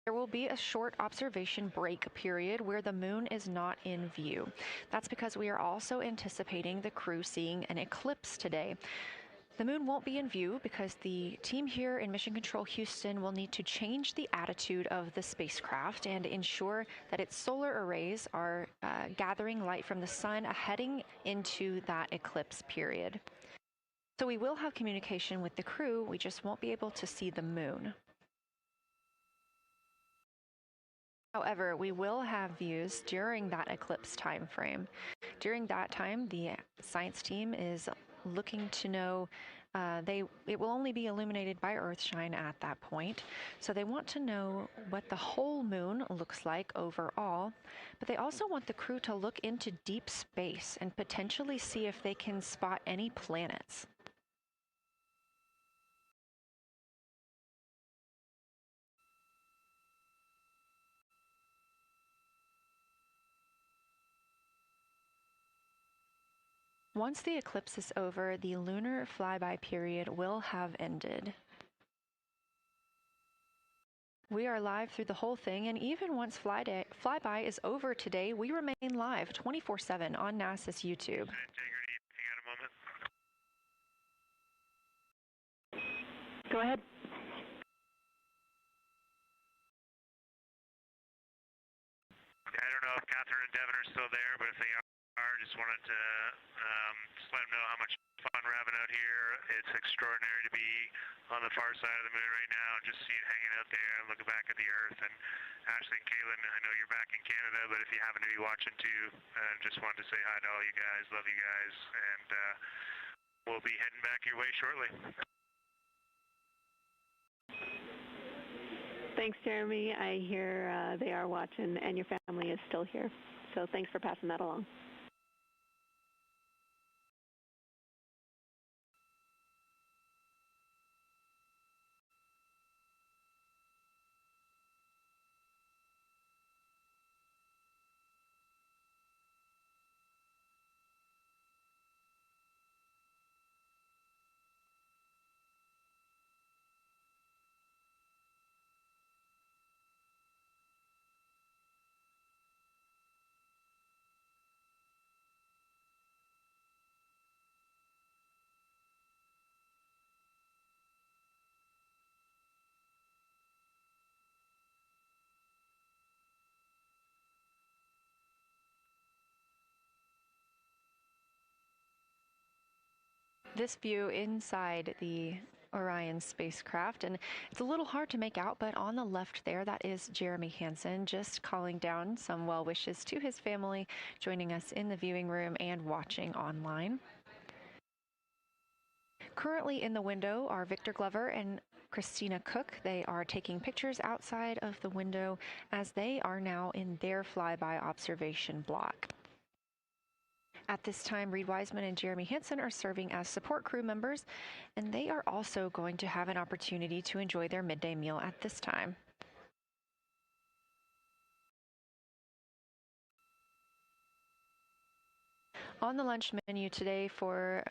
There will be a short observation break period where the moon is not in view. That's because we are also anticipating the crew seeing an eclipse today. The moon won't be in view because the team here in Mission Control Houston will need to change the attitude of the spacecraft and ensure that its solar arrays are gathering light from the sun heading into that eclipse period. So we will have communication with the crew, we just won't be able to see the moon. However, we will have views during that eclipse time frame. During that time, the science team is looking to know it will only be illuminated by Earthshine at that point, so they want to know what the whole moon looks like overall, but they also want the crew to look into deep space and potentially see if they can spot any planets. Once the eclipse is over, the lunar flyby period will have ended. We are live through the whole thing, and even once flyby is over today, we remain live 24/7 on NASA's YouTube. Integrity, you got a moment? Go ahead. I don't know if Catherine and Devin are still there, but if they are, just wanted to just let them know how much fun we're having out here. It's extraordinary to be on the far side of the moon right now, just seeing hanging out there and looking back at the Earth. And Ashley and Kaylin, I know you're back in Canada, but if you happen to be watching too, just wanted to say hi to all you guys. Love you guys, and we'll be heading back your way shortly. Thanks, Jeremy. I hear they are watching, and your family is still here. So thanks for passing that along. This view inside the Orion spacecraft, and it's a little hard to make out, but on the left there, that is Jeremy Hansen just calling down some well wishes to his family, joining us in the viewing room and watching online. Currently in the window are Victor Glover and Christina Koch. They are taking pictures outside of the window as they are now in their flyby observation block. At this time, Reid Wiseman and Jeremy Hansen are serving as support crew members, and they are also going to have an opportunity to enjoy their midday meal at this time. On the lunch menu today for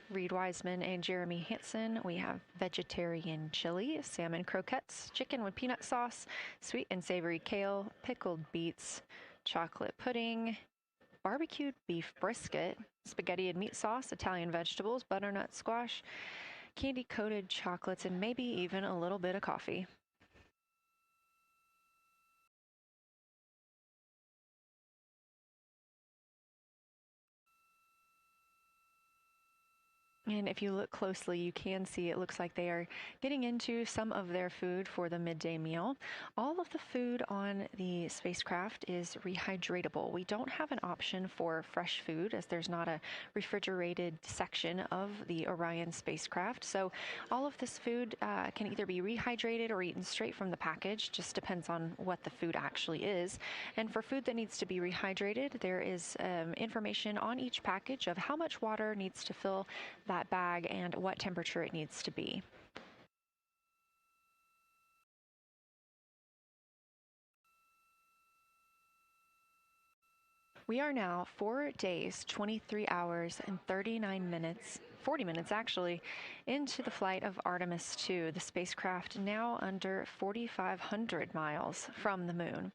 Reid Wiseman and Jeremy Hansen, we have vegetarian chili, salmon croquettes, chicken with peanut sauce, sweet and savory kale, pickled beets, chocolate pudding, barbecued beef brisket, spaghetti and meat sauce, Italian vegetables, butternut squash, candy-coated chocolates, and maybe even a little bit of coffee. And if you look closely, you can see it looks like they are getting into some of their food for the midday meal. All of the food on the spacecraft is rehydratable. We don't have an option for fresh food as there's not a refrigerated section of the Orion spacecraft. So all of this food can either be rehydrated or eaten straight from the package, just depends on what the food actually is. And for food that needs to be rehydrated, there is information on each package of how much water needs to fill that bag and what temperature it needs to be. We are now 4 days, 23 hours, and 39 minutes, 40 minutes actually, into the flight of Artemis II, the spacecraft now under 4,500 miles from the moon.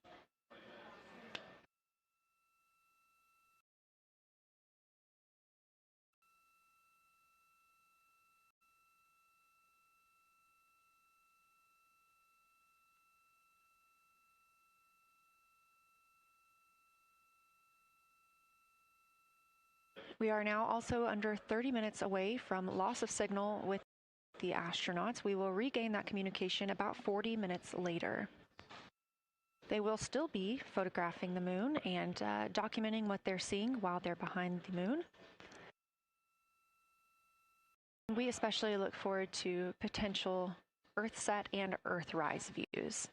We are now also under 30 minutes away from loss of signal with the astronauts. We will regain that communication about 40 minutes later. They will still be photographing the moon and documenting what they're seeing while they're behind the moon. We especially look forward to potential Earthset and Earthrise views.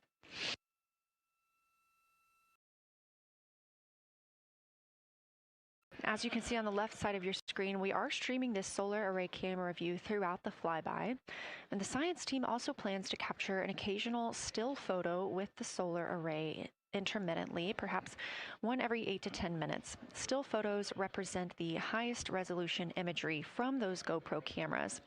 As you can see on the left side of your screen, we are streaming this solar array camera view throughout the flyby. And the science team also plans to capture an occasional still photo with the solar array intermittently, perhaps one every 8 to 10 minutes. Still photos represent the highest resolution imagery from those GoPro cameras.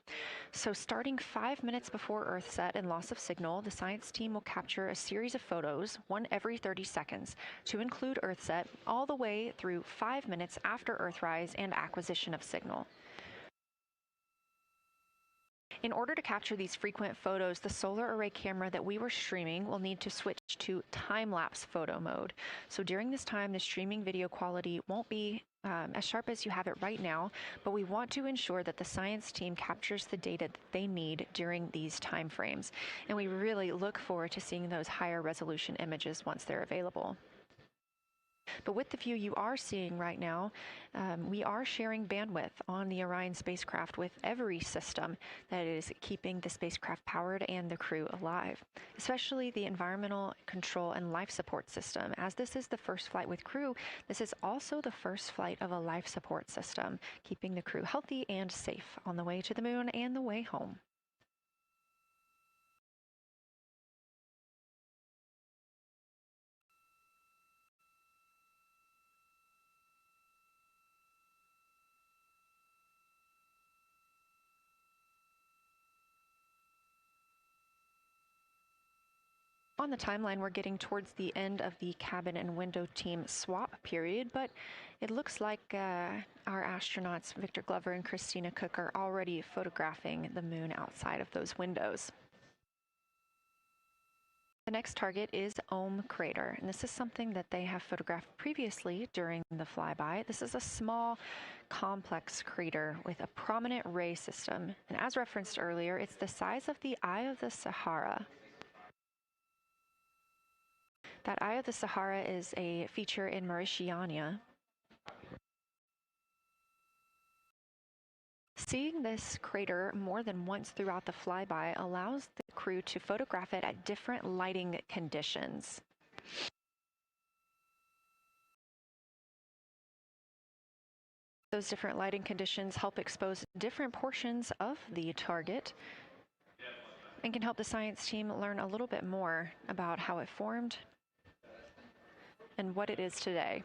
So starting 5 minutes before Earthset and loss of signal, the science team will capture a series of photos, one every 30 seconds, to include Earthset, all the way through 5 minutes after Earthrise and acquisition of signal. In order to capture these frequent photos, the solar array camera that we were streaming will need to switch to time-lapse photo mode. So during this time, the streaming video quality won't be as sharp as you have it right now, but we want to ensure that the science team captures the data that they need during these time frames. And we really look forward to seeing those higher resolution images once they're available. But with the view you are seeing right now, we are sharing bandwidth on the Orion spacecraft with every system that is keeping the spacecraft powered and the crew alive, especially the environmental control and life support system. As this is the first flight with crew, this is also the first flight of a life support system, keeping the crew healthy and safe on the way to the moon and the way home. On the timeline, we're getting towards the end of the cabin and window team swap period, but it looks like our astronauts, Victor Glover and Christina Koch, are already photographing the moon outside of those windows. The next target is Ohm Crater, and this is something that they have photographed previously during the flyby. This is a small, complex crater with a prominent ray system, and as referenced earlier, it's the size of the Eye of the Sahara. That Eye of the Sahara is a feature in Mauritania. Seeing this crater more than once throughout the flyby allows the crew to photograph it at different lighting conditions. Those different lighting conditions help expose different portions of the target and can help the science team learn a little bit more about how it formed and what it is today.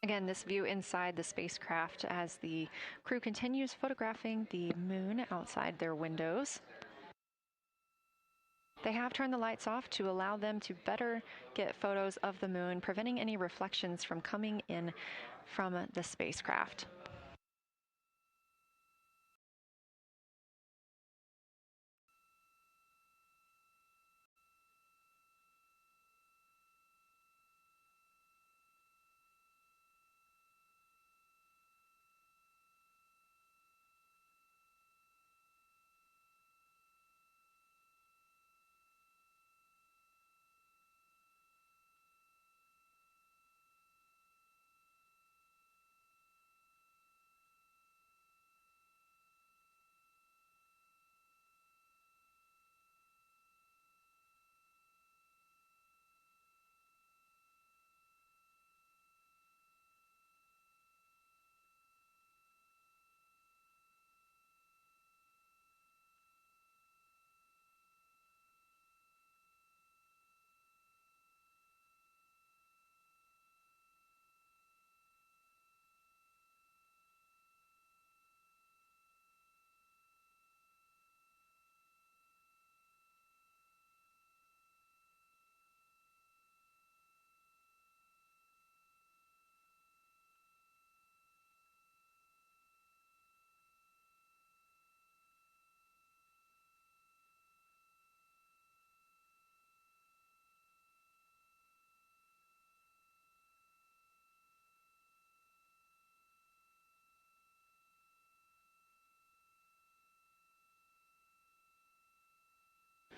Again, this view inside the spacecraft as the crew continues photographing the moon outside their windows. They have turned the lights off to allow them to better get photos of the moon, preventing any reflections from coming in from the spacecraft.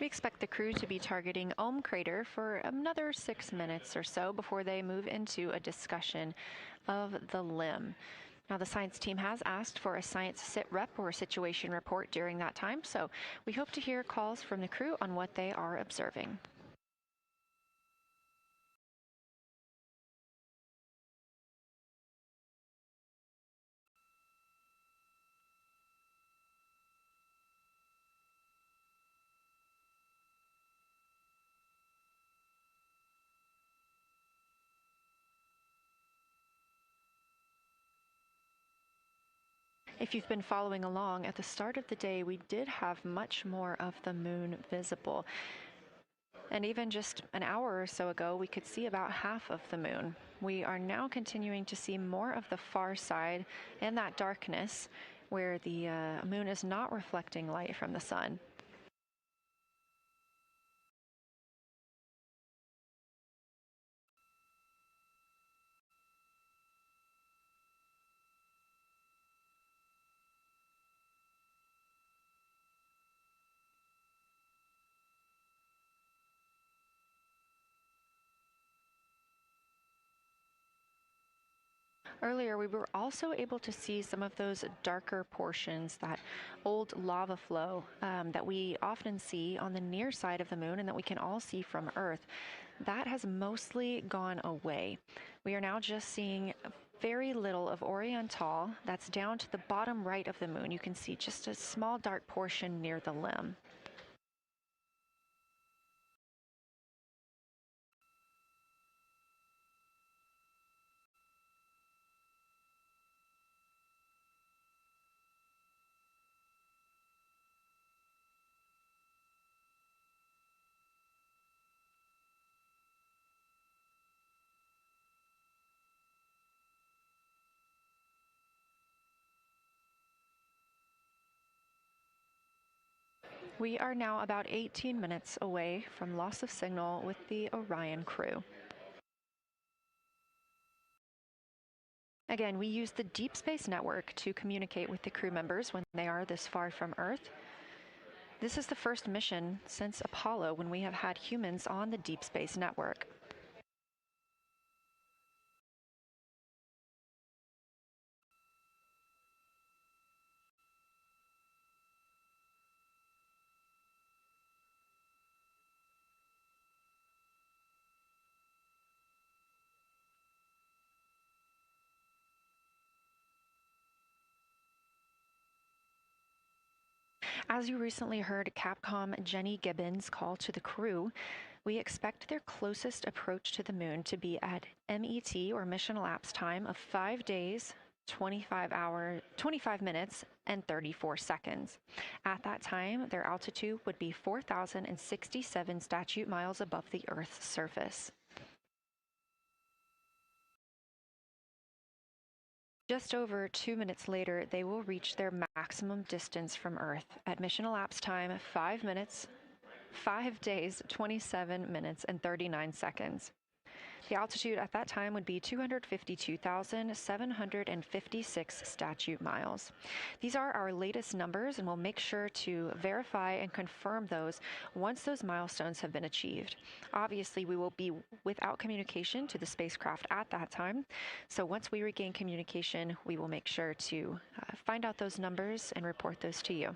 We expect the crew to be targeting Ohm crater for another 6 minutes or so before they move into a discussion of the limb. Now, the science team has asked for a science sit rep or situation report during that time, so we hope to hear calls from the crew on what they are observing. If you've been following along, at the start of the day, we did have much more of the moon visible. And even just an hour or so ago, we could see about half of the moon. We are now continuing to see more of the far side and that darkness where the moon is not reflecting light from the sun. Earlier, we were also able to see some of those darker portions, that old lava flow that we often see on the near side of the moon and that we can all see from Earth. That has mostly gone away. We are now just seeing very little of Orion Tall. That's down to the bottom right of the moon. You can see just a small dark portion near the limb. We are now about 18 minutes away from loss of signal with the Orion crew. Again, we use the Deep Space Network to communicate with the crew members when they are this far from Earth. This is the first mission since Apollo when we have had humans on the Deep Space Network. As you recently heard Capcom Jenny Gibbons call to the crew, we expect their closest approach to the moon to be at MET, or mission elapsed time, of 5 days, 25 minutes, and 34 seconds. At that time, their altitude would be 4,067 statute miles above the Earth's surface. Just over 2 minutes later, they will reach their maximum distance from Earth at mission elapsed time 5 minutes, 5 days, 27 minutes, and 39 seconds. The altitude at that time would be 252,756 statute miles. These are our latest numbers, and we'll make sure to verify and confirm those once those milestones have been achieved. Obviously, we will be without communication to the spacecraft at that time, so once we regain communication, we will make sure to find out those numbers and report those to you.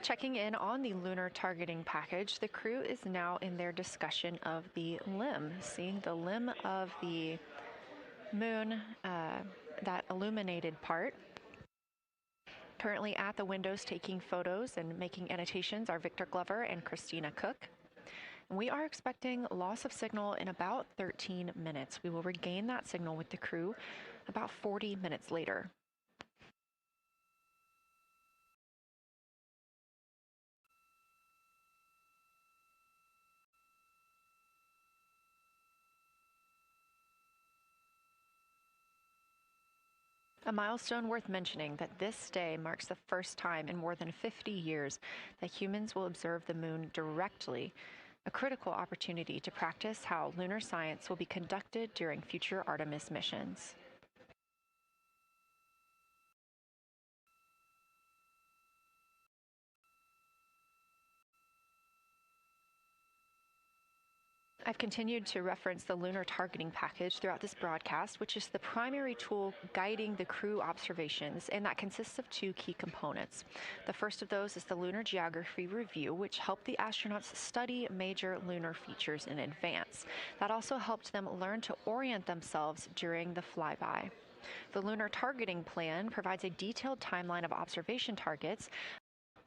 Checking in on the lunar targeting package, the crew is now in their discussion of the limb, seeing the limb of the moon, that illuminated part. Currently at the windows taking photos and making annotations are Victor Glover and Christina Koch. We are expecting loss of signal in about 13 minutes. We will regain that signal with the crew about 40 minutes later. A milestone worth mentioning that this day marks the first time in more than 50 years that humans will observe the moon directly, a critical opportunity to practice how lunar science will be conducted during future Artemis missions. I've continued to reference the Lunar Targeting Package throughout this broadcast, which is the primary tool guiding the crew observations, and that consists of two key components. The first of those is the Lunar Geography Review, which helped the astronauts study major lunar features in advance. That also helped them learn to orient themselves during the flyby. The Lunar Targeting Plan provides a detailed timeline of observation targets,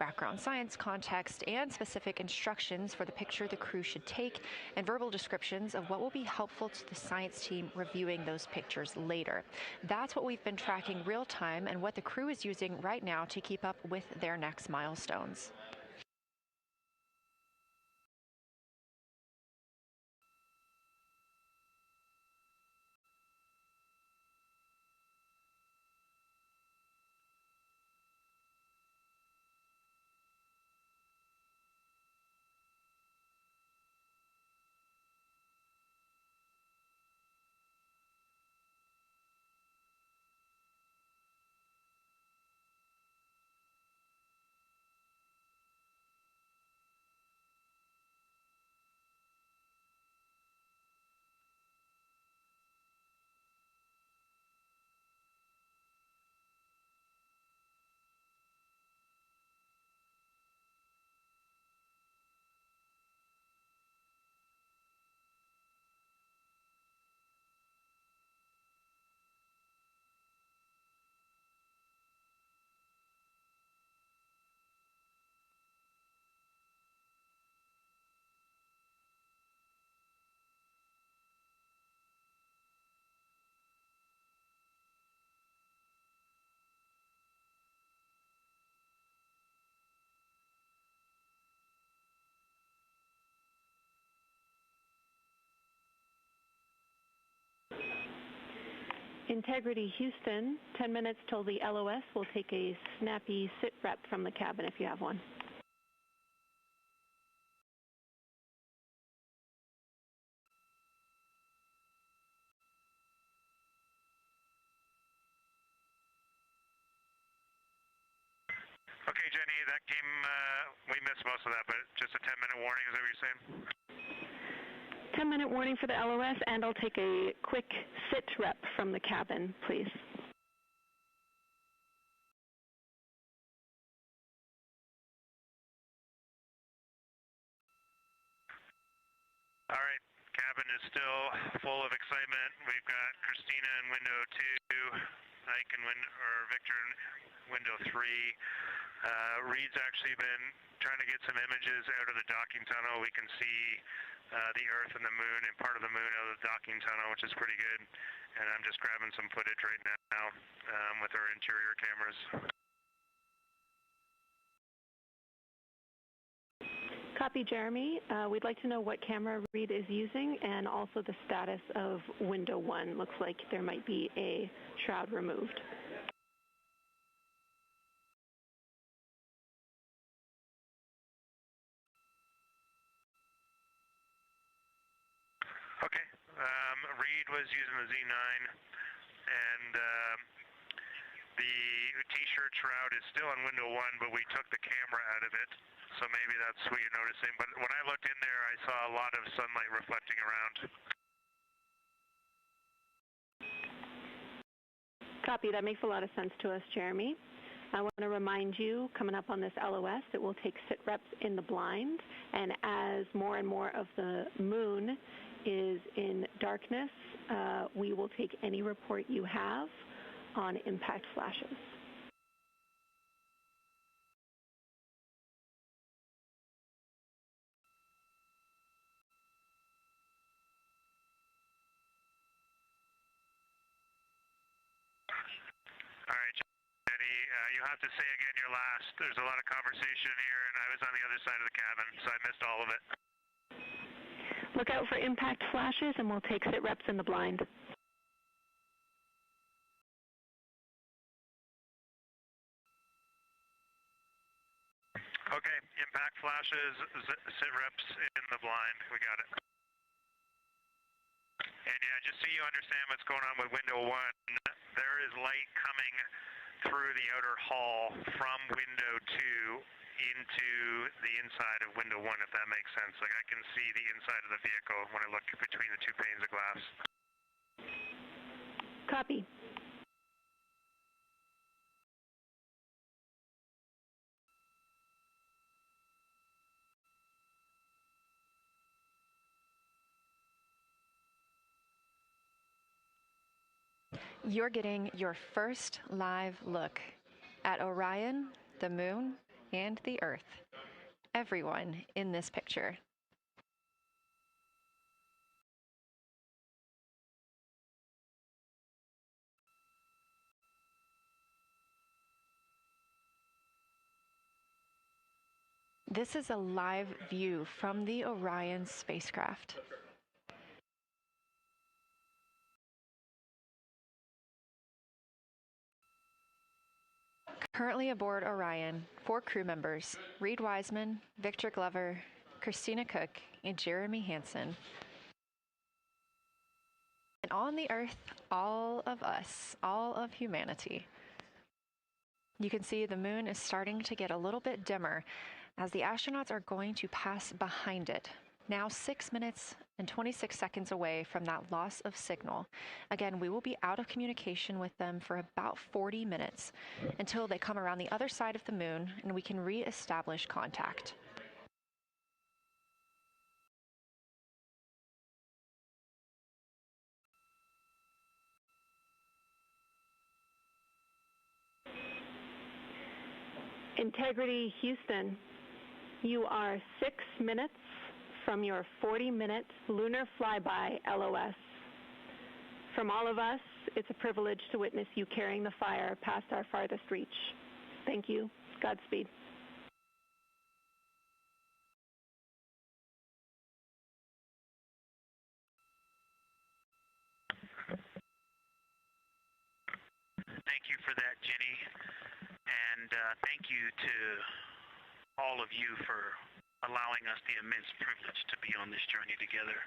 background science context, and specific instructions for the picture the crew should take, and verbal descriptions of what will be helpful to the science team reviewing those pictures later. That's what we've been tracking real time and what the crew is using right now to keep up with their next milestones. Integrity Houston, 10 minutes till the LOS. We'll take a snappy sit rep from the cabin if you have one. Okay, Jenny, that came, we missed most of that, but just a 10-minute warning, is that what you're saying? 10-minute warning for the LOS, and I'll take a quick sit rep from the cabin, please. All right, cabin is still full of excitement. We've got Christina in window 2, Ike in Victor in window 3. Reid's actually been trying to get some images out of the docking tunnel. We can see the Earth and the Moon and part of the Moon out of the docking tunnel, which is pretty good. And I'm just grabbing some footage right now with our interior cameras. Copy, Jeremy. We'd like to know what camera Reid is using and also the status of window 1. Looks like there might be a shroud removed. Okay. Reid was using the Z9, and the T-shirt shroud is still on window 1, but we took the camera out of it. So maybe that's what you're noticing. But when I looked in there, I saw a lot of sunlight reflecting around. Copy. That makes a lot of sense to us, Jeremy. I want to remind you, coming up on this LOS, it will take sit reps in the blind. And as more and more of the Moon is in darkness, we will take any report you have on impact flashes. All right, Jenny, you'll have to say again your last. There's a lot of conversation here, and I was on the other side of the cabin, so I missed all of it. Look out for impact flashes, and we'll take sit reps in the blind. Okay, impact flashes, sit reps in the blind. We got it. And yeah, just so you understand what's going on with window 1, there is light coming through the outer hull from window 2 into the inside of window 1, if that makes sense. Like, I can see the inside of the vehicle when I look between the 2 panes of glass. Copy. You're getting your first live look at Orion, the moon, and the Earth. Everyone in this picture. This is a live view from the Orion spacecraft. Currently aboard Orion, 4 crew members: Reid Wiseman, Victor Glover, Christina Koch, and Jeremy Hansen. And on the Earth, all of us, all of humanity. You can see the moon is starting to get a little bit dimmer as the astronauts are going to pass behind it. Now 6 minutes and 26 seconds away from that loss of signal. Again, we will be out of communication with them for about 40 minutes until they come around the other side of the moon and we can re-establish contact. Integrity Houston, you are 6 minutes from your 40-minute Lunar Flyby LOS. From all of us, it's a privilege to witness you carrying the fire past our farthest reach. Thank you. Godspeed. Thank you for that, Jenny. And thank you to all of you for allowing us the immense privilege to be on this journey together.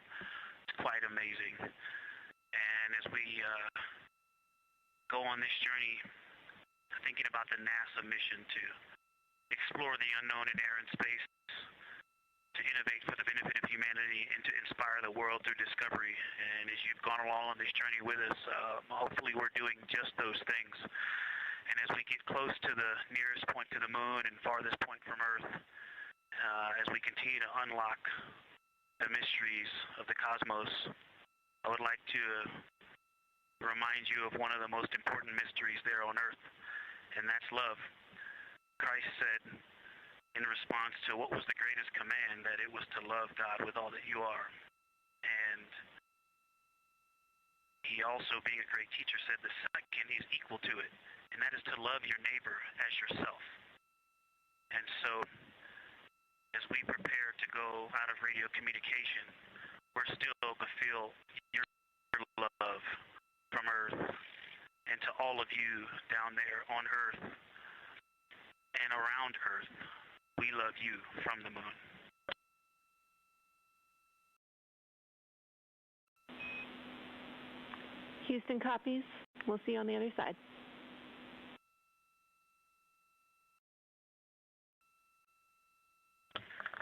It's quite amazing. And as we go on this journey, thinking about the NASA mission to explore the unknown in air and space, to innovate for the benefit of humanity, and to inspire the world through discovery. And as you've gone along on this journey with us, hopefully we're doing just those things. And as we get close to the nearest point to the moon and farthest point from Earth, as we continue to unlock the mysteries of the cosmos, I would like to remind you of one of the most important mysteries there on Earth, and that's love. Christ said in response to what was the greatest command, that it was to love God with all that you are. And he also, being a great teacher, said the second is equal to it, and that is to love your neighbor as yourself. And so, as we prepare to go out of radio communication, we're still to feel your love from Earth, and to all of you down there on Earth and around Earth, we love you from the moon. Houston copies. We'll see you on the other side.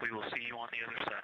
We will see you on the other side.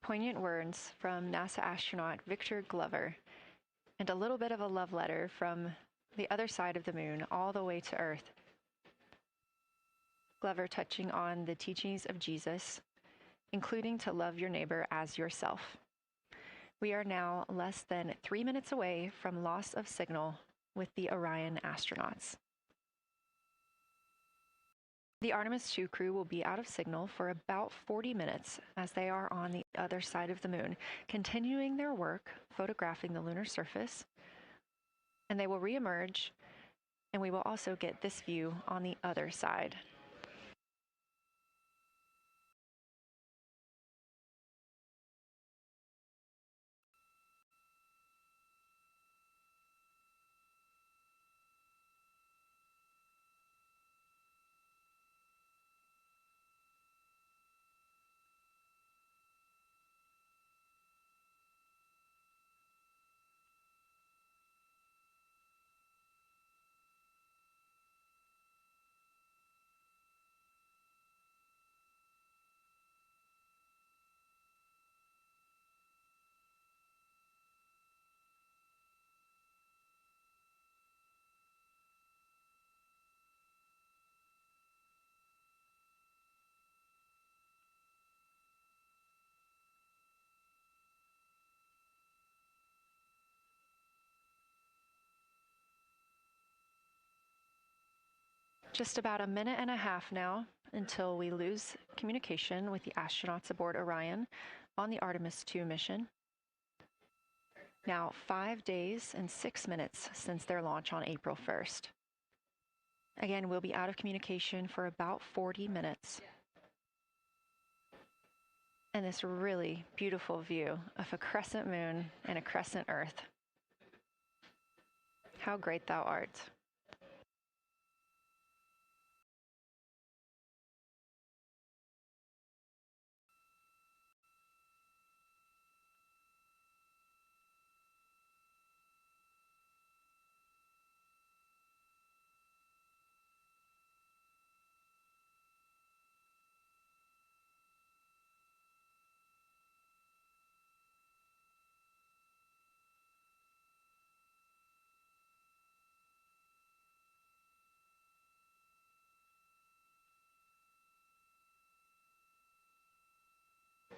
Poignant words from NASA astronaut Victor Glover, and a little bit of a love letter from the other side of the moon all the way to Earth. Glover touching on the teachings of Jesus, including to love your neighbor as yourself. We are now less than 3 minutes away from loss of signal with the Orion astronauts. The Artemis II crew will be out of signal for about 40 minutes as they are on the other side of the moon, continuing their work photographing the lunar surface, and they will reemerge, and we will also get this view on the other side. Just about a minute and a half now until we lose communication with the astronauts aboard Orion on the Artemis II mission. Now 5 days and 6 minutes since their launch on April 1st. Again, we'll be out of communication for about 40 minutes. And this really beautiful view of a crescent moon and a crescent Earth. How great thou art.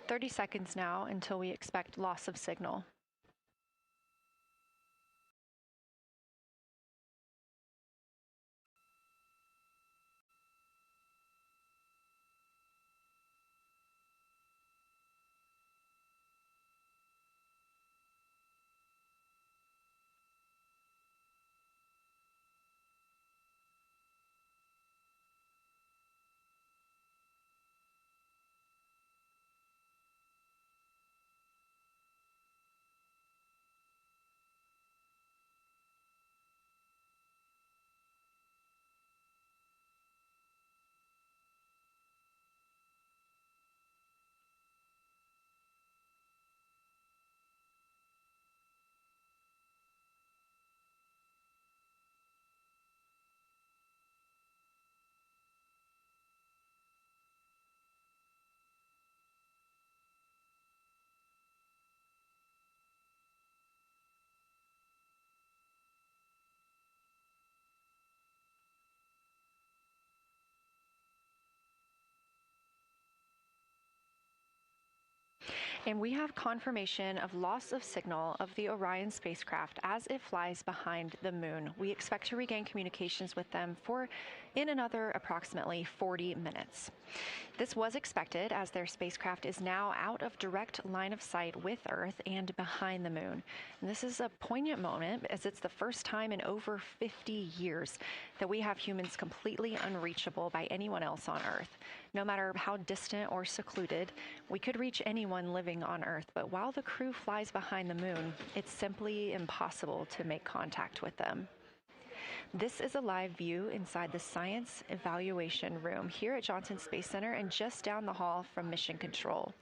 "30 seconds now until we expect loss of signal. And we have confirmation of loss of signal of the Orion spacecraft as it flies behind the moon. We expect to regain communications with them in another approximately 40 minutes. This was expected as their spacecraft is now out of direct line of sight with Earth and behind the moon. And this is a poignant moment as it's the first time in over 50 years that we have humans completely unreachable by anyone else on Earth. No matter how distant or secluded, we could reach anyone living on Earth, but while the crew flies behind the moon, it's simply impossible to make contact with them. This is a live view inside the Science Evaluation Room here at Johnson Space Center and just down the hall from Mission Control.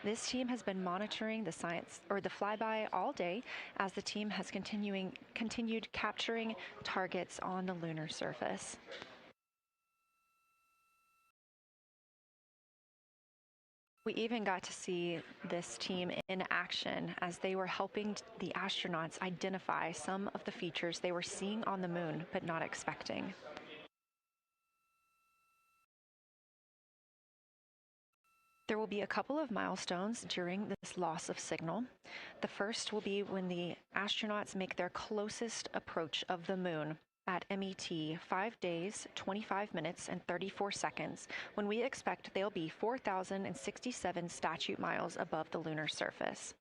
This team has been monitoring the flyby all day as the team has continued capturing targets on the lunar surface. We even got to see this team in action as they were helping the astronauts identify some of the features they were seeing on the moon but not expecting. There will be a couple of milestones during this loss of signal. The first will be when the astronauts make their closest approach of the moon at MET 5 days, 25 minutes, and 34 seconds, when we expect they'll be 4,067 statute miles above the lunar surface.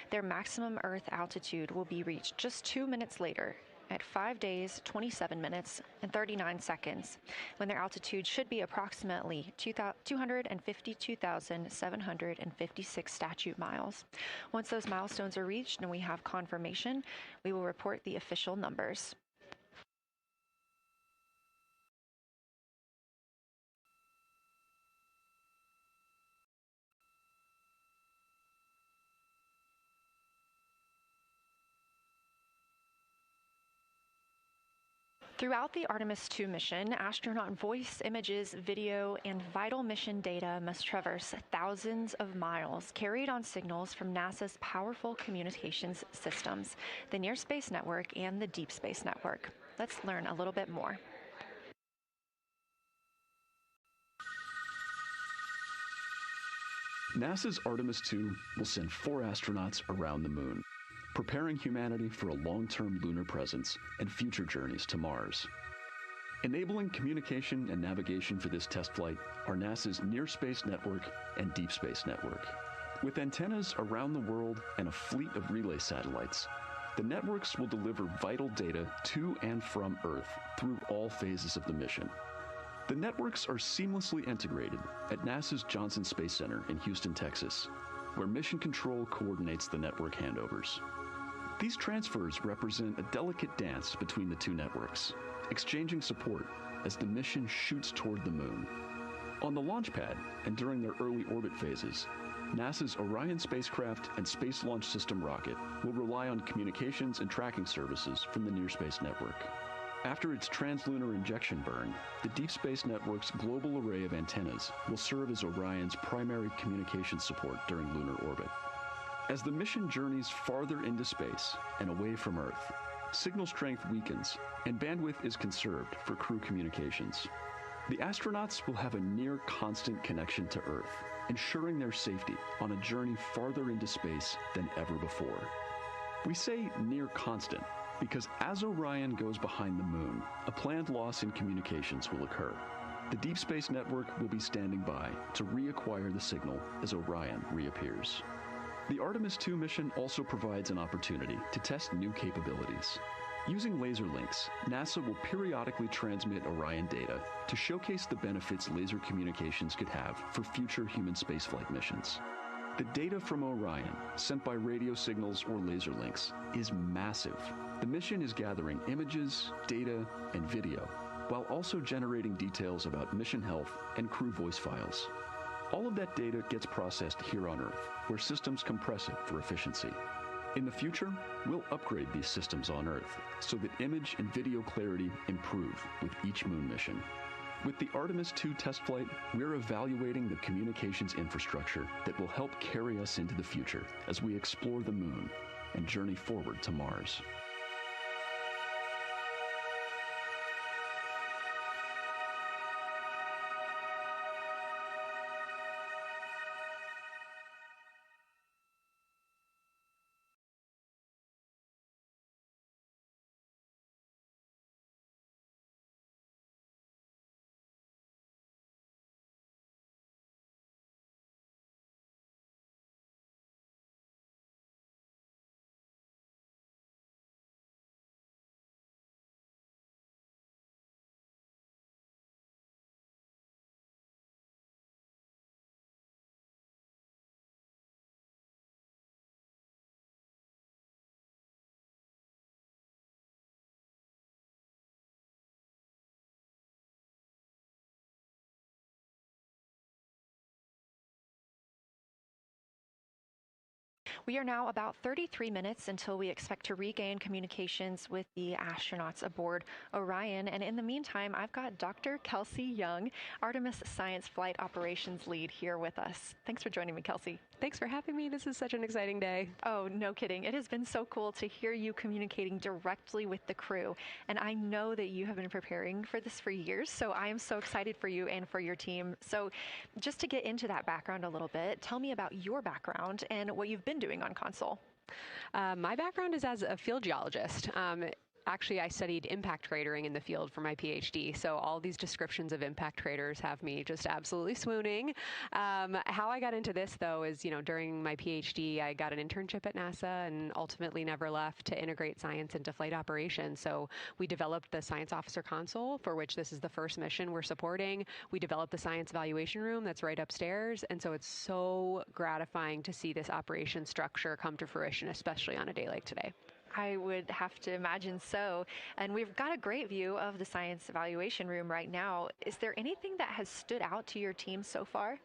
Their maximum Earth altitude will be reached just 2 minutes later, at 5 days, 27 minutes, and 39 seconds, when their altitude should be approximately 252,756 statute miles. Once those milestones are reached and we have confirmation, we will report the official numbers. Throughout the Artemis II mission, astronaut voice, images, video, and vital mission data must traverse thousands of miles, carried on signals from NASA's powerful communications systems, the Near Space Network and the Deep Space Network. Let's learn a little bit more. NASA's Artemis II will send 4 astronauts around the moon, preparing humanity for a long-term lunar presence and future journeys to Mars. Enabling communication and navigation for this test flight are NASA's Near Space Network and Deep Space Network. With antennas around the world and a fleet of relay satellites, the networks will deliver vital data to and from Earth through all phases of the mission. The networks are seamlessly integrated at NASA's Johnson Space Center in Houston, Texas, where Mission Control coordinates the network handovers. These transfers represent a delicate dance between the two networks, exchanging support as the mission shoots toward the moon. On the launch pad and during their early orbit phases, NASA's Orion spacecraft and Space Launch System rocket will rely on communications and tracking services from the Near Space Network. After its translunar injection burn, the Deep Space Network's global array of antennas will serve as Orion's primary communication support during lunar orbit. As the mission journeys farther into space and away from Earth, signal strength weakens and bandwidth is conserved for crew communications. The astronauts will have a near constant connection to Earth, ensuring their safety on a journey farther into space than ever before. We say near constant because as Orion goes behind the moon, a planned loss in communications will occur. The Deep Space Network will be standing by to reacquire the signal as Orion reappears. The Artemis II mission also provides an opportunity to test new capabilities. Using laser links, NASA will periodically transmit Orion data to showcase the benefits laser communications could have for future human spaceflight missions. The data from Orion, sent by radio signals or laser links, is massive. The mission is gathering images, data, and video, while also generating details about mission health and crew voice files. All of that data gets processed here on Earth, where systems compress it for efficiency. In the future, we'll upgrade these systems on Earth so that image and video clarity improve with each moon mission. With the Artemis II test flight, we're evaluating the communications infrastructure that will help carry us into the future as we explore the moon and journey forward to Mars. We are now about 33 minutes until we expect to regain communications with the astronauts aboard Orion. And in the meantime, I've got Dr. Kelsey Young, Artemis Science Flight Operations Lead, here with us. Thanks for joining me, Kelsey. Thanks for having me. This is such an exciting day. Oh, no kidding. It has been so cool to hear you communicating directly with the crew. And I know that you have been preparing for this for years, so I am so excited for you and for your team. So just to get into that background a little bit, tell me about your background and what you've been doing on console. My background is as a field geologist. Actually, I studied impact cratering in the field for my PhD, so all these descriptions of impact craters have me just absolutely swooning. How I got into this, though, is, during my PhD, I got an internship at NASA and ultimately never left to integrate science into flight operations. So we developed the Science Officer Console, for which this is the first mission we're supporting. We developed the Science Evaluation Room that's right upstairs, and so it's so gratifying to see this operation structure come to fruition, especially on a day like today. I would have to imagine so. And we've got a great view of the Science Evaluation Room right now. Is there anything that has stood out to your team so far?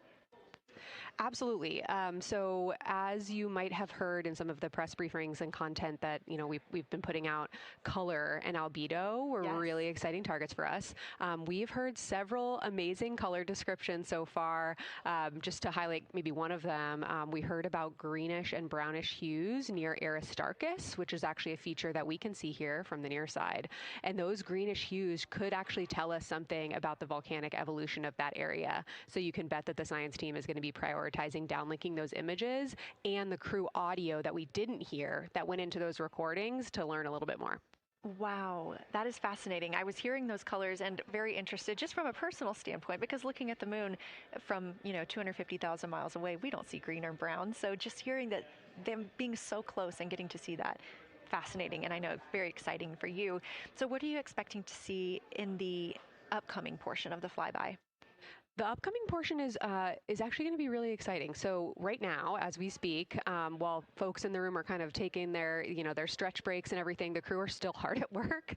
Absolutely. So as you might have heard in some of the press briefings and content that, we've been putting out, color and albedo were really exciting targets for us. We've heard several amazing color descriptions so far. Just to highlight maybe one of them, we heard about greenish and brownish hues near Aristarchus, which is actually a feature that we can see here from the near side. And those greenish hues could actually tell us something about the volcanic evolution of that area. So you can bet that the science team is going to be prioritizing downlinking those images and the crew audio that we didn't hear that went into those recordings to learn a little bit more. Wow, that is fascinating. I was hearing those colors and very interested just from a personal standpoint, because looking at the moon from, 250,000 miles away, we don't see green or brown. So just hearing that, them being so close and getting to see that, fascinating, and I know very exciting for you. So what are you expecting to see in the upcoming portion of the flyby? The upcoming portion is actually going to be really exciting. So right now, as we speak, while folks in the room are kind of taking their, their stretch breaks and everything, the crew are still hard at work.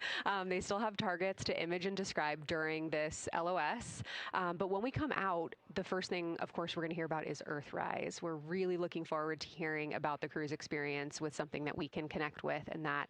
They still have targets to image and describe during this LOS. But when we come out, the first thing, of course, we're going to hear about is Earthrise. We're really looking forward to hearing about the crew's experience with something that we can connect with and that,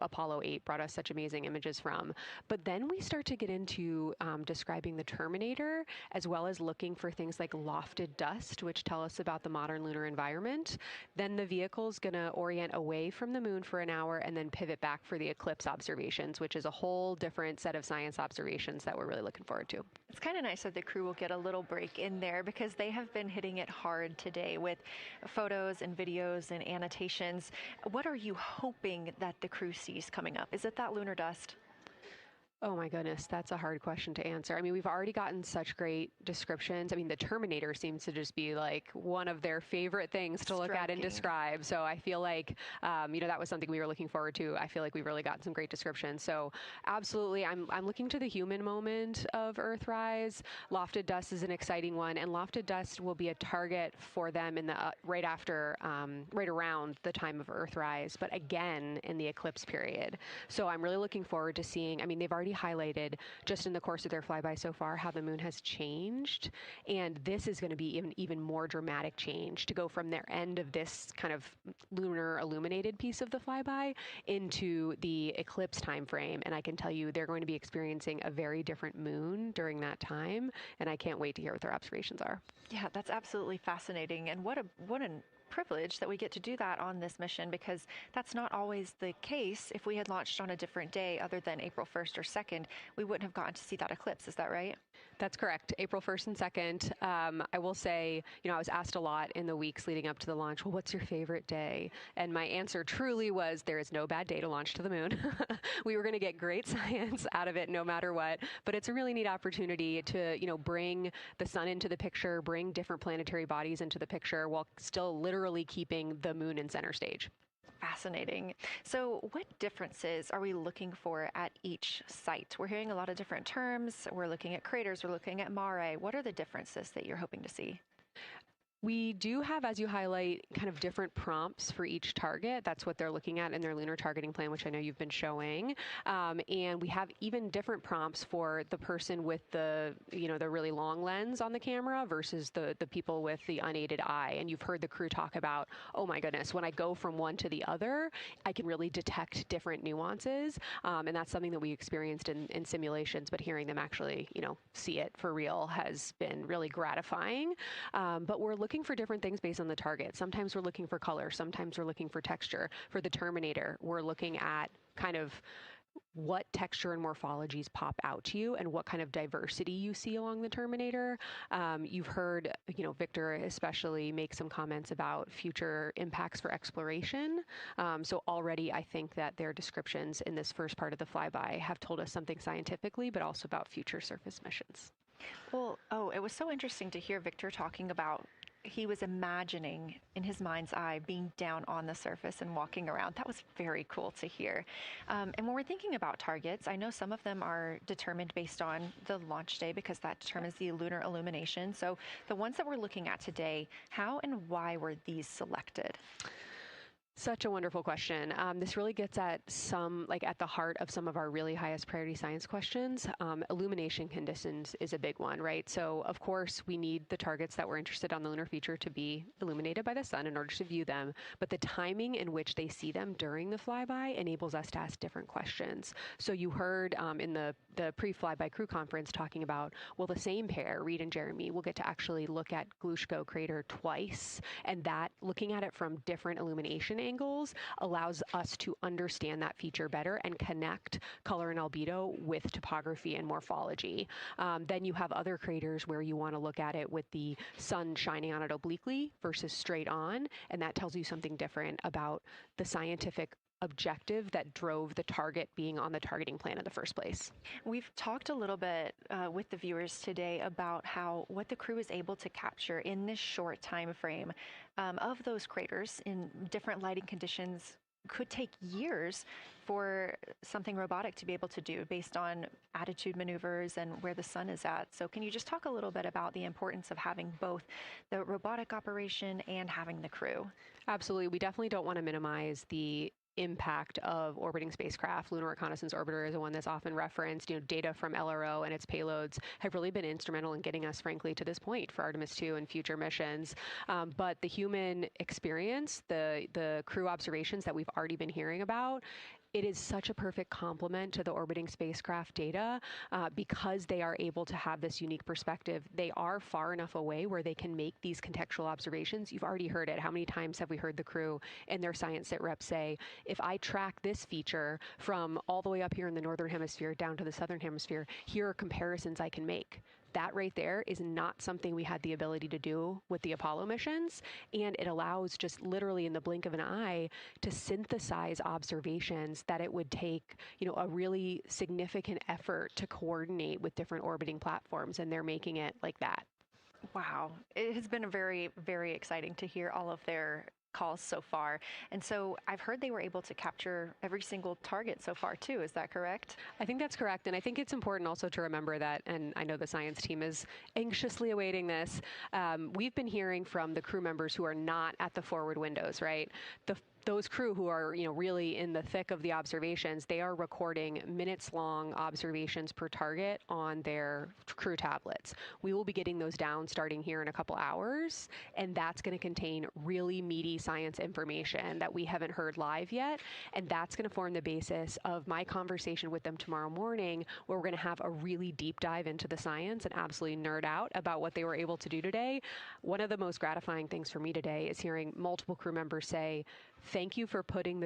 Apollo 8 brought us such amazing images from. But then we start to get into describing the Terminator, as well as looking for things like lofted dust, which tell us about the modern lunar environment. Then the vehicle's going to orient away from the moon for an hour and then pivot back for the eclipse observations, which is a whole different set of science observations that we're really looking forward to. It's kind of nice that the crew will get a little break in there, because they have been hitting it hard today with photos and videos and annotations. What are you hoping that the crew sees coming up? Is it that lunar dust? Oh my goodness, that's a hard question to answer. I mean, we've already gotten such great descriptions. I mean, the Terminator seems to just be like one of their favorite things to look at and describe. So I feel like, that was something we were looking forward to. I feel like we've really gotten some great descriptions. So absolutely, I'm looking to the human moment of Earthrise. Lofted dust is an exciting one, and lofted dust will be a target for them in the right around the time of Earthrise, but again in the eclipse period. So I'm really looking forward to seeing. I mean, they've already highlighted just in the course of their flyby so far how the moon has changed, and this is going to be even more dramatic change to go from their end of this kind of lunar illuminated piece of the flyby into the eclipse time frame. And I can tell you they're going to be experiencing a very different moon during that time, and I can't wait to hear what their observations are. Yeah, that's absolutely fascinating, and what a privilege that we get to do that on this mission, because that's not always the case. If we had launched on a different day other than April 1st or 2nd, we wouldn't have gotten to see that eclipse. Is that right? That's correct. April 1st and 2nd. I will say, I was asked a lot in the weeks leading up to the launch, well, what's your favorite day? And my answer truly was, there is no bad day to launch to the moon. We were going to get great science out of it no matter what, but it's a really neat opportunity to, bring the sun into the picture, bring different planetary bodies into the picture while still literally keeping the moon in center stage. Fascinating. So what differences are we looking for at each site? We're hearing a lot of different terms. We're looking at craters. We're looking at mare. What are the differences that you're hoping to see? We do have, as you highlight, kind of different prompts for each target. That's what they're looking at in their lunar targeting plan, which I know you've been showing. And we have even different prompts for the person with the, the really long lens on the camera versus the people with the unaided eye. And you've heard the crew talk about, oh my goodness, when I go from one to the other, I can really detect different nuances. And that's something that we experienced in simulations, but hearing them actually, see it for real has been really gratifying. But we're looking for different things based on the target. Sometimes we're looking for color. Sometimes we're looking for texture. For the Terminator, we're looking at kind of what texture and morphologies pop out to you and what kind of diversity you see along the Terminator. You've heard, Victor especially make some comments about future impacts for exploration. So already I think that their descriptions in this first part of the flyby have told us something scientifically, but also about future surface missions. Well, it was so interesting to hear Victor talking about he was imagining in his mind's eye being down on the surface and walking around. That was very cool to hear. And when we're thinking about targets, I know some of them are determined based on the launch day because that determines the lunar illumination. So the ones that we're looking at today, how and why were these selected? Such a wonderful question. This really gets at at the heart of some of our really highest priority science questions. Illumination conditions is a big one, right? So of course we need the targets that we're interested on the lunar feature to be illuminated by the sun in order to view them, but the timing in which they see them during the flyby enables us to ask different questions. So you heard in the pre-flyby crew conference talking about, well, the same pair, Reid and Jeremy, will get to actually look at Geological crater twice, and that looking at it from different illumination angles allows us to understand that feature better and connect color and albedo with topography and morphology. Then you have other craters where you want to look at it with the sun shining on it obliquely versus straight on, and that tells you something different about the scientific objective that drove the target being on the targeting plan in the first place. We've talked a little bit with the viewers today about what the crew is able to capture in this short time frame of those craters in different lighting conditions. Could take years for something robotic to be able to do based on attitude maneuvers and where the sun is at. So can you just talk a little bit about the importance of having both the robotic operation and having the crew? Absolutely. We definitely don't want to minimize the impact of orbiting spacecraft. Lunar Reconnaissance Orbiter is the one that's often referenced. Data from LRO and its payloads have really been instrumental in getting us, frankly, to this point for Artemis II and future missions. But the human experience, the crew observations that we've already been hearing about, it is such a perfect complement to the orbiting spacecraft data because they are able to have this unique perspective. They are far enough away where they can make these contextual observations. You've already heard it. How many times have we heard the crew and their science sit reps say, if I track this feature from all the way up here in the northern hemisphere down to the southern hemisphere, here are comparisons I can make. That right there is not something we had the ability to do with the Apollo missions, and it allows just literally in the blink of an eye to synthesize observations that it would take, a really significant effort to coordinate with different orbiting platforms, and they're making it like that. Wow. It has been very, very exciting to hear all of their calls so far. And so I've heard they were able to capture every single target so far too. Is that correct? I think that's correct. And I think it's important also to remember that, and I know the science team is anxiously awaiting this, we've been hearing from the crew members who are not at the forward windows, right? Those crew who are, really in the thick of the observations, they are recording minutes-long observations per target on their crew tablets. We will be getting those down starting here in a couple hours, and that's going to contain really meaty science information that we haven't heard live yet, and that's going to form the basis of my conversation with them tomorrow morning, where we're going to have a really deep dive into the science and absolutely nerd out about what they were able to do today. One of the most gratifying things for me today is hearing multiple crew members say, thank you for putting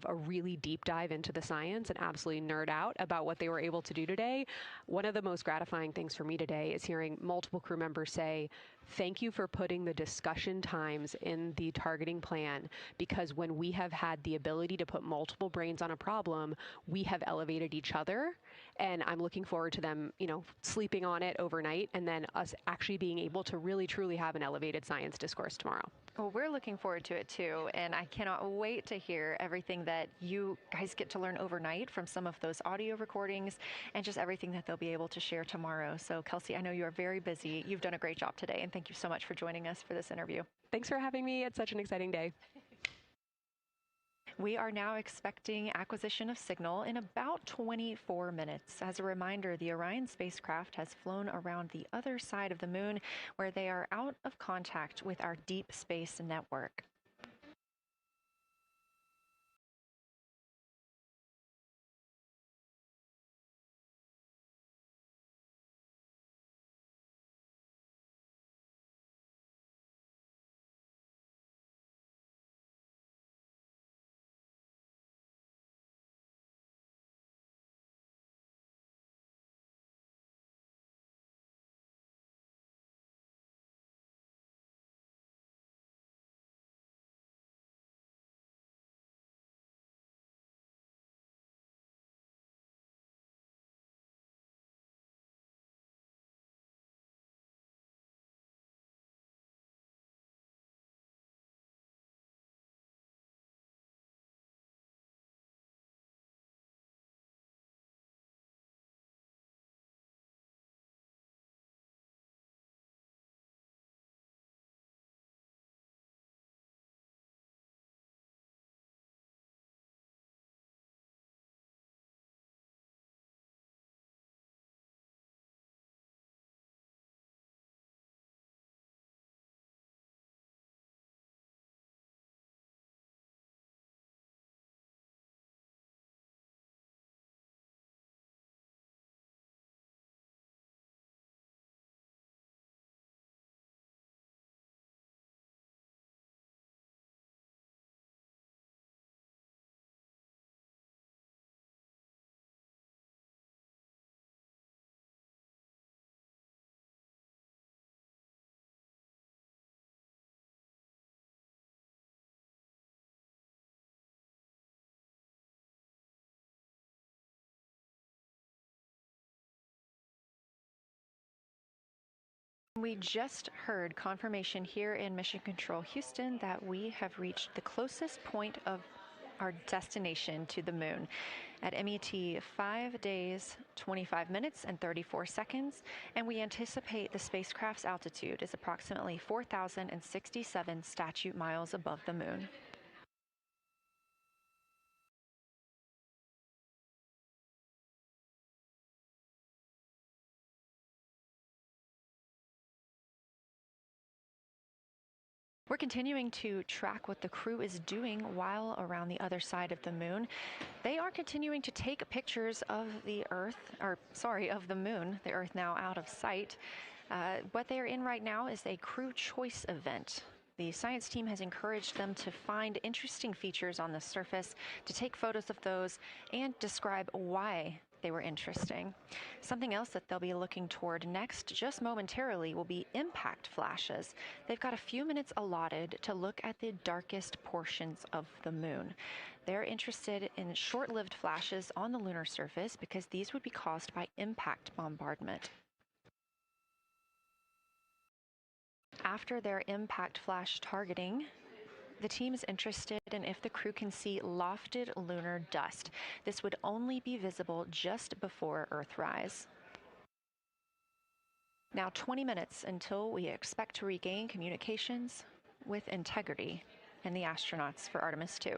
a really deep dive into the science and absolutely nerd out about what they were able to do today. One of the most gratifying things for me today is hearing multiple crew members say, thank you for putting the discussion times in the targeting plan, because when we have had the ability to put multiple brains on a problem, we have elevated each other. And I'm looking forward to them, sleeping on it overnight and then us actually being able to really, truly have an elevated science discourse tomorrow. Well, we're looking forward to it too, and I cannot wait to hear everything that you guys get to learn overnight from some of those audio recordings and just everything that they'll be able to share tomorrow. So, Kelsey, I know you are very busy. You've done a great job today, and thank you so much for joining us for this interview. Thanks for having me. It's such an exciting day. We are now expecting acquisition of signal in about 24 minutes. As a reminder, the Orion spacecraft has flown around the other side of the moon, where they are out of contact with our deep space network. We just heard confirmation here in Mission Control Houston that we have reached the closest point of our destination to the moon at MET 5 days, 25 minutes, and 34 seconds, and we anticipate the spacecraft's altitude is approximately 4,067 statute miles above the moon. We're continuing to track what the crew is doing while around the other side of the moon. They are continuing to take pictures of the of the moon, the Earth now out of sight. What they're in right now is a crew choice event. The science team has encouraged them to find interesting features on the surface, to take photos of those, and describe why they were interesting. Something else that they'll be looking toward next, just momentarily, will be impact flashes. They've got a few minutes allotted to look at the darkest portions of the moon. They're interested in short-lived flashes on the lunar surface because these would be caused by impact bombardment. After their impact flash targeting, the team is interested in if the crew can see lofted lunar dust. This would only be visible just before Earthrise. Now 20 minutes until we expect to regain communications with integrity and the astronauts for Artemis II.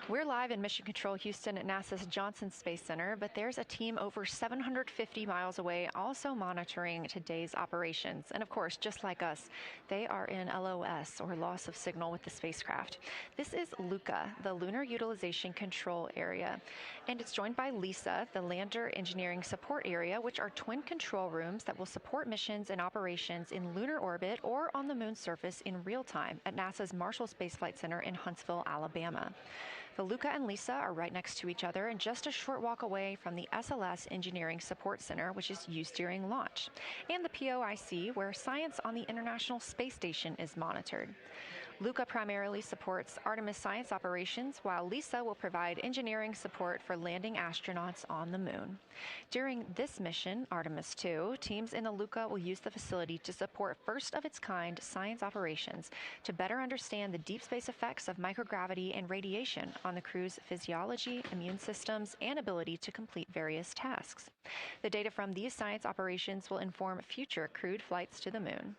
We're live in Mission Control Houston at NASA's Johnson Space Center, but there's a team over 750 miles away also monitoring today's operations. And of course, just like us, they are in LOS, or loss of signal, with the spacecraft. This is LUCA, the Lunar Utilization Control Area, and it's joined by LISA, the Lander Engineering Support Area, which are twin control rooms that will support missions and operations in lunar orbit or on the moon's surface in real time at NASA's Marshall Space Flight Center in Huntsville, Alabama. The LUCA and LISA are right next to each other and just a short walk away from the SLS Engineering Support Center, which is used during launch, and the POIC, where science on the International Space Station is monitored. LUCA primarily supports Artemis science operations, while LISA will provide engineering support for landing astronauts on the moon. During this mission, Artemis II, teams in the LUCA will use the facility to support first-of-its-kind science operations to better understand the deep space effects of microgravity and radiation on the crew's physiology, immune systems, and ability to complete various tasks. The data from these science operations will inform future crewed flights to the moon.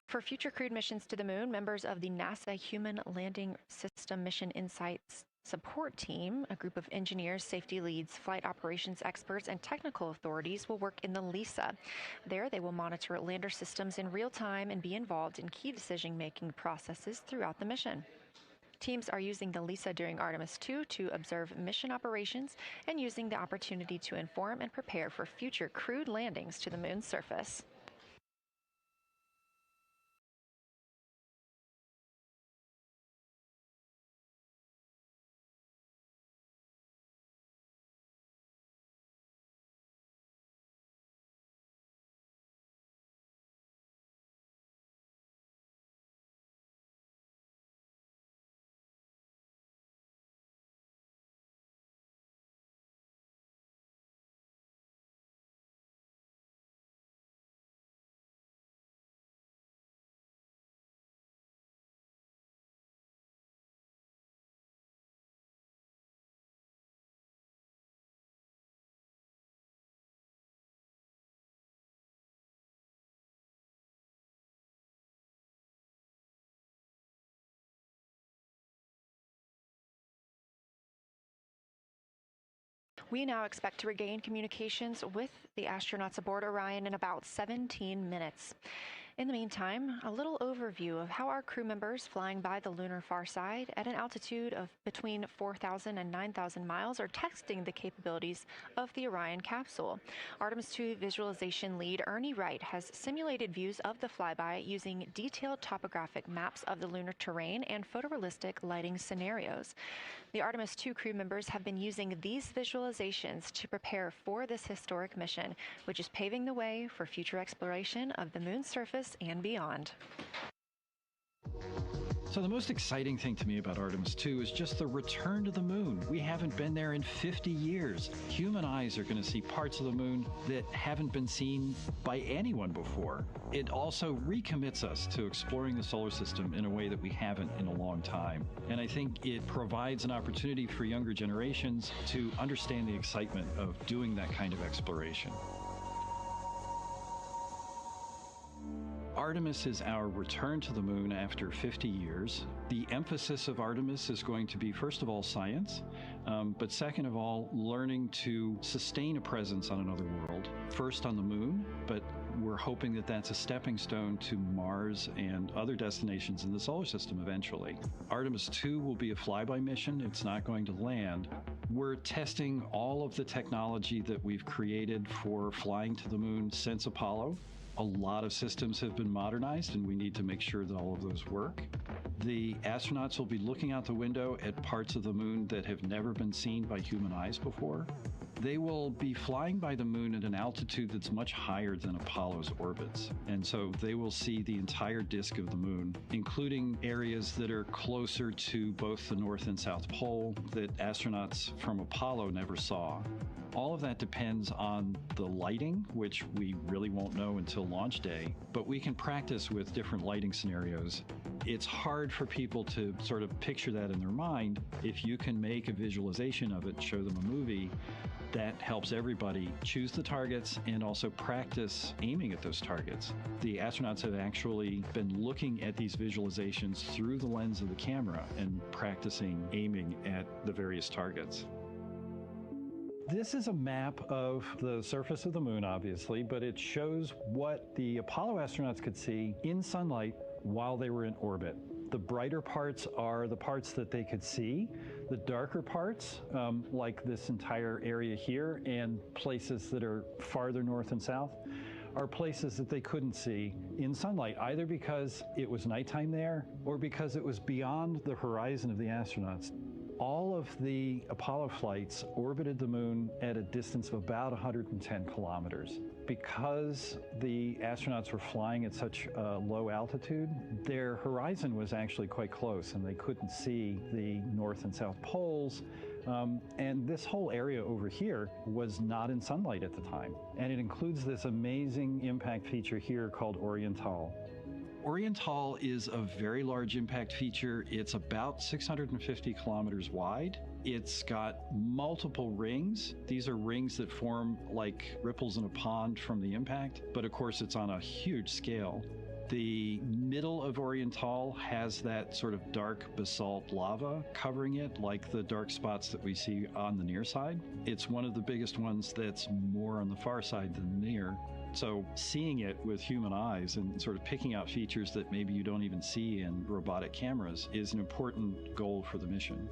For future crewed missions to the moon, members of the NASA Human Landing System Mission Insights Support Team, a group of engineers, safety leads, flight operations experts, and technical authorities, will work in the LISA. There, they will monitor lander systems in real time and be involved in key decision-making processes throughout the mission. Teams are using the LISA during Artemis II to observe mission operations and using the opportunity to inform and prepare for future crewed landings to the moon's surface. We now expect to regain communications with the astronauts aboard Orion in about 17 minutes. In the meantime, a little overview of how our crew members flying by the lunar far side at an altitude of between 4,000 and 9,000 miles are testing the capabilities of the Orion capsule. Artemis II visualization lead Ernie Wright has simulated views of the flyby using detailed topographic maps of the lunar terrain and photorealistic lighting scenarios. The Artemis II crew members have been using these visualizations to prepare for this historic mission, which is paving the way for future exploration of the moon's surface and beyond. So the most exciting thing to me about Artemis II is just the return to the moon. We haven't been there in 50 years. Human eyes are going to see parts of the moon that haven't been seen by anyone before. It also recommits us to exploring the solar system in a way that we haven't in a long time. And I think it provides an opportunity for younger generations to understand the excitement of doing that kind of exploration. Artemis is our return to the moon after 50 years. The emphasis of Artemis is going to be, first of all, science, but second of all, learning to sustain a presence on another world. First on the moon, but we're hoping that that's a stepping stone to Mars and other destinations in the solar system eventually. Artemis II will be a flyby mission. It's not going to land. We're testing all of the technology that we've created for flying to the moon since Apollo. A lot of systems have been modernized, and we need to make sure that all of those work. The astronauts will be looking out the window at parts of the moon that have never been seen by human eyes before. They will be flying by the moon at an altitude that's much higher than Apollo's orbits. And so they will see the entire disk of the moon, including areas that are closer to both the North and South Pole that astronauts from Apollo never saw. All of that depends on the lighting, which we really won't know until launch day, but we can practice with different lighting scenarios. It's hard for people to sort of picture that in their mind. If you can make a visualization of it, show them a movie, that helps everybody choose the targets and also practice aiming at those targets. The astronauts have actually been looking at these visualizations through the lens of the camera and practicing aiming at the various targets. This is a map of the surface of the moon, obviously, but it shows what the Apollo astronauts could see in sunlight while they were in orbit. The brighter parts are the parts that they could see. The darker parts, like this entire area here and places that are farther north and south, are places that they couldn't see in sunlight, either because it was nighttime there or because it was beyond the horizon of the astronauts. All of the Apollo flights orbited the moon at a distance of about 110 kilometers. Because the astronauts were flying at such a low altitude, their horizon was actually quite close, and they couldn't see the North and South poles. And this whole area over here was not in sunlight at the time. And it includes this amazing impact feature here called Orion. Orion is a very large impact feature. It's about 650 kilometers wide. It's got multiple rings. These are rings that form like ripples in a pond from the impact, but of course it's on a huge scale. The middle of Orion has that sort of dark basalt lava covering it, like the dark spots that we see on the near side. It's one of the biggest ones that's more on the far side than the near. So seeing it with human eyes and sort of picking out features that maybe you don't even see in robotic cameras is an important goal for the mission.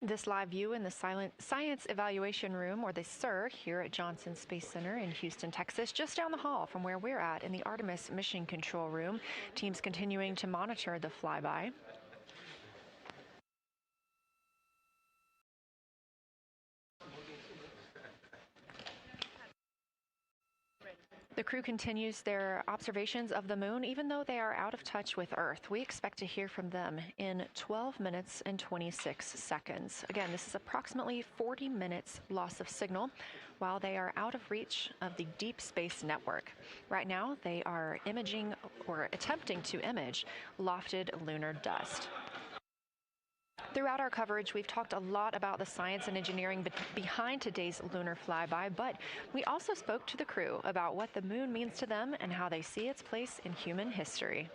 This live view in the Science Evaluation Room, or the SIR, here at Johnson Space Center in Houston, Texas, just down the hall from where we're at in the Artemis Mission Control Room. Teams continuing to monitor the flyby. The crew continues their observations of the moon, even though they are out of touch with Earth. We expect to hear from them in 12 minutes and 26 seconds. Again, this is approximately 40 minutes loss of signal while they are out of reach of the deep space network. Right now, they are imaging or attempting to image lofted lunar dust. Throughout our coverage, we've talked a lot about the science and engineering behind today's lunar flyby, but we also spoke to the crew about what the moon means to them and how they see its place in human history.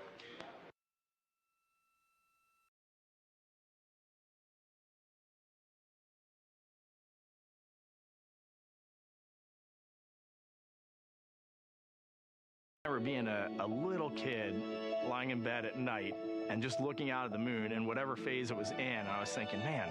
I remember being a little kid lying in bed at night and just looking out at the moon in whatever phase it was in, and I was thinking, man,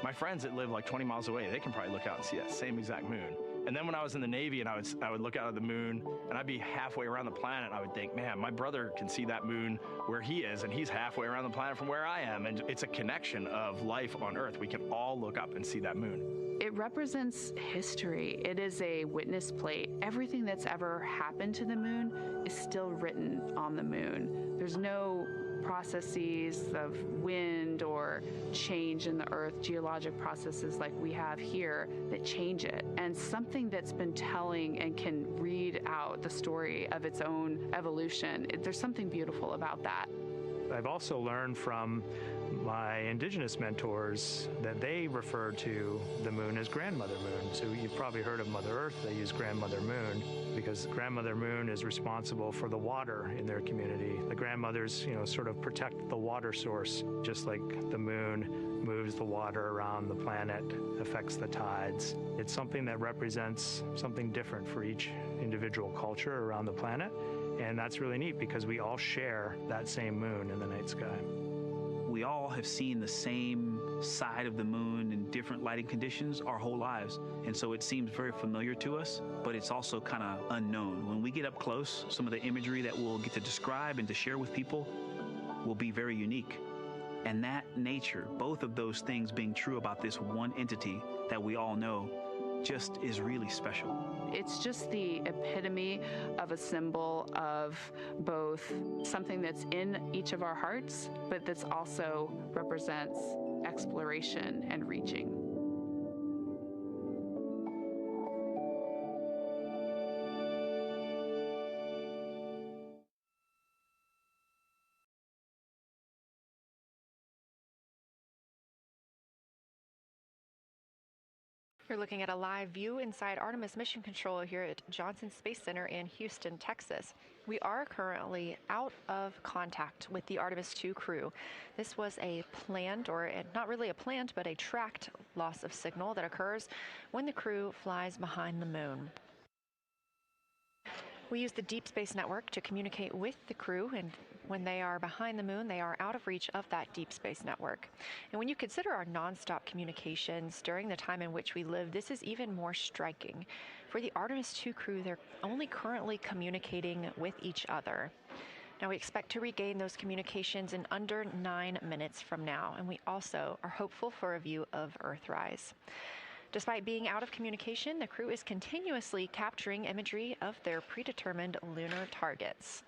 my friends that live like 20 miles away, they can probably look out and see that same exact moon. And then when I was in the Navy and I would look out at the moon and I'd be halfway around the planet, and I would think, man, my brother can see that moon where he is, and he's halfway around the planet from where I am. And it's a connection of life on Earth. We can all look up and see that moon. It represents history. It is a witness plate. Everything that's ever happened to the moon is still written on the moon. There's no processes of wind or change in the Earth, geologic processes like we have here that change it. And something that's been telling and can read out the story of its own evolution, there's something beautiful about that. I've also learned from my indigenous mentors that they refer to the moon as grandmother moon. So you've probably heard of Mother Earth. They use grandmother moon because grandmother moon is responsible for the water in their community. The grandmothers, sort of protect the water source, just like the moon moves the water around the planet, affects the tides. It's something that represents something different for each individual culture around the planet. And that's really neat because we all share that same moon in the night sky. We all have seen the same side of the moon in different lighting conditions our whole lives. And so it seems very familiar to us, but it's also kind of unknown. When we get up close, some of the imagery that we'll get to describe and to share with people will be very unique. And that nature, both of those things being true about this one entity that we all know, just is really special. It's just the epitome of a symbol of both something that's in each of our hearts, but that's also represents exploration and reaching. You're looking at a live view inside Artemis Mission Control here at Johnson Space Center in Houston, Texas. We are currently out of contact with the Artemis II crew. This was a planned, or not really a planned, but a tracked loss of signal that occurs when the crew flies behind the moon. We use the Deep Space Network to communicate with the crew, and when they are behind the moon, they are out of reach of that Deep Space Network. And when you consider our nonstop communications during the time in which we live, this is even more striking. For the Artemis II crew, they're only currently communicating with each other. Now, we expect to regain those communications in under 9 minutes from now, and we also are hopeful for a view of Earthrise. Despite being out of communication, the crew is continuously capturing imagery of their predetermined lunar targets.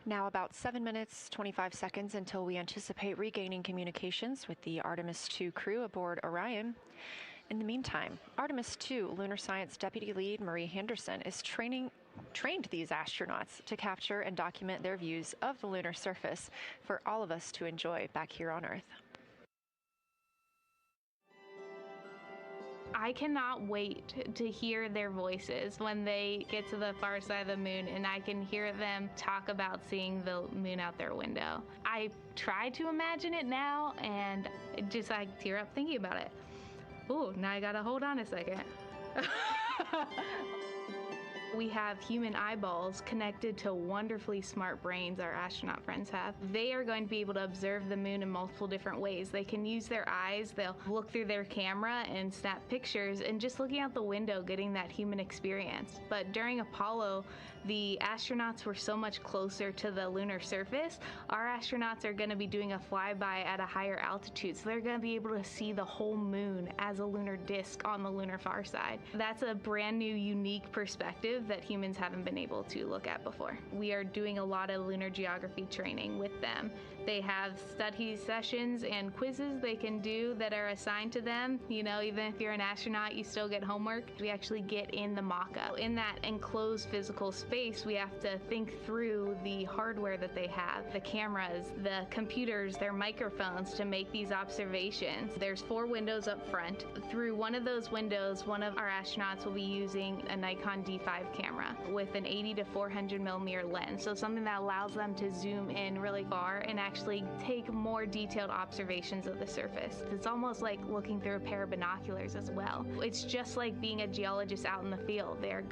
Now about 7 minutes, 25 seconds until we anticipate regaining communications with the Artemis II crew aboard Orion. In the meantime, Artemis II Lunar Science Deputy Lead Marie Henderson is training trained these astronauts to capture and document their views of the lunar surface for all of us to enjoy back here on Earth. I cannot wait to hear their voices when they get to the far side of the moon and I can hear them talk about seeing the moon out their window. I try to imagine it now and I tear up thinking about it. Ooh, now I gotta hold on a second. We have human eyeballs connected to wonderfully smart brains our astronaut friends have. They are going to be able to observe the moon in multiple different ways. They can use their eyes, they'll look through their camera and snap pictures, and just looking out the window getting that human experience. But during Apollo, the astronauts were so much closer to the lunar surface. Our astronauts are going to be doing a flyby at a higher altitude, so they're going to be able to see the whole moon as a lunar disk on the lunar far side. That's a brand new, unique perspective that humans haven't been able to look at before. We are doing a lot of lunar geography training with them. They have study sessions and quizzes they can do that are assigned to them. You know, even if you're an astronaut, you still get homework. We actually get in the mock-up. In that enclosed physical space, we have to think through the hardware that they have, the cameras, the computers, their microphones to make these observations. There's 4 windows up front. Through one of those windows, one of our astronauts will be using a Nikon D5 camera with an 80 to 400 millimeter lens. So something that allows them to zoom in really far and actually take more detailed observations of the surface. It's almost like looking through a pair of binoculars as well. It's just like being a geologist out in the field. They're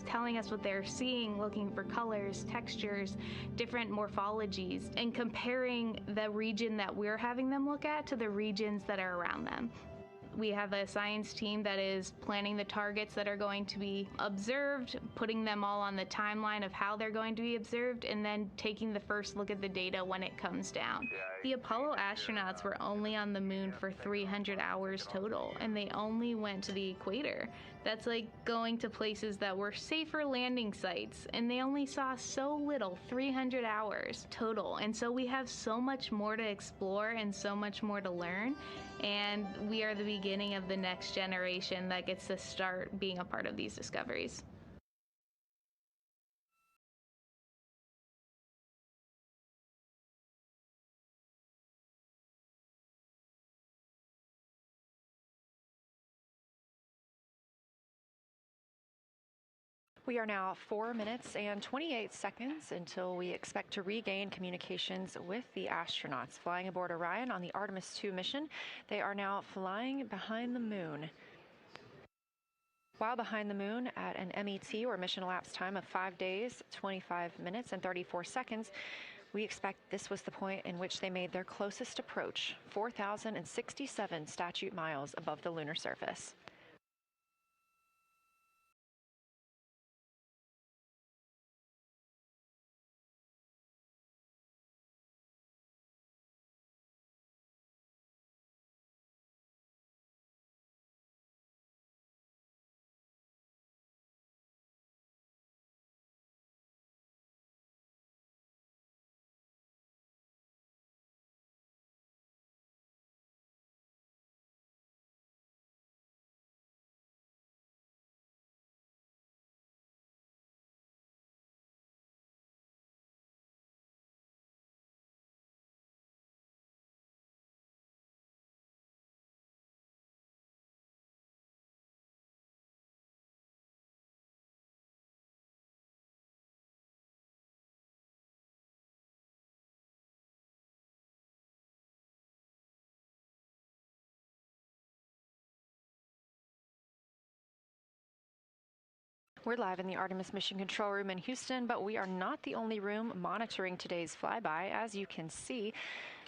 telling us what they're seeing, looking for colors, textures, different morphologies, and comparing the region that we're having them look at to the regions that are around them. We have a science team that is planning the targets that are going to be observed, putting them all on the timeline of how they're going to be observed, and then taking the first look at the data when it comes down. The Apollo astronauts were only on the moon for 300 hours total, and they only went to the equator. That's like going to places that were safer landing sites, and they only saw so little, 300 hours total. And so we have so much more to explore and so much more to learn, and we are the beginning of the next generation that gets to start being a part of these discoveries. We are now 4 minutes and 28 seconds until we expect to regain communications with the astronauts flying aboard Orion on the Artemis II mission. They are now flying behind the moon. While behind the moon at an MET, or mission elapsed time, of 5 days, 25 minutes and 34 seconds, we expect this was the point in which they made their closest approach, 4,067 statute miles above the lunar surface. We're live in the Artemis Mission Control Room in Houston, but we are not the only room monitoring today's flyby. As you can see,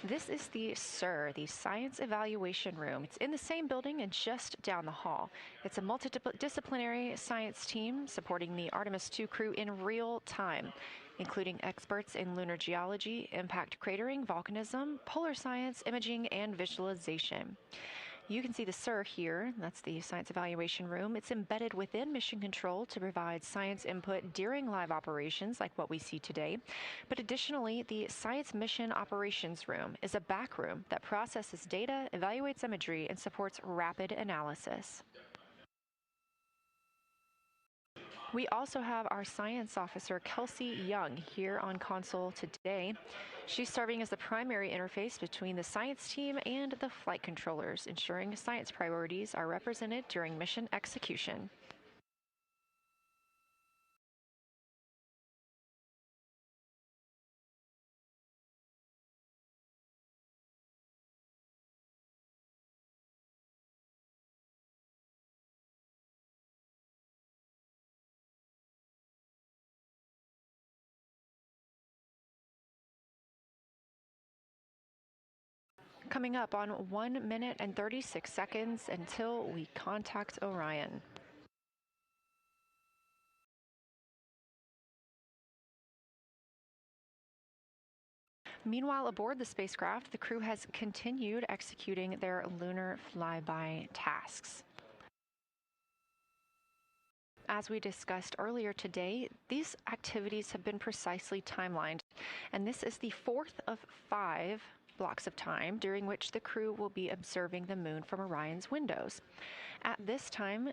this is the SIR, the Science Evaluation Room. It's in the same building and just down the hall. It's a multidisciplinary science team supporting the Artemis II crew in real time, including experts in lunar geology, impact cratering, volcanism, polar science, imaging, and visualization. You can see the SIR here. That's the Science Evaluation Room. It's embedded within Mission Control to provide science input during live operations like what we see today. But additionally, the Science Mission Operations Room is a back room that processes data, evaluates imagery, and supports rapid analysis. We also have our science officer, Kelsey Young, here on console today. She's serving as the primary interface between the science team and the flight controllers, ensuring science priorities are represented during mission execution. Coming up on 1 minute and 36 seconds until we contact Orion. Meanwhile, aboard the spacecraft, the crew has continued executing their lunar flyby tasks. As we discussed earlier today, these activities have been precisely timelined, and this is the fourth of 5 blocks of time during which the crew will be observing the moon from Orion's windows. At this time,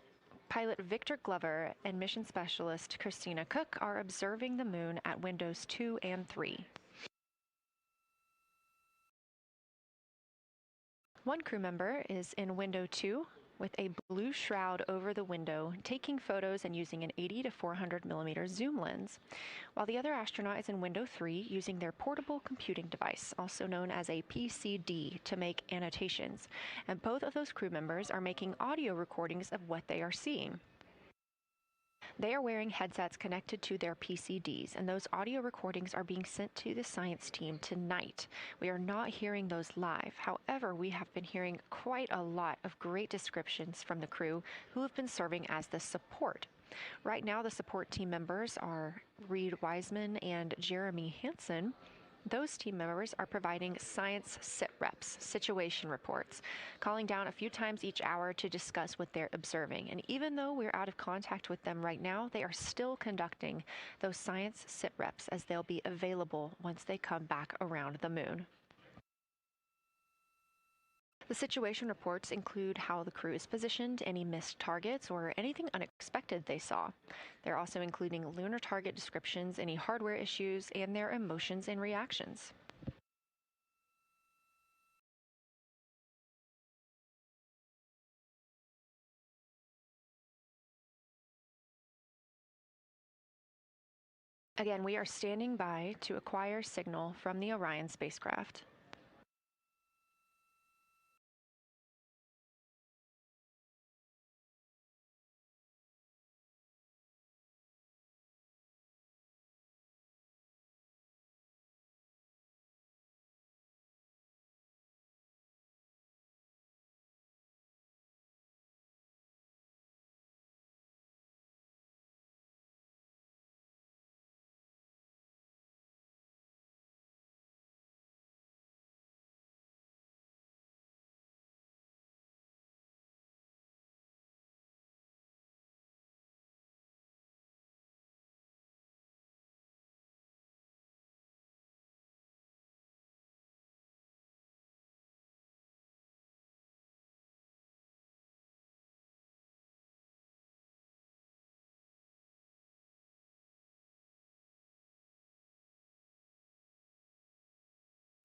pilot Victor Glover and mission specialist Christina Koch are observing the moon at windows 2 and 3. One crew member is in window 2 with a blue shroud over the window, taking photos and using an 80 to 400 millimeter zoom lens, while the other astronaut is in window 3 using their portable computing device, also known as a PCD, to make annotations. And both of those crew members are making audio recordings of what they are seeing. They are wearing headsets connected to their PCDs, and those audio recordings are being sent to the science team tonight. We are not hearing those live. However, we have been hearing quite a lot of great descriptions from the crew who have been serving as the support. Right now, the support team members are Reid Wiseman and Jeremy Hansen. Those team members are providing science sit reps, situation reports, calling down a few times each hour to discuss what they're observing. And even though we're out of contact with them right now, they are still conducting those science sit reps as they'll be available once they come back around the moon. The situation reports include how the crew is positioned, any missed targets, or anything unexpected they saw. They're also including lunar target descriptions, any hardware issues, and their emotions and reactions. Again, we are standing by to acquire signal from the Orion spacecraft.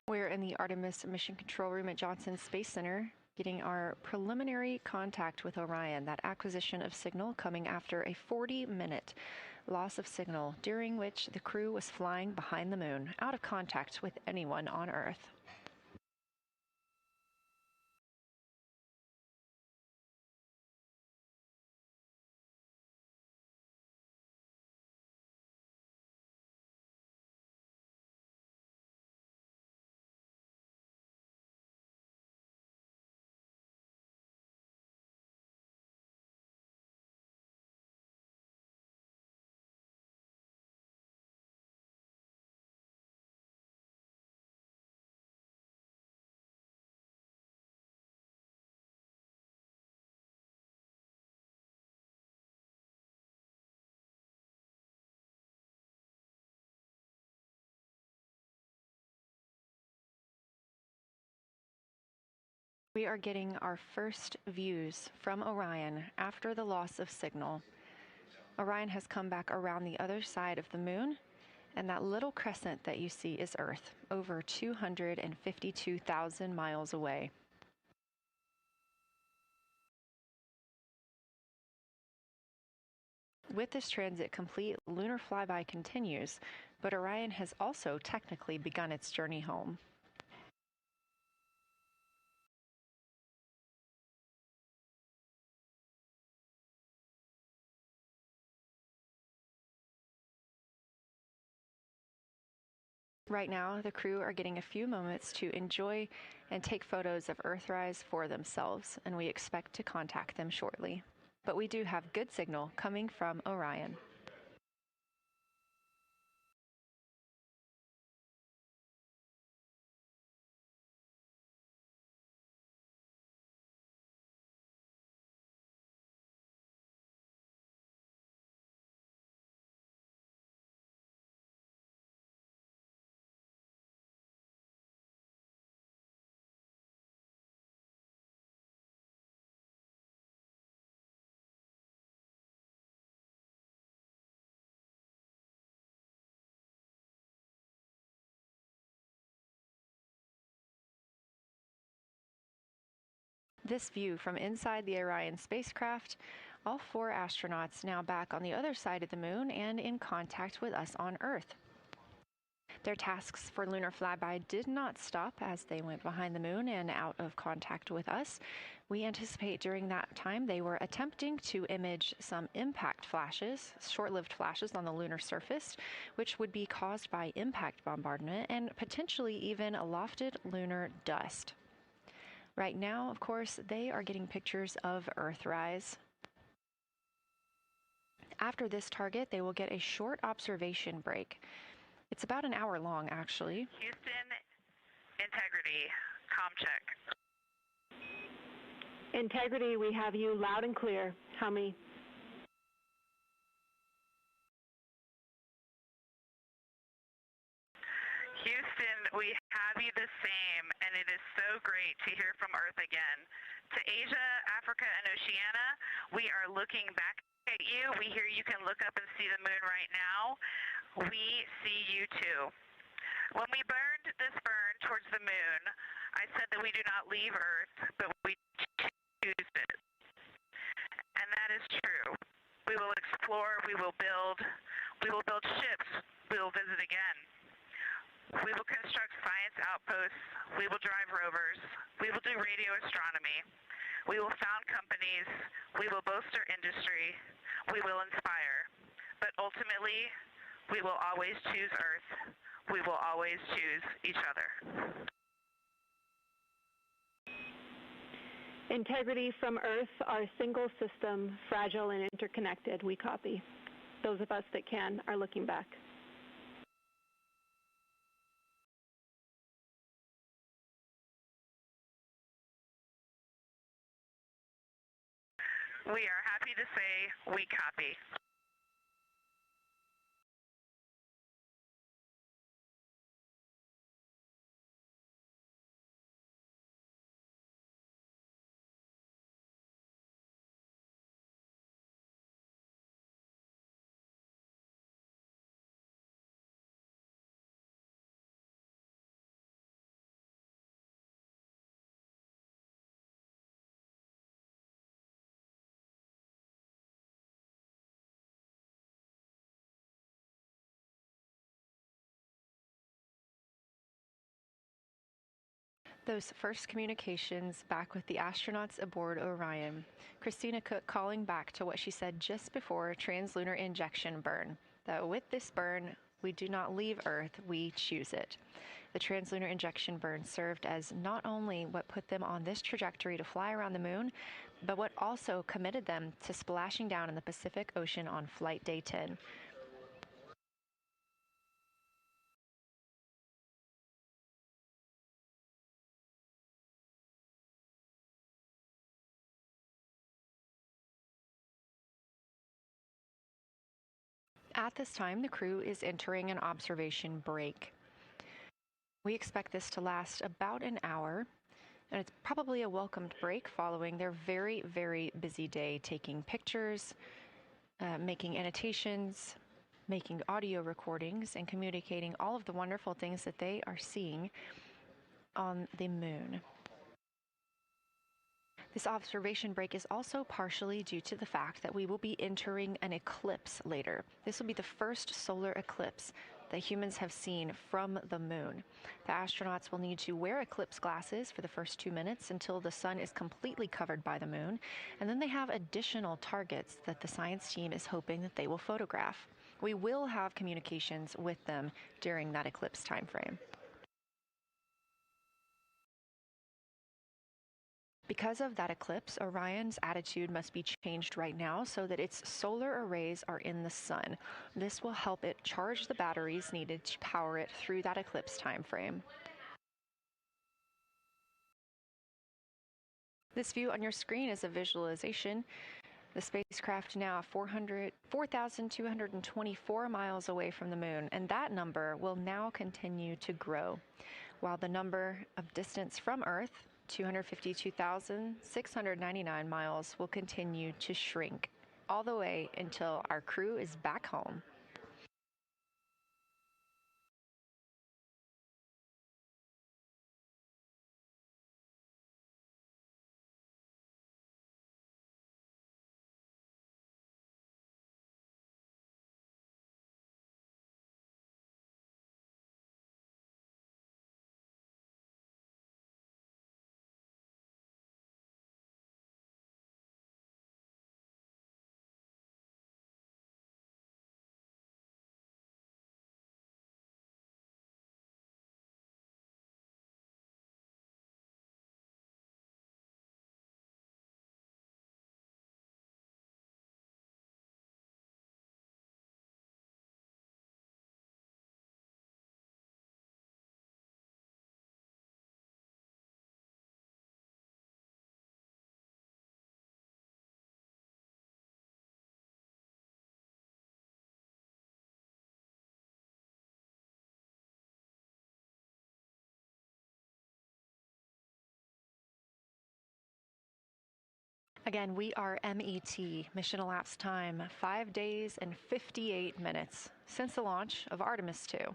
We're in the Artemis Mission Control Room at Johnson Space Center, getting our preliminary contact with Orion, that acquisition of signal coming after a 40-minute loss of signal, during which the crew was flying behind the moon, out of contact with anyone on Earth. We are getting our first views from Orion after the loss of signal. Orion has come back around the other side of the moon, and that little crescent that you see is Earth, over 252,000 miles away. With this transit complete, Lunar Flyby continues, but Orion has also technically begun its journey home. Right now, the crew are getting a few moments to enjoy and take photos of Earthrise for themselves, and we expect to contact them shortly. But we do have good signal coming from Orion. This view from inside the Orion spacecraft, all 4 astronauts now back on the other side of the moon and in contact with us on Earth. Their tasks for Lunar Flyby did not stop as they went behind the moon and out of contact with us. We anticipate during that time they were attempting to image some impact flashes, short-lived flashes on the lunar surface, which would be caused by impact bombardment and potentially even lofted lunar dust. Right now, of course, they are getting pictures of Earthrise. After this target, they will get a short observation break. It's about an hour long, actually. Houston, integrity, comm check. Integrity, we have you loud and clear. How many? Houston, we have you the same, and it is so great to hear from Earth again. To Asia, Africa, and Oceania, we are looking back at you. We hear you can look up and see the moon right now. We see you too. When we burned this burn towards the moon, I said that we do not leave Earth, but we choose it. And that is true. We will explore, we will build ships, we will visit again. We will construct science outposts, we will drive rovers, we will do radio astronomy, we will found companies, we will bolster industry, we will inspire. But ultimately, we will always choose Earth, we will always choose each other. Integrity from Earth, our single system, fragile and interconnected, we copy. Those of us that can are looking back. We are happy to say we copy. Those first communications back with the astronauts aboard Orion. Christina Koch calling back to what she said just before translunar injection burn, that with this burn, we do not leave Earth, we choose it. The translunar injection burn served as not only what put them on this trajectory to fly around the moon, but what also committed them to splashing down in the Pacific Ocean on flight day 10. At this time, the crew is entering an observation break. We expect this to last about an hour, and it's probably a welcomed break following their very, very busy day taking pictures, making annotations, making audio recordings, and communicating all of the wonderful things that they are seeing on the moon. This observation break is also partially due to the fact that we will be entering an eclipse later. This will be the first solar eclipse that humans have seen from the moon. The astronauts will need to wear eclipse glasses for the first 2 minutes until the sun is completely covered by the moon, and then they have additional targets that the science team is hoping that they will photograph. We will have communications with them during that eclipse time frame. Because of that eclipse, Orion's attitude must be changed right now so that its solar arrays are in the sun. This will help it charge the batteries needed to power it through that eclipse time frame. This view on your screen is a visualization. The spacecraft now 4,224 miles away from the moon, and that number will now continue to grow, while the number of distance from Earth, 252,699 miles, will continue to shrink all the way until our crew is back home. Again, we are MET, mission elapsed time, 5 days and 58 minutes since the launch of Artemis II.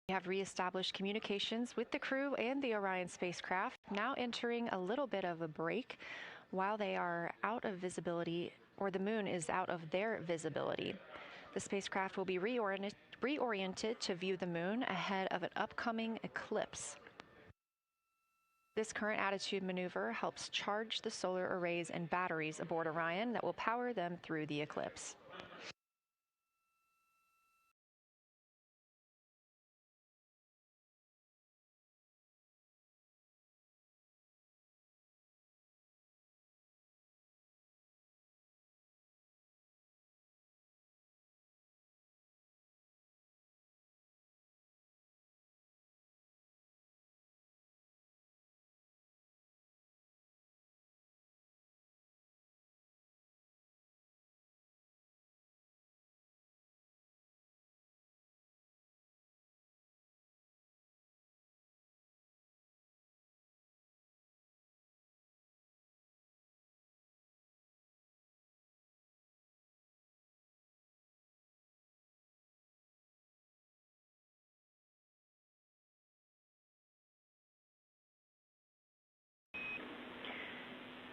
We have reestablished communications with the crew and the Orion spacecraft, now entering a little bit of a break while they are out of visibility, or the moon is out of their visibility. The spacecraft will be reoriented to view the moon ahead of an upcoming eclipse. This current attitude maneuver helps charge the solar arrays and batteries aboard Orion that will power them through the eclipse.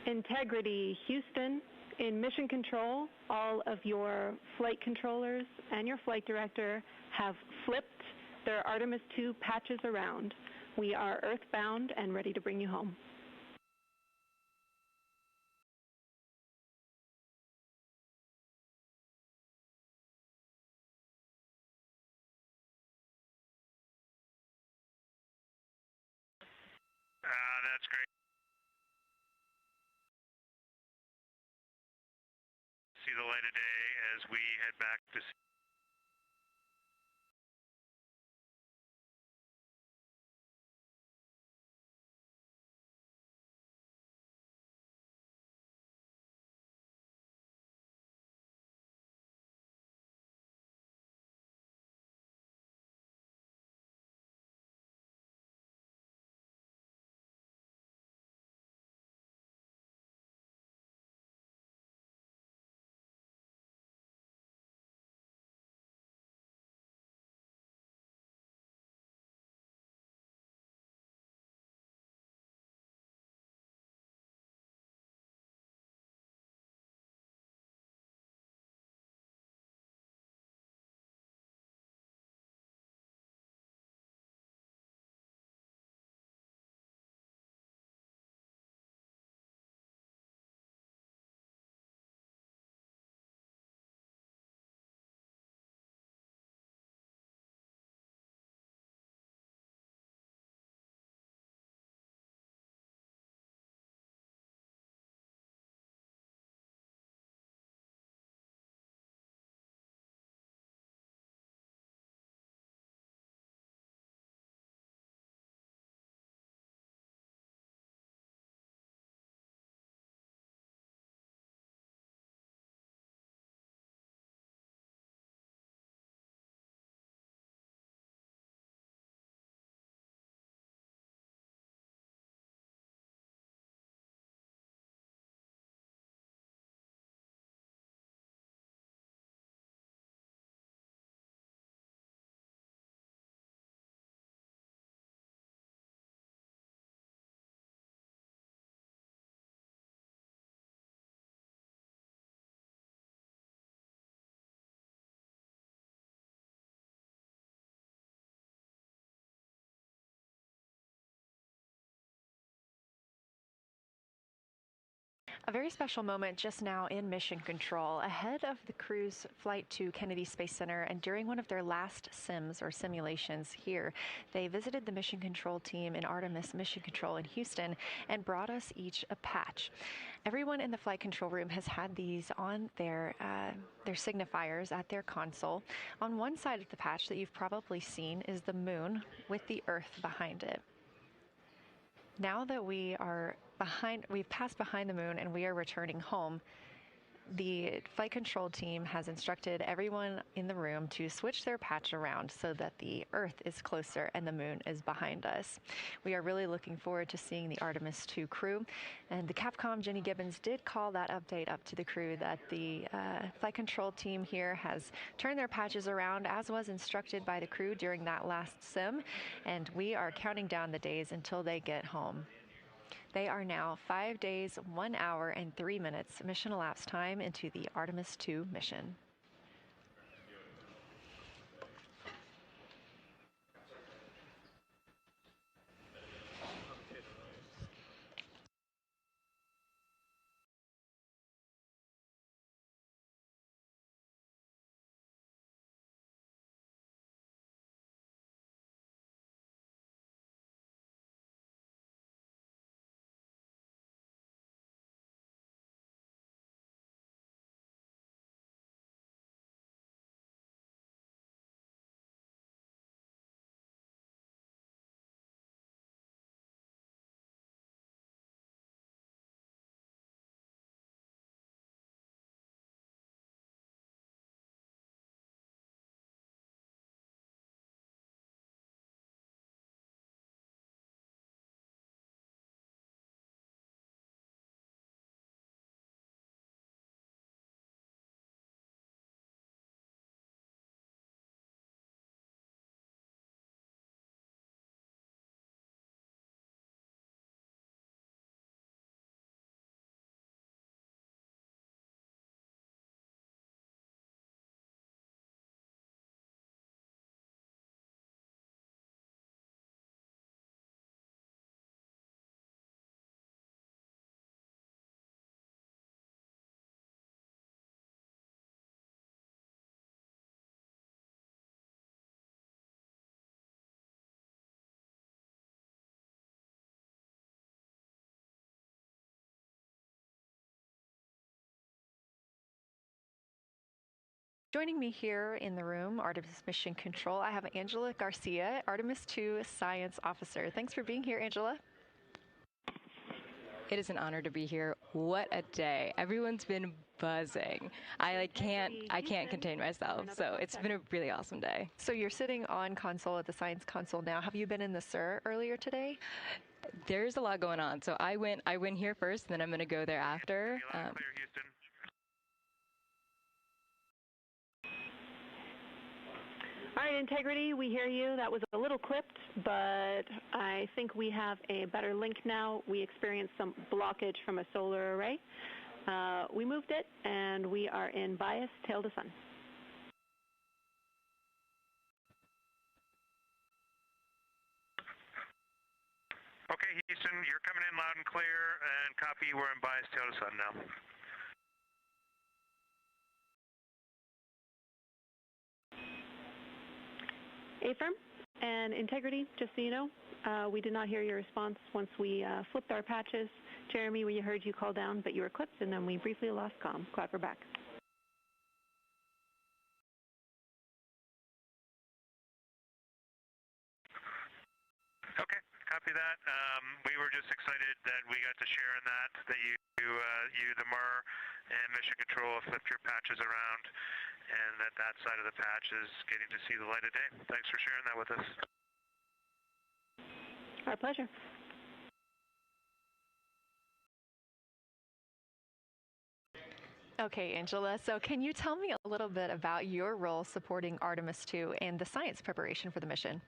Integrity, Houston. In mission control, all of your flight controllers and your flight director have flipped their Artemis II patches around. We are earthbound and ready to bring you home. That's great. See the light of day as we head back to A very special moment just now in mission control. Ahead of the crew's flight to Kennedy Space Center and during one of their last simulations here, they visited the mission control team in Artemis Mission Control in Houston and brought us each a patch. Everyone in the flight control room has had these on their signifiers at their console. On one side of the patch that you've probably seen is the moon with the Earth behind it. Now that we've passed behind the moon and we are returning home, the flight control team has instructed everyone in the room to switch their patch around so that the Earth is closer and the moon is behind us. We are really looking forward to seeing the Artemis II crew, and the Capcom Jenny Gibbons did call that update up to the crew that the flight control team here has turned their patches around as was instructed by the crew during that last sim, and we are counting down the days until they get home. They are now 5 days, 1 hour, and 3 minutes mission elapsed time into the Artemis II mission. Joining me here in the room, Artemis Mission Control, I have Angela Garcia, Artemis II Science Officer. Thanks for being here, Angela. It is an honor to be here. What a day. Everyone's been buzzing. I can't contain myself. So it's been a really awesome day. So you're sitting on console at the science console now. Have you been in the SIR earlier today? There's a lot going on. So I went here first, and then I'm going to go there after. Clear, Houston. All right, Integrity, we hear you. That was a little clipped, but I think we have a better link now. We experienced some blockage from a solar array. We moved it, and we are in bias tail to sun. Okay, Houston, you're coming in loud and clear, and copy, we're in bias tail to sun now. Affirm and Integrity, just so you know, we did not hear your response once we flipped our patches. Jeremy, we heard you call down, but you were clipped, and then we briefly lost comm. Glad we're back. Okay, copy that. We were just excited that we got to share in that you, the MER, and Mission Control have flipped your patches around, and that side of the patch is getting to see the light of day. Thanks for sharing that with us. Our pleasure. Okay, Angela, so can you tell me a little bit about your role supporting Artemis II and the science preparation for the mission?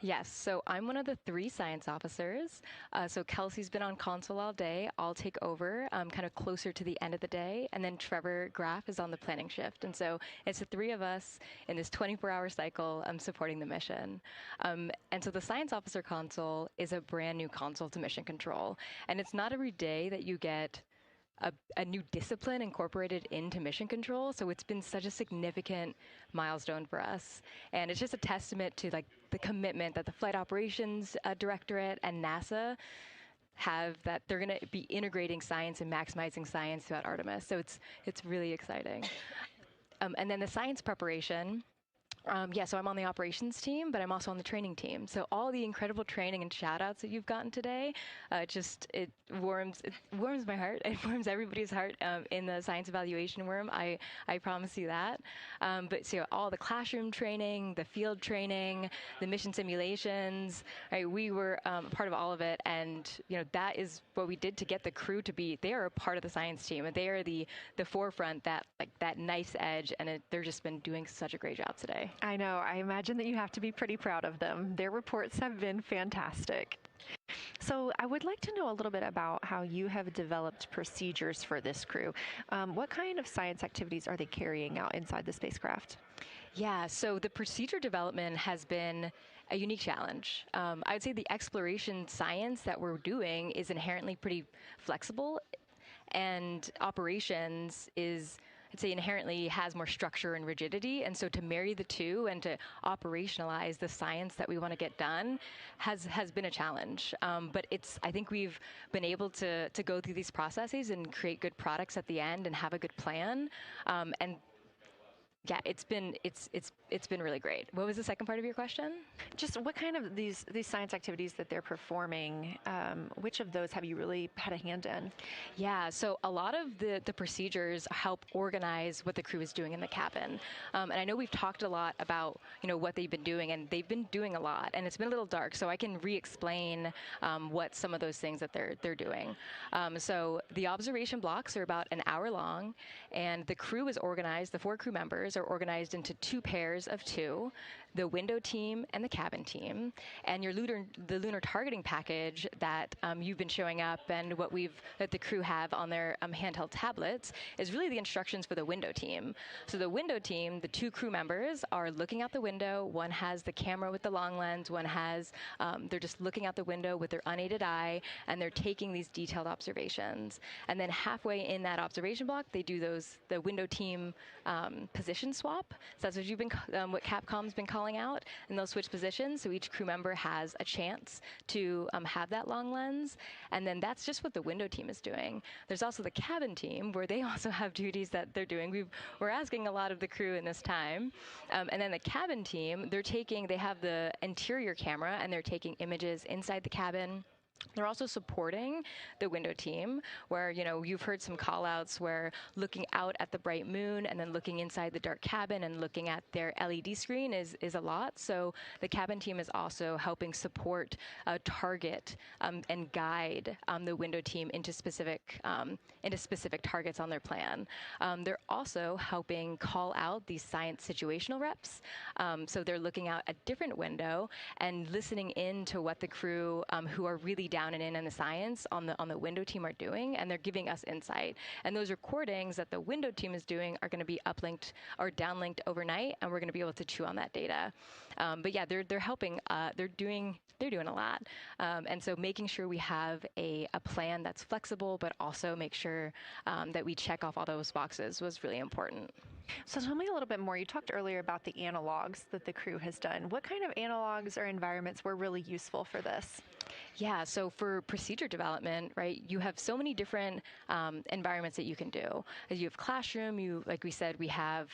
Yes, so I'm one of the 3 science officers. So Kelsey's been on console all day. I'll take over kind of closer to the end of the day. And then Trevor Graff is on the planning shift. And so it's the 3 of us in this 24-hour cycle supporting the mission. And so the science officer console is a brand new console to mission control. And it's not every day that you get a new discipline incorporated into mission control. So it's been such a significant milestone for us. And it's just a testament to like the commitment that the Flight Operations Directorate and NASA have, that they're going to be integrating science and maximizing science throughout Artemis. So it's really exciting. And then the science preparation. So I'm on the operations team, but I'm also on the training team. So all the incredible training and shout-outs that you've gotten today, it warms my heart. It warms everybody's heart in the science evaluation worm. I promise you that. But so all the classroom training, the field training, the mission simulations, right? We were a part of all of it, and that is what we did to get the crew to be. They are a part of the science team, and they are the forefront, that nice edge, and they're just been doing such a great job today. I know. I imagine that you have to be pretty proud of them. Their reports have been fantastic. So I would like to know a little bit about how you have developed procedures for this crew. What kind of science activities are they carrying out inside the spacecraft? Yeah, so the procedure development has been a unique challenge. I would say the exploration science that we're doing is inherently pretty flexible, and operations is, I'd say, inherently has more structure and rigidity. And so to marry the two and to operationalize the science that we want to get done has been a challenge. But I think we've been able to go through these processes and create good products at the end and have a good plan. And yeah, it's been really great. What was the second part of your question? Just what kind of these science activities that they're performing, which of those have you really had a hand in? Yeah, so a lot of the procedures help organize what the crew is doing in the cabin. And I know we've talked a lot about what they've been doing, and they've been doing a lot, and it's been a little dark, so I can re-explain what some of those things that they're doing. So the observation blocks are about an hour long, and the crew is organized, the 4 crew members are organized into 2 pairs of 2, the window team and the cabin team. And the lunar targeting package that you've been showing up and that the crew have on their handheld tablets is really the instructions for the window team. So the window team, the 2 crew members are looking out the window. One has the camera with the long lens. One has, they're just looking out the window with their unaided eye, and they're taking these detailed observations. And then halfway in that observation block, they do the window team position swap. So that's what Capcom's been calling out, and they'll switch positions. So each crew member has a chance to have that long lens, and then that's just what the window team is doing. There's also the cabin team, where they also have duties that they're doing. We're asking a lot of the crew in this time, and then the cabin team, they have the interior camera, and they're taking images inside the cabin. They're also supporting the window team, where, you've heard some call-outs where looking out at the bright moon and then looking inside the dark cabin and looking at their LED screen is a lot. So the cabin team is also helping support, target, and guide the window team into specific targets on their plan. They're also helping call out these science situational reps. So they're looking out a different window and listening in to what the crew who are really down and in the science on the window team are doing, and they're giving us insight. And those recordings that the window team is doing are going to be uplinked or downlinked overnight, and we're going to be able to chew on that data. But yeah, they're helping. They're doing a lot. And so making sure we have a plan that's flexible, but also make sure that we check off all those boxes was really important. So tell me a little bit more. You talked earlier about the analogs that the crew has done. What kind of analogs or environments were really useful for this? Yeah, so for procedure development, right, you have so many different environments that you can do. You have classroom, like we said, you have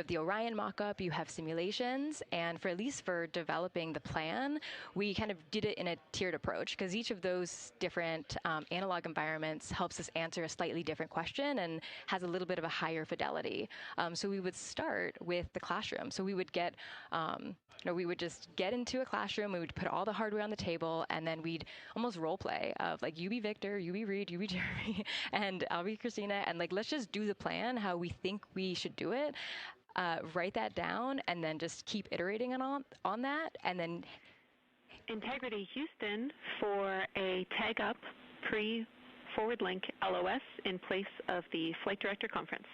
the Orion mock-up, you have simulations, and at least for developing the plan, we kind of did it in a tiered approach, because each of those different analog environments helps us answer a slightly different question and has a little bit of a higher fidelity. So we would start with the classroom. So we would we would just get into a classroom, we would put all the hardware on the table, and then we'd almost role play of like, you be Victor, you be Reid, you be Jeremy, and I'll be Christina, and like, let's just do the plan how we think we should do it, write that down, and then just keep iterating on that, and then Integrity Houston for a tag up pre-forward link LOS in place of the Flight Director Conference.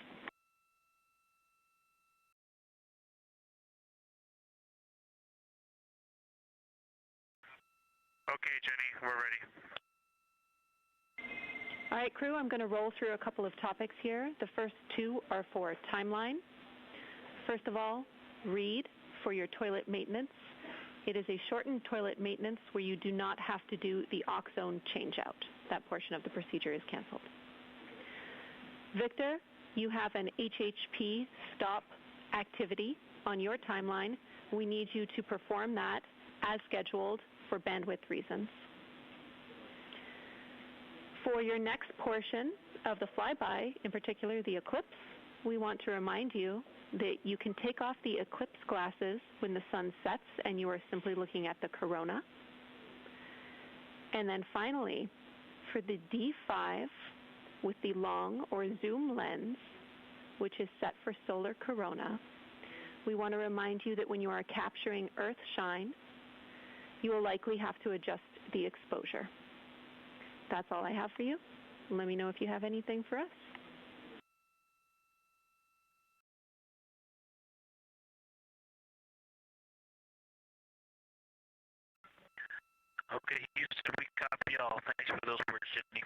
Okay, Jenny, we're ready. All right, crew, I'm going to roll through a couple of topics here. The first two are for timeline. First of all, Reid, for your toilet maintenance. It is a shortened toilet maintenance where you do not have to do the oxone changeout. That portion of the procedure is canceled. Victor, you have an HHP stop activity on your timeline. We need you to perform that as scheduled for bandwidth reasons. For your next portion of the flyby, in particular the eclipse, we want to remind you that you can take off the eclipse glasses when the sun sets and you are simply looking at the corona. And then finally, for the D5 with the long or zoom lens, which is set for solar corona, we want to remind you that when you are capturing Earth shine, you will likely have to adjust the exposure. That's all I have for you. Let me know if you have anything for us. Okay, Houston, we copy all. Thanks for those words, Jimmy.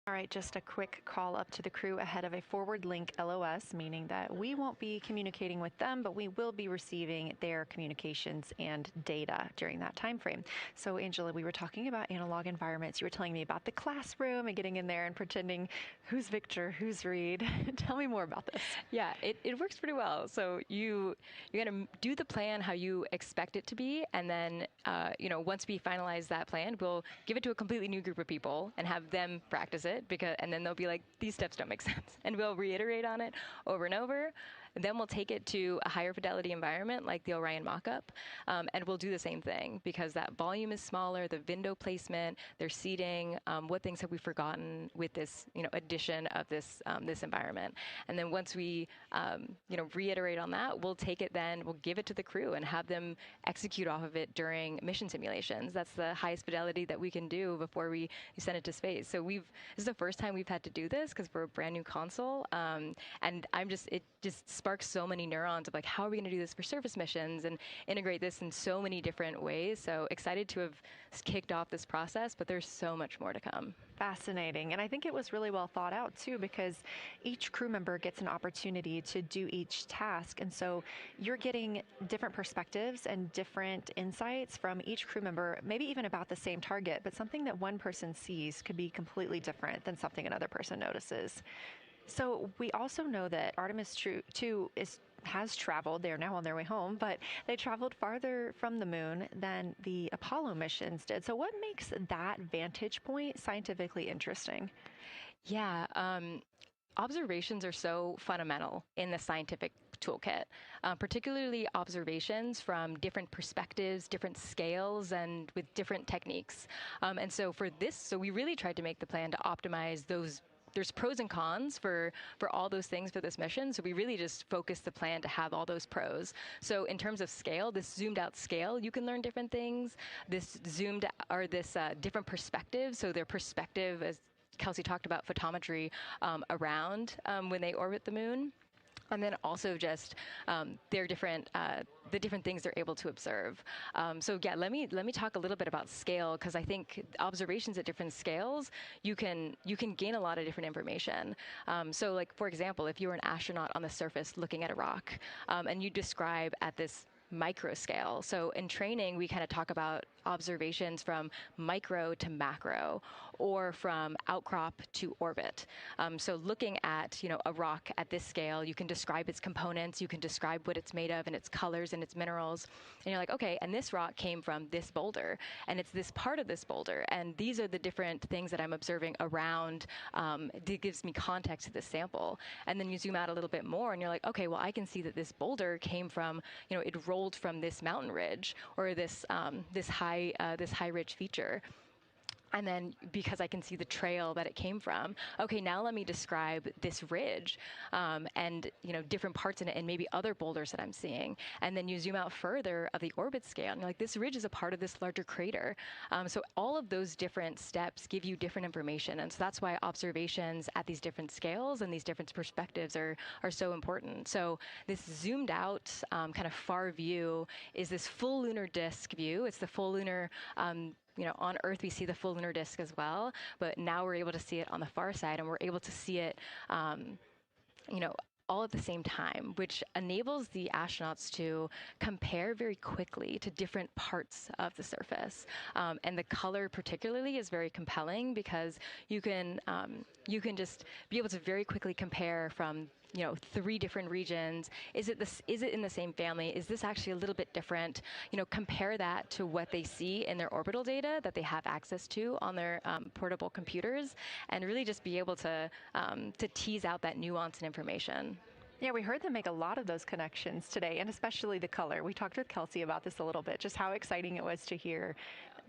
All right, just a quick call up to the crew ahead of a forward link LOS, meaning that we won't be communicating with them, but we will be receiving their communications and data during that time frame. So, Angela, we were talking about analog environments. You were telling me about the classroom and getting in there and pretending who's Victor, who's Reid. Tell me more about this. Yeah, it works pretty well. So you're going to do the plan how you expect it to be, and then once we finalize that plan, we'll give it to a completely new group of people and have them practice it. And then they'll be like, these steps don't make sense. And we'll reiterate on it over and over. And then we'll take it to a higher fidelity environment like the Orion mock-up, and we'll do the same thing because that volume is smaller, the window placement, their seating, what things have we forgotten with this addition of this environment. And then once we reiterate on that, we'll take it then, we'll give it to the crew and have them execute off of it during mission simulations. That's the highest fidelity that we can do before we send it to space. So this is the first time we've had to do this because we're a brand new console, and it just sparks so many neurons of like, how are we going to do this for surface missions and integrate this in so many different ways. So excited to have kicked off this process, but there's so much more to come. Fascinating. And I think it was really well thought out too, because each crew member gets an opportunity to do each task. And so you're getting different perspectives and different insights from each crew member, maybe even about the same target, but something that one person sees could be completely different than something another person notices. So we also know that Artemis II has traveled. They're now on their way home, but they traveled farther from the moon than the Apollo missions did. So what makes that vantage point scientifically interesting? Yeah, observations are so fundamental in the scientific toolkit, particularly observations from different perspectives, different scales, and with different techniques. And so for this, so we really tried to make the plan to optimize those. There's pros and cons for all those things for this mission. So we really just focused the plan to have all those pros. So in terms of scale, this zoomed out scale, you can learn different things. This different perspectives. So their perspective, as Kelsey talked about, photometry around when they orbit the moon. And then also just their different the different things they're able to observe. So yeah, let me talk a little bit about scale, because I think observations at different scales, you can gain a lot of different information. So like, for example, if you're an astronaut on the surface looking at a rock, and you describe at this micro scale. So in training, we kind of talk about observations from micro to macro, or from outcrop to orbit. So looking at a rock at this scale, you can describe its components, you can describe what it's made of and its colors and its minerals, and you're like, okay, and this rock came from this boulder, and it's this part of this boulder, and these are the different things that I'm observing around. It gives me context to this sample, and then you zoom out a little bit more, and you're like, okay, well, I can see that this boulder came from, it rolled from this mountain ridge, or this high ridge feature. And then because I can see the trail that it came from, okay, now let me describe this ridge and different parts in it and maybe other boulders that I'm seeing. And then you zoom out further of the orbit scale and you're like, this ridge is a part of this larger crater. So all of those different steps give you different information. And so that's why observations at these different scales and these different perspectives are so important. So this zoomed out kind of far view is this full lunar disk view. It's the full lunar on Earth, we see the full lunar disk as well, but now we're able to see it on the far side, and we're able to see it, all at the same time, which enables the astronauts to compare very quickly to different parts of the surface. And the color particularly is very compelling because you can just be able to very quickly compare from 3 different regions. Is it in the same family? Is this actually a little bit different? Compare that to what they see in their orbital data that they have access to on their portable computers, and really just be able to tease out that nuance and information. Yeah, we heard them make a lot of those connections today, and especially the color. We talked with Kelsey about this a little bit, just how exciting it was to hear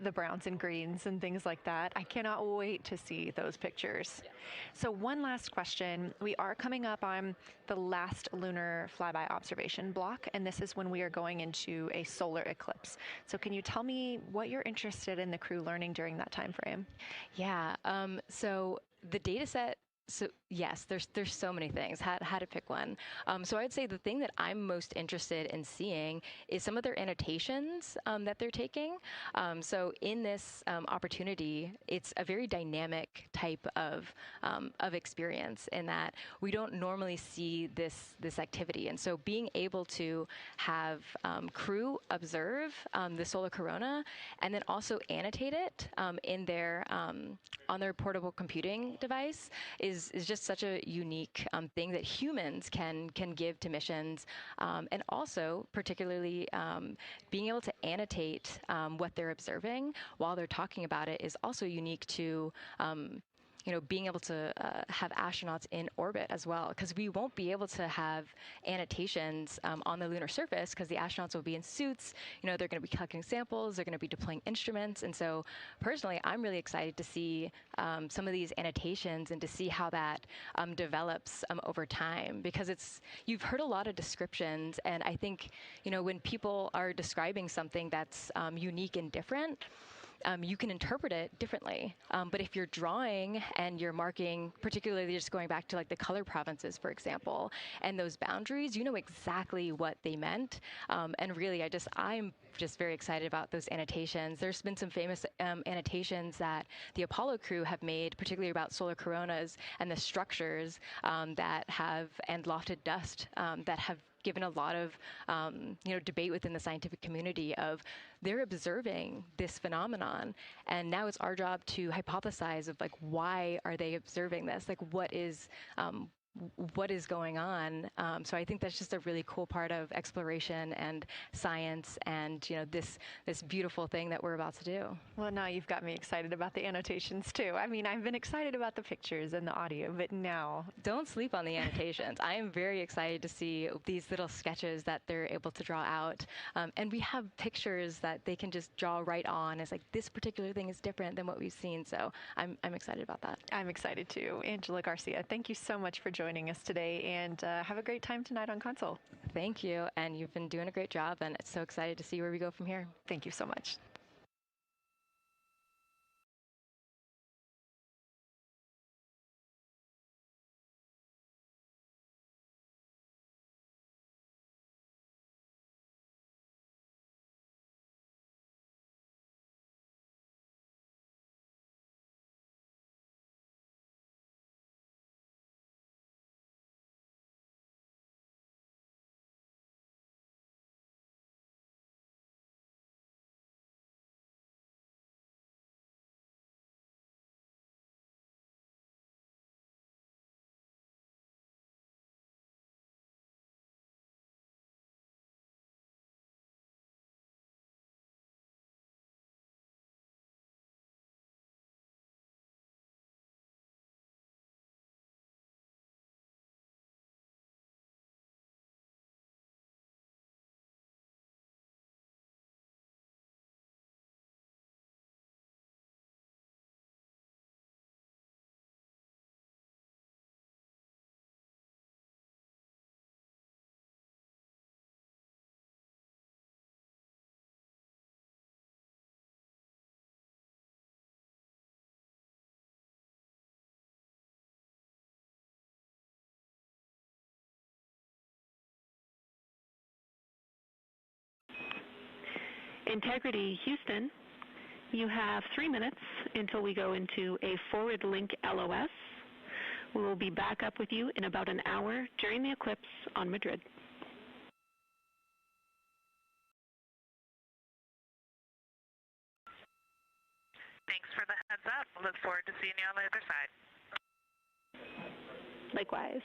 the browns and greens and things like that. I cannot wait to see those pictures. Yeah. So one last question. We are coming up on the last lunar flyby observation block, and this is when we are going into a solar eclipse. So can you tell me what you're interested in the crew learning during that time frame? Yeah, so the data set, so yes, there's so many things. How to pick one. So I'd say the thing that I'm most interested in seeing is some of their annotations that they're taking. So in this opportunity, it's a very dynamic type of experience in that we don't normally see this activity. And so being able to have crew observe the solar corona and then also annotate it in their on their portable computing device is just such a unique thing that humans can give to missions, and also particularly being able to annotate what they're observing while they're talking about it is also unique to being able to have astronauts in orbit as well, because we won't be able to have annotations on the lunar surface because the astronauts will be in suits. They're going to be collecting samples, they're going to be deploying instruments. And so personally, I'm really excited to see some of these annotations and to see how that develops over time, because you've heard a lot of descriptions. And I think, when people are describing something that's unique and different, you can interpret it differently. But if you're drawing and you're marking, particularly just going back to like the color provinces, for example, and those boundaries, you know exactly what they meant. And really, I'm just very excited about those annotations. There's been some famous annotations that the Apollo crew have made, particularly about solar coronas and the structures that have, and lofted dust that have given a lot of debate within the scientific community of they're observing this phenomenon, and now it's our job to hypothesize of like why are they observing this, like what is going on. So I think that's just a really cool part of exploration and science and this beautiful thing that we're about to do. Well, now you've got me excited about the annotations too. I mean, I've been excited about the pictures and the audio, but now don't sleep on the annotations. I am very excited to see these little sketches that they're able to draw out, and we have pictures that they can just draw right on. It's like this particular thing is different than what we've seen, so I'm excited about that. I'm excited too. Angela Garcia, thank you so much for joining us today, and have a great time tonight on Console. Thank you, and you've been doing a great job, and so excited to see where we go from here. Thank you so much. Integrity Houston, you have 3 minutes until we go into a forward link LOS. We will be back up with you in about an hour during the eclipse on Madrid. Thanks for the heads up. Look forward to seeing you on the other side. Likewise.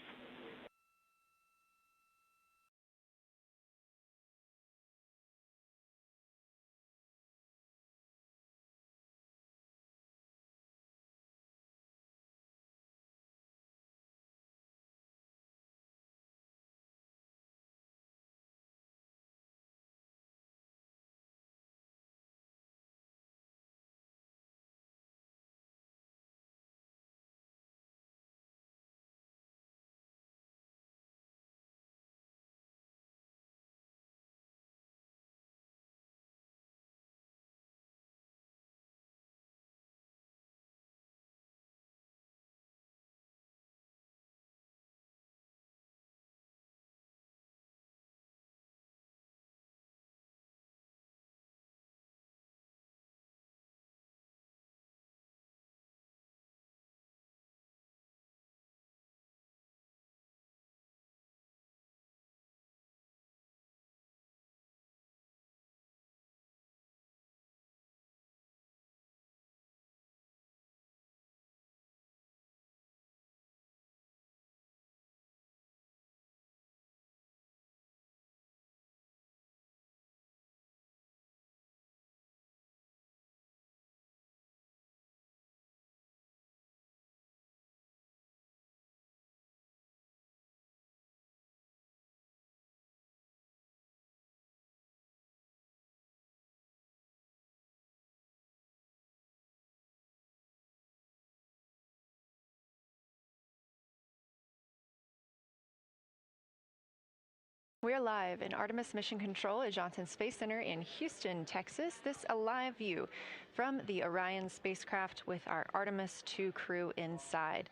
We're live in Artemis Mission Control at Johnson Space Center in Houston, Texas. This a live view from the Orion spacecraft with our Artemis II crew inside.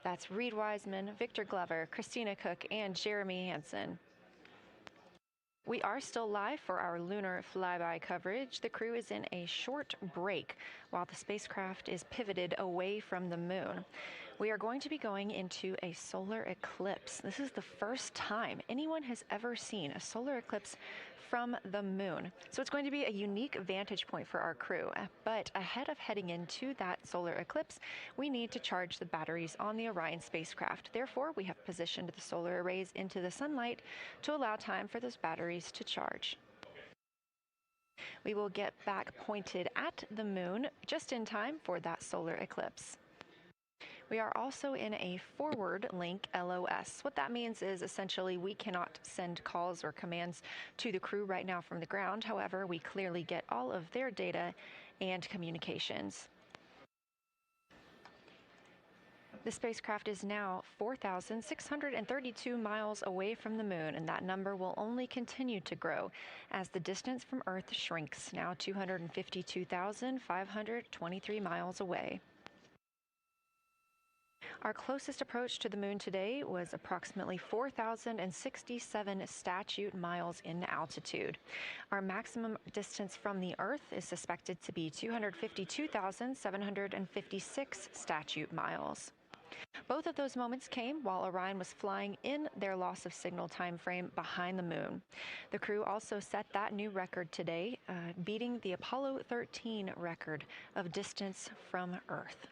That's Reid Wiseman, Victor Glover, Christina Koch, and Jeremy Hansen. We are still live for our Lunar Flyby coverage. The crew is in a short break while the spacecraft is pivoted away from the moon. We are going to be going into a solar eclipse. This is the first time anyone has ever seen a solar eclipse from the moon. So it's going to be a unique vantage point for our crew. But ahead of heading into that solar eclipse, we need to charge the batteries on the Orion spacecraft. Therefore, we have positioned the solar arrays into the sunlight to allow time for those batteries to charge. We will get back pointed at the moon just in time for that solar eclipse. We are also in a forward link LOS. What that means is essentially we cannot send calls or commands to the crew right now from the ground. However, we clearly get all of their data and communications. The spacecraft is now 4,632 miles away from the moon, and that number will only continue to grow as the distance from Earth shrinks, now 252,523 miles away. Our closest approach to the moon today was approximately 4,067 statute miles in altitude. Our maximum distance from the Earth is suspected to be 252,756 statute miles. Both of those moments came while Orion was flying in their loss of signal time frame behind the moon. The crew also set that new record today, beating the Apollo 13 record of distance from Earth.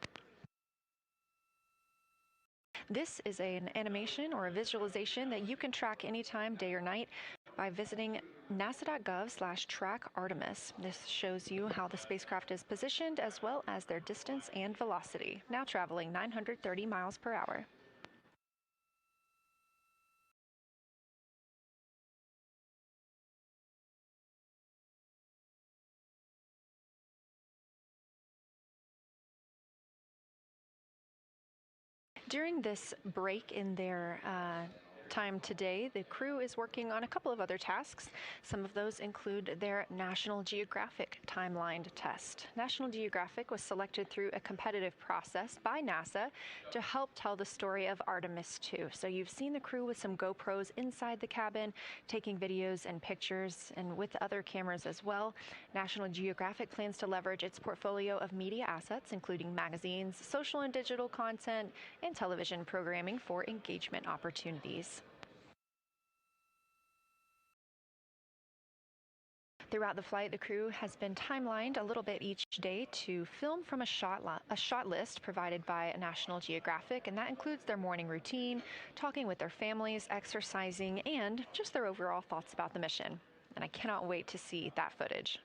This is an animation or a visualization that you can track anytime, day or night, by visiting nasa.gov/track-Artemis. This shows you how the spacecraft is positioned as well as their distance and velocity, now traveling 930 miles per hour. During this break in their time today, the crew is working on a couple of other tasks. Some of those include their National Geographic timeline test. National Geographic was selected through a competitive process by NASA to help tell the story of Artemis II. So you've seen the crew with some GoPros inside the cabin, taking videos and pictures, and with other cameras as well. National Geographic plans to leverage its portfolio of media assets, including magazines, social and digital content, and television programming for engagement opportunities. Throughout the flight, the crew has been timelined a little bit each day to film from a shot list provided by National Geographic, and that includes their morning routine, talking with their families, exercising, and just their overall thoughts about the mission. And I cannot wait to see that footage.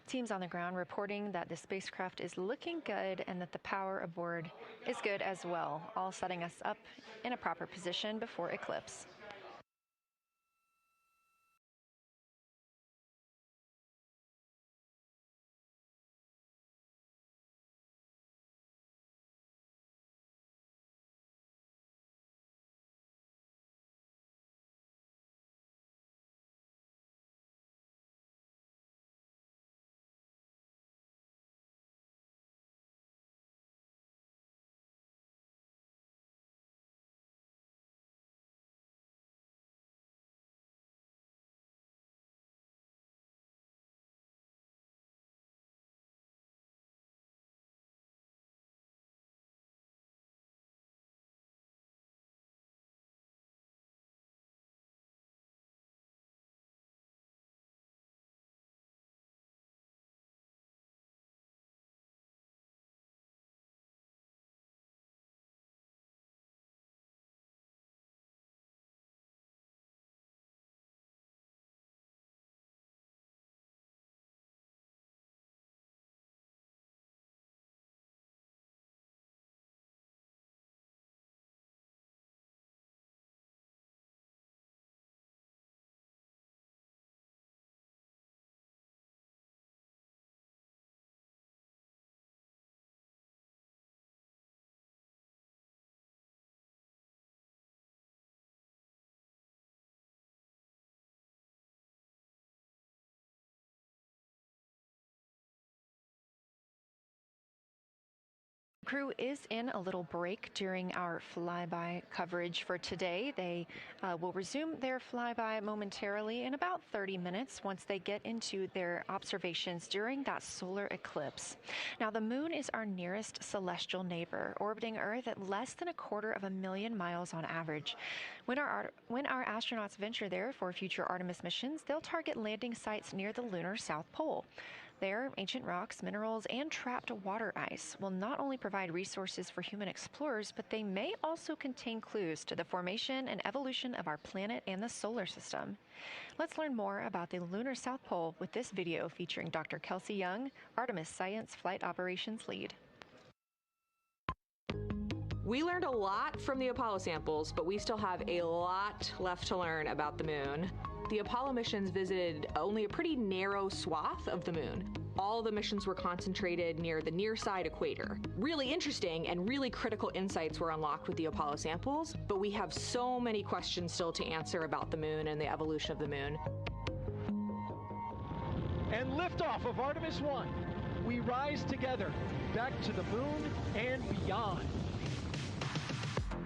Teams on the ground reporting that the spacecraft is looking good and that the power aboard is good as well, all setting us up in a proper position before eclipse. Crew is in a little break during our flyby coverage for today. They will resume their flyby momentarily in about 30 minutes once they get into their observations during that solar eclipse. Now, the moon is our nearest celestial neighbor, orbiting Earth at less than 250,000 miles on average. When our astronauts venture there for future Artemis missions, they'll target landing sites near the lunar South Pole. There, ancient rocks, minerals, and trapped water ice will not only provide resources for human explorers, but they may also contain clues to the formation and evolution of our planet and the solar system. Let's learn more about the lunar South Pole with this video featuring Dr. Kelsey Young, Artemis Science Flight Operations Lead. We learned a lot from the Apollo samples, but we still have a lot left to learn about the moon. The Apollo missions visited only a pretty narrow swath of the moon. All the missions were concentrated near the near-side equator. Really interesting and really critical insights were unlocked with the Apollo samples, but we have so many questions still to answer about the moon and the evolution of the moon. And liftoff of Artemis I. We rise together, back to the moon and beyond.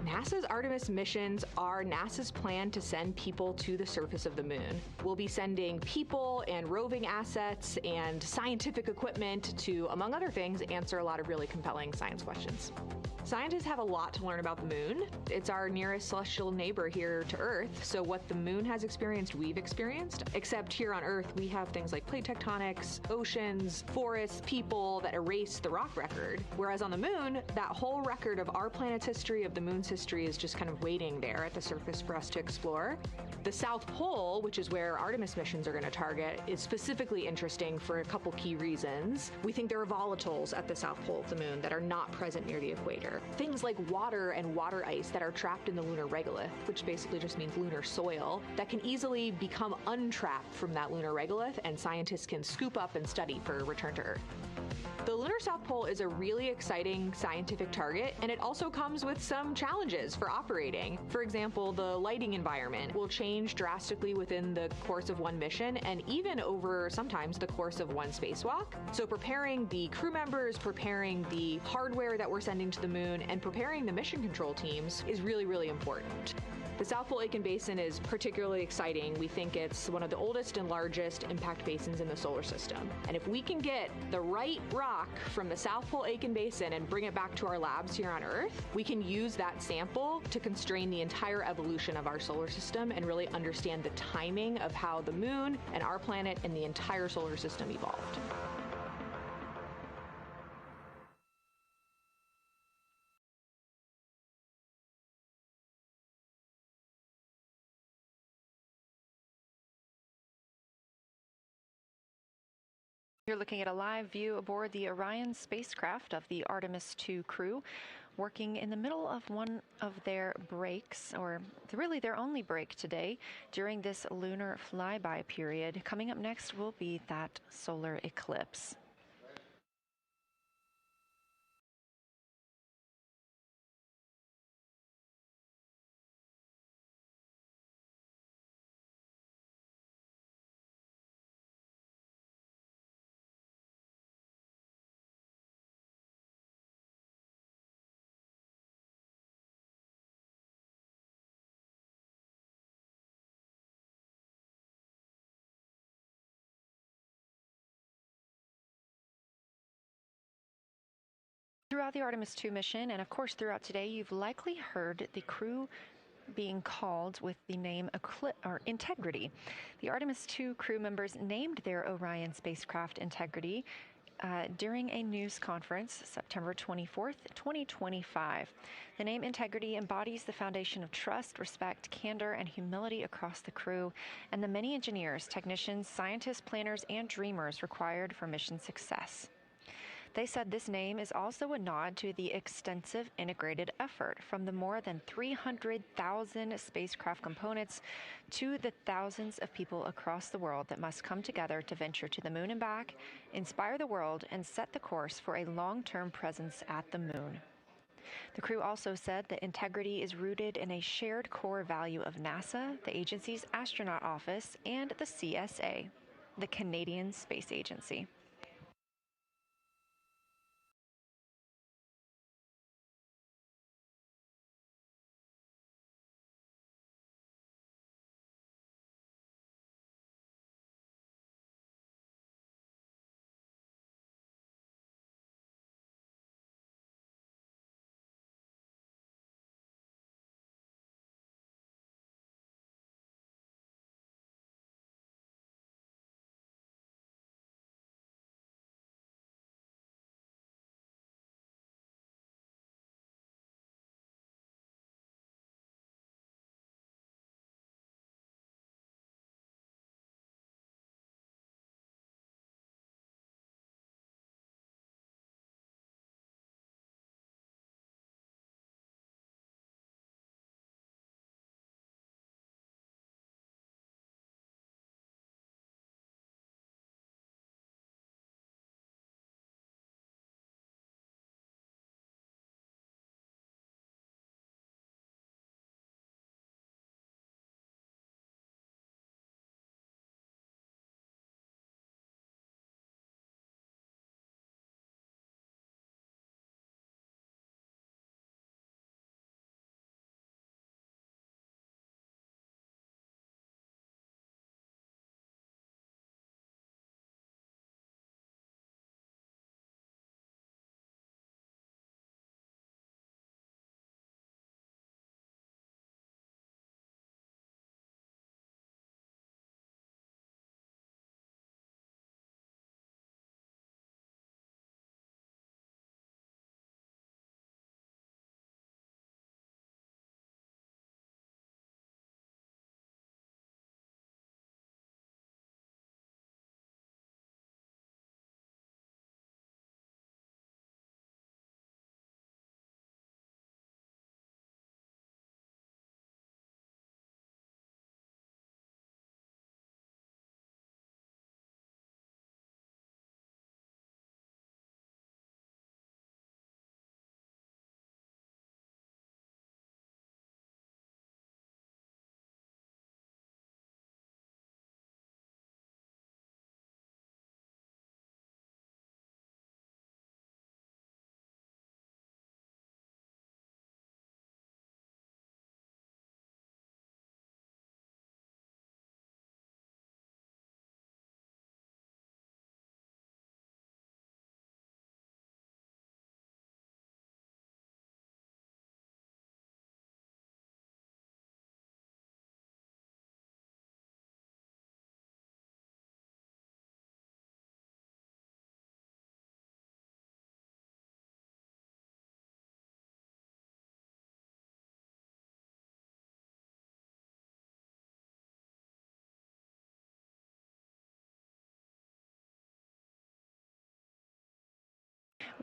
NASA's Artemis missions are NASA's plan to send people to the surface of the moon. We'll be sending people and roving assets and scientific equipment to, among other things, answer a lot of really compelling science questions. Scientists have a lot to learn about the moon. It's our nearest celestial neighbor here to Earth, so what the moon has experienced, we've experienced. Except here on Earth, we have things like plate tectonics, oceans, forests, people that erase the rock record. Whereas on the moon, that whole record of our planet's history, of the moon's history, is just kind of waiting there at the surface for us to explore. The South Pole, which is where Artemis missions are going to target, is specifically interesting for a couple key reasons. We think there are volatiles at the South Pole of the moon that are not present near the equator. Things like water and water ice that are trapped in the lunar regolith, which basically just means lunar soil, that can easily become untrapped from that lunar regolith, and scientists can scoop up and study for return to Earth. The lunar South Pole is a really exciting scientific target, and it also comes with some challenges for operating. For example, the lighting environment will change drastically within the course of one mission, and even over sometimes the course of one spacewalk. So preparing the crew members, preparing the hardware that we're sending to the moon, and preparing the mission control teams is really, really important. The South Pole Aitken Basin is particularly exciting. We think it's one of the oldest and largest impact basins in the solar system. And if we can get the right rock from the South Pole Aitken Basin and bring it back to our labs here on Earth, we can use that sample to constrain the entire evolution of our solar system and really understand the timing of how the moon and our planet and the entire solar system evolved. You're looking at a live view aboard the Orion spacecraft of the Artemis II crew, working in the middle of one of their breaks, or really their only break today during this lunar flyby period. Coming up next will be that solar eclipse. Throughout the Artemis II mission, and of course throughout today, you've likely heard the crew being called with the name Integrity. The Artemis II crew members named their Orion spacecraft Integrity during a news conference September 24th, 2025. The name Integrity embodies the foundation of trust, respect, candor, and humility across the crew and the many engineers, technicians, scientists, planners, and dreamers required for mission success. They said this name is also a nod to the extensive integrated effort from the more than 300,000 spacecraft components to the thousands of people across the world that must come together to venture to the moon and back, inspire the world, and set the course for a long-term presence at the moon. The crew also said that integrity is rooted in a shared core value of NASA, the agency's astronaut office, and the CSA, the Canadian Space Agency.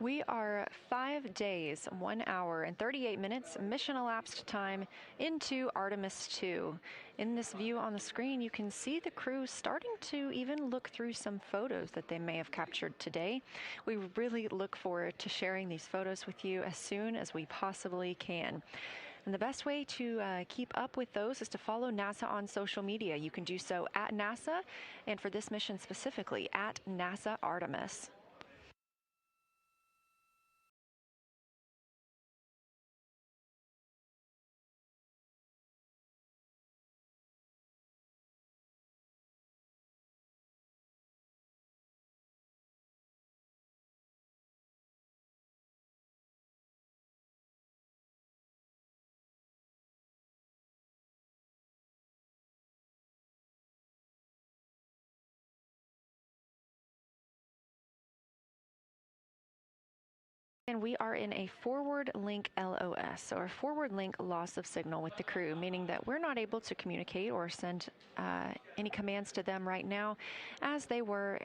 We are 5 days, 1 hour, and 38 minutes mission elapsed time into Artemis II. In this view on the screen, you can see the crew starting to even look through some photos that they may have captured today. We really look forward to sharing these photos with you as soon as we possibly can. And the best way to keep up with those is to follow NASA on social media. You can do so at NASA, and for this mission specifically, at NASA Artemis. And we are in a forward link LOS, or forward link loss of signal with the crew, meaning that we're not able to communicate or send any commands to them right now as they were.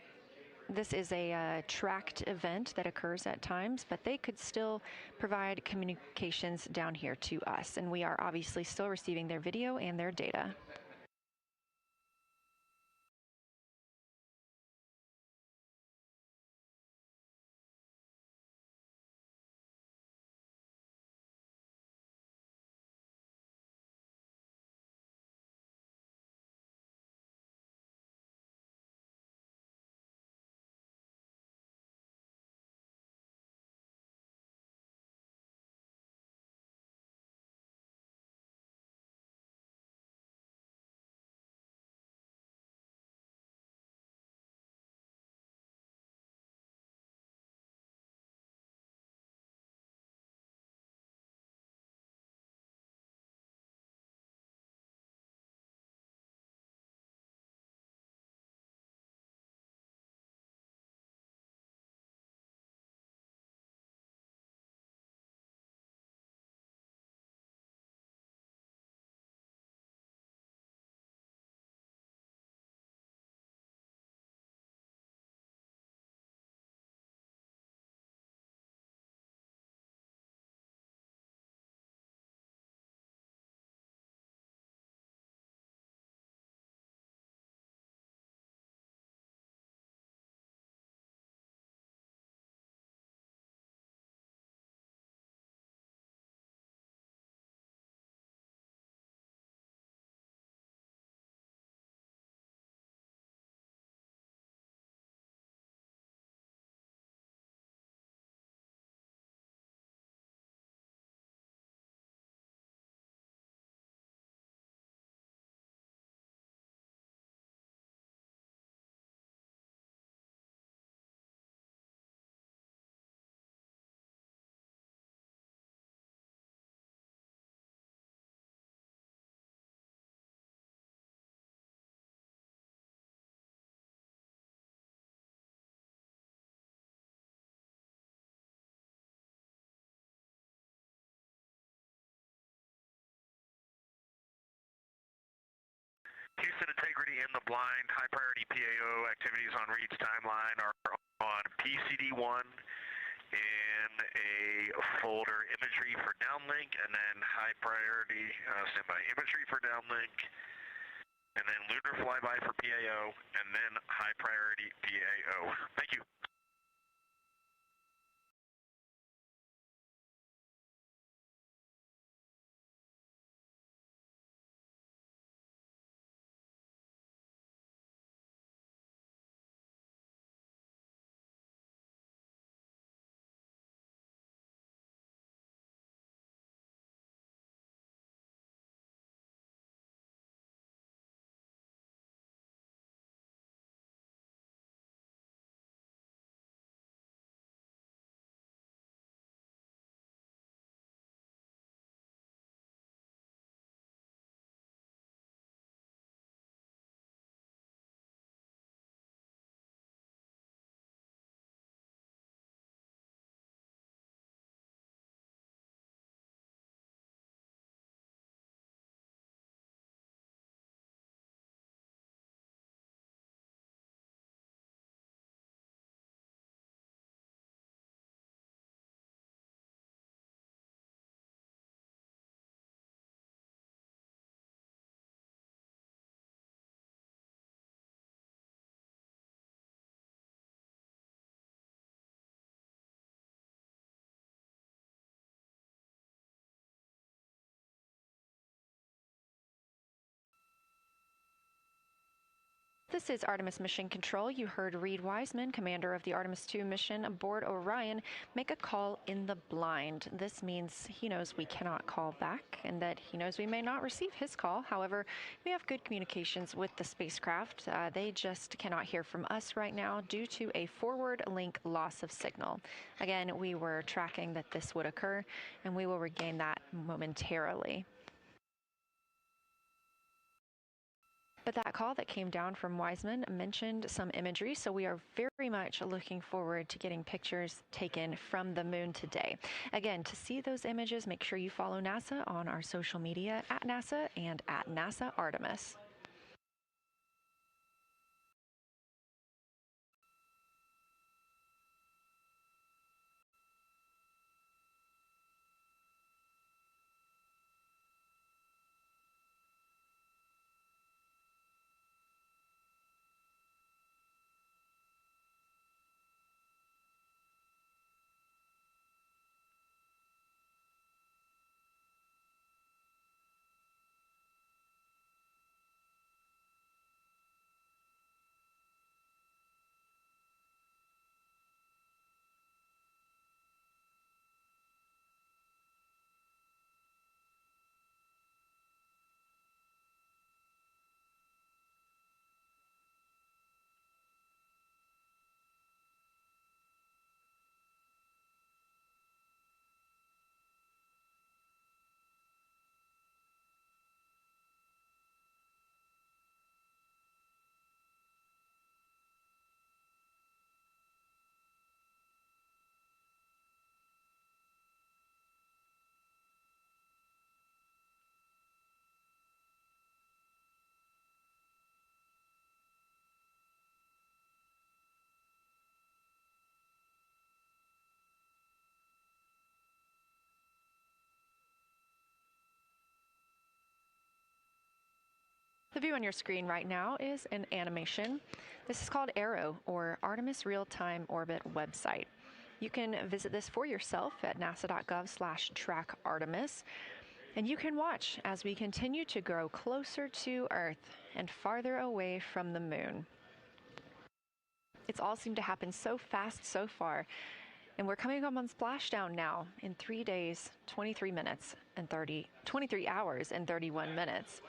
This is a tracked event that occurs at times, but they could still provide communications down here to us. And we are obviously still receiving their video and their data. Houston integrity in the blind. High priority PAO activities on Reid's timeline are on PCD1 in a folder imagery for downlink, and then high priority standby imagery for downlink, and then Lunar Flyby for PAO, and then high priority PAO. Thank you. This is Artemis Mission Control. You heard Reid Wiseman, commander of the Artemis II mission aboard Orion, make a call in the blind. This means he knows we cannot call back and that he knows we may not receive his call. However, we have good communications with the spacecraft. They just cannot hear from us right now due to a forward link loss of signal. Again, we were tracking that this would occur, and we will regain that momentarily. But that call that came down from Wiseman mentioned some imagery, so we are very much looking forward to getting pictures taken from the moon today. Again, to see those images, make sure you follow NASA on our social media at NASA and at NASA Artemis. The view on your screen right now is an animation. This is called ARROW, or Artemis Real-Time Orbit website. You can visit this for yourself at nasa.gov/trackartemis, and you can watch as we continue to grow closer to Earth and farther away from the moon. It's all seemed to happen so fast so far, and we're coming up on splashdown now in 3 days, 23 hours and 31 minutes.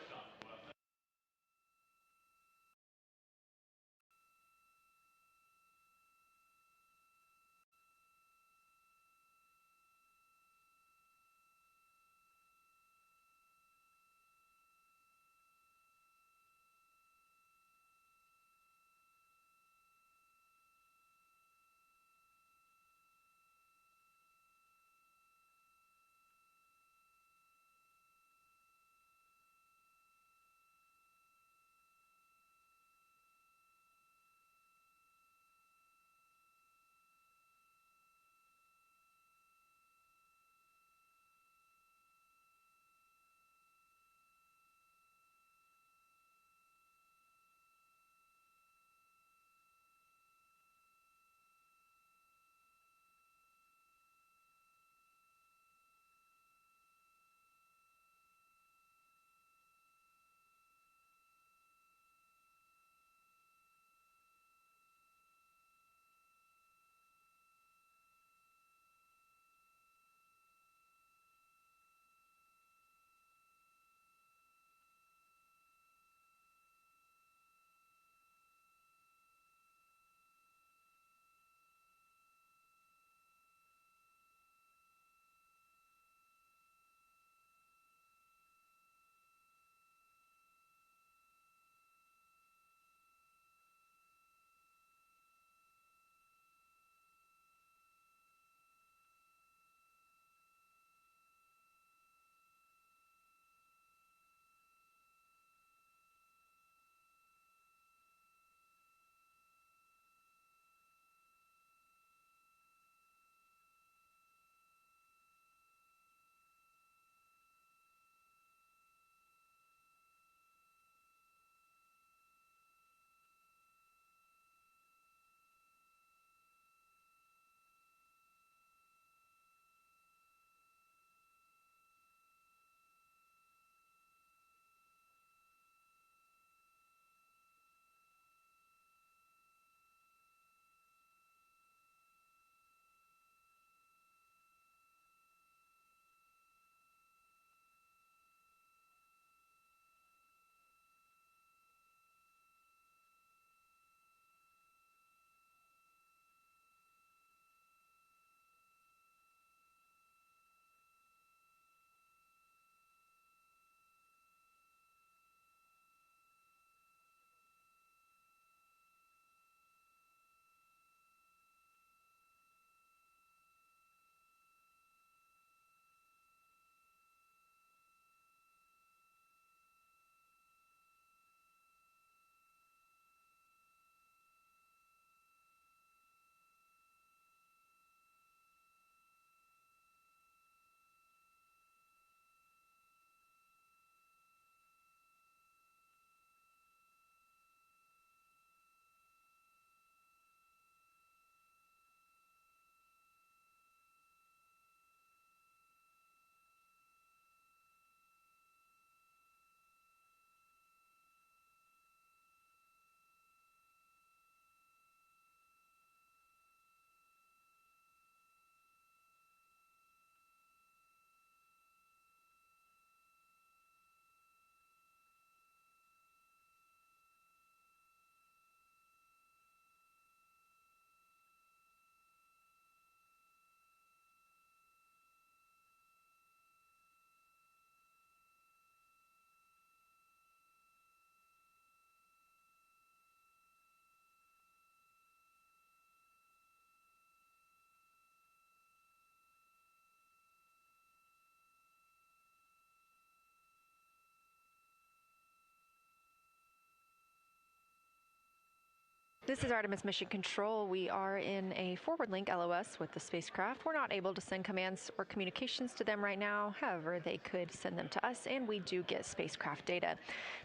This is Artemis Mission Control. We are in a forward link LOS with the spacecraft. We're not able to send commands or communications to them right now. However, they could send them to us, and we do get spacecraft data.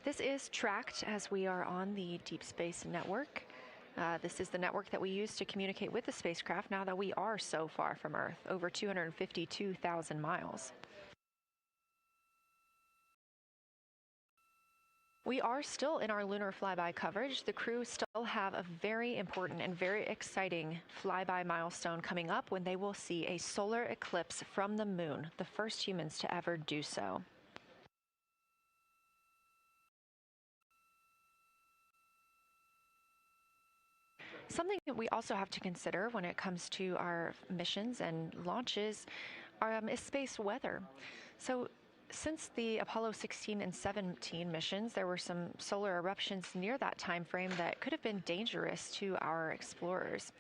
This is tracked as we are on the Deep Space Network. This is the network that we use to communicate with the spacecraft now that we are so far from Earth, over 252,000 miles. We are still in our lunar flyby coverage. The crew still have a very important and very exciting flyby milestone coming up when they will see a solar eclipse from the moon, the first humans to ever do so. Something that we also have to consider when it comes to our missions and launches is space weather. So since the Apollo 16 and 17 missions, there were some solar eruptions near that time frame that could have been dangerous to our explorers.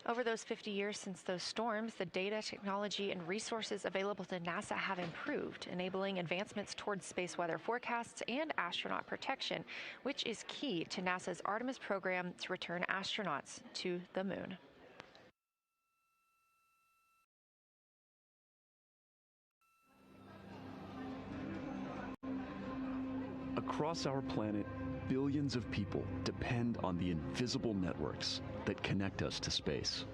Over those 50 years since those storms, the data, technology, and resources available to NASA have improved, enabling advancements towards space weather forecasts and astronaut protection, which is key to NASA's Artemis program to return astronauts to the moon. Across our planet, billions of people depend on the invisible networks that connect us to space.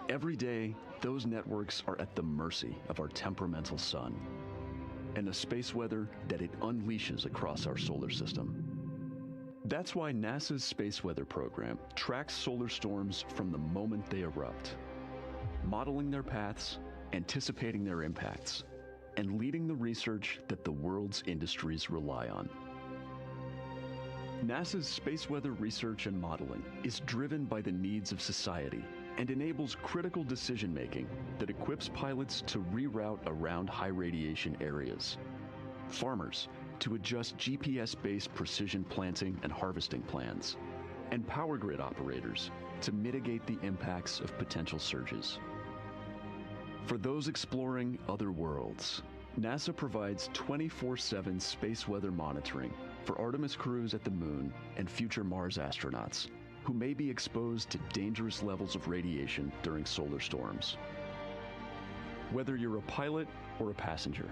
Every day, those networks are at the mercy of our temperamental sun and the space weather that it unleashes across our solar system. That's why NASA's Space Weather Program tracks solar storms from the moment they erupt, modeling their paths, anticipating their impacts, and leading the research that the world's industries rely on. NASA's space weather research and modeling is driven by the needs of society and enables critical decision-making that equips pilots to reroute around high radiation areas, farmers to adjust GPS-based precision planting and harvesting plans, and power grid operators to mitigate the impacts of potential surges. For those exploring other worlds, NASA provides 24/7 space weather monitoring for Artemis crews at the moon and future Mars astronauts who may be exposed to dangerous levels of radiation during solar storms. Whether you're a pilot or a passenger,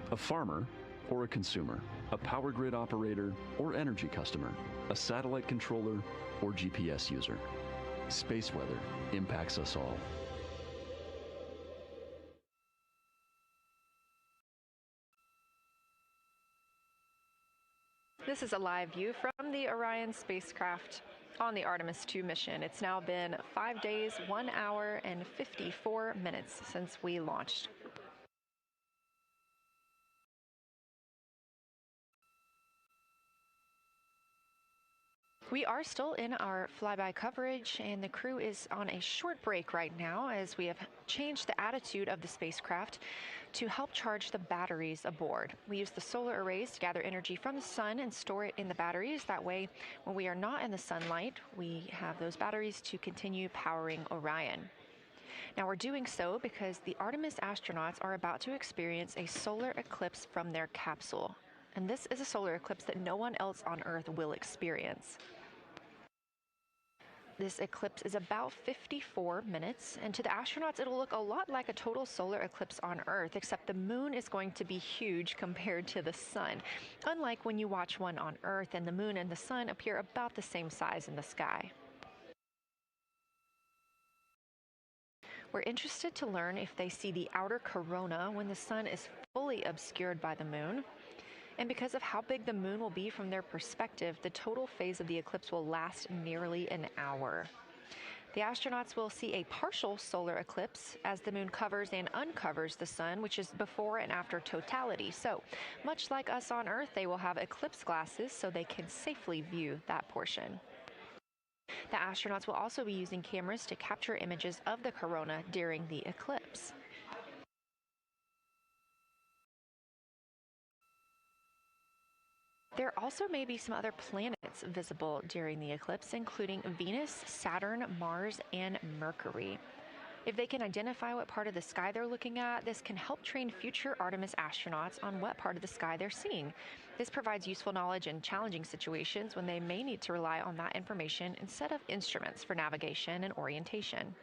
a farmer or a consumer, a power grid operator or energy customer, a satellite controller or GPS user, space weather impacts us all. This is a live view from the Orion spacecraft on the Artemis II mission. It's now been 5 days, 1 hour, and 54 minutes since we launched. We are still in our flyby coverage, and the crew is on a short break right now as we have changed the attitude of the spacecraft to help charge the batteries aboard. We use the solar arrays to gather energy from the sun and store it in the batteries. That way, when we are not in the sunlight, we have those batteries to continue powering Orion. Now, we're doing so because the Artemis astronauts are about to experience a solar eclipse from their capsule. And this is a solar eclipse that no one else on Earth will experience. This eclipse is about 54 minutes, and to the astronauts, it'll look a lot like a total solar eclipse on Earth, except the moon is going to be huge compared to the sun, unlike when you watch one on Earth and the moon and the sun appear about the same size in the sky. We're interested to learn if they see the outer corona when the sun is fully obscured by the moon. And because of how big the moon will be from their perspective, the total phase of the eclipse will last nearly an hour. The astronauts will see a partial solar eclipse as the moon covers and uncovers the sun, which is before and after totality. So, much like us on Earth, they will have eclipse glasses so they can safely view that portion. The astronauts will also be using cameras to capture images of the corona during the eclipse. There also may be some other planets visible during the eclipse, including Venus, Saturn, Mars, and Mercury. If they can identify what part of the sky they're looking at, this can help train future Artemis astronauts on what part of the sky they're seeing. This provides useful knowledge in challenging situations when they may need to rely on that information instead of instruments for navigation and orientation.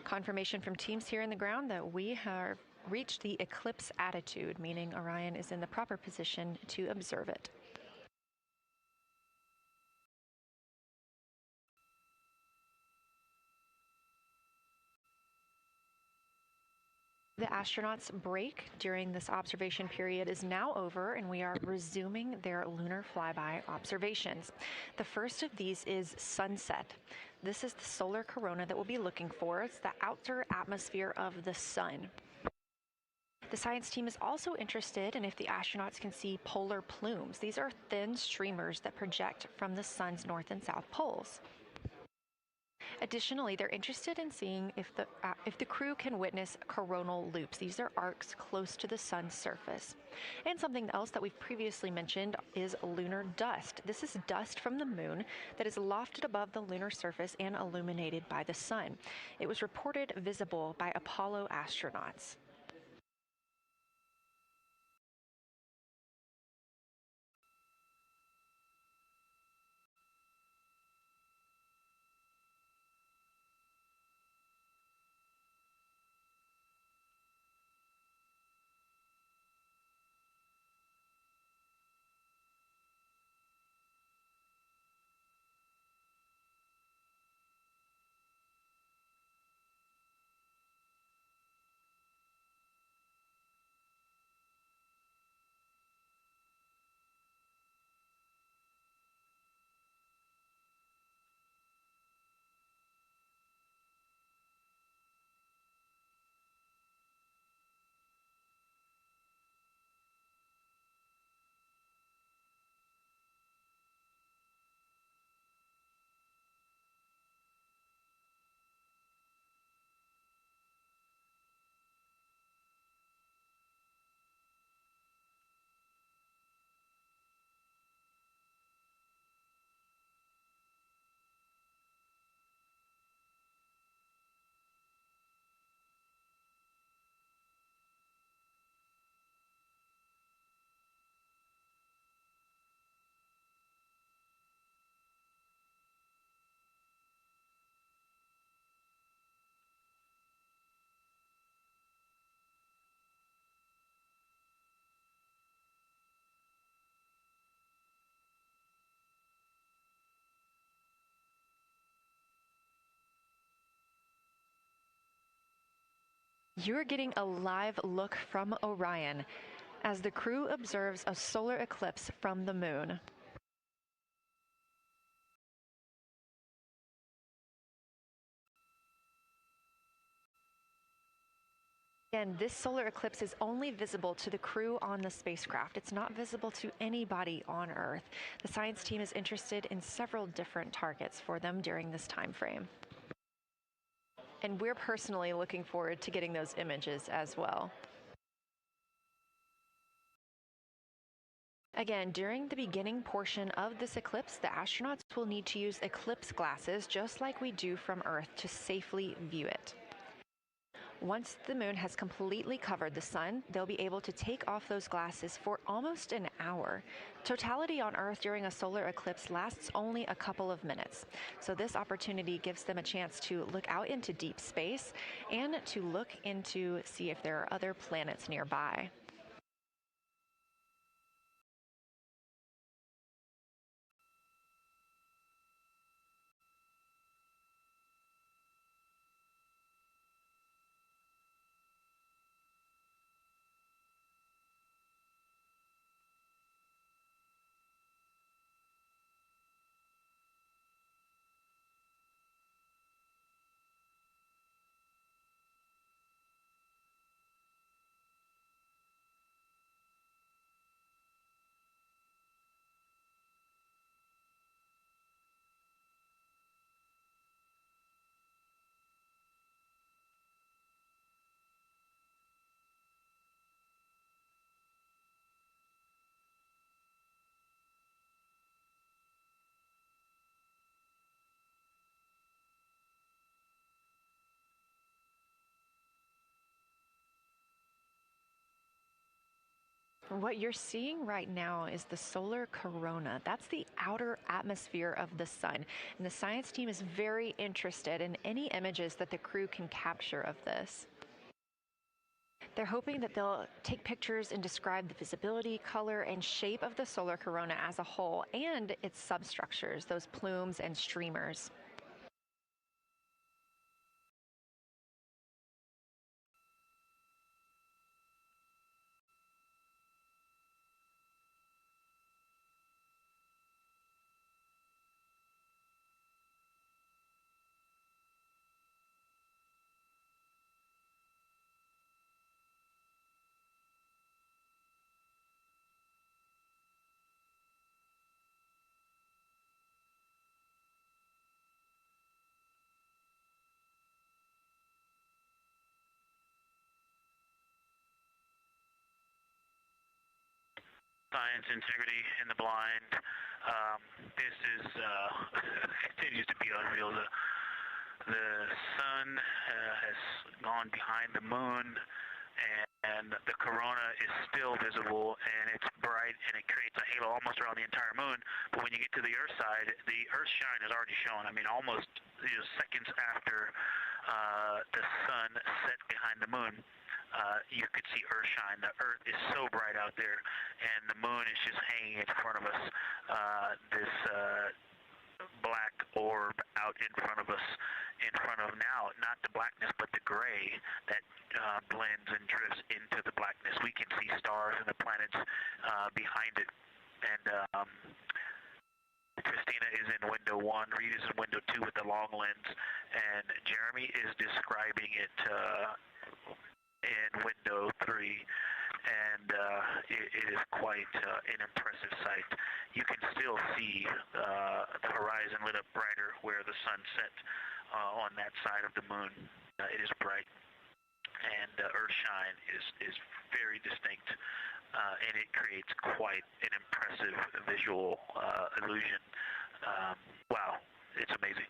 Confirmation from teams here in the ground that we have reached the eclipse attitude, meaning Orion is in the proper position to observe it. The astronauts' break during this observation period is now over, and we are resuming their lunar flyby observations. The first of these is sunset. This is the solar corona that we'll be looking for. It's the outer atmosphere of the sun. The science team is also interested in if the astronauts can see polar plumes. These are thin streamers that project from the sun's north and south poles. Additionally, they're interested in seeing if the crew can witness coronal loops. These are arcs close to the sun's surface. And something else that we've previously mentioned is lunar dust. This is dust from the moon that is lofted above the lunar surface and illuminated by the sun. It was reported visible by Apollo astronauts. You're getting a live look from Orion as the crew observes a solar eclipse from the moon. Again, this solar eclipse is only visible to the crew on the spacecraft. It's not visible to anybody on Earth. The science team is interested in several different targets for them during this time frame. And we're personally looking forward to getting those images as well. Again, during the beginning portion of this eclipse, the astronauts will need to use eclipse glasses, just like we do from Earth, to safely view it. Once the moon has completely covered the sun, they'll be able to take off those glasses for almost an hour. Totality on Earth during a solar eclipse lasts only a couple of minutes. So this opportunity gives them a chance to look out into deep space and to look into see if there are other planets nearby. What you're seeing right now is the solar corona. That's the outer atmosphere of the sun. And the science team is very interested in any images that the crew can capture of this. They're hoping that they'll take pictures and describe the visibility, color, and shape of the solar corona as a whole and its substructures, those plumes and streamers. Science, integrity in the blind. This is continues to be unreal. The sun has gone behind the moon, and the corona is still visible, and it's bright, and it creates a halo almost around the entire moon. But when you get to the Earth side, the Earth shine is already shown. I mean, almost seconds after the sun set behind the moon. You could see Earth shine. The Earth is so bright out there, and the moon is just hanging in front of us. This black orb out in front of us, in front of now, not the blackness, but the gray that blends and drifts into the blackness. We can see stars and the planets behind it. And Christina is in window 1, Reid is in window 2 with the long lens, and Jeremy is describing it in window 3, and it is quite an impressive sight. You can still see the horizon lit up brighter where the sun set on that side of the moon. It is bright, and Earthshine is very distinct, and it creates quite an impressive visual illusion. Wow, it's amazing.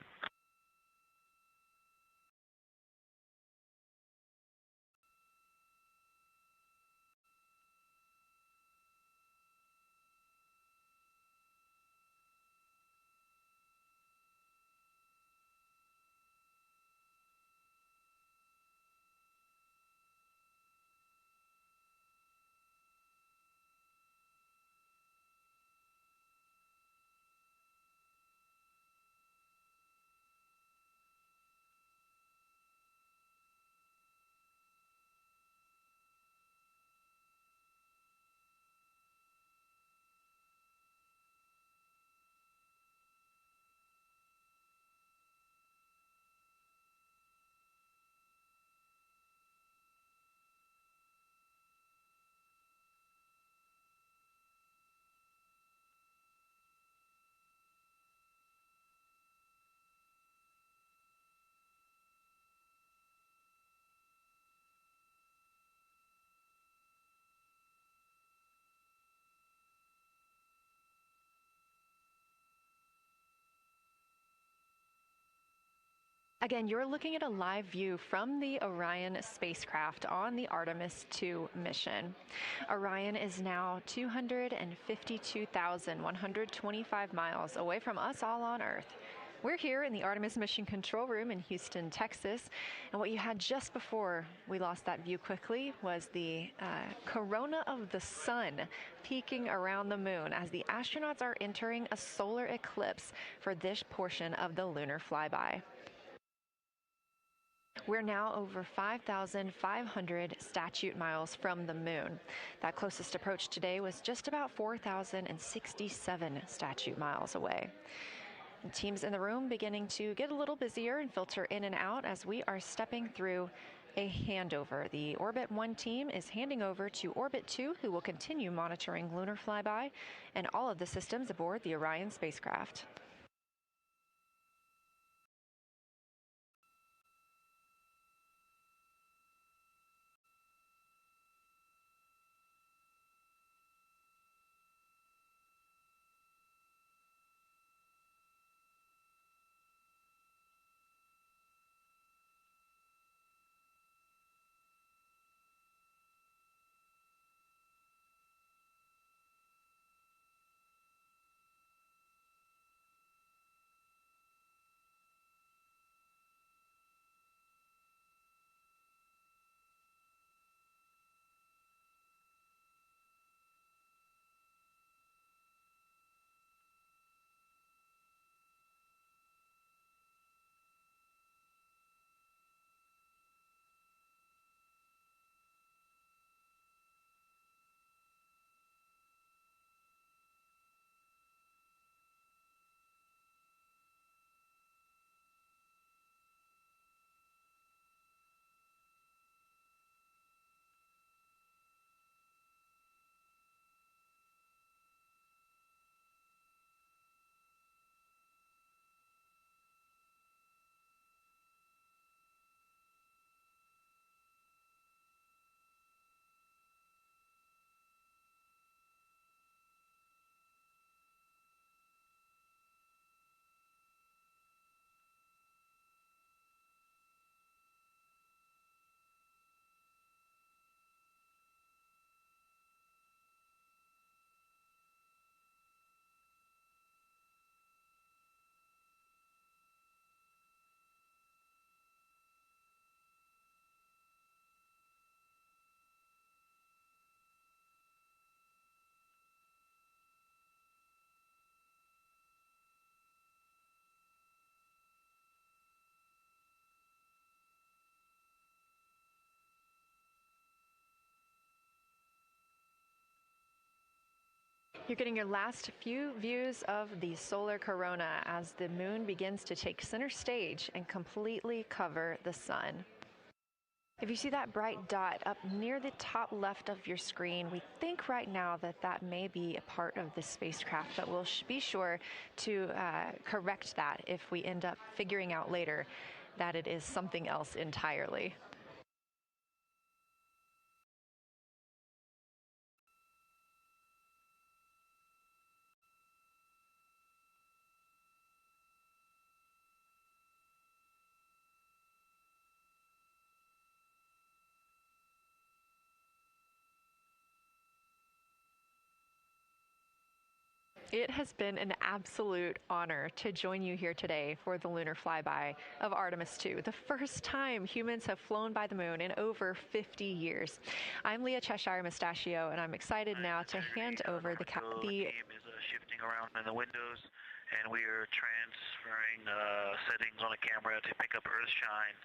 Again, you're looking at a live view from the Orion spacecraft on the Artemis II mission. Orion is now 252,125 miles away from us all on Earth. We're here in the Artemis Mission Control Room in Houston, Texas, and what you had just before we lost that view quickly was the corona of the sun peeking around the moon as the astronauts are entering a solar eclipse for this portion of the Lunar Flyby. We're now over 5,500 statute miles from the moon. That closest approach today was just about 4,067 statute miles away. And teams in the room beginning to get a little busier and filter in and out as we are stepping through a handover. The Orbit 1 team is handing over to Orbit 2, who will continue monitoring Lunar Flyby and all of the systems aboard the Orion spacecraft. You're getting your last few views of the solar corona as the moon begins to take center stage and completely cover the sun. If you see that bright dot up near the top left of your screen, we think right now that that may be a part of the spacecraft, but we'll be sure to correct that if we end up figuring out later that it is something else entirely. It has been an absolute honor to join you here today for the lunar flyby of Artemis II, the first time humans have flown by the moon in over 50 years. I'm Leah Cheshire Mustachio, and I'm excited now to hand over the team is shifting around in the windows, and we are transferring settings on the camera to pick up Earth shine.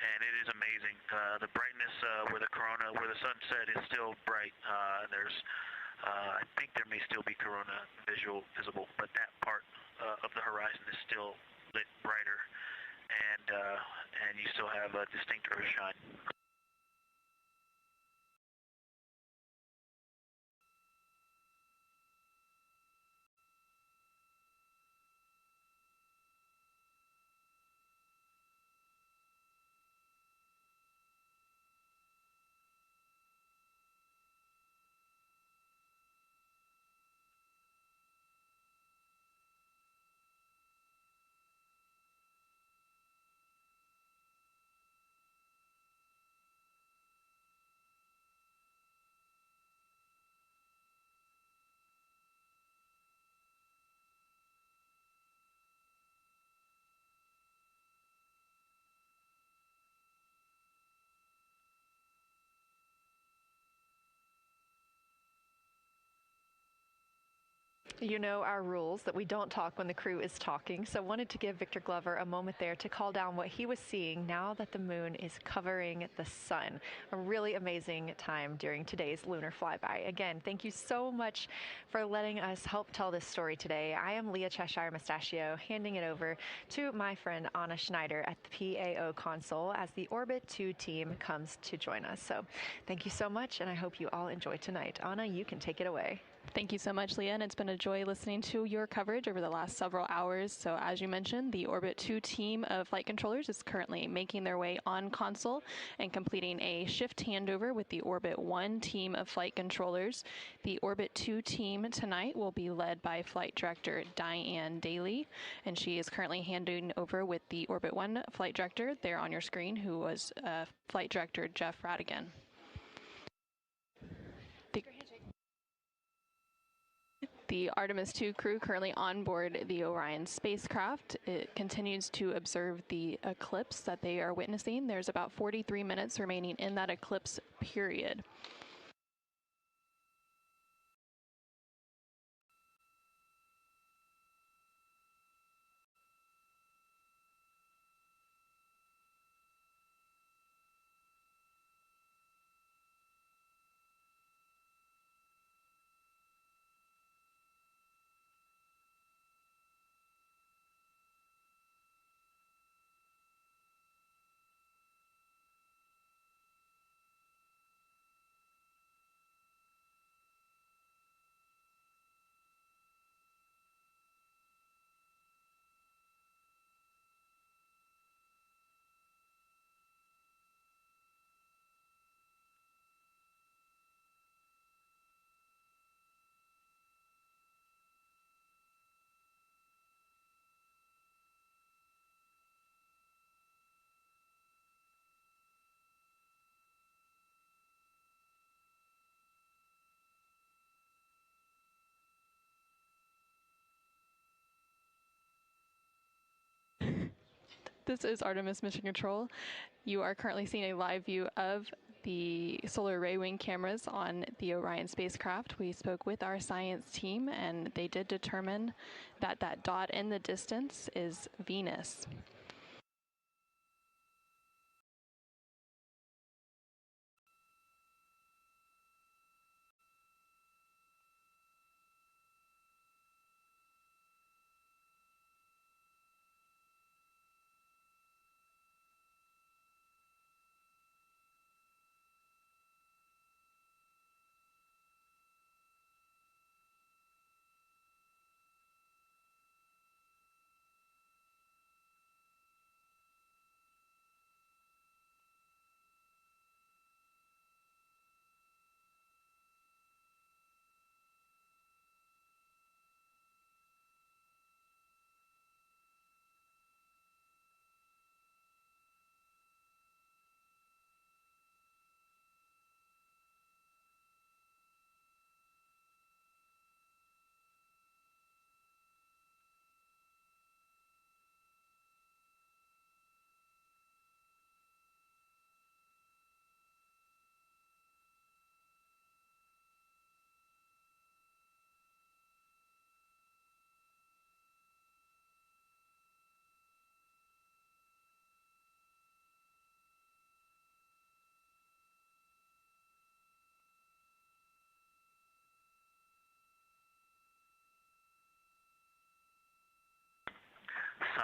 And it is amazing. The brightness where the corona, where the sun set, is still bright. I think there may still be corona visible, but that part of the horizon is still lit brighter, and you still have a distinct Earth shine. You know our rules that we don't talk when the crew is talking, so wanted to give Victor Glover a moment there to call down what he was seeing now that the moon is covering the sun. A really amazing time during today's lunar flyby. Again, thank you so much for letting us help tell this story today. I am Leah Cheshire Mustachio, handing it over to my friend Anna Schneider at the PAO console as the Orbit 2 team comes to join us. So thank you so much, and I hope you all enjoy tonight. Anna, you can take it away. Thank you so much, Leah, and it's been a joy listening to your coverage over the last several hours. So as you mentioned, the Orbit 2 team of flight controllers is currently making their way on console and completing a shift handover with the Orbit 1 team of flight controllers. The Orbit 2 team tonight will be led by Flight Director Diane Daly, and she is currently handing over with the Orbit 1 flight director there on your screen, who was Flight Director Jeff Radigan. The Artemis II crew currently on board the Orion spacecraft. It continues to observe the eclipse that they are witnessing. There's about 43 minutes remaining in that eclipse period. This is Artemis Mission Control. You are currently seeing a live view of the solar array wing cameras on the Orion spacecraft. We spoke with our science team, and they did determine that that dot in the distance is Venus.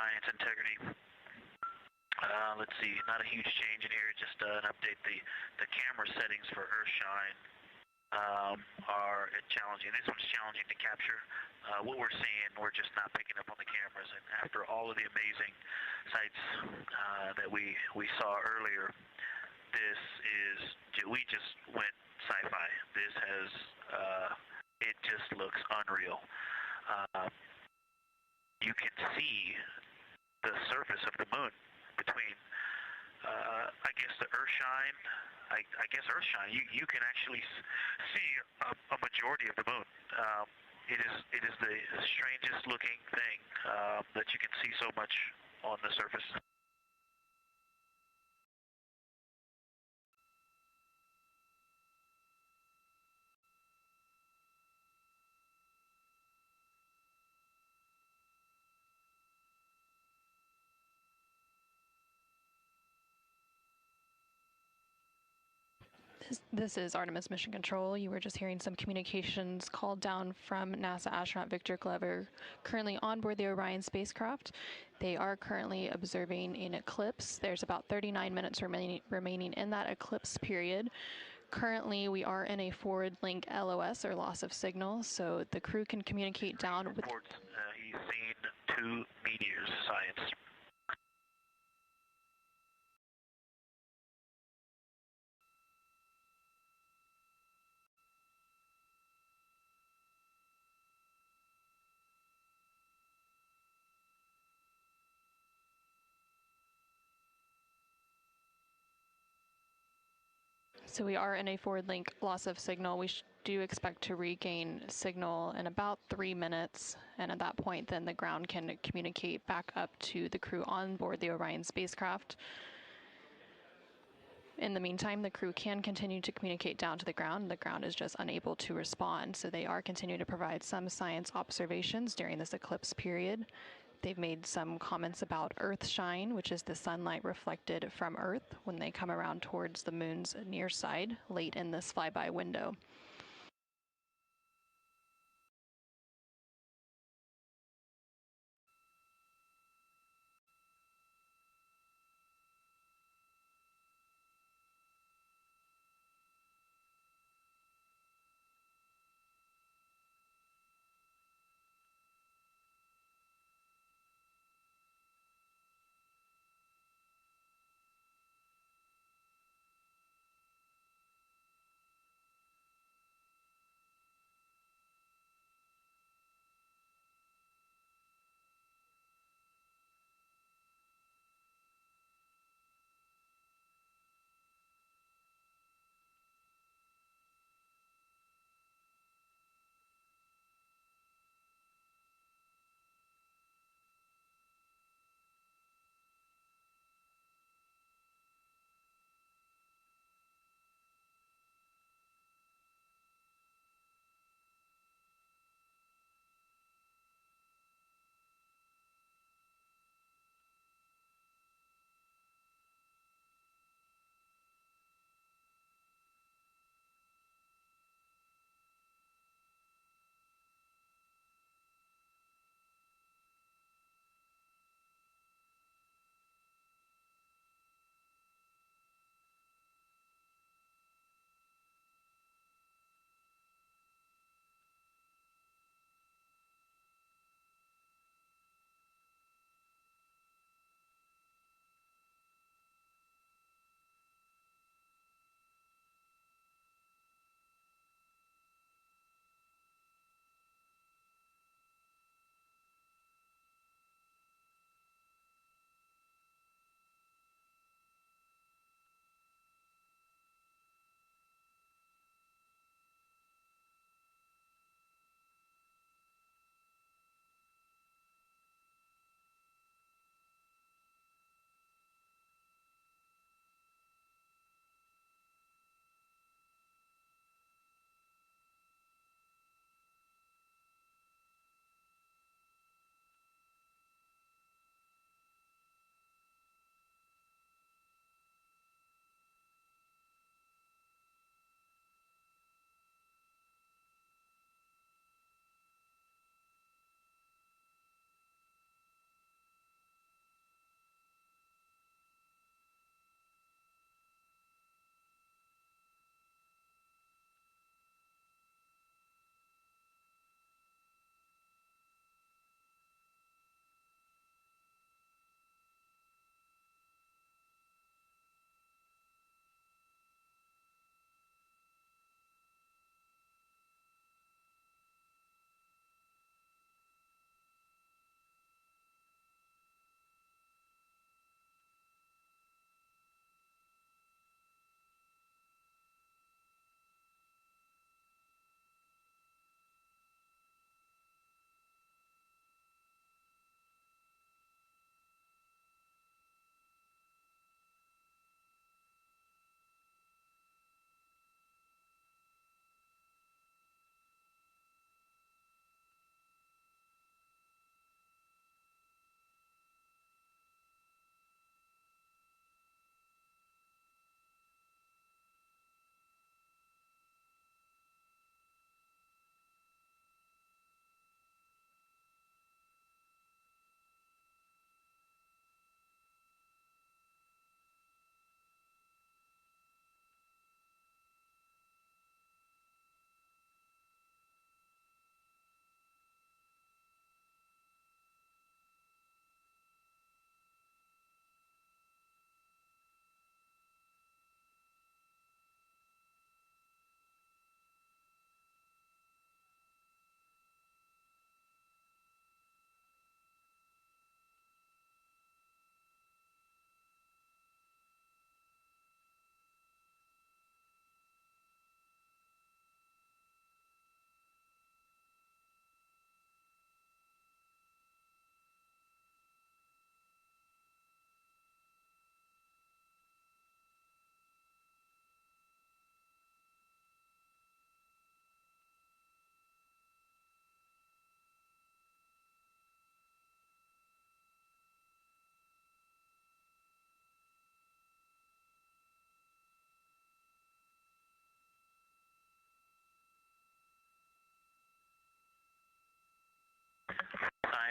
science integrity. Let's see, not a huge change in here, just an update. The camera settings for Earthshine are challenging. This one's challenging to capture. What we're seeing, we're just not picking up on the cameras. And after all of the amazing sights that we saw earlier, we just went sci-fi. This has, it just looks unreal. You can see the surface of the moon between, I guess, the Earthshine. I guess Earthshine. You can actually see a majority of the moon. It is the strangest looking thing that you can see so much on the surface. This is Artemis Mission Control. You were just hearing some communications called down from NASA astronaut Victor Glover, currently on board the Orion spacecraft. They are currently observing an eclipse. There's about 39 minutes remaining in that eclipse period. Currently, we are in a forward link LOS, or loss of signal, so the crew can communicate down with... He's seen 2 meteors, science. So we are in a forward link loss of signal. We do expect to regain signal in about 3 minutes, and at that point then the ground can communicate back up to the crew on board the Orion spacecraft. In the meantime, the crew can continue to communicate down to the ground. The ground is just unable to respond, so they are continuing to provide some science observations during this eclipse period. They've made some comments about Earthshine, which is the sunlight reflected from Earth when they come around towards the moon's near side late in this flyby window.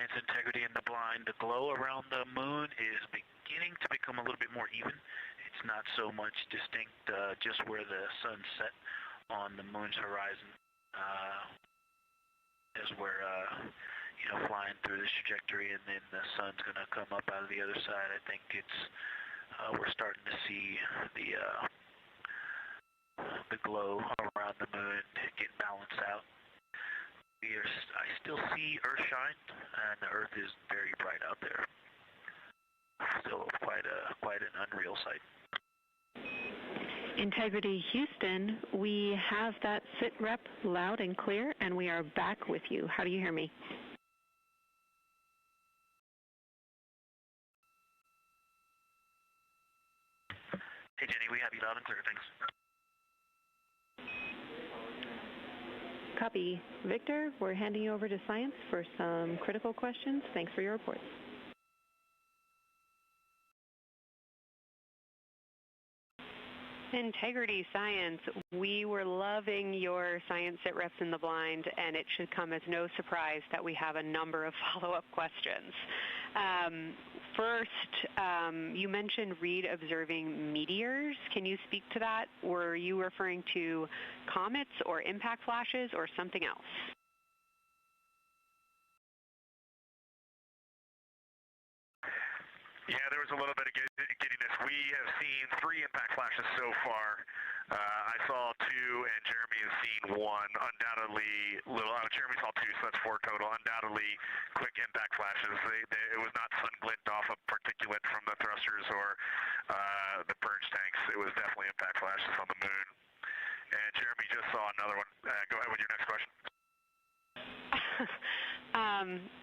science integrity in the blind. The glow around the moon is beginning to become a little bit more even. It's not so much distinct just where the sun set on the moon's horizon as we're flying through this trajectory, and then the sun's going to come up out of the other side. I think it's we're starting to see the glow around the moon get balanced out. I still see Earth shine, and the Earth is very bright out there. Still quite an unreal sight. Integrity Houston, we have that sit rep loud and clear, and we are back with you. How do you hear me? Hey Jenny, we have you loud and clear, thanks. Copy. Victor, we're handing you over to science for some critical questions. Thanks for your reports. Integrity Science, we were loving your science sit reps in the blind, and it should come as no surprise that we have a number of follow-up questions. First, you mentioned Reid observing meteors. Can you speak to that? Were you referring to comets or impact flashes or something else? Yeah, there was a little bit of giddiness. We have seen 3 impact flashes so far. I saw 2, and Jeremy has seen 1. Undoubtedly, Jeremy saw 2, so that's 4 total. Undoubtedly, quick impact flashes. It was not sun glint off of particulate from the thrusters or the purge tanks. It was definitely impact flashes on the moon. And Jeremy just saw another one. Go ahead with your next question.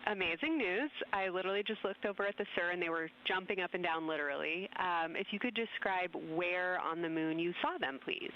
Amazing news. I literally just looked over at the SIR and they were jumping up and down literally. If you could describe where on the moon you saw them, please.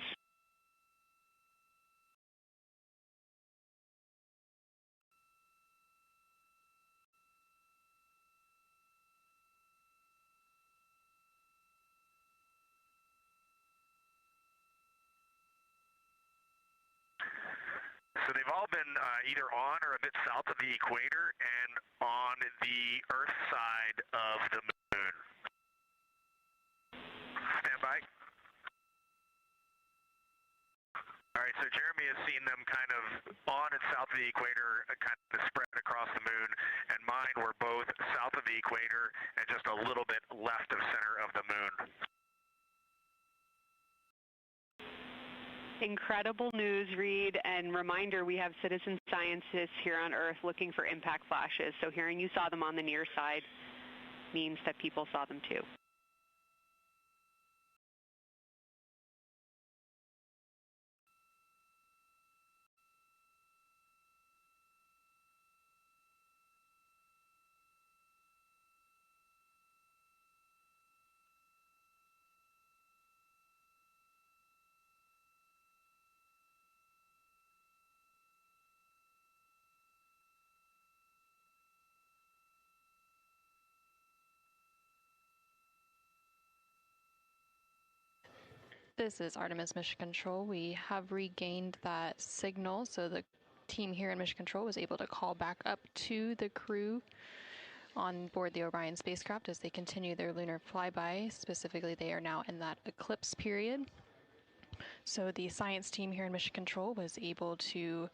So they've all been either on or a bit south of the equator and on the Earth side of the moon. Stand by. All right, so Jeremy has seen them kind of on and south of the equator, kind of spread across the moon, and mine were both south of the equator and just a little bit left of center of the moon. Incredible news, Reid, and reminder, we have citizen scientists here on Earth looking for impact flashes, so hearing you saw them on the near side means that people saw them too. This is Artemis Mission Control. We have regained that signal, so the team here in Mission Control was able to call back up to the crew on board the Orion spacecraft as they continue their lunar flyby. Specifically, they are now in that eclipse period. So the science team here in Mission Control was able to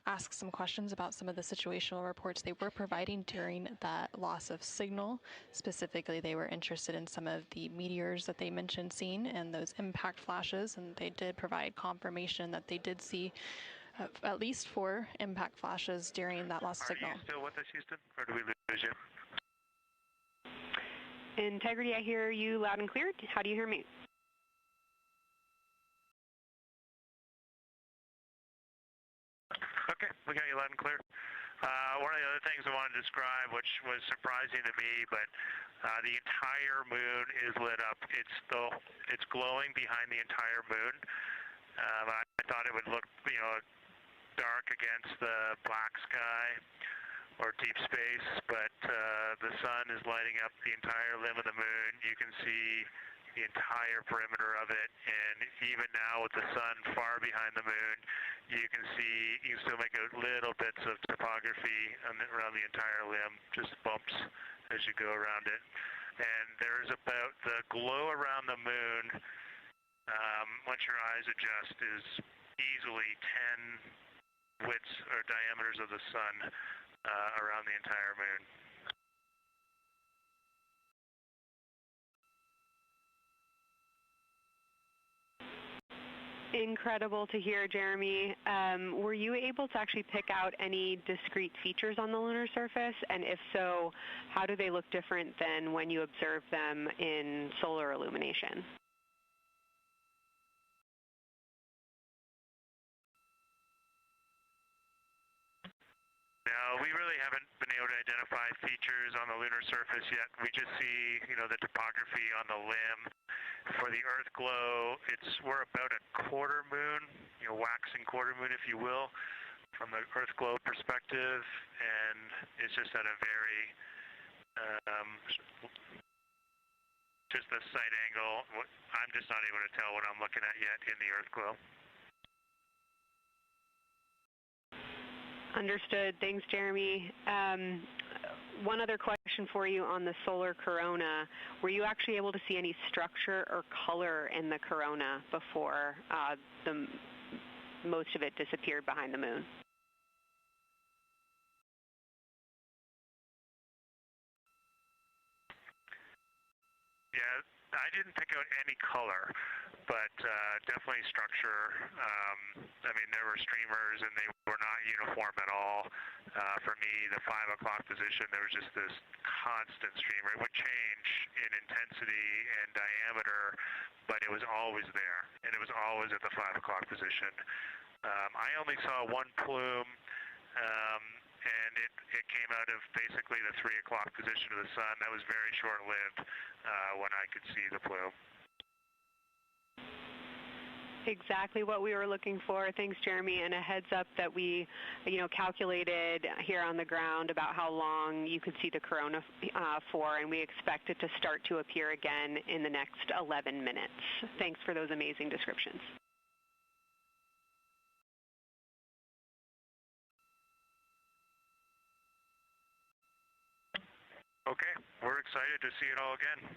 ask some questions about some of the situational reports they were providing during that loss of signal. Specifically, they were interested in some of the meteors that they mentioned seeing and those impact flashes, and they did provide confirmation that they did see at least 4 impact flashes during that lost signal. Are you still with us, Houston, or do we lose you? Integrity, I hear you loud and clear. How do you hear me? Okay, we got you loud and clear. One of the other things I wanted to describe, which was surprising to me, but the entire moon is lit up. It's glowing behind the entire moon. I thought it would look, dark against the black sky or deep space, but the sun is lighting up the entire limb of the moon. You can see the entire perimeter of it, and even now with the sun far behind the moon, you can still make out little bits of topography around the entire limb, just bumps as you go around it. And there's about the glow around the moon, once your eyes adjust, is easily 10 widths or diameters of the sun around the entire moon. Incredible to hear, Jeremy. Were you able to actually pick out any discrete features on the lunar surface? And if so, how do they look different than when you observe them in solar illumination? No, we really haven't been able to identify features on the lunar surface yet. We just see, the topography on the limb. For the Earth glow, we're about a quarter moon, waxing quarter moon, if you will, from the Earth glow perspective, and it's just at a very, just the sight angle. I'm just not able to tell what I'm looking at yet in the Earth glow. Understood. Thanks, Jeremy. One other question for you on the solar corona. Were you actually able to see any structure or color in the corona before most of it disappeared behind the moon? Yeah, I didn't pick out any color, but definitely structure. There were streamers, and they were not uniform at all. For me, the 5 o'clock position, there was just this constant streamer. It would change in intensity and diameter, but it was always there, and it was always at the 5 o'clock position. I only saw one plume, and it came out of basically the 3 o'clock position of the sun. That was very short-lived when I could see the plume. Exactly what we were looking for. Thanks, Jeremy. And a heads up that we, calculated here on the ground about how long you could see the corona for, and we expect it to start to appear again in the next 11 minutes. Thanks for those amazing descriptions. Okay, we're excited to see it all again.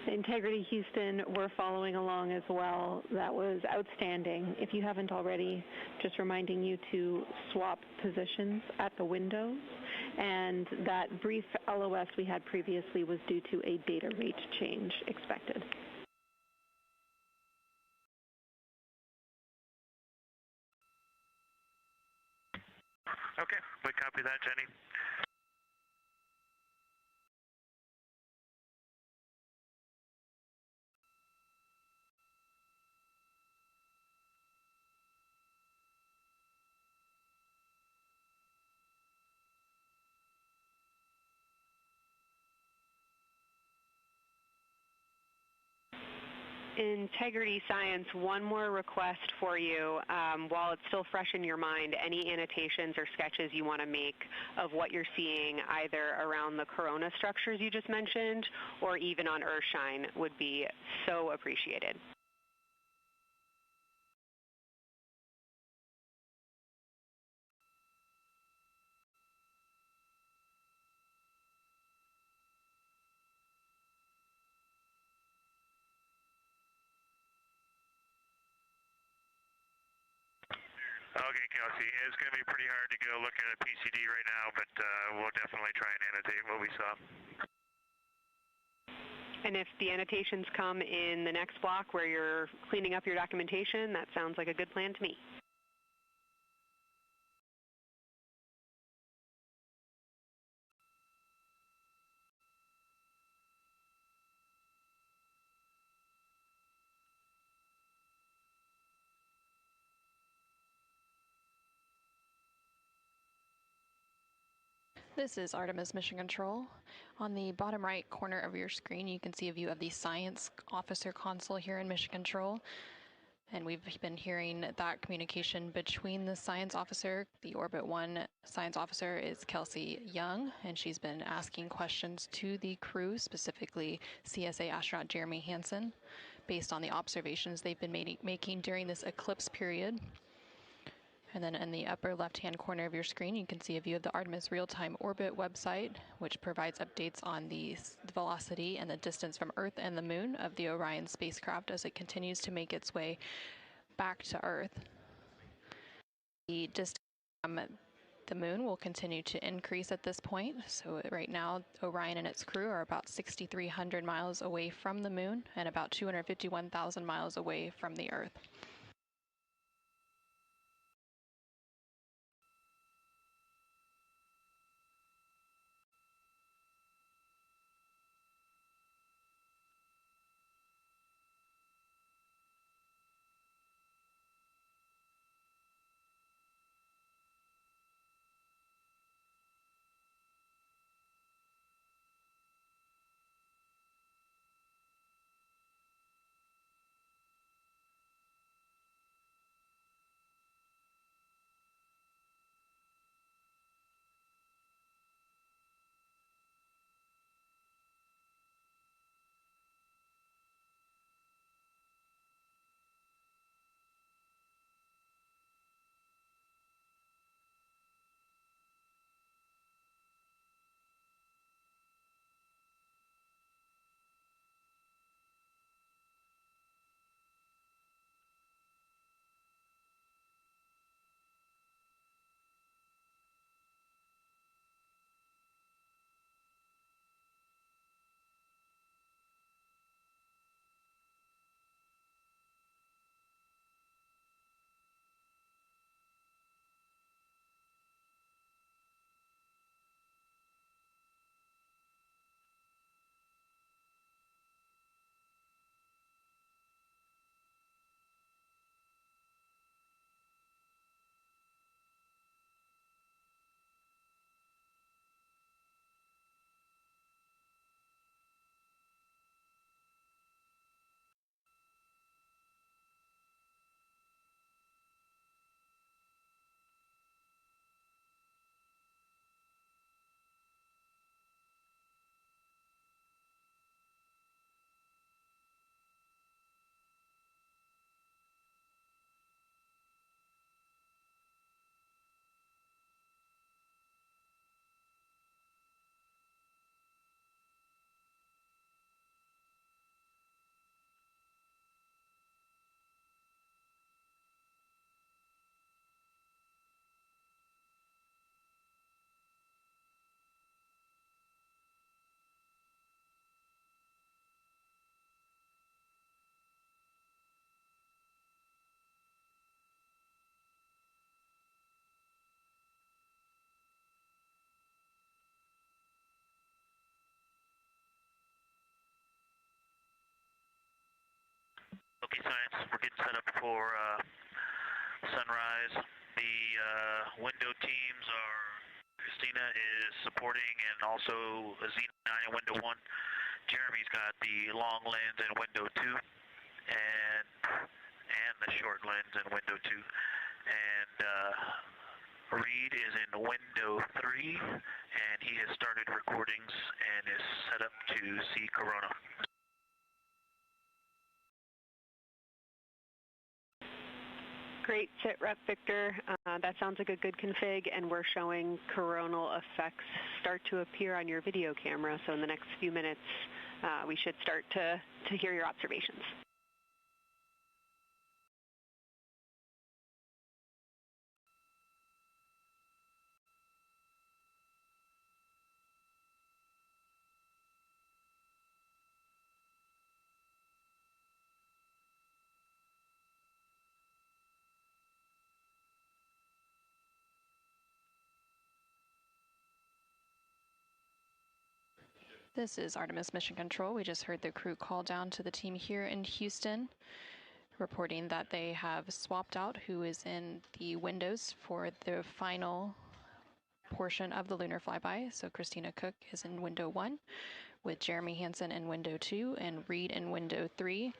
Integrity Houston, we're following along as well. That was outstanding. If you haven't already, just reminding you to swap positions at the windows. And that brief LOS we had previously was due to a data rate change expected. Okay, we copy that, Jenny. Integrity Science, one more request for you. While it's still fresh in your mind, any annotations or sketches you want to make of what you're seeing either around the corona structures you just mentioned or even on Earthshine would be so appreciated. Okay, Kelsey, it's going to be pretty hard to go look at a PCD right now, but we'll definitely try and annotate what we saw. And if the annotations come in the next block where you're cleaning up your documentation, that sounds like a good plan to me. This is Artemis Mission Control. On the bottom right corner of your screen, you can see a view of the Science Officer console here in Mission Control. And we've been hearing that communication between the science officer. The Orbit 1 science officer is Kelsey Young, and she's been asking questions to the crew, specifically CSA astronaut Jeremy Hansen, based on the observations they've been making during this eclipse period. And then in the upper left-hand corner of your screen, you can see a view of the Artemis real-time orbit website, which provides updates on the velocity and the distance from Earth and the Moon of the Orion spacecraft as it continues to make its way back to Earth. The distance from the Moon will continue to increase at this point. So right now, Orion and its crew are about 6,300 miles away from the Moon and about 251,000 miles away from the Earth. Okay, science, we're getting set up for sunrise. The window teams are, Christina is supporting, and also Xena in window 1. Jeremy's got the long lens in window 2, and the short lens in window 2. And Reid is in window 3, and he has started recordings and is set up to see Corona. Great sit rep, Victor. That sounds like a good config, and we're showing coronal effects start to appear on your video camera. So in the next few minutes, we should start to hear your observations. This is Artemis Mission Control. We just heard the crew call down to the team here in Houston, reporting that they have swapped out who is in the windows for the final portion of the Lunar Flyby. So Christina Koch is in window 1, with Jeremy Hansen in window 2 and Reid in window 3.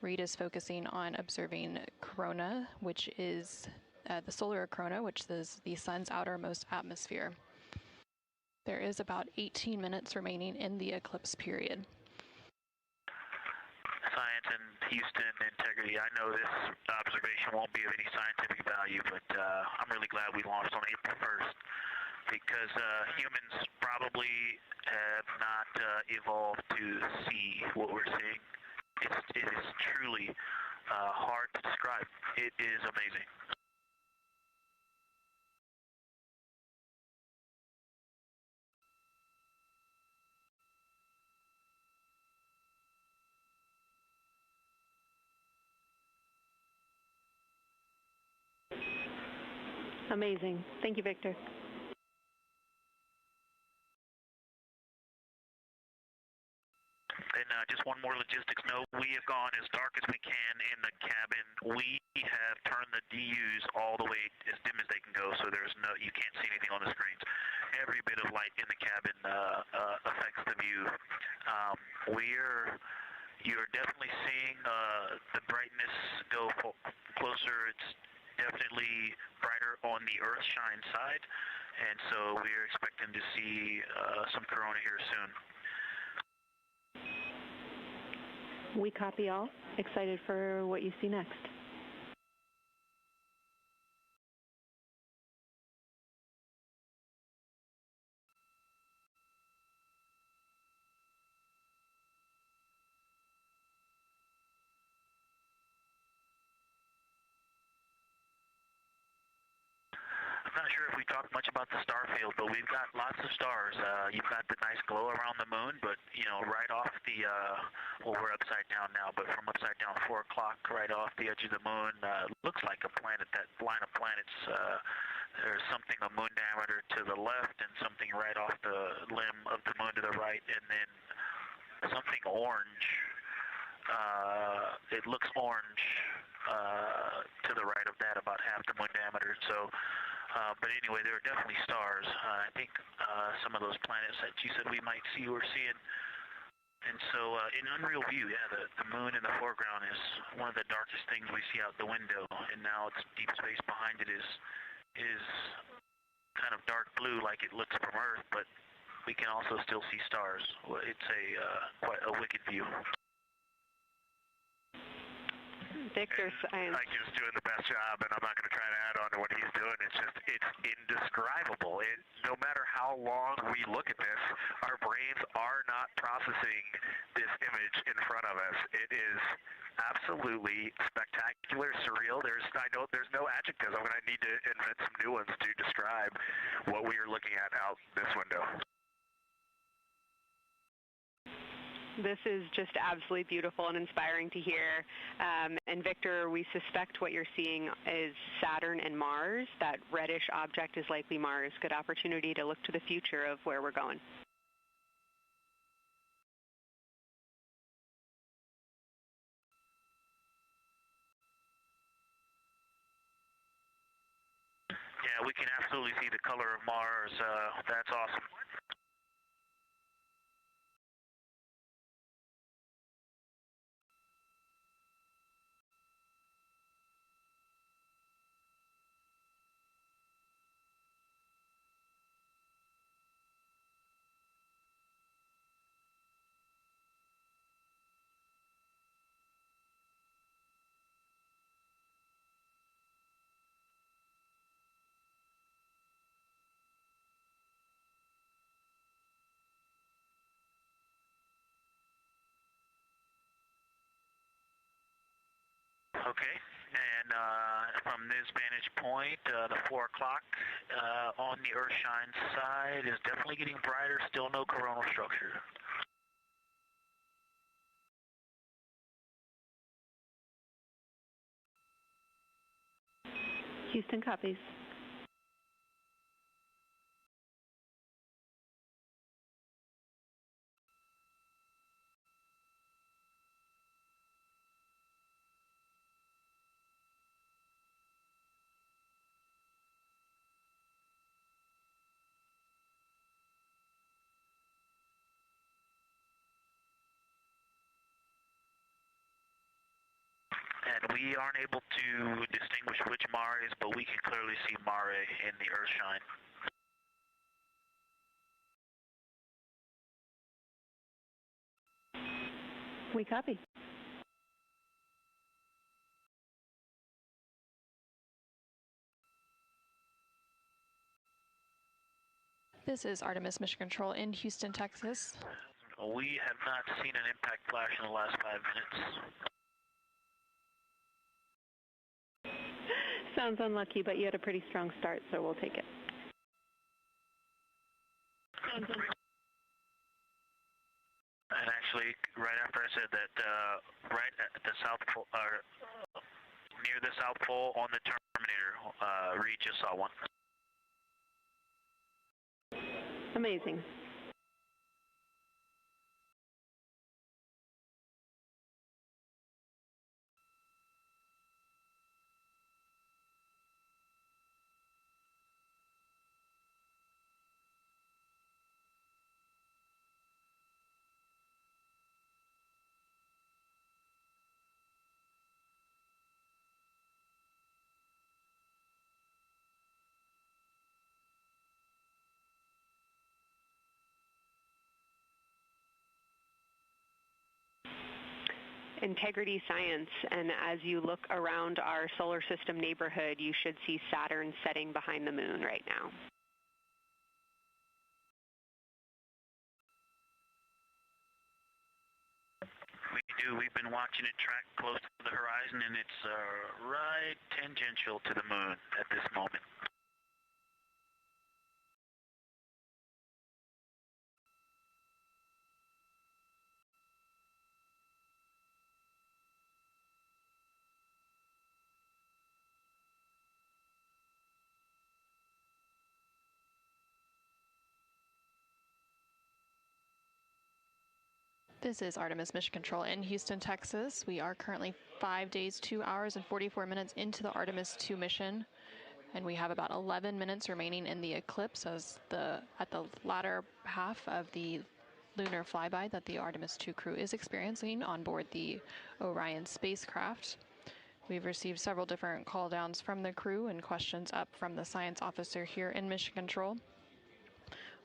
Reid is focusing on observing corona, which is the solar corona, which is the sun's outermost atmosphere. There is about 18 minutes remaining in the eclipse period. Science in Houston, integrity. I know this observation won't be of any scientific value, but I'm really glad we launched on April 1st because humans probably have not evolved to see what we're seeing. It is truly hard to describe. It is amazing. Amazing. Thank you, Victor. And just one more logistics note, we have gone as dark as we can in the cabin. We have turned the DUs all the way as dim as they can go, so you can't see anything on the screens. Every bit of light in the cabin affects the view. You're definitely seeing the brightness go closer. It's definitely brighter on the Earth-shine side, and so we're expecting to see some corona here soon. We copy all. Excited for what you see next. I'm not sure if we talked much about the star field, but we've got lots of stars. You've got the nice glow around the moon, but right off the well, we're upside down now, but from upside down 4 o'clock, right off the edge of the moon, looks like a planet. That line of planets, there's something a moon diameter to the left, and something right off the limb of the moon to the right, and then something orange. It looks orange to the right of that, about half the moon diameter. So. But anyway, there are definitely stars. I think some of those planets that you said we might see, we're seeing. And so in unreal view, yeah, the moon in the foreground is one of the darkest things we see out the window. And now it's deep space behind it is kind of dark blue like it looks from Earth, but we can also still see stars. It's quite a wicked view. Victor, Just doing the best job, and I'm not going to try to add on to what he's doing. It's indescribable. No matter how long we look at this, our brains are not processing this image in front of us. It is absolutely spectacular, surreal. There's no adjectives. I'm going to need to invent some new ones to describe what we are looking at out this window. This is just absolutely beautiful and inspiring to hear. And Victor, we suspect what you're seeing is Saturn and Mars. That reddish object is likely Mars. Good opportunity to look to the future of where we're going. Yeah, we can absolutely see the color of Mars. That's awesome. Okay, and from this vantage point, the 4 o'clock on the Earth-shine side is definitely getting brighter, still no coronal structure. Houston copies. We aren't able to distinguish which Mare is, but we can clearly see Mare in the Earthshine. We copy. This is Artemis Mission Control in Houston, Texas. We have not seen an impact flash in the last 5 minutes. Sounds unlucky, but you had a pretty strong start, so we'll take it. And actually, right after I said that, right at the South Pole, near the South Pole on the Terminator, Reid just saw one. Amazing. Integrity Science, and as you look around our solar system neighborhood, you should see Saturn setting behind the moon right now. We do. We've been watching it track close to the horizon, and it's right tangential to the moon at this moment. This is Artemis Mission Control in Houston, Texas. We are currently 5 days, 2 hours, and 44 minutes into the Artemis II mission, and we have about 11 minutes remaining in the eclipse at the latter half of the lunar flyby that the Artemis II crew is experiencing on board the Orion spacecraft. We've received several different call downs from the crew and questions up from the science officer here in Mission Control.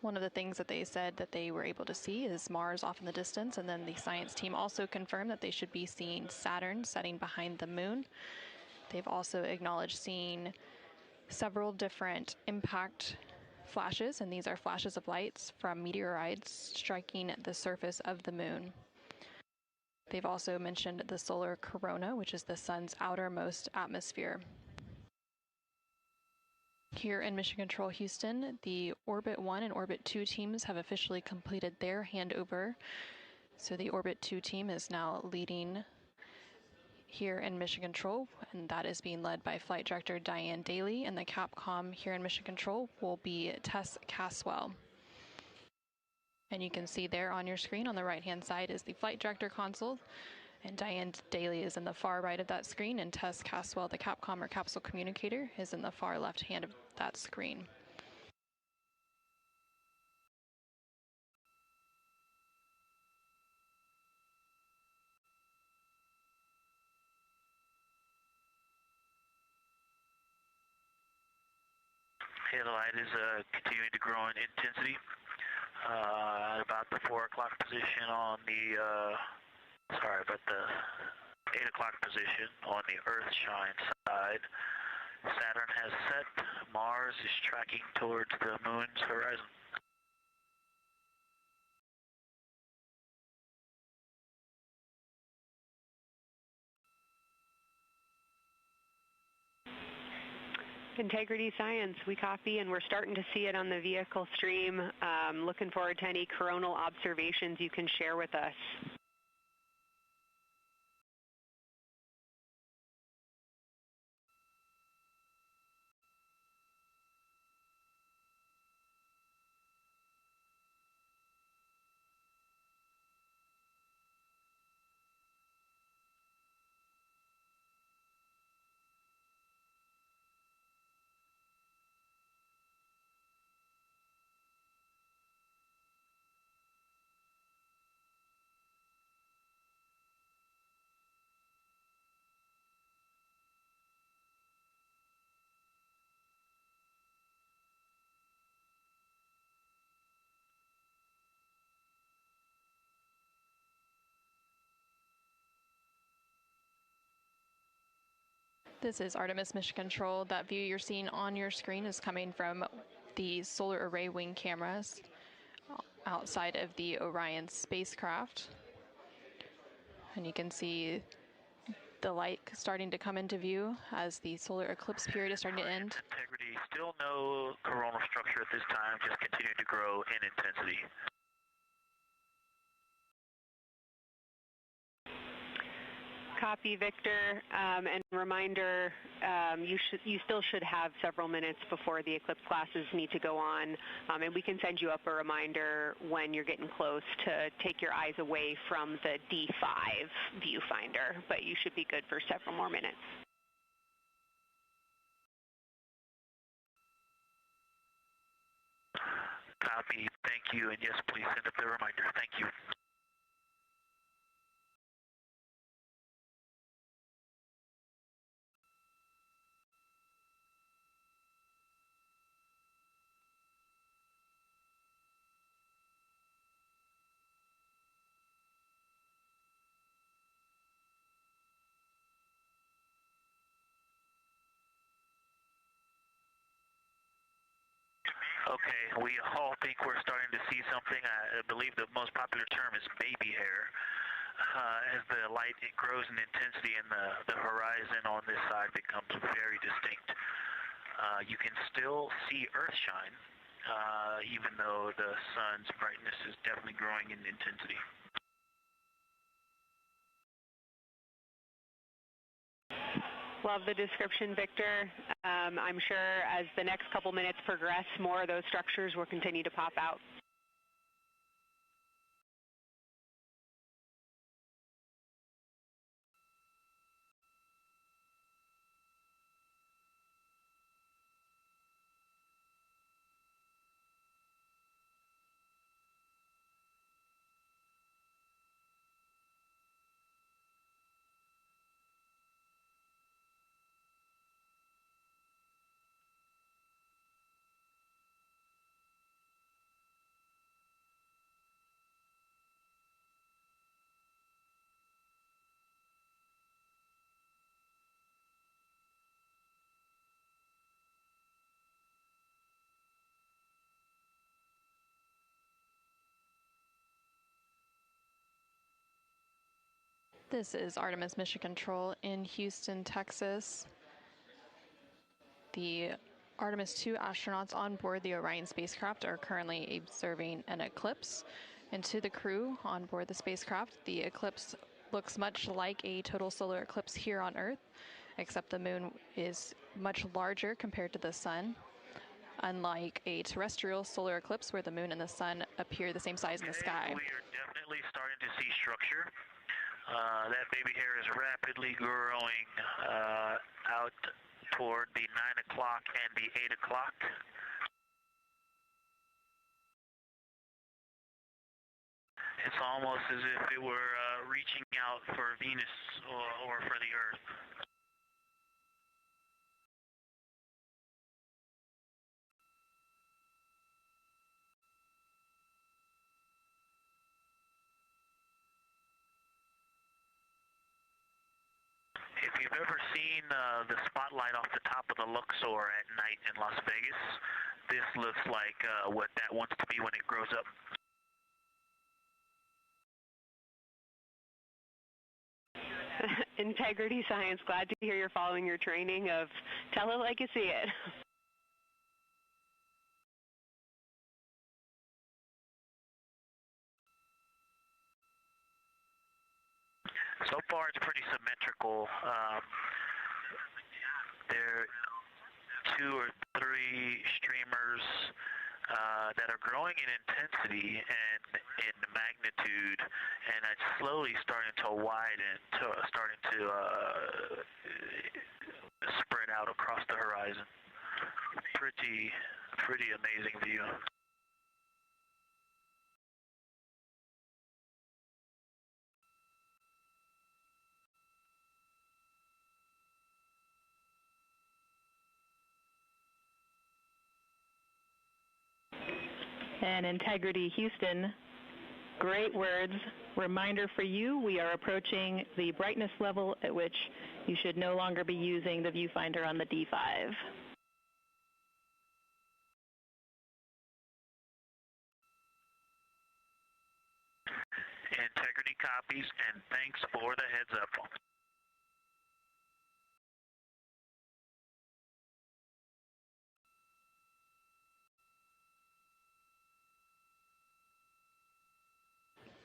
One of the things that they said that they were able to see is Mars off in the distance, and then the science team also confirmed that they should be seeing Saturn setting behind the moon. They've also acknowledged seeing several different impact flashes, and these are flashes of lights from meteorites striking the surface of the moon. They've also mentioned the solar corona, which is the sun's outermost atmosphere. Here in Mission Control Houston, the Orbit 1 and Orbit 2 teams have officially completed their handover. So the Orbit 2 team is now leading here in Mission Control, and that is being led by Flight Director Diane Daly, and the Capcom here in Mission Control will be Tess Caswell. And you can see there on your screen on the right-hand side is the Flight Director console, and Diane Daly is in the far right of that screen, and Tess Caswell, the Capcom or capsule communicator, is in the far left hand of that screen. Okay, the light is continuing to grow in intensity. At about the 4 o'clock position on the, about the 8 o'clock position on the Earthshine side. Saturn has set. Mars is tracking towards the moon's horizon. Integrity Science, we copy, and we're starting to see it on the vehicle stream. Looking forward to any coronal observations you can share with us. This is Artemis Mission Control. That view you're seeing on your screen is coming from the solar array wing cameras outside of the Orion spacecraft. And you can see the light starting to come into view as the solar eclipse period is starting to end. Integrity, still no coronal structure at this time, just continuing to grow in intensity. Copy, Victor. And reminder, you still should have several minutes before the eclipse classes need to go on, and we can send you up a reminder when you're getting close to take your eyes away from the D5 viewfinder, but you should be good for several more minutes. Copy, thank you, and yes, please send up the reminder. Thank you. Okay, we all think we're starting to see something. I believe the most popular term is baby hair. As the light grows in intensity and the horizon on this side becomes very distinct. You can still see Earth shine, even though the sun's brightness is definitely growing in intensity. Love the description, Victor. I'm sure as the next couple minutes progress, more of those structures will continue to pop out. This is Artemis Mission Control in Houston, Texas. The Artemis II astronauts on board the Orion spacecraft are currently observing an eclipse. And to the crew on board the spacecraft, the eclipse looks much like a total solar eclipse here on Earth, except the moon is much larger compared to the sun, unlike a terrestrial solar eclipse where the moon and the sun appear the same size in the sky. We are definitely starting to see structure. That baby hair is rapidly growing out toward the 9 o'clock and the 8 o'clock. It's almost as if it were reaching out for Venus or for the Earth. If you've ever seen the spotlight off the top of the Luxor at night in Las Vegas, this looks like what that wants to be when it grows up. Integrity Science, glad to hear you're following your training of tell it like you see it. So far, it's pretty symmetrical. There are 2 or 3 streamers that are growing in intensity and in magnitude, and it's slowly starting to widen, starting to spread out across the horizon. Pretty amazing view. And Integrity Houston, Great words. Reminder for you, we are approaching the brightness level at which you should no longer be using the viewfinder on the D5. Integrity copies, and thanks for the heads up.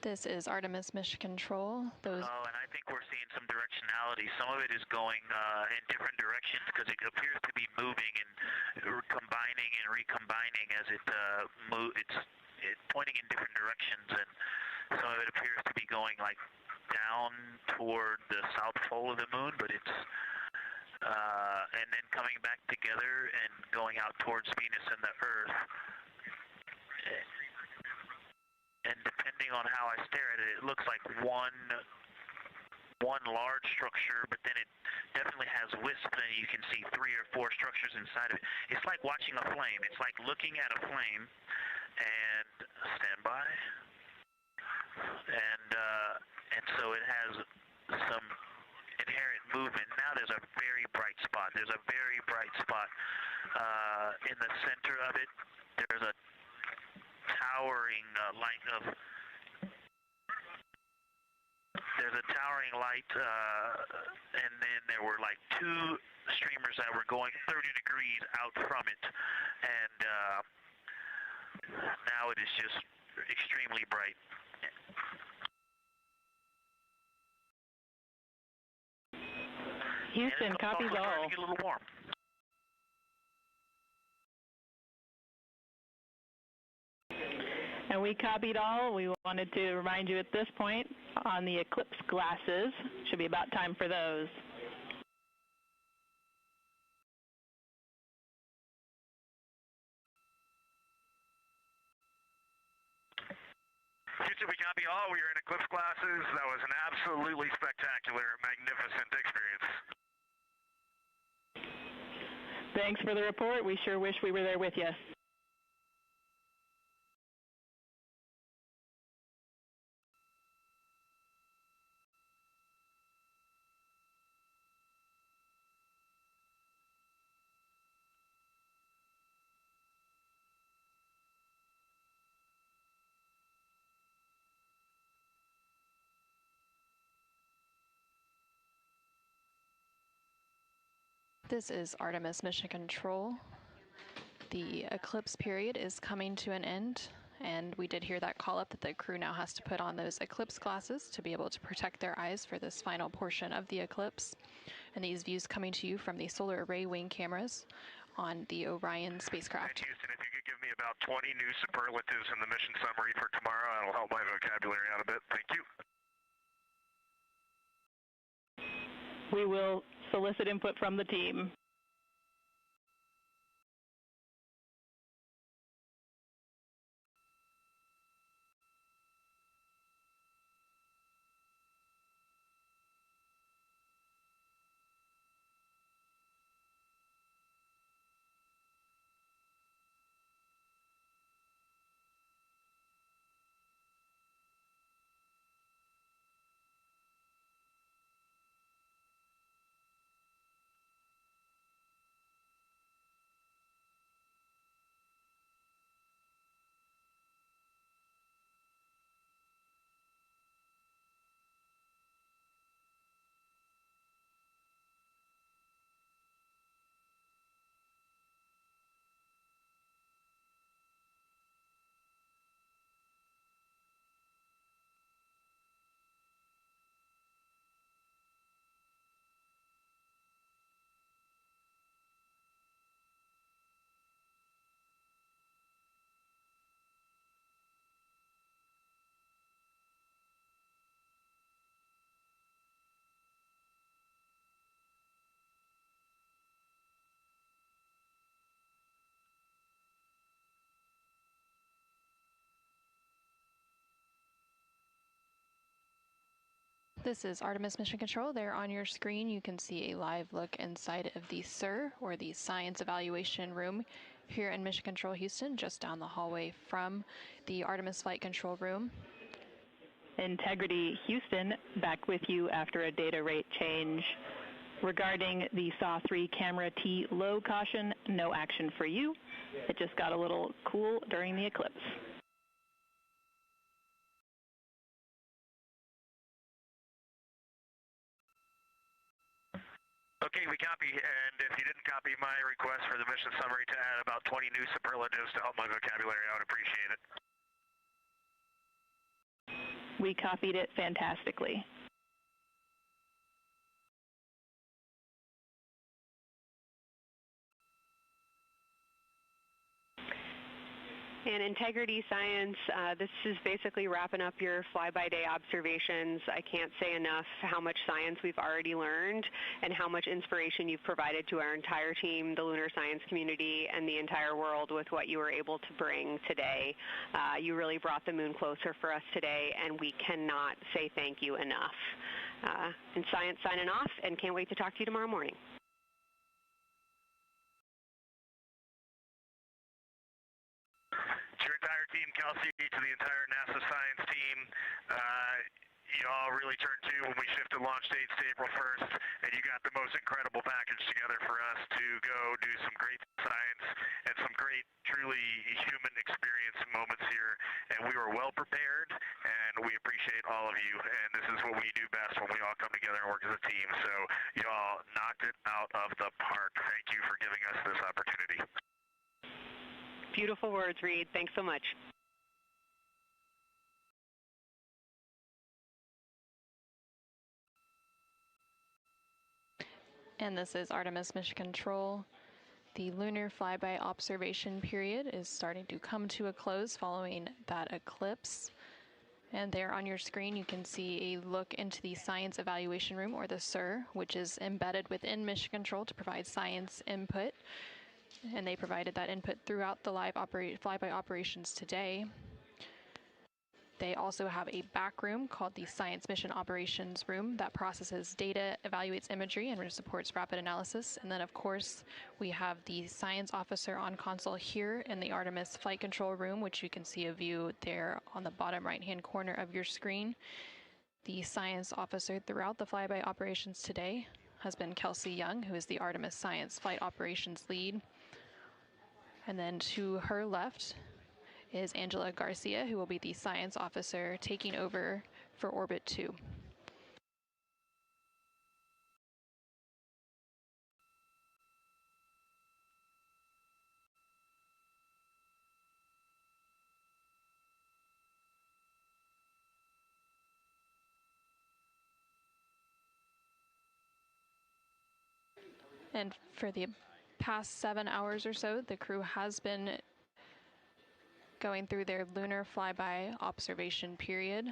This is Artemis Mission Control. And I think we're seeing some directionality. Some of it is going in different directions because it appears to be moving and combining and recombining as it it's pointing in different directions, and some of it appears to be going like down toward the south pole of the moon, but it's and then coming back together and going out towards Venus and the Earth. And depending on how I stare at it, it looks like one large structure, but then it definitely has wisps, and you can see 3 or 4 structures inside of it. It's like watching a flame. It's like looking at a flame, and stand by. And so it has some inherent movement. Now there's a very bright spot. There's a very bright spot in the center of it. There's a towering light of and then there were like 2 streamers that were going 30 degrees out from it, and now it is just extremely bright. Houston, copies all. To get a little warm. And we copied all. We wanted to remind you at this point on the eclipse glasses. Should be about time for those. Houston, we copy all. We are in eclipse glasses. That was an absolutely spectacular, magnificent experience. Thanks for the report. We sure wish we were there with you. This is Artemis Mission Control. The eclipse period is coming to an end, and we did hear that call up that the crew now has to put on those eclipse glasses to be able to protect their eyes for this final portion of the eclipse. And these views coming to you from the solar array wing cameras on the Orion spacecraft. And Houston, if you could give me about 20 new superlatives in the mission summary for tomorrow, that'll help my vocabulary out a bit. Thank you. We will solicit input from the team. This is Artemis Mission Control. There on your screen you can see a live look inside of the SIR, or the Science Evaluation Room, here in Mission Control Houston, just down the hallway from the Artemis Flight Control Room. Integrity Houston, back with you after a data rate change. Regarding the SAW-3 camera T low caution, no action for you. It just got a little cool during the eclipse. Okay, we copy, and if you didn't copy my request for the mission summary to add about 20 new superlatives to help my vocabulary, I would appreciate it. We copied it fantastically. And Integrity Science, this is basically wrapping up your fly-by-day observations. I can't say enough how much science we've already learned and how much inspiration you've provided to our entire team, the lunar science community, and the entire world with what you were able to bring today. You really brought the moon closer for us today, and we cannot say thank you enough. And Science signing off, and can't wait to talk to you tomorrow morning. To your entire team, Kelsey, to the entire NASA science team, you all really turned to when we shifted launch dates to April 1st, and you got the most incredible package together for us to go do some great science and some great, truly human experience moments here. And we were well prepared, and we appreciate all of you. And this is what we do best when we all come together and work as a team. So you all knocked it out of the park. Thank you for giving us this opportunity. Beautiful words, Reid. Thanks so much. And this is Artemis Mission Control. The Lunar Flyby observation period is starting to come to a close following that eclipse. And there on your screen you can see a look into the Science Evaluation Room, or the SIR, which is embedded within Mission Control to provide science input. And they provided that input throughout the live flyby operations today. They also have a back room called the Science Mission Operations Room that processes data, evaluates imagery, and supports rapid analysis. And then, of course, we have the science officer on console here in the Artemis Flight Control Room, which you can see a view there on the bottom right-hand corner of your screen. The science officer throughout the flyby operations today has been Kelsey Young, who is the Artemis Science Flight Operations Lead. And then to her left is Angela Garcia, who will be the science officer taking over for Orbit 2. And for the past 7 hours or so, the crew has been going through their lunar flyby observation period.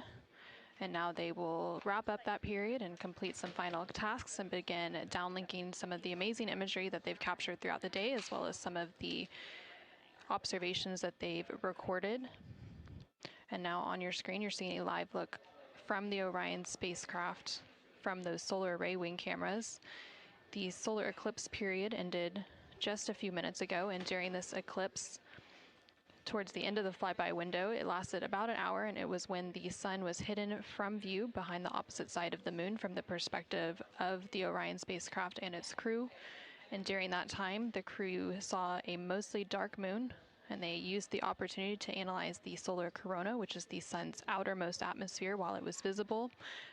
And now they will wrap up that period and complete some final tasks and begin downlinking some of the amazing imagery that they've captured throughout the day, as well as some of the observations that they've recorded. And now on your screen, you're seeing a live look from the Orion spacecraft from those solar array wing cameras. The solar eclipse period ended just a few minutes ago, and during this eclipse, towards the end of the flyby window, it lasted about an hour, and it was when the sun was hidden from view behind the opposite side of the moon from the perspective of the Orion spacecraft and its crew. And during that time, the crew saw a mostly dark moon, and they used the opportunity to analyze the solar corona, which is the sun's outermost atmosphere, while it was visible.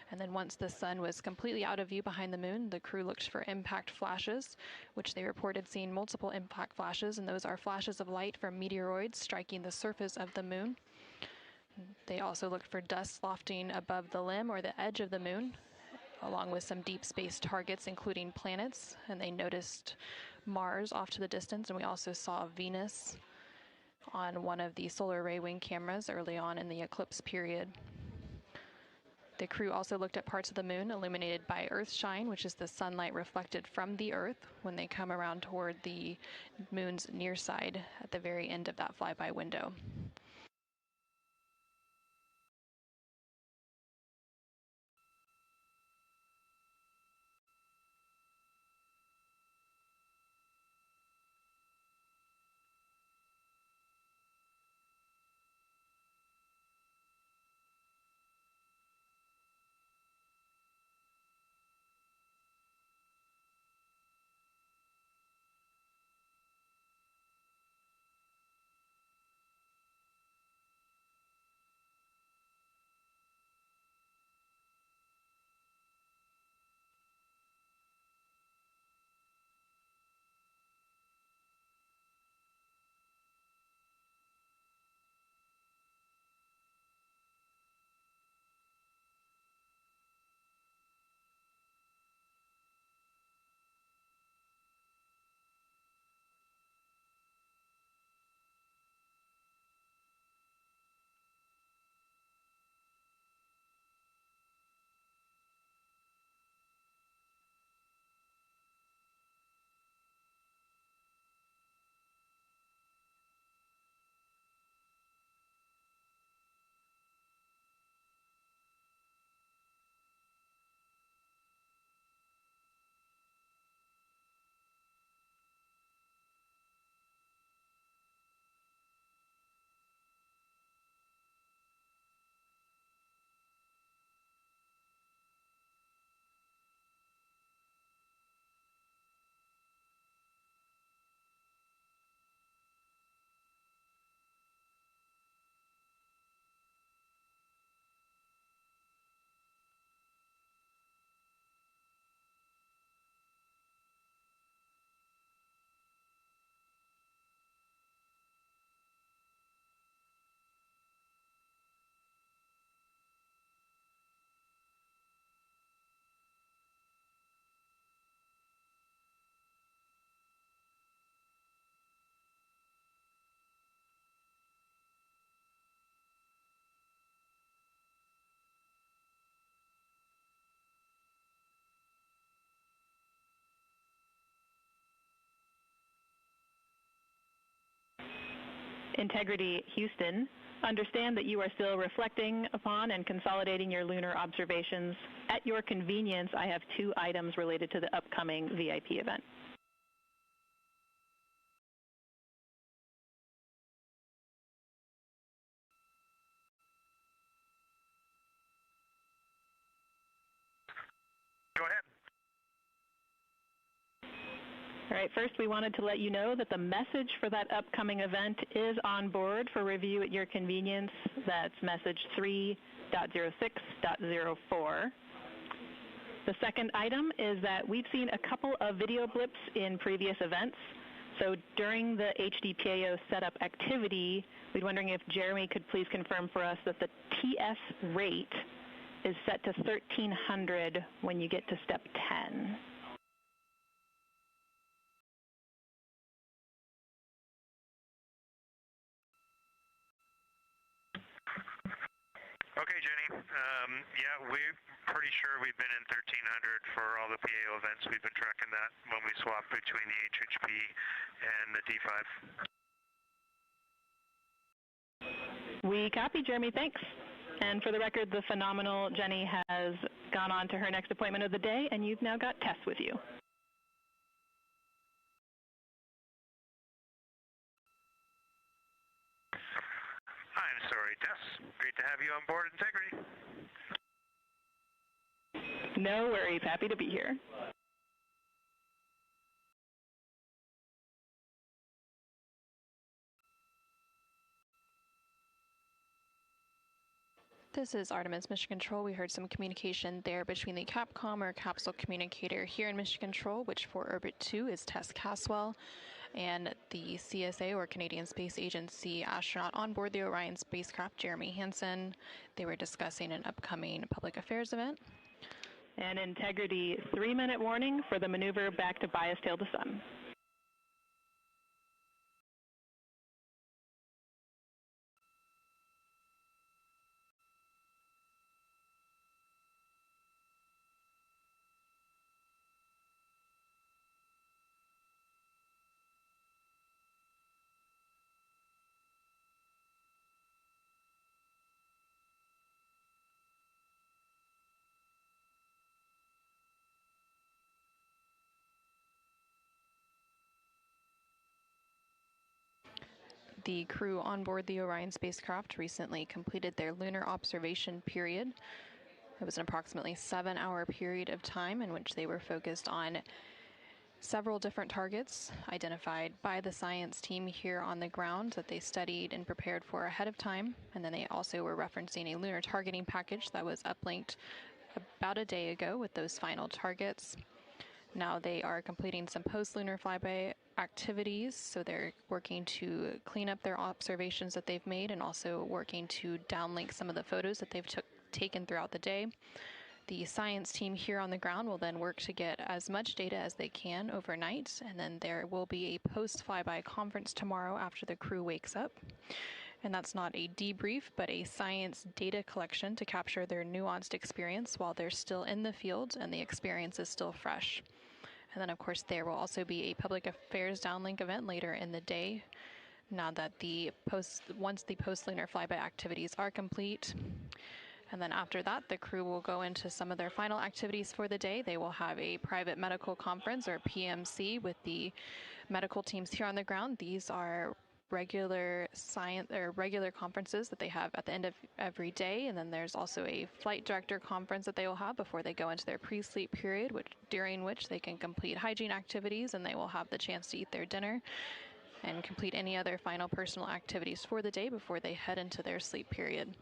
And then once the sun was completely out of view behind the moon, the crew looked for impact flashes, which they reported seeing multiple impact flashes, and those are flashes of light from meteoroids striking the surface of the moon. They also looked for dust lofting above the limb or the edge of the moon, along with some deep space targets, including planets, and they noticed Mars off to the distance, and we also saw Venus on one of the solar array wing cameras early on in the eclipse period. The crew also looked at parts of the moon illuminated by Earthshine, which is the sunlight reflected from the Earth when they come around toward the moon's near side at the very end of that flyby window. Integrity Houston, understand that you are still reflecting upon and consolidating your lunar observations. At your convenience, I have 2 items related to the upcoming VIP event. Go ahead. All right, first we wanted to let you know that the message for that upcoming event is on board for review at your convenience. That's message 3.06.04. The second item is that we've seen a couple of video blips in previous events. So during the HDPAO setup activity, we're wondering if Jeremy could please confirm for us that the TS rate is set to 1300 when you get to step 10. Okay, Jenny. Yeah, we're pretty sure we've been in 1300 for all the PAO events. We've been tracking that when we swap between the HHP and the D5. We copy, Jeremy. Thanks. And for the record, the phenomenal Jenny has gone on to her next appointment of the day, and you've now got Tess with you. I'm sorry, Tess. Great to have you on board Integrity. No worries. Happy to be here. This is Artemis Mission Control. We heard some communication there between the Capcom or capsule communicator here in Mission Control, which for Orbit 2 is Tess Caswell, and the CSA or Canadian Space Agency astronaut on board the Orion spacecraft, Jeremy Hansen. They were discussing an upcoming public affairs event. And Integrity, 3-minute warning for the maneuver back to bias tail to sun. The crew on board the Orion spacecraft recently completed their lunar observation period. It was an approximately 7-hour period of time in which they were focused on several different targets identified by the science team here on the ground that they studied and prepared for ahead of time. And then they also were referencing a lunar targeting package that was uplinked about a day ago with those final targets. Now they are completing some post-lunar flyby activities, so they're working to clean up their observations that they've made and also working to downlink some of the photos that they've taken throughout the day. The science team here on the ground will then work to get as much data as they can overnight, and then there will be a post-flyby conference tomorrow after the crew wakes up. And that's not a debrief, but a science data collection to capture their nuanced experience while they're still in the field and the experience is still fresh. And then, of course, there will also be a public affairs downlink event later in the day. Now that once the post-lunar flyby activities are complete. And then after that, the crew will go into some of their final activities for the day. They will have a private medical conference, or PMC, with the medical teams here on the ground. These are regular conferences that they have at the end of every day, and then there's also a flight director conference that they will have before they go into their pre-sleep period, during which they can complete hygiene activities, and they will have the chance to eat their dinner and complete any other final personal activities for the day before they head into their sleep period.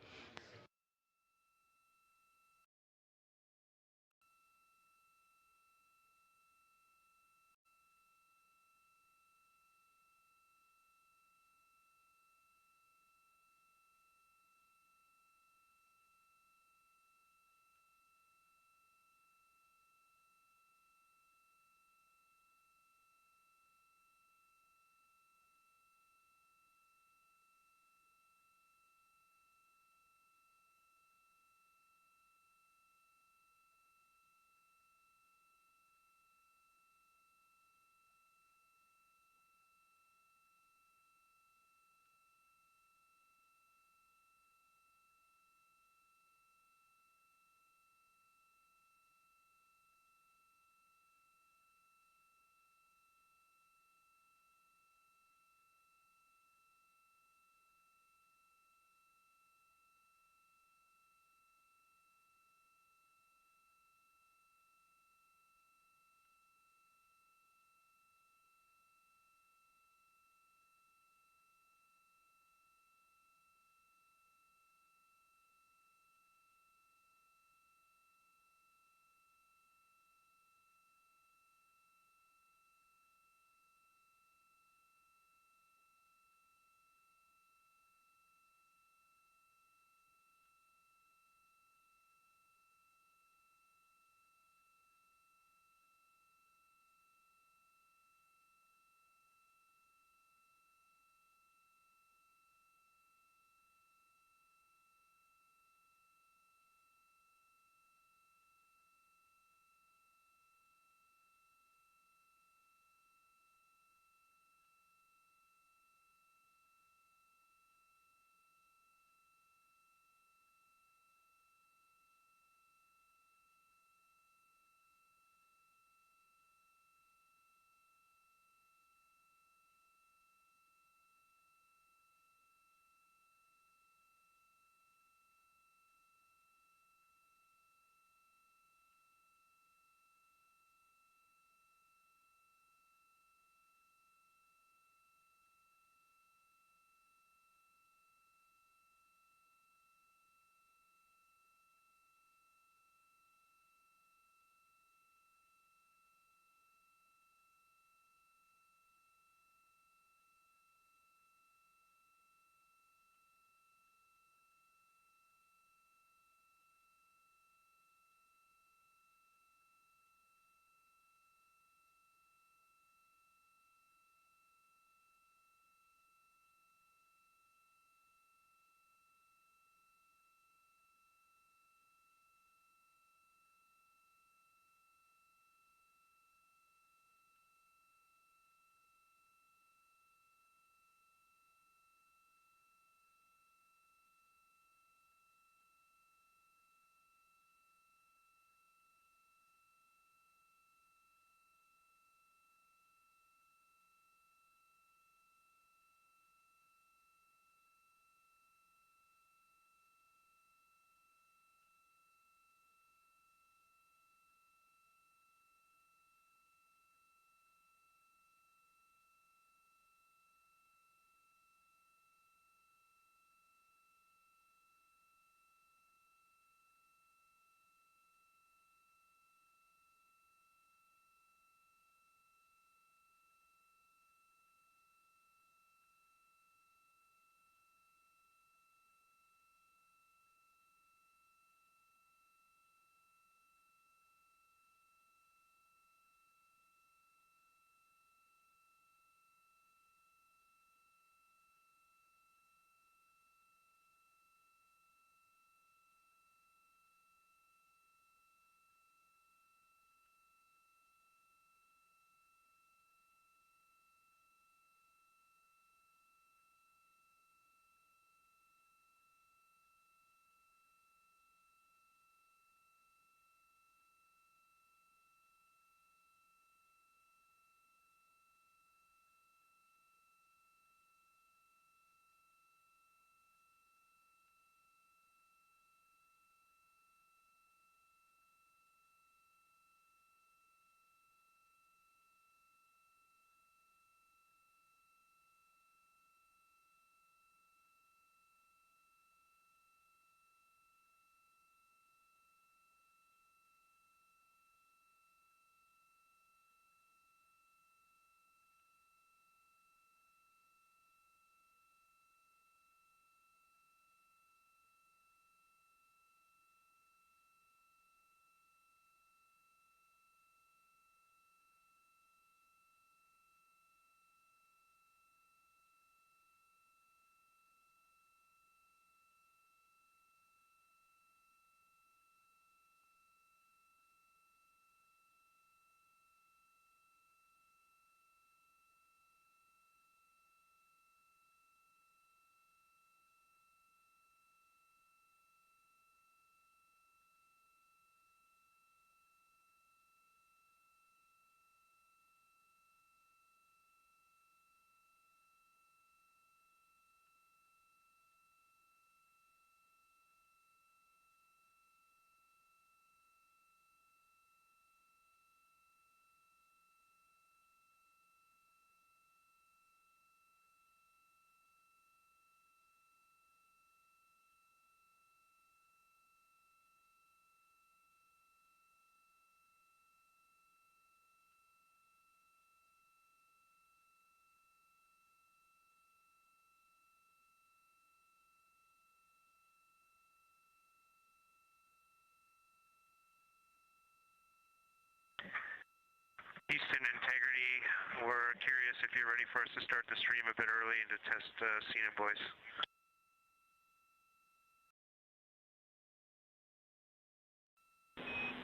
you're ready for us to start the stream a bit early and to test scene and voice.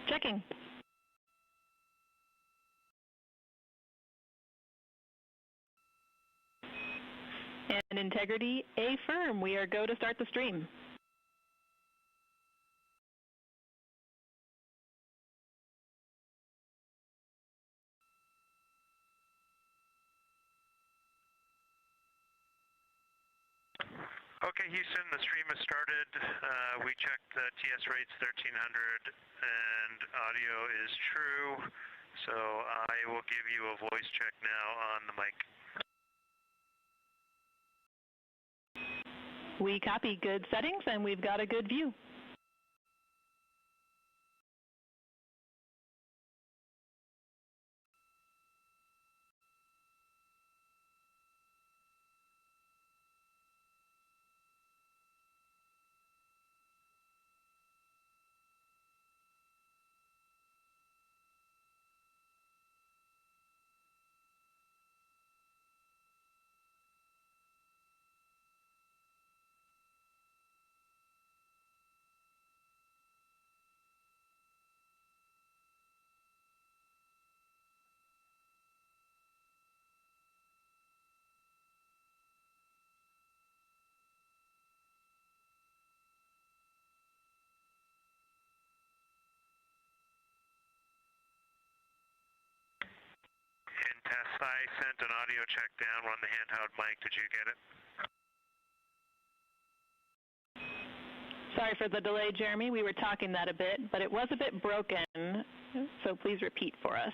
Checking. And integrity, affirm. We are go to start the stream. Okay, Houston, the stream has started. We checked the TS rates 1300 and audio is true. So I will give you a voice check now on the mic. We copy good settings and we've got a good view. In test, I sent an audio check down on the handheld mic. Did you get it? Sorry for the delay, Jeremy. We were talking that a bit, but it was a bit broken, so please repeat for us.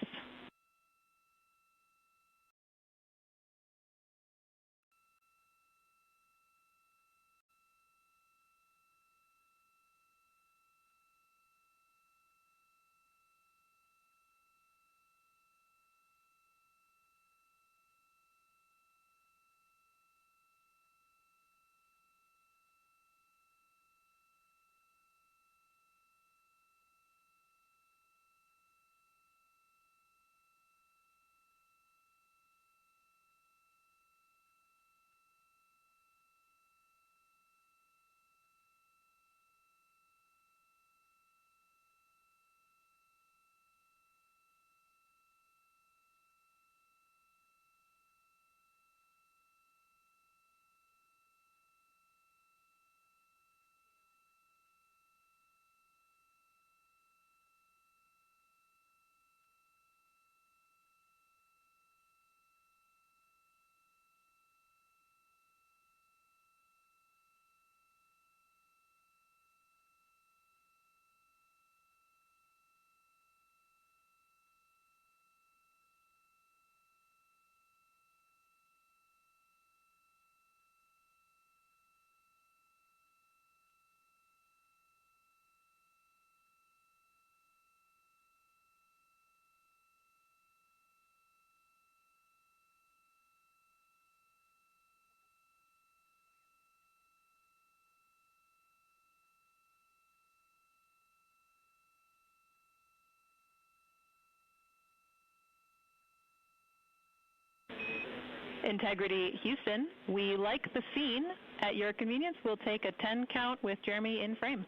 Integrity Houston, we like the scene. At your convenience, we'll take a 10 count with Jeremy in frame.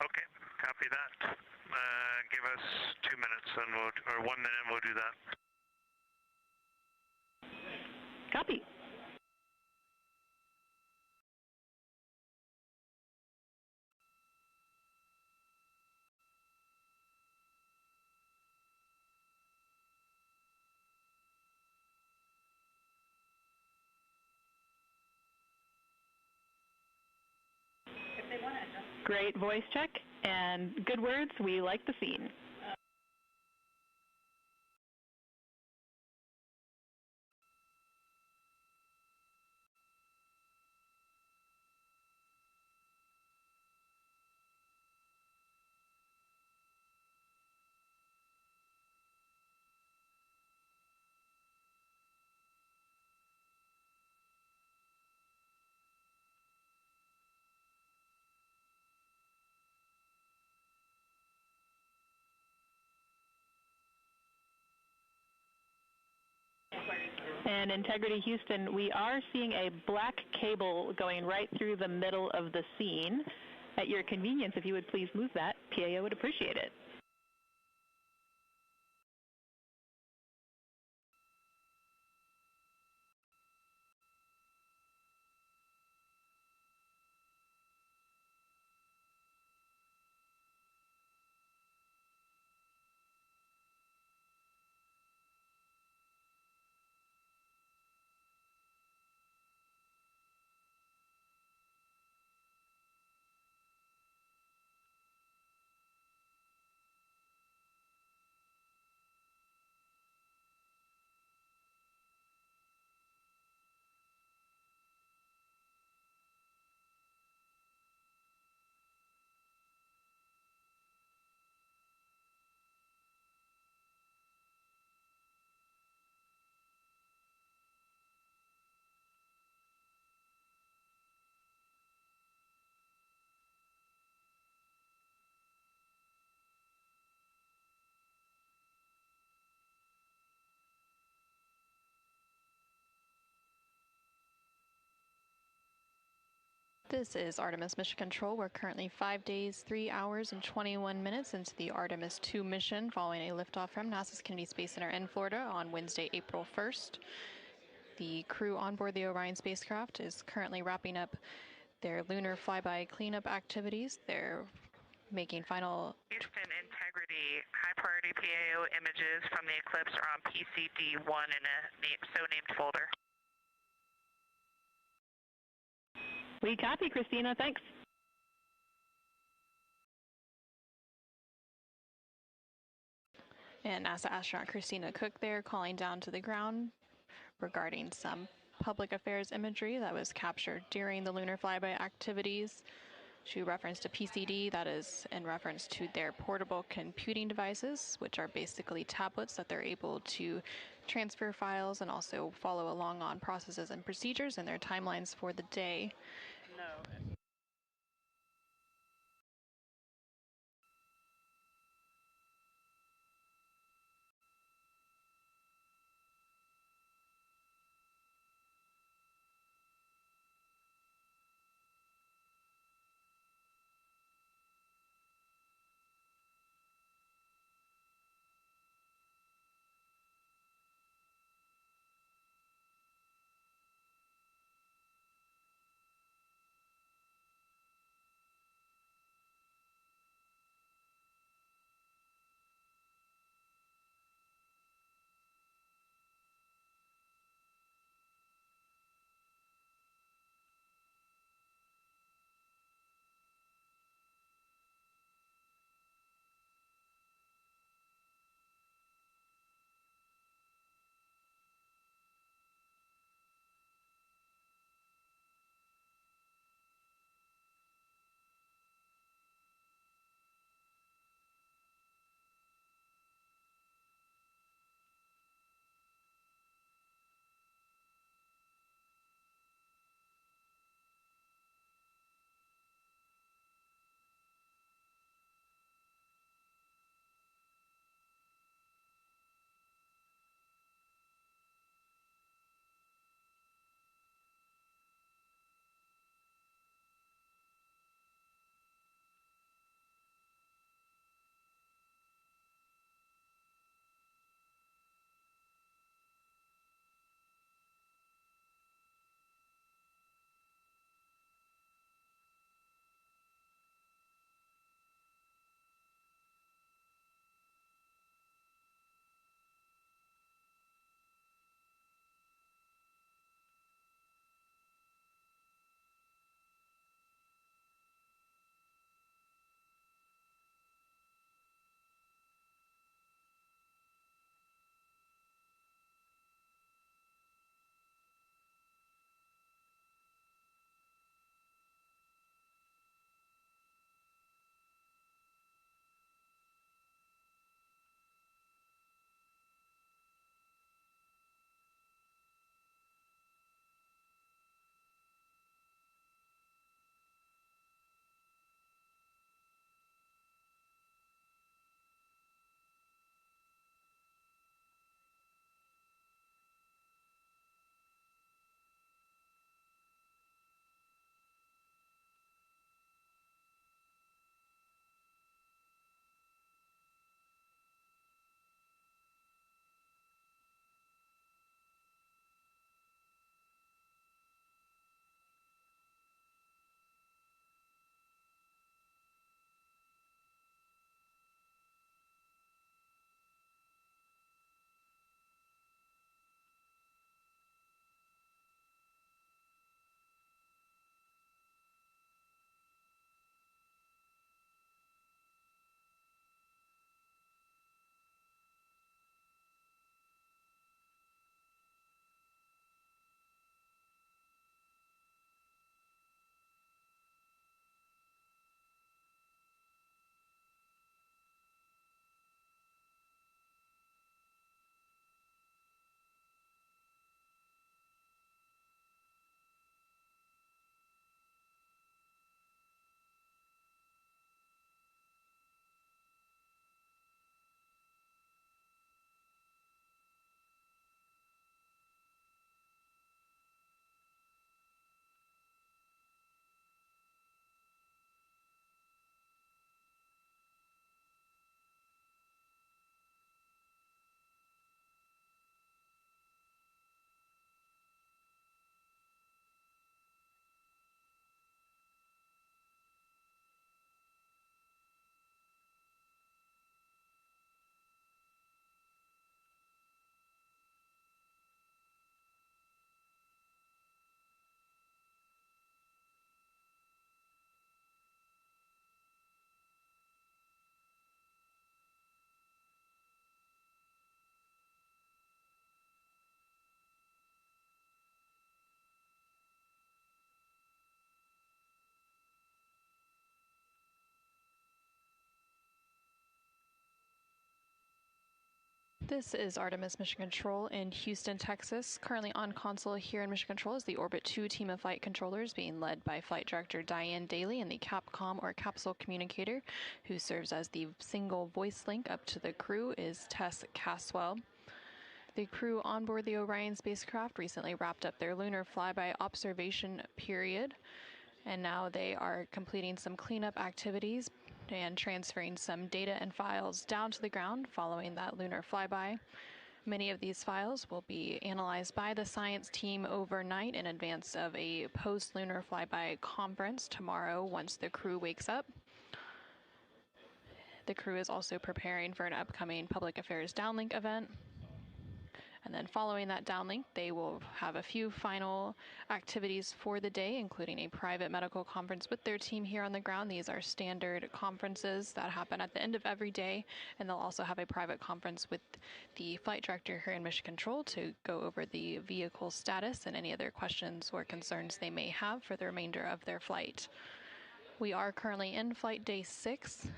Okay, copy that. Give us 2 minutes and or 1 minute and we'll do that. Copy. Great voice check and good words. We like the scene. And Integrity Houston, we are seeing a black cable going right through the middle of the scene. At your convenience, if you would please move that, PAO would appreciate it. This is Artemis Mission Control. We're currently 5 days, 3 hours, and 21 minutes into the Artemis II mission following a liftoff from NASA's Kennedy Space Center in Florida on Wednesday, April 1st. The crew on board the Orion spacecraft is currently wrapping up their Lunar Flyby cleanup activities. They're making final... Houston Integrity, high priority PAO images from the eclipse are on PCD-1 in a so-named folder. We copy, Christina. Thanks. And NASA astronaut Christina Koch there calling down to the ground regarding some public affairs imagery that was captured during the Lunar Flyby activities. She referenced a PCD, that is in reference to their portable computing devices, which are basically tablets that they're able to transfer files and also follow along on processes and procedures and their timelines for the day. No. This is Artemis Mission Control in Houston, Texas. Currently on console here in Mission Control is the Orbit 2 team of flight controllers being led by Flight Director Diane Daly and the Capcom or Capsule Communicator, who serves as the single voice link up to the crew, is Tess Caswell. The crew on board the Orion spacecraft recently wrapped up their lunar flyby observation period, and now they are completing some cleanup activities and transferring some data and files down to the ground following that lunar flyby. Many of these files will be analyzed by the science team overnight in advance of a post-lunar flyby conference tomorrow once the crew wakes up. The crew is also preparing for an upcoming public affairs downlink event. And then following that downlink, they will have a few final activities for the day, including a private medical conference with their team here on the ground. These are standard conferences that happen at the end of every day, and they'll also have a private conference with the flight director here in Mission Control to go over the vehicle status and any other questions or concerns they may have for the remainder of their flight. We are currently in flight day 6,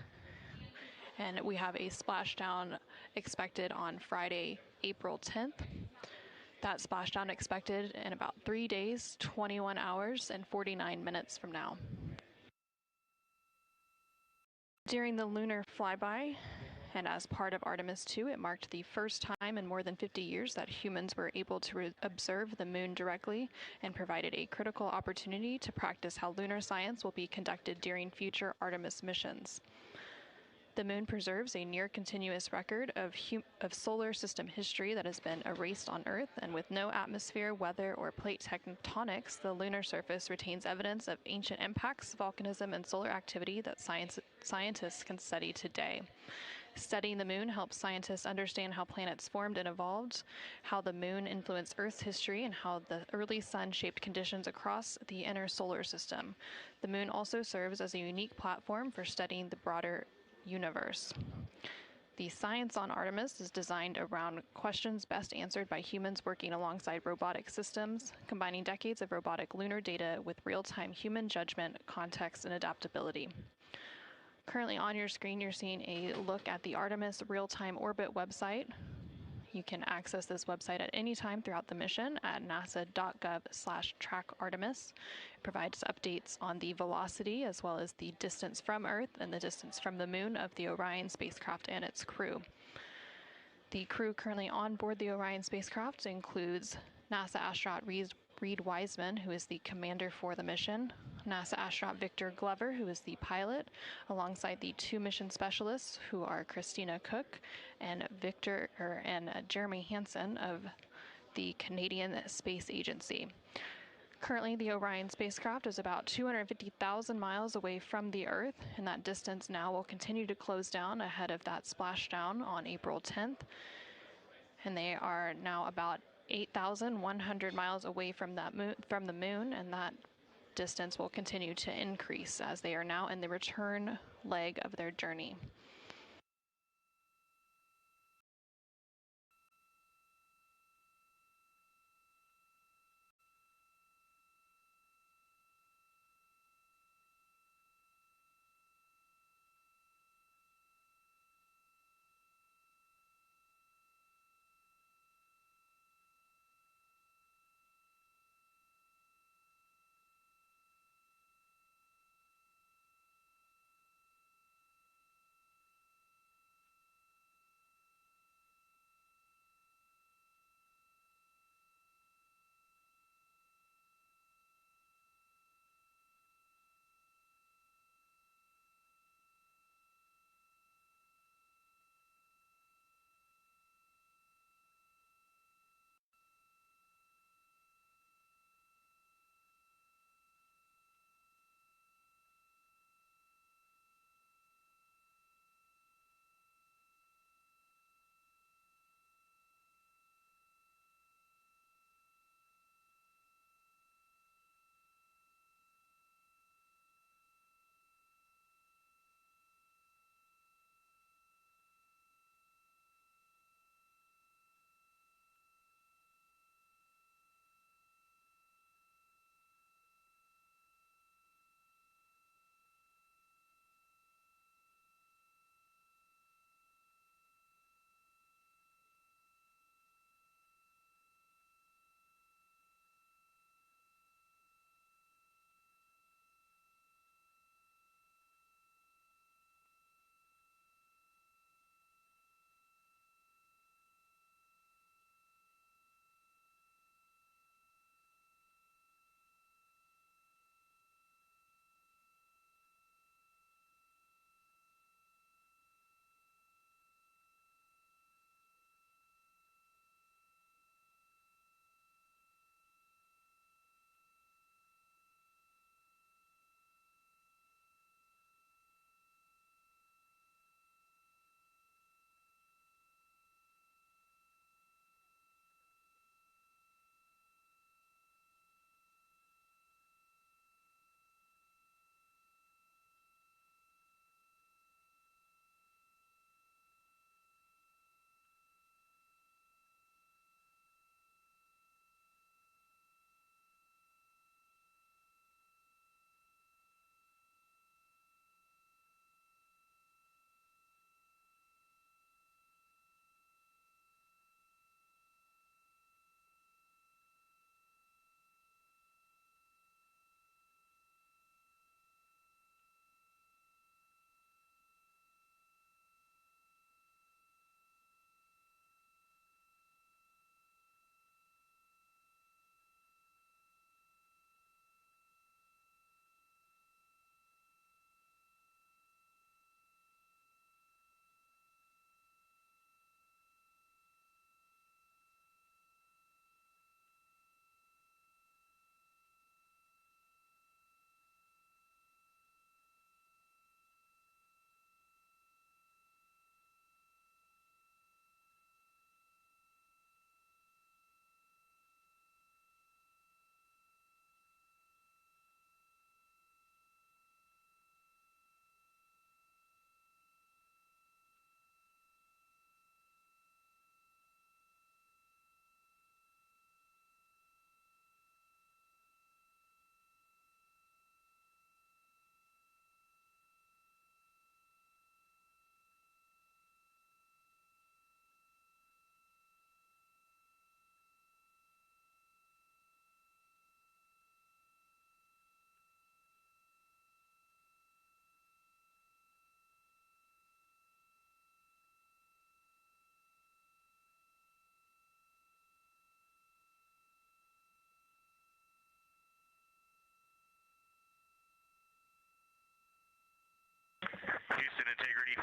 and we have a splashdown expected on Friday, April 10th. That splashdown expected in about 3 days, 21 hours, and 49 minutes from now. During the lunar flyby, and as part of Artemis II, it marked the first time in more than 50 years that humans were able to observe the moon directly and provided a critical opportunity to practice how lunar science will be conducted during future Artemis missions. The moon preserves a near-continuous record of solar system history that has been erased on Earth, and with no atmosphere, weather, or plate tectonics, the lunar surface retains evidence of ancient impacts, volcanism, and solar activity that scientists can study today. Studying the moon helps scientists understand how planets formed and evolved, how the moon influenced Earth's history, and how the early sun shaped conditions across the inner solar system. The moon also serves as a unique platform for studying the broader universe. The science on Artemis is designed around questions best answered by humans working alongside robotic systems, combining decades of robotic lunar data with real-time human judgment, context, and adaptability. Currently on your screen, you're seeing a look at the Artemis Real-Time Orbit website. You can access this website at any time throughout the mission at nasa.gov/trackartemis. It provides updates on the velocity as well as the distance from Earth and the distance from the moon of the Orion spacecraft and its crew. The crew currently on board the Orion spacecraft includes NASA astronaut Reid Wiseman, who is the commander for the mission, NASA astronaut Victor Glover, who is the pilot, alongside the 2 mission specialists, who are Christina Koch and Jeremy Hansen of the Canadian Space Agency. Currently, the Orion spacecraft is about 250,000 miles away from the Earth, and that distance now will continue to close down ahead of that splashdown on April 10th. And they are now about 8,100 miles away from the moon, and that distance will continue to increase as they are now in the return leg of their journey.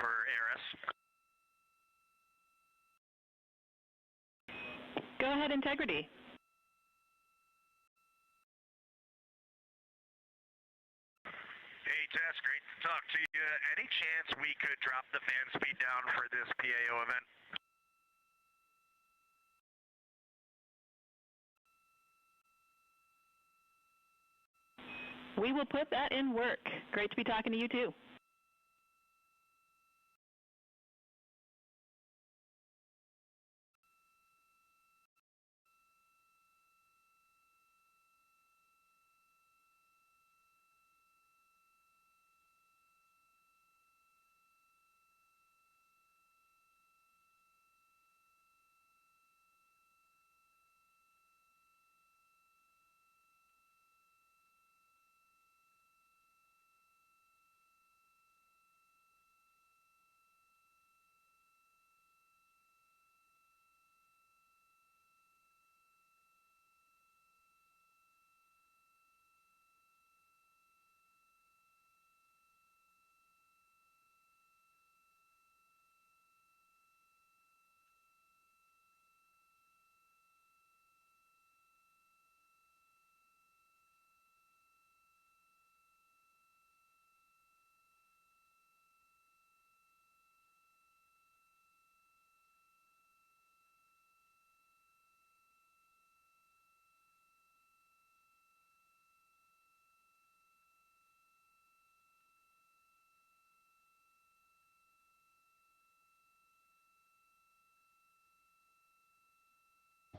for ARS. Go ahead, Integrity. Hey, Jess, great to talk to you. Any chance we could drop the fan speed down for this PAO event? We will put that in work. Great to be talking to you, too.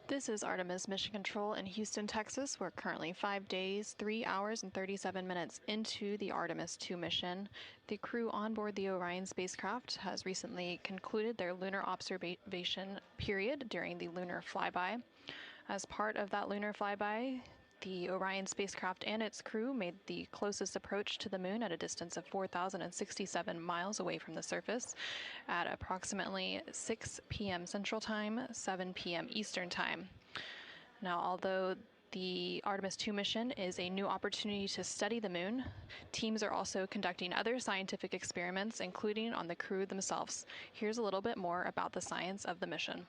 This is Artemis Mission Control in Houston, Texas. We're currently 5 days, 3 hours, and 37 minutes into the Artemis II mission. The crew on board the Orion spacecraft has recently concluded their lunar observation period during the Lunar Flyby. As part of that Lunar Flyby, the Orion spacecraft and its crew made the closest approach to the moon at a distance of 4,067 miles away from the surface at approximately 6 p.m. Central Time, 7 p.m. Eastern Time. Now, although the Artemis II mission is a new opportunity to study the moon, teams are also conducting other scientific experiments, including on the crew themselves. Here's a little bit more about the science of the mission.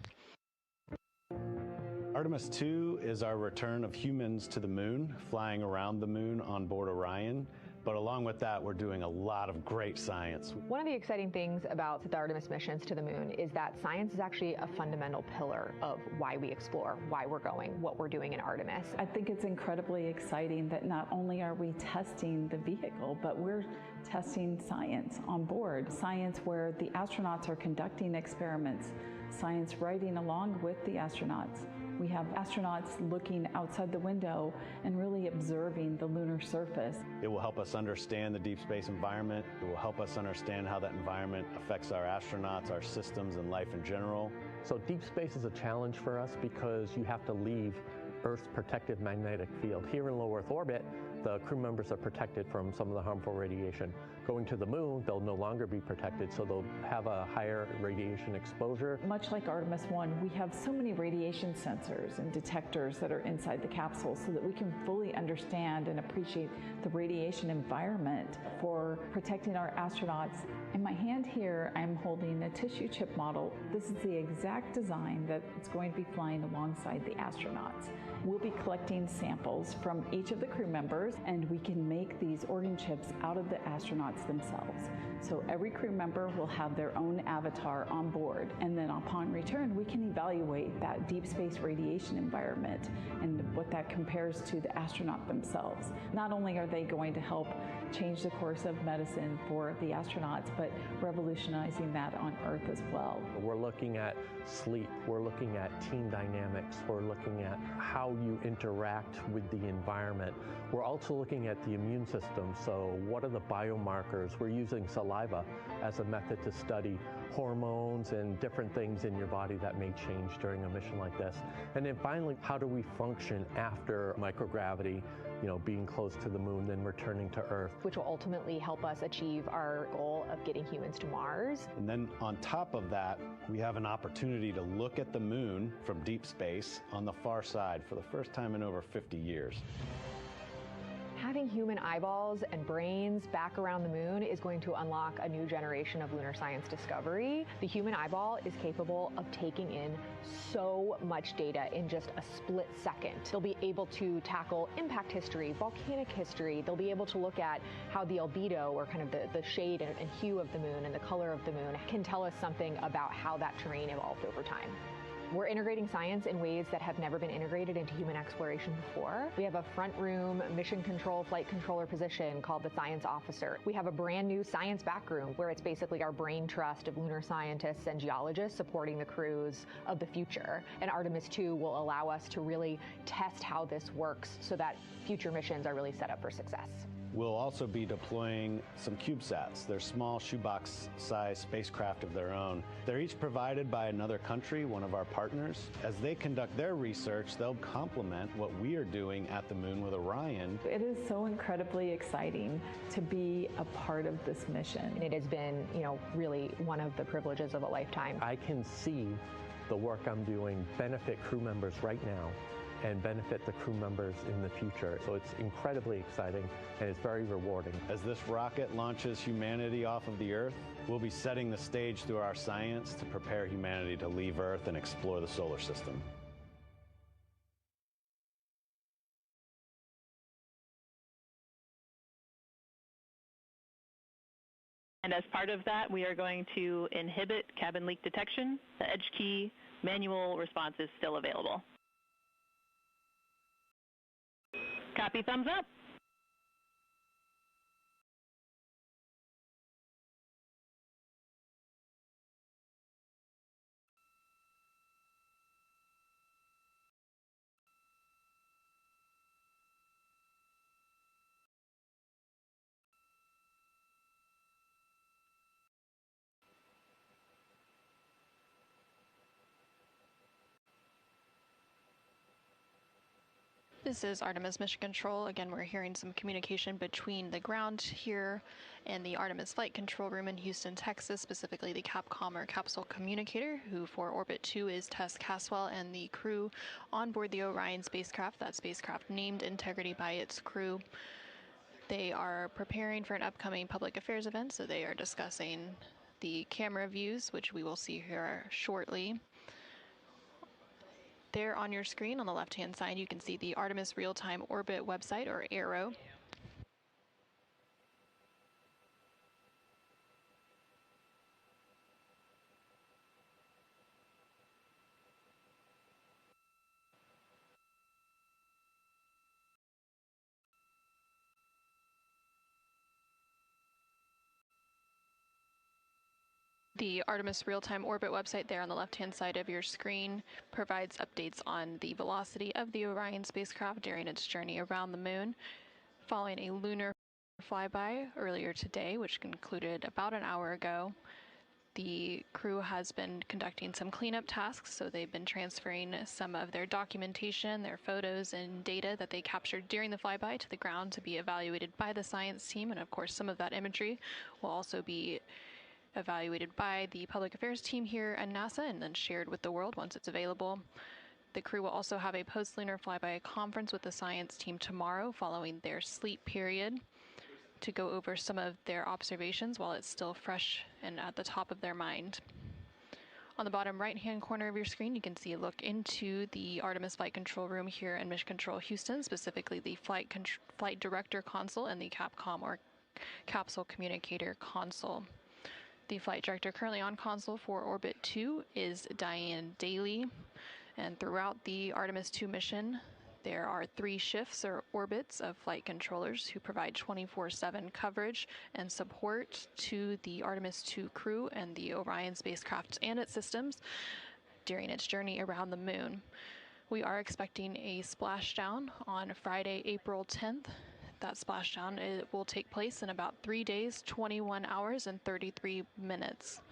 Artemis II is our return of humans to the moon, flying around the moon on board Orion. But along with that, we're doing a lot of great science. One of the exciting things about the Artemis missions to the moon is that science is actually a fundamental pillar of why we explore, why we're going, what we're doing in Artemis. I think it's incredibly exciting that not only are we testing the vehicle, but we're testing science on board. Science where the astronauts are conducting experiments, science riding along with the astronauts. We have astronauts looking outside the window and really observing the lunar surface. It will help us understand the deep space environment. It will help us understand how that environment affects our astronauts, our systems, and life in general. So deep space is a challenge for us because you have to leave Earth's protective magnetic field. Here in low Earth orbit, the crew members are protected from some of the harmful radiation. Going to the moon, they'll no longer be protected, so they'll have a higher radiation exposure. Much like Artemis I, we have so many radiation sensors and detectors that are inside the capsule so that we can fully understand and appreciate the radiation environment for protecting our astronauts. In my hand here, I'm holding a tissue chip model. This is the exact design that it's going to be flying alongside the astronauts. We'll be collecting samples from each of the crew members, and we can make these organ chips out of the astronauts themselves. So every crew member will have their own avatar on board, and then upon return, we can evaluate that deep space radiation environment and what that compares to the astronaut themselves. Not only are they going to help change the course of medicine for the astronauts, but revolutionizing that on Earth as well. We're looking at sleep, we're looking at team dynamics, we're looking at how you interact with the environment. We're also looking at the immune system, so what are the biomarkers? We're using saliva as a method to study hormones and different things in your body that may change during a mission like this. And then finally, how do we function after microgravity, being close to the moon, then returning to Earth? Which will ultimately help us achieve our goal of getting humans to Mars. And then on top of that, we have an opportunity to look at the moon from deep space on the far side for the first time in over 50 years. Having human eyeballs and brains back around the moon is going to unlock a new generation of lunar science discovery. The human eyeball is capable of taking in so much data in just a split second. They'll be able to tackle impact history, volcanic history. They'll be able to look at how the albedo, or kind of the shade and hue of the moon and the color of the moon, can tell us something about how that terrain evolved over time. We're integrating science in ways that have never been integrated into human exploration before. We have a front room mission control flight controller position called the Science Officer. We have a brand new science back room where it's basically our brain trust of lunar scientists and geologists supporting the crews of the future. And Artemis II will allow us to really test how this works so that future missions are really set up for success. We'll also be deploying some CubeSats. They're small shoebox-sized spacecraft of their own. They're each provided by another country, one of our partners. As they conduct their research, they'll complement what we are doing at the moon with Orion. It is so incredibly exciting to be a part of this mission. It has been, really one of the privileges of a lifetime. I can see the work I'm doing benefit crew members right now and benefit the crew members in the future. So it's incredibly exciting and it's very rewarding. As this rocket launches humanity off of the Earth, we'll be setting the stage through our science to prepare humanity to leave Earth and explore the solar system. And as part of that, we are going to inhibit cabin leak detection. The edge key manual response is still available. Copy, thumbs up. This is Artemis Mission Control. Again, we're hearing some communication between the ground here and the Artemis Flight Control Room in Houston, Texas, specifically the Capcom or Capsule Communicator, who for Orbit 2 is Tess Caswell, and the crew on board the Orion spacecraft, that spacecraft named Integrity by its crew. They are preparing for an upcoming public affairs event, so they are discussing the camera views, which we will see here shortly. There on your screen on the left-hand side, you can see the Artemis Real-Time Orbit website, or ARO. The Artemis Real-Time Orbit website there on the left-hand side of your screen provides updates on the velocity of the Orion spacecraft during its journey around the moon. Following a lunar flyby earlier today, which concluded about an hour ago, the crew has been conducting some cleanup tasks, so they've been transferring some of their documentation, their photos and data that they captured during the flyby to the ground to be evaluated by the science team, and of course some of that imagery will also be evaluated by the public affairs team here at NASA and then shared with the world once it's available. The crew will also have a post-lunar flyby conference with the science team tomorrow following their sleep period to go over some of their observations while it's still fresh and at the top of their mind. On the bottom right-hand corner of your screen, you can see a look into the Artemis Flight Control Room here in Mission Control Houston, specifically the Flight Director Console and the Capcom or Capsule Communicator Console. The flight director currently on console for Orbit 2 is Diane Daly, and throughout the Artemis II mission, there are 3 shifts or orbits of flight controllers who provide 24/7 coverage and support to the Artemis II crew and the Orion spacecraft and its systems during its journey around the moon. We are expecting a splashdown on Friday, April 10th. That splashdown will take place in about 3 days, 21 hours, and 33 minutes.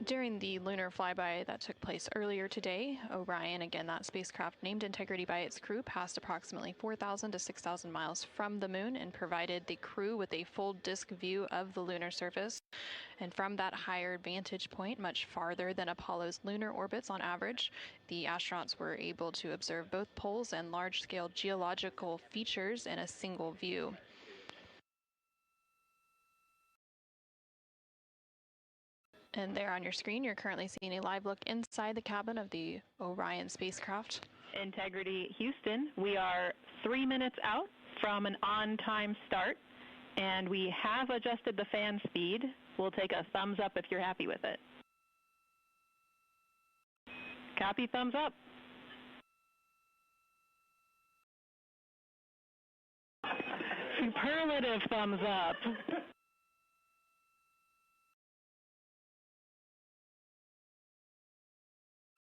During the lunar flyby that took place earlier today, Orion, again that spacecraft named Integrity by its crew, passed approximately 4,000 to 6,000 miles from the moon and provided the crew with a full disk view of the lunar surface. And from that higher vantage point, much farther than Apollo's lunar orbits on average, the astronauts were able to observe both poles and large-scale geological features in a single view. And there on your screen, you're currently seeing a live look inside the cabin of the Orion spacecraft. Integrity Houston, we are 3 minutes out from an on-time start, and we have adjusted the fan speed. We'll take a thumbs up if you're happy with it. Copy, thumbs up. Superlative thumbs up.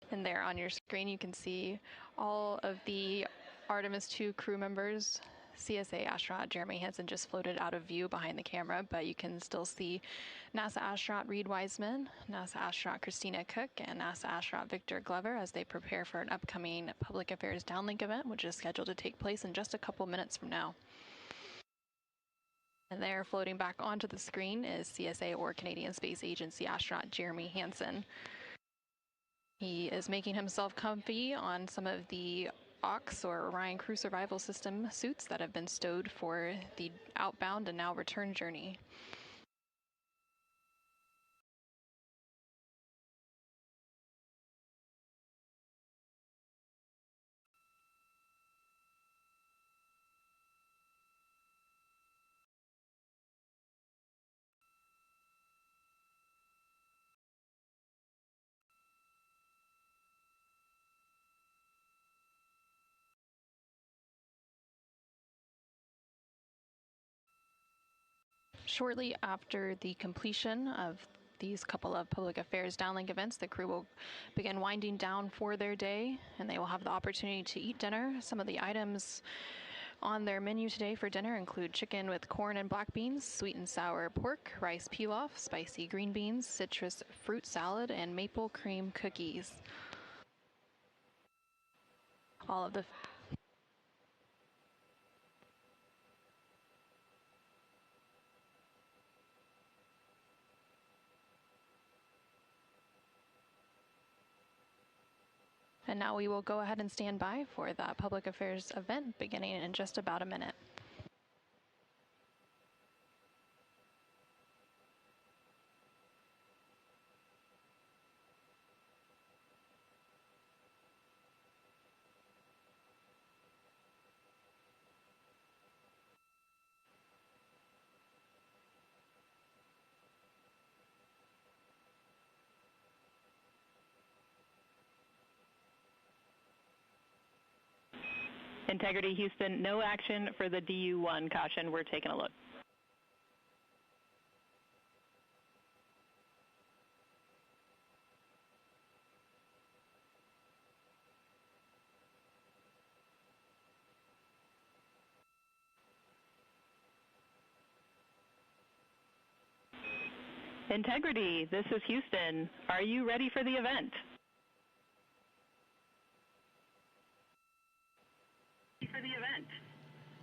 And there on your screen, you can see all of the Artemis II crew members. CSA astronaut Jeremy Hansen just floated out of view behind the camera, but you can still see NASA astronaut Reid Wiseman, NASA astronaut Christina Koch, and NASA astronaut Victor Glover as they prepare for an upcoming Public Affairs Downlink event, which is scheduled to take place in just a couple minutes from now. And there, floating back onto the screen, is CSA or Canadian Space Agency astronaut Jeremy Hansen. He is making himself comfy on some of the OX or Orion Crew Survival System suits that have been stowed for the outbound and now return journey. Shortly after the completion of these couple of public affairs downlink events, the crew will begin winding down for their day, and they will have the opportunity to eat dinner. Some of the items on their menu today for dinner include chicken with corn and black beans, sweet and sour pork, rice pilaf, spicy green beans, citrus fruit salad, and maple cream cookies. All of the And now we will go ahead and stand by for that public affairs event beginning in just about a minute. Integrity Houston, no action for the DU-1. Caution, we're taking a look. Integrity, this is Houston. Are you ready for the event?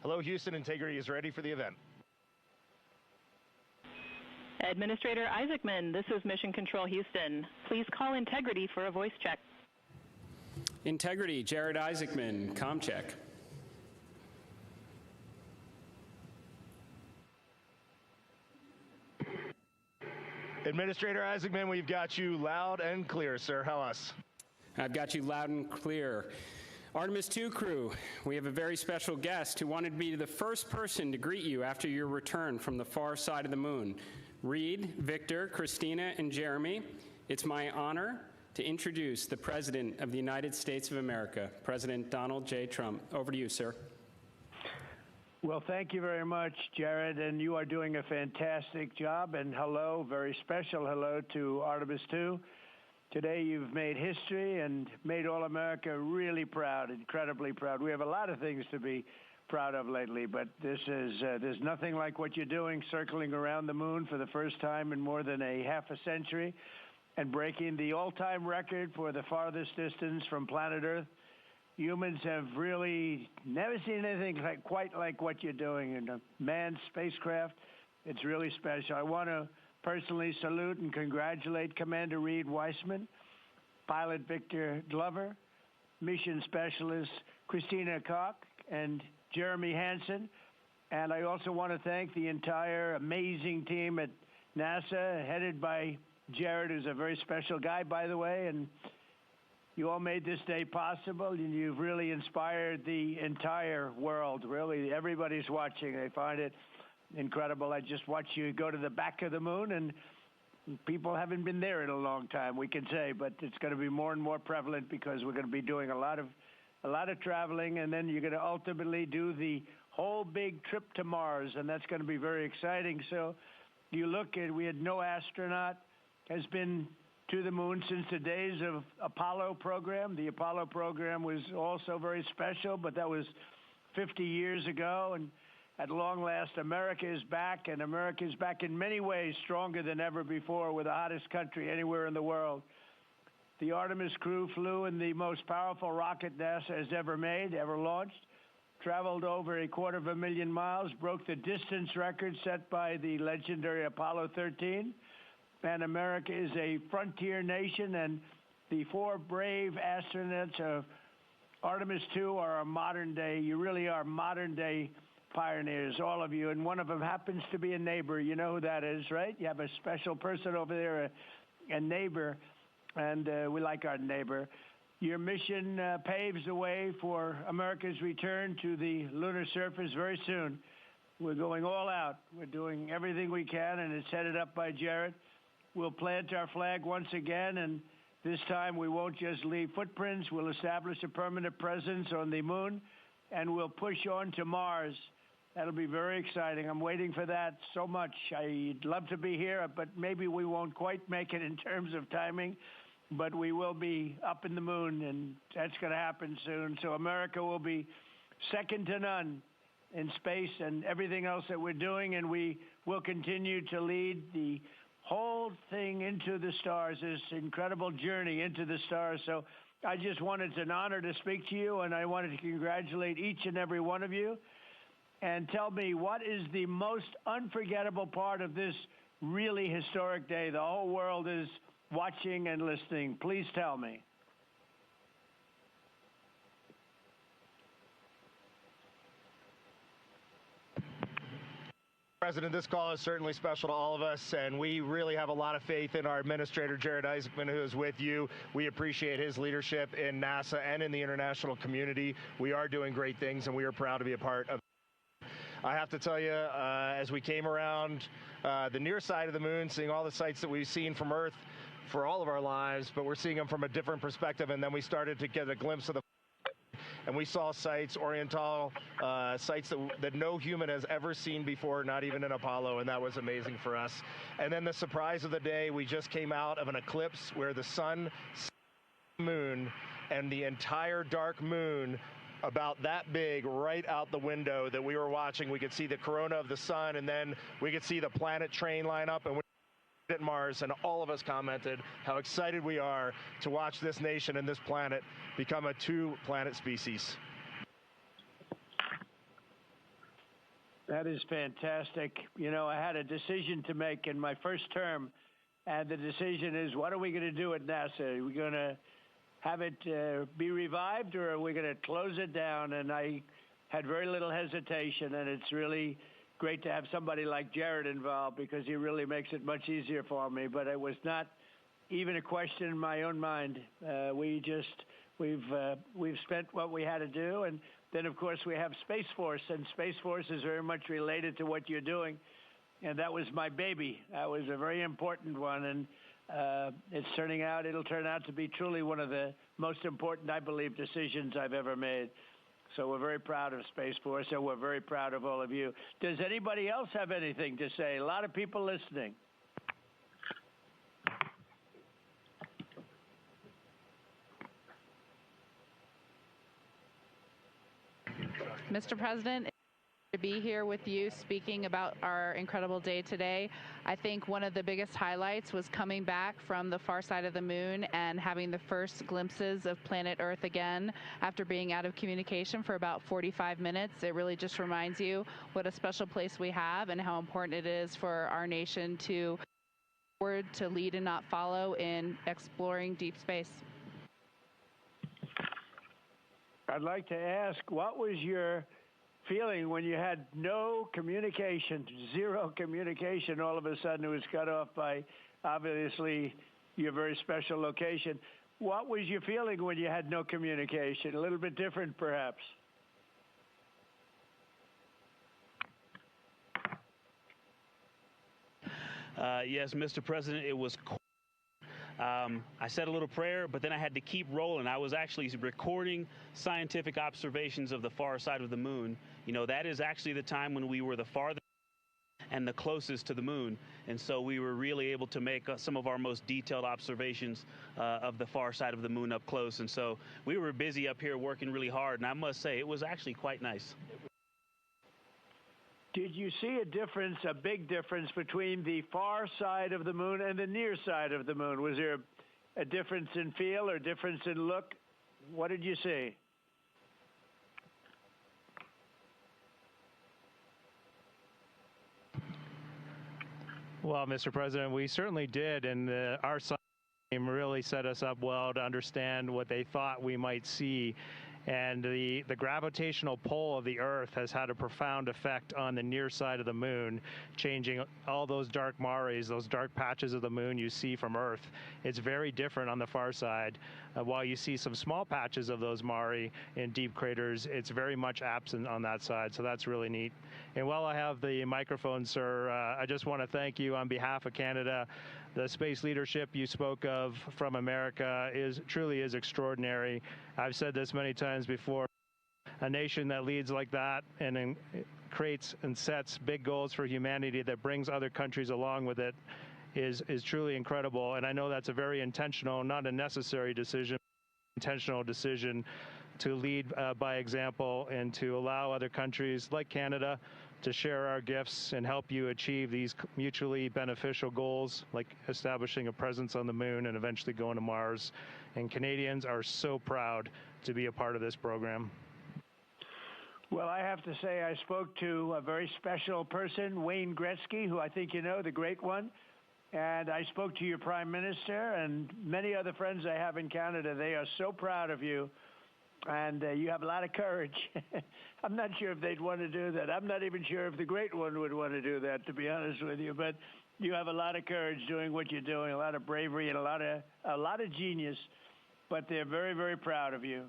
Hello, Houston. Integrity is ready for the event. Administrator Isaacman, this is Mission Control Houston. Please call Integrity for a voice check. Integrity, Jared Isaacman, comm check. Administrator Isaacman, we've got you loud and clear, sir. How us? I've got you loud and clear. Artemis II crew, we have a very special guest who wanted to be the first person to greet you after your return from the far side of the moon. Reid, Victor, Christina, and Jeremy, it's my honor to introduce the President of the United States of America, President Donald J. Trump. Over to you, sir. Well, thank you very much, Jared, and you are doing a fantastic job. And hello, very special hello to Artemis II. Today you've made history and made all America really proud, incredibly proud. We have a lot of things to be proud of lately, but this is there's nothing like what you're doing, circling around the moon for the first time in more than a half a century. and breaking the all-time record for the farthest distance from planet Earth. Humans have really never seen anything quite like what you're doing in a manned spacecraft. It's really special. I want to personally salute and congratulate Commander Reid Wiseman, Pilot Victor Glover, Mission Specialist Christina Koch, and Jeremy Hansen. And I also want to thank the entire amazing team at NASA, headed by Jared, who's a very special guy, by the way, and you all made this day possible, and you've really inspired the entire world. Really, everybody's watching. They find it incredible. I just watched you go to the back of the moon, and people haven't been there in a long time, we can say, but it's going to be more and more prevalent because we're going to be doing a lot of traveling, and then you're going to ultimately do the whole big trip to Mars, and that's going to be very exciting. So you look at, we had no astronaut has been to the moon since the days of Apollo program. The Apollo program was also very special, but that was 50 years ago, and at long last, America is back, and America is back in many ways stronger than ever before. We're the hottest country anywhere in the world. The Artemis crew flew in the most powerful rocket NASA has ever made, ever launched, traveled over 250,000 miles, broke the distance record set by the legendary Apollo 13. And America is a frontier nation, and the 4 brave astronauts of Artemis II are a modern day, you really are modern day pioneers, all of you. And one of them happens to be a neighbor. You know who that is, right? You have a special person over there, a neighbor, and we like our neighbor. Your mission paves the way for America's return to the lunar surface very soon. We're going all out. We're doing everything we can, and it's headed up by Jared. We'll plant our flag once again, and this time we won't just leave footprints. We'll establish a permanent presence on the moon, and we'll push on to Mars. That'll be very exciting. I'm waiting for that so much. I'd love to be here, but maybe we won't quite make it in terms of timing, but we will be up in the moon, and that's going to happen soon. So America will be second to none in space and everything else that we're doing, and we will continue to lead the whole thing into the stars, this incredible journey into the stars. So I just wanted, it's an honor to speak to you, and I wanted to congratulate each and every one of you. And tell me, what is the most unforgettable part of this really historic day? The whole world is watching and listening. Please tell me. President, this call is certainly special to all of us, and we really have a lot of faith in our administrator, Jeremy Hansen, who is with you. We appreciate his leadership in NASA and in the international community. We are doing great things, and we are proud to be a part of. I have to tell you, as we came around the near side of the moon, seeing all the sights that we've seen from Earth for all of our lives, but we're seeing them from a different perspective, and then we started to get a glimpse of the and we saw sights, Oriental sights that no human has ever seen before, not even in Apollo, and that was amazing for us. And then the surprise of the day, we just came out of an eclipse where the sun, moon, and the entire dark moon about that big right out the window that we were watching. We could see the corona of the sun, and then we could see the planet train line up, and at Mars, and all of us commented how excited we are to watch this nation and this planet become a 2-planet species. That is fantastic. You know, I had a decision to make in my first term, and the decision is, what are we going to do at NASA? Are we going to have it be revived, or are we going to close it down? And I had very little hesitation, and it's really great to have somebody like Jared involved, because he really makes it much easier for me. But it was not even a question in my own mind. We've spent what we had to do, and then of course we have Space Force, and Space Force is very much related to what you're doing, and that was my baby. That was a very important one, and it'll turn out to be truly one of the most important, I believe, decisions I've ever made. So we're very proud of Space Force, and we're very proud of all of you. Does anybody else have anything to say? A lot of people listening. Mr. President, to be here with you speaking about our incredible day today. I think one of the biggest highlights was coming back from the far side of the moon and having the first glimpses of planet Earth again after being out of communication for about 45 minutes. It really just reminds you what a special place we have and how important it is for our nation to lead and not follow in exploring deep space. I'd like to ask, what was your feeling when you had no communication, zero communication? All of a sudden it was cut off by, obviously, your very special location. What was your feeling when you had no communication? A little bit different, perhaps. Yes, Mr. President, it was cool. I said a little prayer, but then I had to keep rolling. I was actually recording scientific observations of the far side of the moon. You know, that is actually the time when we were the farthest and the closest to the moon. And so we were really able to make some of our most detailed observations of the far side of the moon up close. And so we were busy up here working really hard. And I must say, it was actually quite nice. Did you see a difference, a big difference, between the far side of the moon and the near side of the moon? Was there a difference in feel or difference in look? What did you see? Well, Mr. President, we certainly did, and our science team really set us up well to understand what they thought we might see. And the gravitational pull of the Earth has had a profound effect on the near side of the moon, changing all those dark mares, those dark patches of the moon you see from Earth. It's very different on the far side. While you see some small patches of those mare in deep craters, it's very much absent on that side, so that's really neat. And while I have the microphone, sir, I just want to thank you on behalf of Canada. The space leadership you spoke of from America truly is extraordinary. I've said this many times before. A nation that leads like that and creates and sets big goals for humanity that brings other countries along with it is truly incredible. And I know that's a very intentional, not a necessary decision, intentional decision to lead by example and to allow other countries like Canada to share our gifts and help you achieve these mutually beneficial goals, like establishing a presence on the moon and eventually going to Mars. And Canadians are so proud to be a part of this program. Well, I have to say I spoke to a very special person, Wayne Gretzky, who I think you know, the great one. And I spoke to your Prime Minister and many other friends I have in Canada. They are so proud of you. And you have a lot of courage. I'm not sure if they'd want to do that. I'm not even sure if the great one would want to do that, to be honest with you. But you have a lot of courage doing what you're doing, a lot of bravery and a lot of genius. But they're very, very proud of you.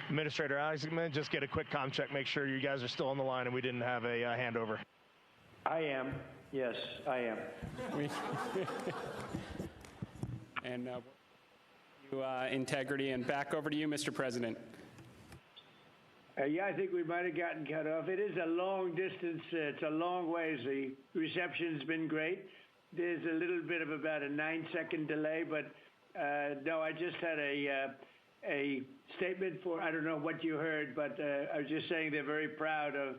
Administrator Isaacman, just get a quick comm check, make sure you guys are still on the line and we didn't have a handover. I am. Yes, I am. And integrity, and back over to you, Mr. President. Yeah, I think we might have gotten cut off. It is a long distance. It's a long ways. The reception's been great. There's a little bit of about a 9-second delay, but no, I just had a statement for, I don't know what you heard, but I was just saying they're very proud of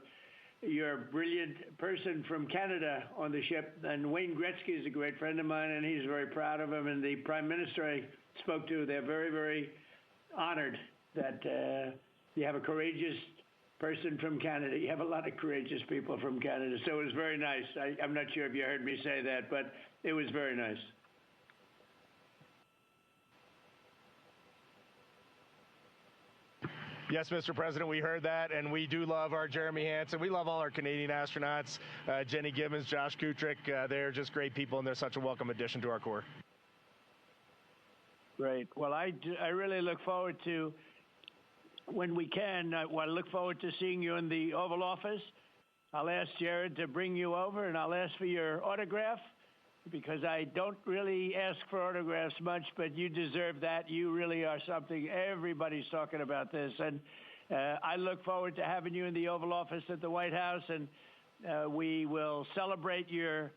your brilliant person from Canada on the ship. And Wayne Gretzky is a great friend of mine, and he's very proud of him. And the Prime Minister I spoke to, they're very, very honored that you have a courageous person from Canada. You have a lot of courageous people from Canada, so it was very nice. I'm not sure if you heard me say that, but it was very nice. Yes, Mr. President, we heard that, and we do love our Jeremy Hansen. We love all our Canadian astronauts, Jenny Gibbons, Josh Kutrick. They're just great people, and they're such a welcome addition to our Corps. Great. Well, I really look forward to, when we can, I look forward to seeing you in the Oval Office. I'll ask Jared to bring you over, and I'll ask for your autograph, because I don't really ask for autographs much, but you deserve that. You really are something. Everybody's talking about this. And I look forward to having you in the Oval Office at the White House, and we will celebrate your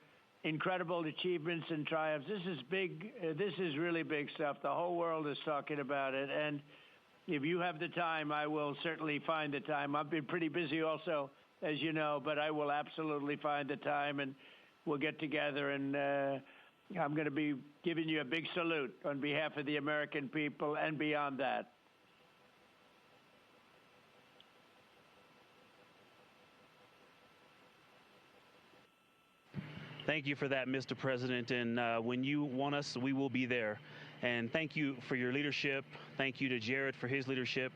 incredible achievements and triumphs. This is big. This is really big stuff. The whole world is talking about it. And if you have the time, I will certainly find the time. I've been pretty busy also, as you know, but I will absolutely find the time, and we'll get together, and I'm going to be giving you a big salute on behalf of the American people and beyond that. Thank you for that, Mr. President. And when you want us, we will be there. And thank you for your leadership. Thank you to Jared for his leadership.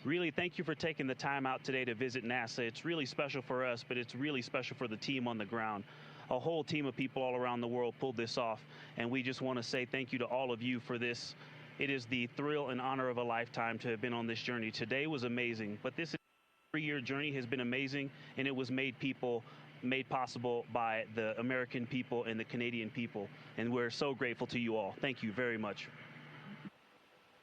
Really, thank you for taking the time out today to visit NASA. It's really special for us, but it's really special for the team on the ground. A whole team of people all around the world pulled this off, and we just want to say thank you to all of you for this. It is the thrill and honor of a lifetime to have been on this journey. Today was amazing, but this 3-year journey has been amazing, and it was made possible by the American people and the Canadian people, and we're so grateful to you all. Thank you very much.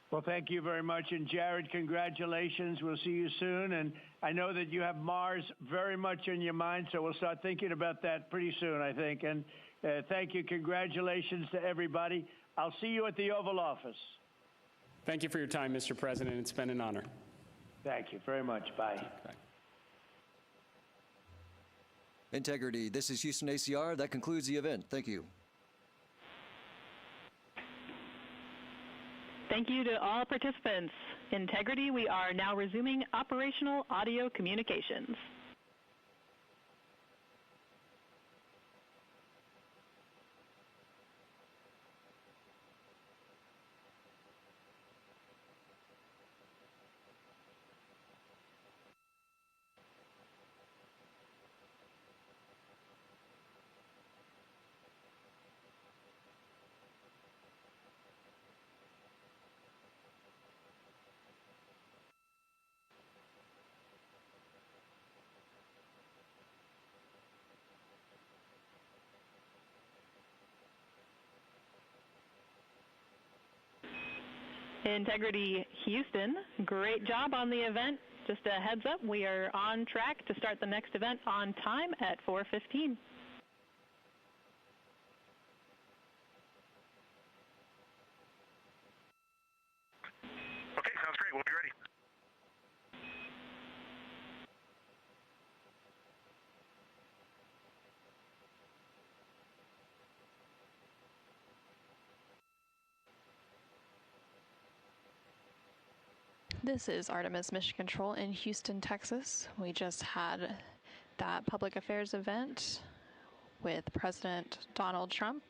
Well, thank you very much. And Jared, congratulations. We'll see you soon. And I know that you have Mars very much in your mind, so we'll start thinking about that pretty soon, I think. And thank you. Congratulations to everybody. I'll see you at the Oval Office. Thank you for your time, Mr. President. It's been an honor. Thank you very much. Bye. Bye. Integrity, this is Houston ACR. That concludes the event. Thank you. Thank you to all participants. Integrity, we are now resuming operational audio communications. Integrity Houston, great job on the event. Just a heads up, we are on track to start the next event on time at 4:15. Okay, sounds great. We'll be ready. This is Artemis Mission Control in Houston, Texas. We just had that public affairs event with President Donald Trump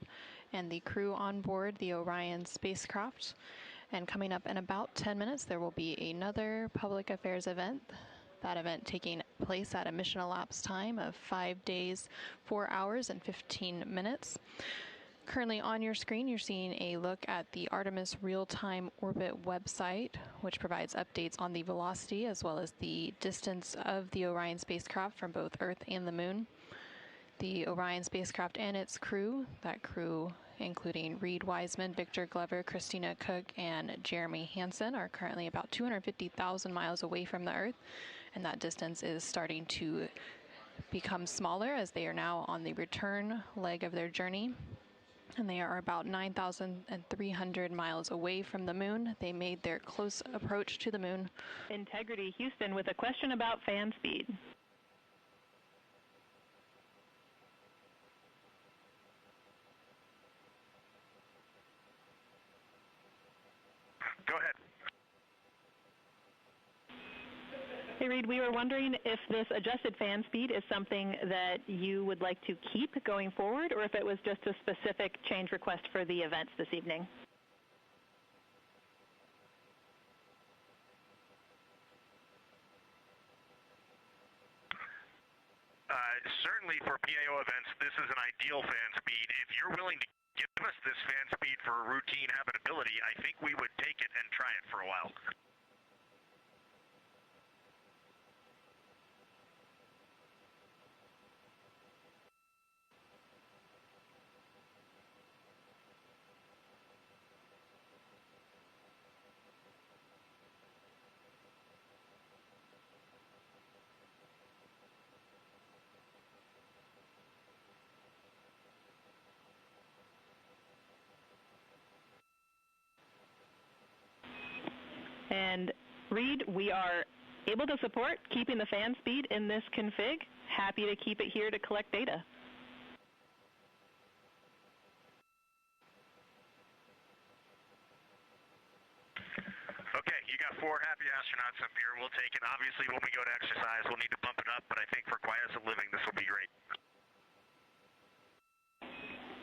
and the crew on board the Orion spacecraft. And coming up in about 10 minutes, there will be another public affairs event. That event taking place at a mission elapsed time of 5 days, 4 hours, and 15 minutes. Currently on your screen, you're seeing a look at the Artemis Real-Time Orbit website, which provides updates on the velocity as well as the distance of the Orion spacecraft from both Earth and the Moon. The Orion spacecraft and its crew, that crew including Reid Wiseman, Victor Glover, Christina Koch, and Jeremy Hansen, are currently about 250,000 miles away from the Earth, and that distance is starting to become smaller as they are now on the return leg of their journey. And they are about 9,300 miles away from the Moon. They made their close approach to the Moon. Integrity Houston with a question about fan speed. Go ahead. Hey, Reid, we were wondering if this adjusted fan speed is something that you would like to keep going forward, or if it was just a specific change request for the events this evening. Certainly for PAO events, this is an ideal fan speed. If you're willing to give us this fan speed for routine habitability, I think we would take it and try it for a while. And Reid, we are able to support keeping the fan speed in this config. Happy to keep it here to collect data. Okay, you got 4 happy astronauts up here. We'll take it. Obviously, when we go to exercise, we'll need to bump it up, but I think for quiescent living, this will be great.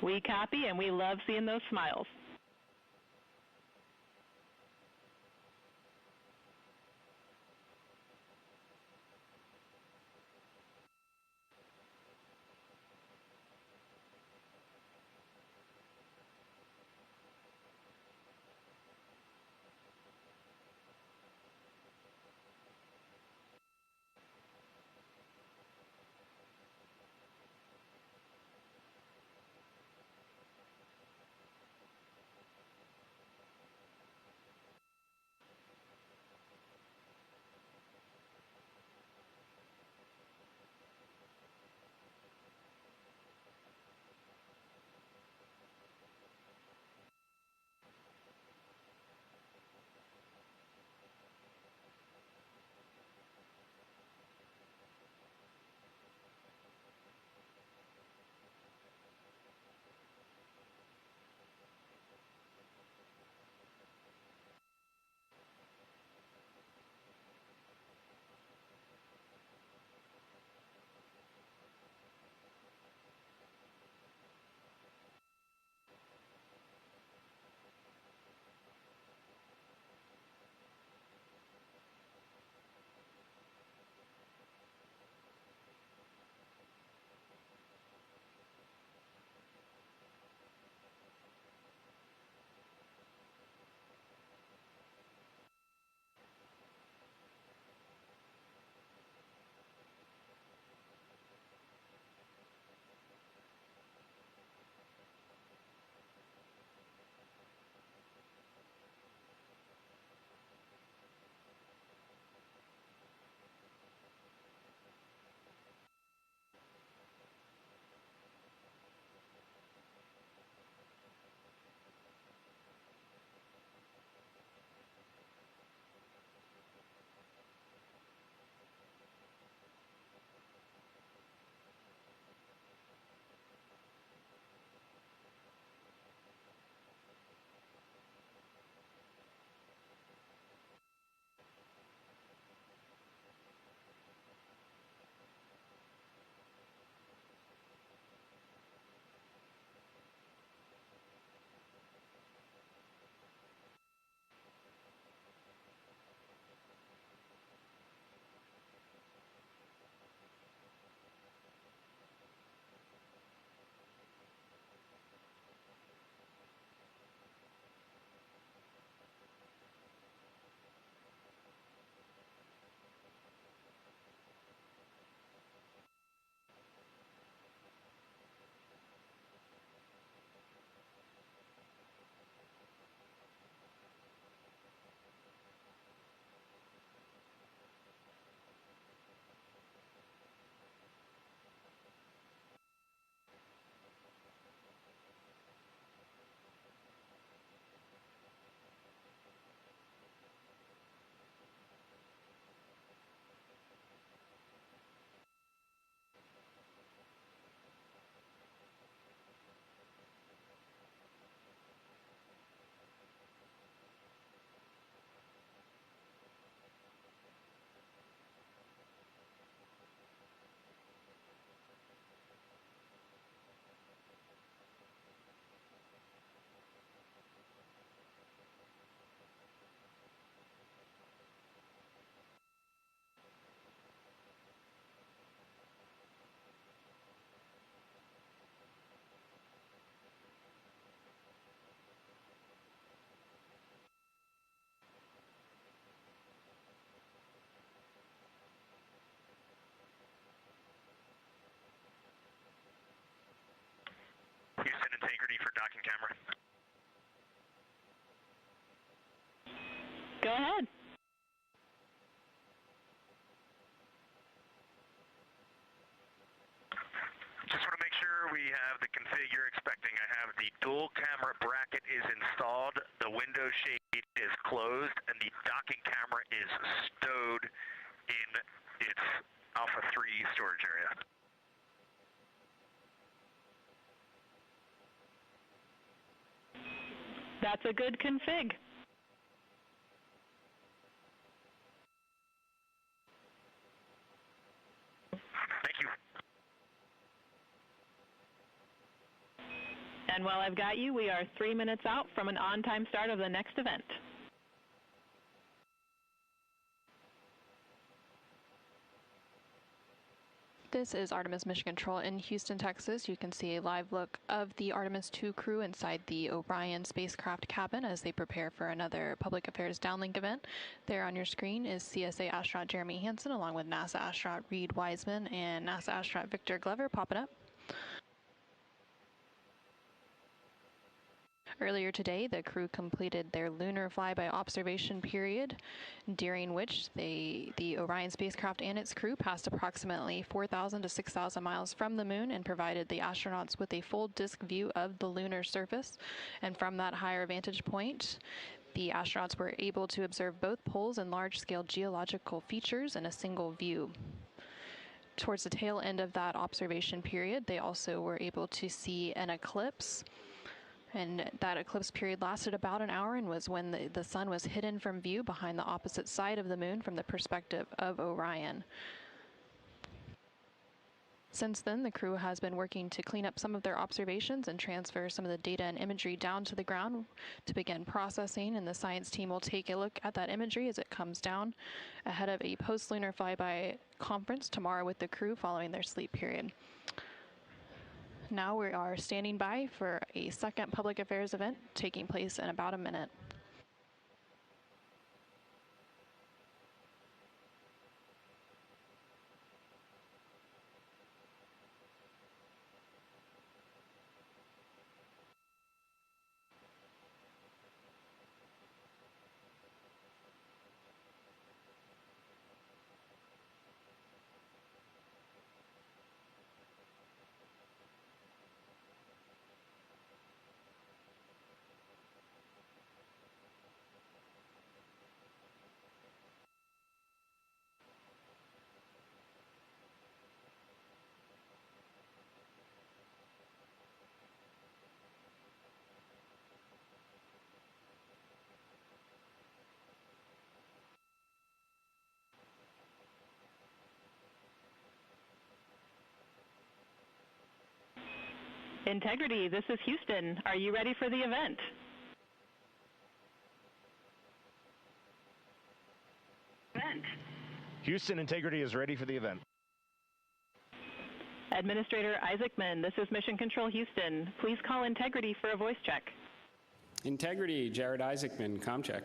We copy, and we love seeing those smiles. docking camera. Go ahead. Just want to make sure we have the config you're expecting. I have the dual camera bracket is installed, the window shade is closed, and the docking camera is stowed in its Alpha 3 storage area. That's a good config. Thank you. And while I've got you, we are 3 minutes out from an on-time start of the next event. This is Artemis Mission Control in Houston, Texas. You can see a live look of the Artemis II crew inside the Orion spacecraft cabin as they prepare for another Public Affairs Downlink event. There on your screen is CSA astronaut Jeremy Hansen along with NASA astronaut Reid Wiseman and NASA astronaut Victor Glover popping up. Earlier today, the crew completed their Lunar Flyby observation period, during which the Orion spacecraft and its crew passed approximately 4,000 to 6,000 miles from the moon and provided the astronauts with a full disk view of the lunar surface. And from that higher vantage point, the astronauts were able to observe both poles and large-scale geological features in a single view. Towards the tail end of that observation period, they also were able to see an eclipse. And that eclipse period lasted about an hour and was when the sun was hidden from view behind the opposite side of the moon from the perspective of Orion. Since then, the crew has been working to clean up some of their observations and transfer some of the data and imagery down to the ground to begin processing, and the science team will take a look at that imagery as it comes down ahead of a post-lunar flyby conference tomorrow with the crew following their sleep period. Now we are standing by for a second public affairs event taking place in about a minute. Integrity, this is Houston. Are you ready for the event? Houston, Integrity is ready for the event. Administrator Isaacman, this is Mission Control Houston. Please call Integrity for a voice check. Integrity, Jared Isaacman, comm check.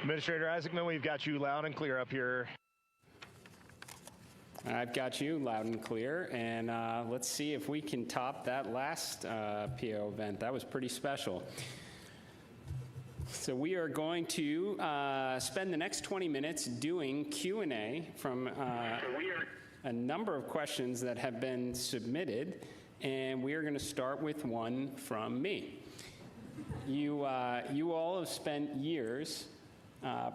Administrator Isaacman, we've got you loud and clear up here. I've got you loud and clear, and let's see if we can top that last PO event. That was pretty special. So we are going to spend the next 20 minutes doing Q&A from a number of questions that have been submitted, and we are going to start with one from me. You all have spent years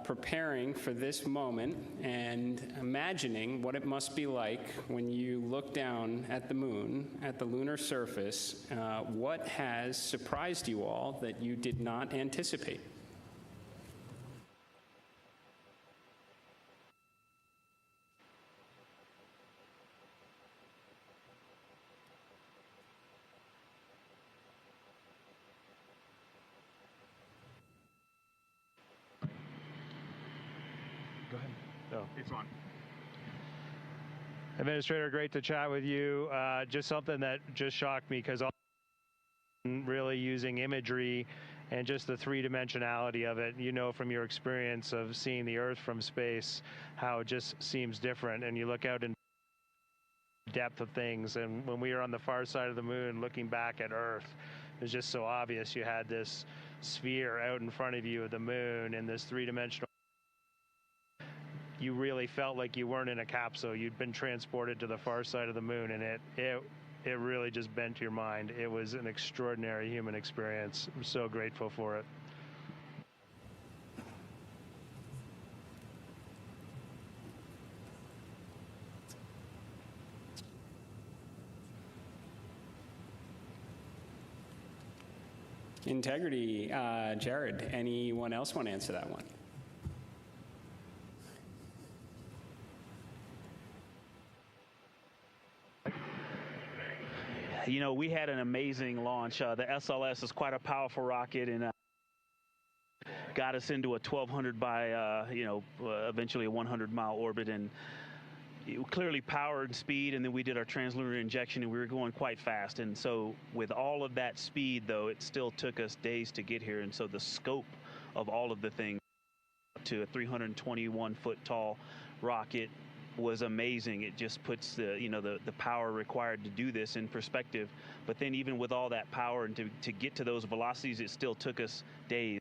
preparing for this moment and imagining what it must be like when you look down at the moon, at the lunar surface. What has surprised you all that you did not anticipate? Go ahead. No, it's on. Administrator, great to chat with you. Just something that just shocked me because really using imagery and just the three-dimensionality of it. You know from your experience of seeing the Earth from space how it just seems different, and you look out in depth of things. And when we were on the far side of the moon looking back at Earth, it was just so obvious. You had this sphere out in front of you of the moon and this three-dimensional. You really felt like you weren't in a capsule. You'd been transported to the far side of the moon, and it really just bent your mind. It was an extraordinary human experience. I'm so grateful for it. Integrity, Jared, anyone else want to answer that one? You know, we had an amazing launch. The SLS is quite a powerful rocket, and got us into a 1,200 by, eventually a 100-mile orbit, and clearly power and speed, and then we did our translunar injection, and we were going quite fast. And so with all of that speed, though, it still took us days to get here. And so the scope of all of the things to a 321-foot tall rocket was amazing. It just puts the power required to do this in perspective. But then even with all that power and to get to those velocities, it still took us days.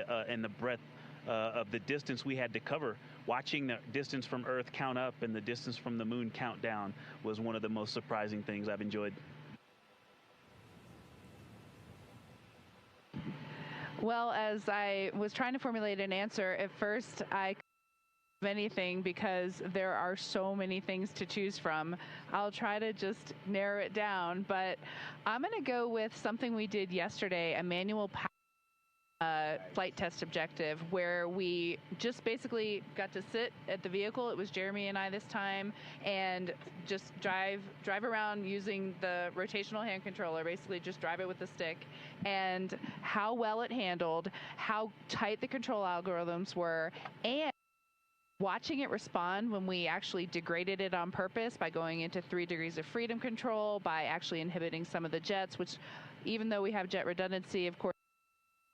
And the breadth of the distance we had to cover. Watching the distance from Earth count up and the distance from the moon count down was one of the most surprising things I've enjoyed. Well, as I was trying to formulate an answer, at first I couldn't think of anything because there are so many things to choose from. I'll try to just narrow it down, but I'm going to go with something we did yesterday, a manual power flight test objective, where we just basically got to sit at the vehicle. It was Jeremy and I this time, and just drive around using the rotational hand controller, basically just drive it with the stick, and how well it handled, how tight the control algorithms were, and watching it respond when we actually degraded it on purpose by going into 3 degrees of freedom control, by actually inhibiting some of the jets, which even though we have jet redundancy, of course,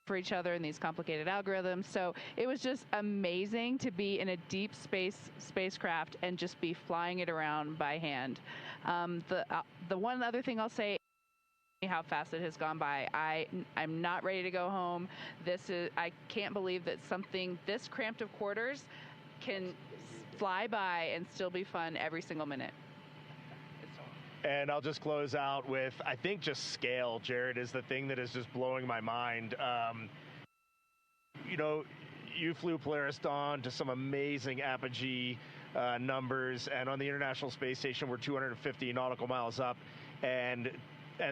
for each other in these complicated algorithms. So it was just amazing to be in a deep space spacecraft and just be flying it around by hand. The one other thing I'll say, how fast it has gone by. I'm not ready to go home. I can't believe that something this cramped of quarters can fly by and still be fun every single minute. And I'll just close out with, I think just scale, Jared, is the thing that is just blowing my mind. You flew Polaris Dawn to some amazing apogee numbers, and on the International Space Station, we're 250 nautical miles up, and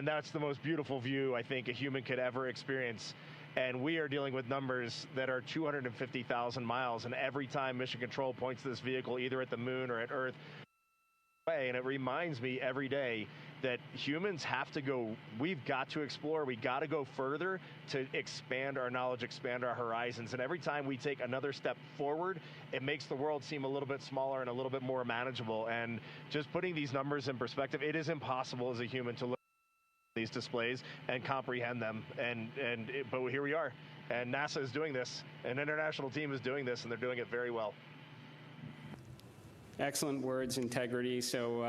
that's the most beautiful view I think a human could ever experience. And we are dealing with numbers that are 250,000 miles, and every time Mission Control points this vehicle either at the moon or at Earth, and it reminds me every day that humans have to go, we've got to explore, we got to go further to expand our knowledge, expand our horizons. And every time we take another step forward, it makes the world seem a little bit smaller and a little bit more manageable. And just putting these numbers in perspective, it is impossible as a human to look at these displays and comprehend them. But here we are, and NASA is doing this, an international team is doing this, and they're doing it very well. Excellent words, Integrity. So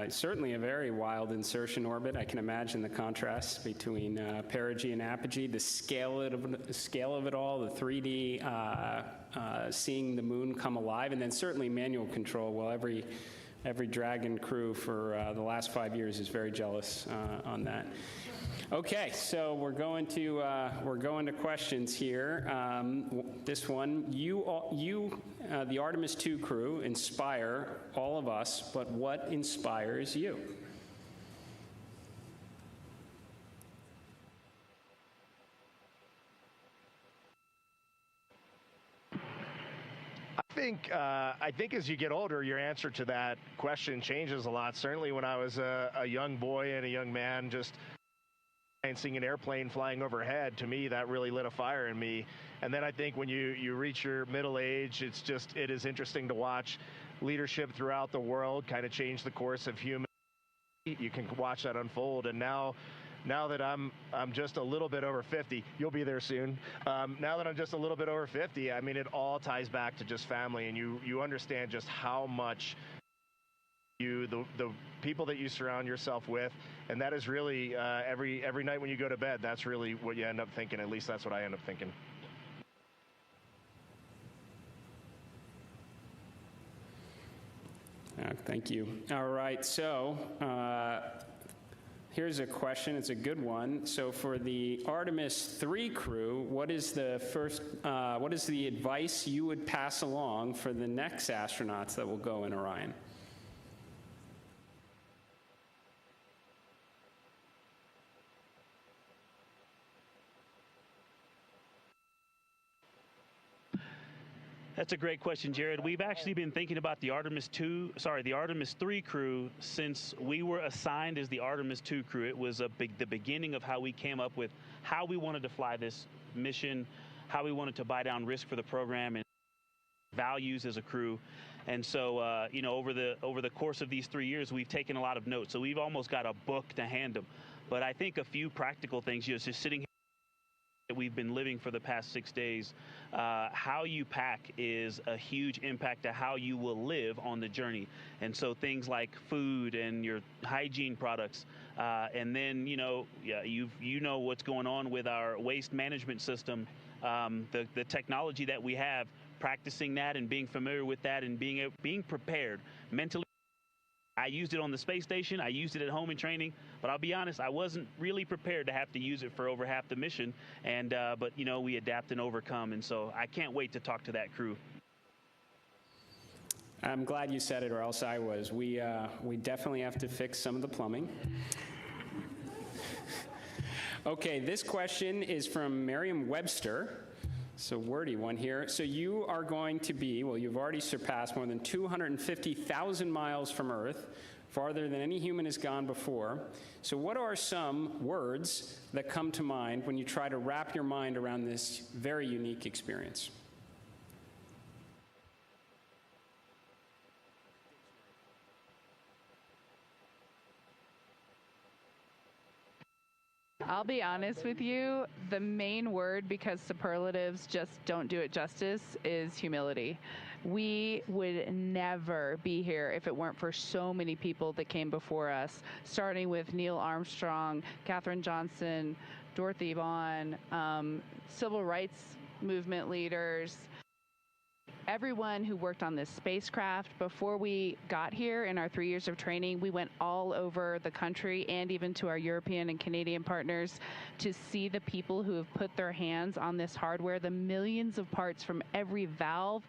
certainly a very wild insertion orbit. I can imagine the contrast between perigee and apogee, the scale of it all, the 3D, seeing the moon come alive, and then certainly manual control. Well, every Dragon crew for the last 5 years is very jealous on that. Okay, so we're going to questions here. This one, the Artemis II crew, inspire all of us, but what inspires you? I think as you get older, your answer to that question changes a lot. Certainly when I was a young boy and a young man, just seeing an airplane flying overhead, to me, that really lit a fire in me. And then I think when you reach your middle age, it is interesting to watch leadership throughout the world kind of change the course of human. You can watch that unfold. And now now that I'm just a little bit over 50, you'll be there soon. Now that I'm just a little bit over 50, I mean, it all ties back to just family, and you understand just how much the people that you surround yourself with, and that is really every night when you go to bed, that's really what you end up thinking. At least that's what I end up thinking. Thank you. All right, so here's a question. It's a good one. So for the Artemis III crew, what is the advice you would pass along for the next astronauts that will go in Orion? That's a great question, Jared. We've actually been thinking about the Artemis III crew since we were assigned as the Artemis II crew. It was the beginning of how we came up with how we wanted to fly this mission, how we wanted to buy down risk for the program, and values as a crew. And so, you know, over the course of these 3 years, we've taken a lot of notes. So we've almost got a book to hand them. But I think a few practical things, just sitting here, we've been living for the past 6 days, how you pack is a huge impact to how you will live on the journey. And so things like food and your hygiene products, and then, you know, you know what's going on with our waste management system, the technology that we have, practicing that and being familiar with that and being prepared mentally. I used it on the space station. I used it at home in training, but I'll be honest, I wasn't really prepared to have to use it for over half the mission. And but you know, we adapt and overcome, and so I can't wait to talk to that crew. I'm glad you said it, or else I was. We definitely have to fix some of the plumbing. Okay, this question is from Merriam-Webster. So wordy one here. So you are going to be, well, you've already surpassed more than 250,000 miles from Earth, farther than any human has gone before. So what are some words that come to mind when you try to wrap your mind around this very unique experience? I'll be honest with you, the main word, because superlatives just don't do it justice, is humility. We would never be here if it weren't for so many people that came before us, starting with Neil Armstrong, Katherine Johnson, Dorothy Vaughan, civil rights movement leaders, everyone who worked on this spacecraft. Before we got here in our 3 years of training, we went all over the country and even to our European and Canadian partners to see the people who have put their hands on this hardware, the millions of parts from every valve,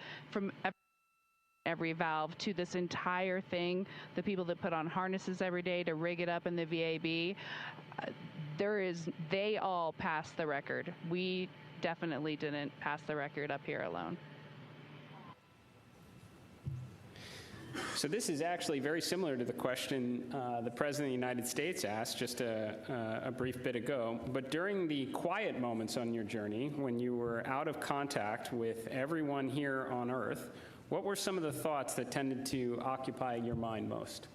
to this entire thing, the people that put on harnesses every day to rig it up in the VAB. They all passed the record. We definitely didn't pass the record up here alone. So this is actually very similar to the question the President of the United States asked just a brief bit ago. But during the quiet moments on your journey, when you were out of contact with everyone here on Earth, what were some of the thoughts that tended to occupy your mind most?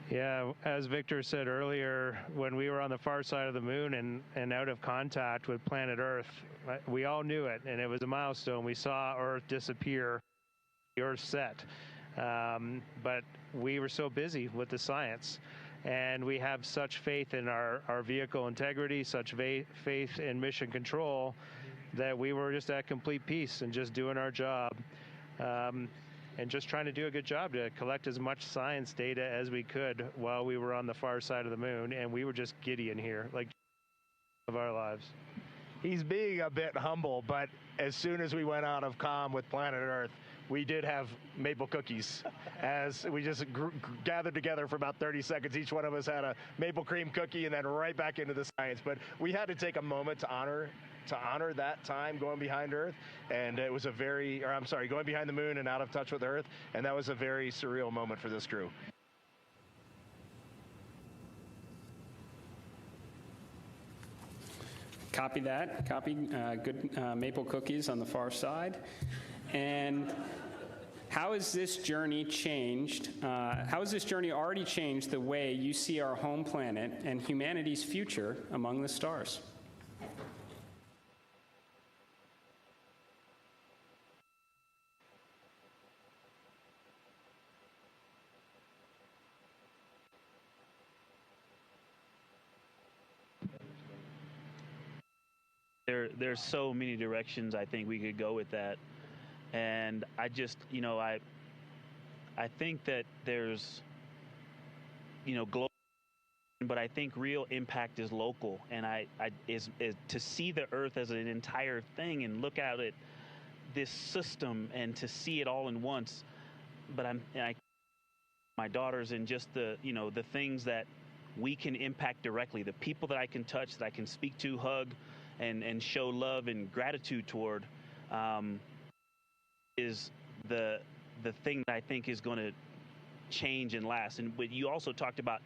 Yeah, as Victor said earlier, when we were on the far side of the moon and out of contact with planet Earth, we all knew it, and it was a milestone. We saw Earth disappear, the Earth set. But we were so busy with the science, and we have such faith in our vehicle integrity, such faith in mission control, that we were just at complete peace and just doing our job. And just trying to do a good job to collect as much science data as we could while we were on the far side of the moon, and we were just giddy in here, like of our lives. He's being a bit humble, but as soon as we went out of comm with planet Earth, we did have maple cookies. As we just gathered together for about 30 seconds, each one of us had a maple cream cookie, and then right back into the science. But we had to take a moment to honor that time going behind Earth, and it was going behind the moon and out of touch with Earth, and that was a very surreal moment for this crew. Copy that. Copy good maple cookies on the far side. And how has this journey changed? How has this journey already changed the way you see our home planet and humanity's future among the stars? There's so many directions I think we could go with that, and I just, I think that there's, global, but I think real impact is local, and is to see the Earth as an entire thing and look at it, this system, and to see it all in once. But my daughters, and just the the things that we can impact directly, the people that I can touch, that I can speak to, hug, and show love and gratitude toward, is the thing that I think is going to change and last. And but you also talked about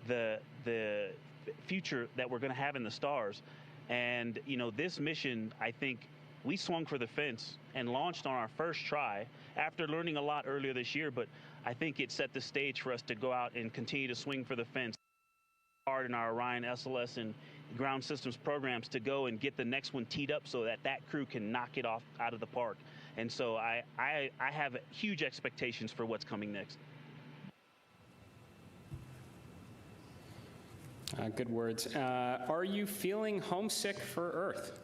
the future that we're going to have in the stars, and this mission, I think we swung for the fence and launched on our first try after learning a lot earlier this year. But I think it set the stage for us to go out and continue to swing for the fence hard in our Orion SLS and ground systems programs to go and get the next one teed up so that crew can knock it off out of the park. And so I have huge expectations for what's coming next. Good words. Are you feeling homesick for Earth?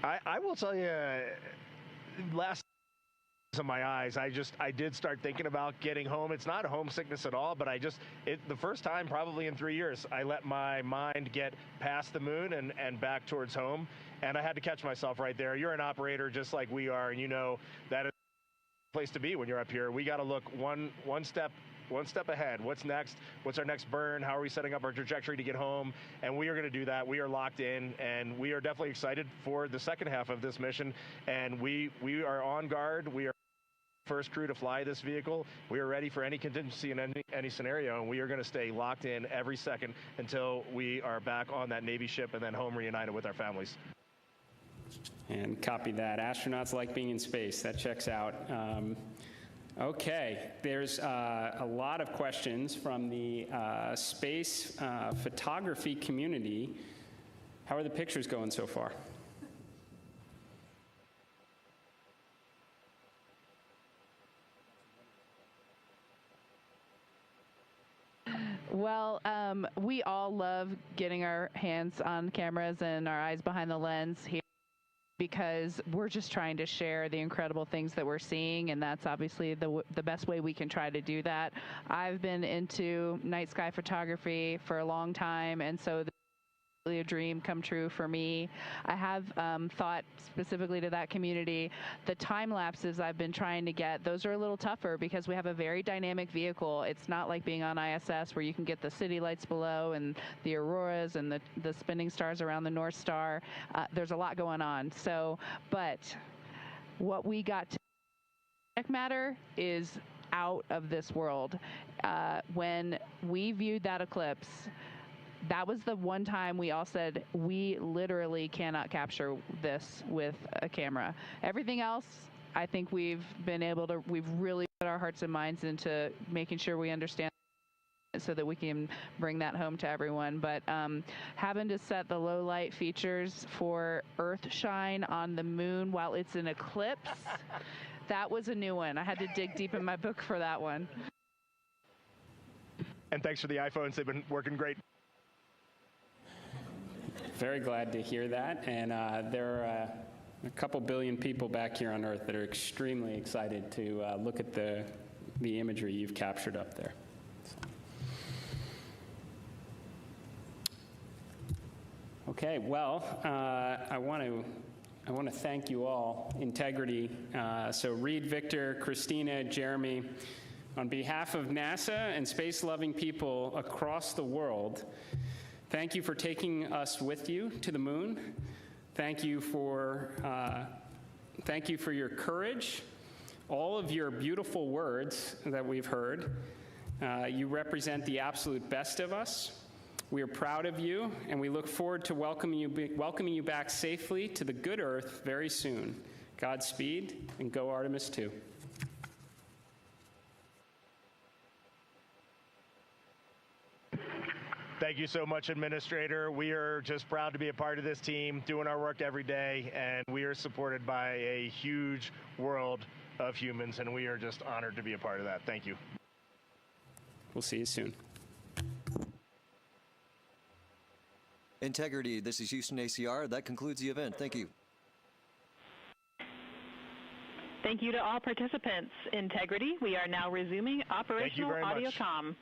I will tell you, last in my eyes, I did start thinking about getting home. It's not homesickness at all, but the first time probably in 3 years, I let my mind get past the moon and back towards home, and I had to catch myself right there. You're an operator just like we are, and that is the place to be when you're up here. We got to look one step ahead. What's next? What's our next burn? How are we setting up our trajectory to get home? And we are going to do that. We are locked in, and we are definitely excited for the second half of this mission. And we are on guard. We are first crew to fly this vehicle. We are ready for any contingency in any scenario, and we are going to stay locked in every second until we are back on that Navy ship and then home reunited with our families. And copy that. Astronauts like being in space. That checks out. Okay, there's a lot of questions from the space photography community. How are the pictures going so far? Well, we all love getting our hands on cameras and our eyes behind the lens here, because we're just trying to share the incredible things that we're seeing, and that's obviously the best way we can try to do that. I've been into night sky photography for a long time, and so this is really a dream come true for me. I have thought specifically to that community, the time lapses I've been trying to get, those are a little tougher because we have a very dynamic vehicle. It's not like being on ISS where you can get the city lights below and the auroras and the spinning stars around the North Star. There's a lot going on. So, but what we got to matter is out of this world. When we viewed that eclipse, that was the one time we all said, we literally cannot capture this with a camera. Everything else, I think we've really put our hearts and minds into making sure we understand so that we can bring that home to everyone. But having to set the low light features for Earthshine on the moon while it's an eclipse, that was a new one. I had to dig deep in my book for that one. And thanks for the iPhones. They've been working great. Very glad to hear that. And there are a couple billion people back here on Earth that are extremely excited to look at the imagery you've captured up there. Okay, well, I want to thank you all. Integrity. So Reid, Victor, Christina, Jeremy, on behalf of NASA and space-loving people across the world, thank you for taking us with you to the moon. Thank you for your courage, all of your beautiful words that we've heard. You represent the absolute best of us. We are proud of you, and we look forward to welcoming you back safely to the good Earth very soon. Godspeed, and go Artemis II. Thank you so much, Administrator. We are just proud to be a part of this team, doing our work every day, and we are supported by a huge world of humans, and we are just honored to be a part of that. Thank you. We'll see you soon. Integrity, this is Houston ACR. That concludes the event. Thank you. Thank you to all participants. Integrity, we are now resuming operational audio comm.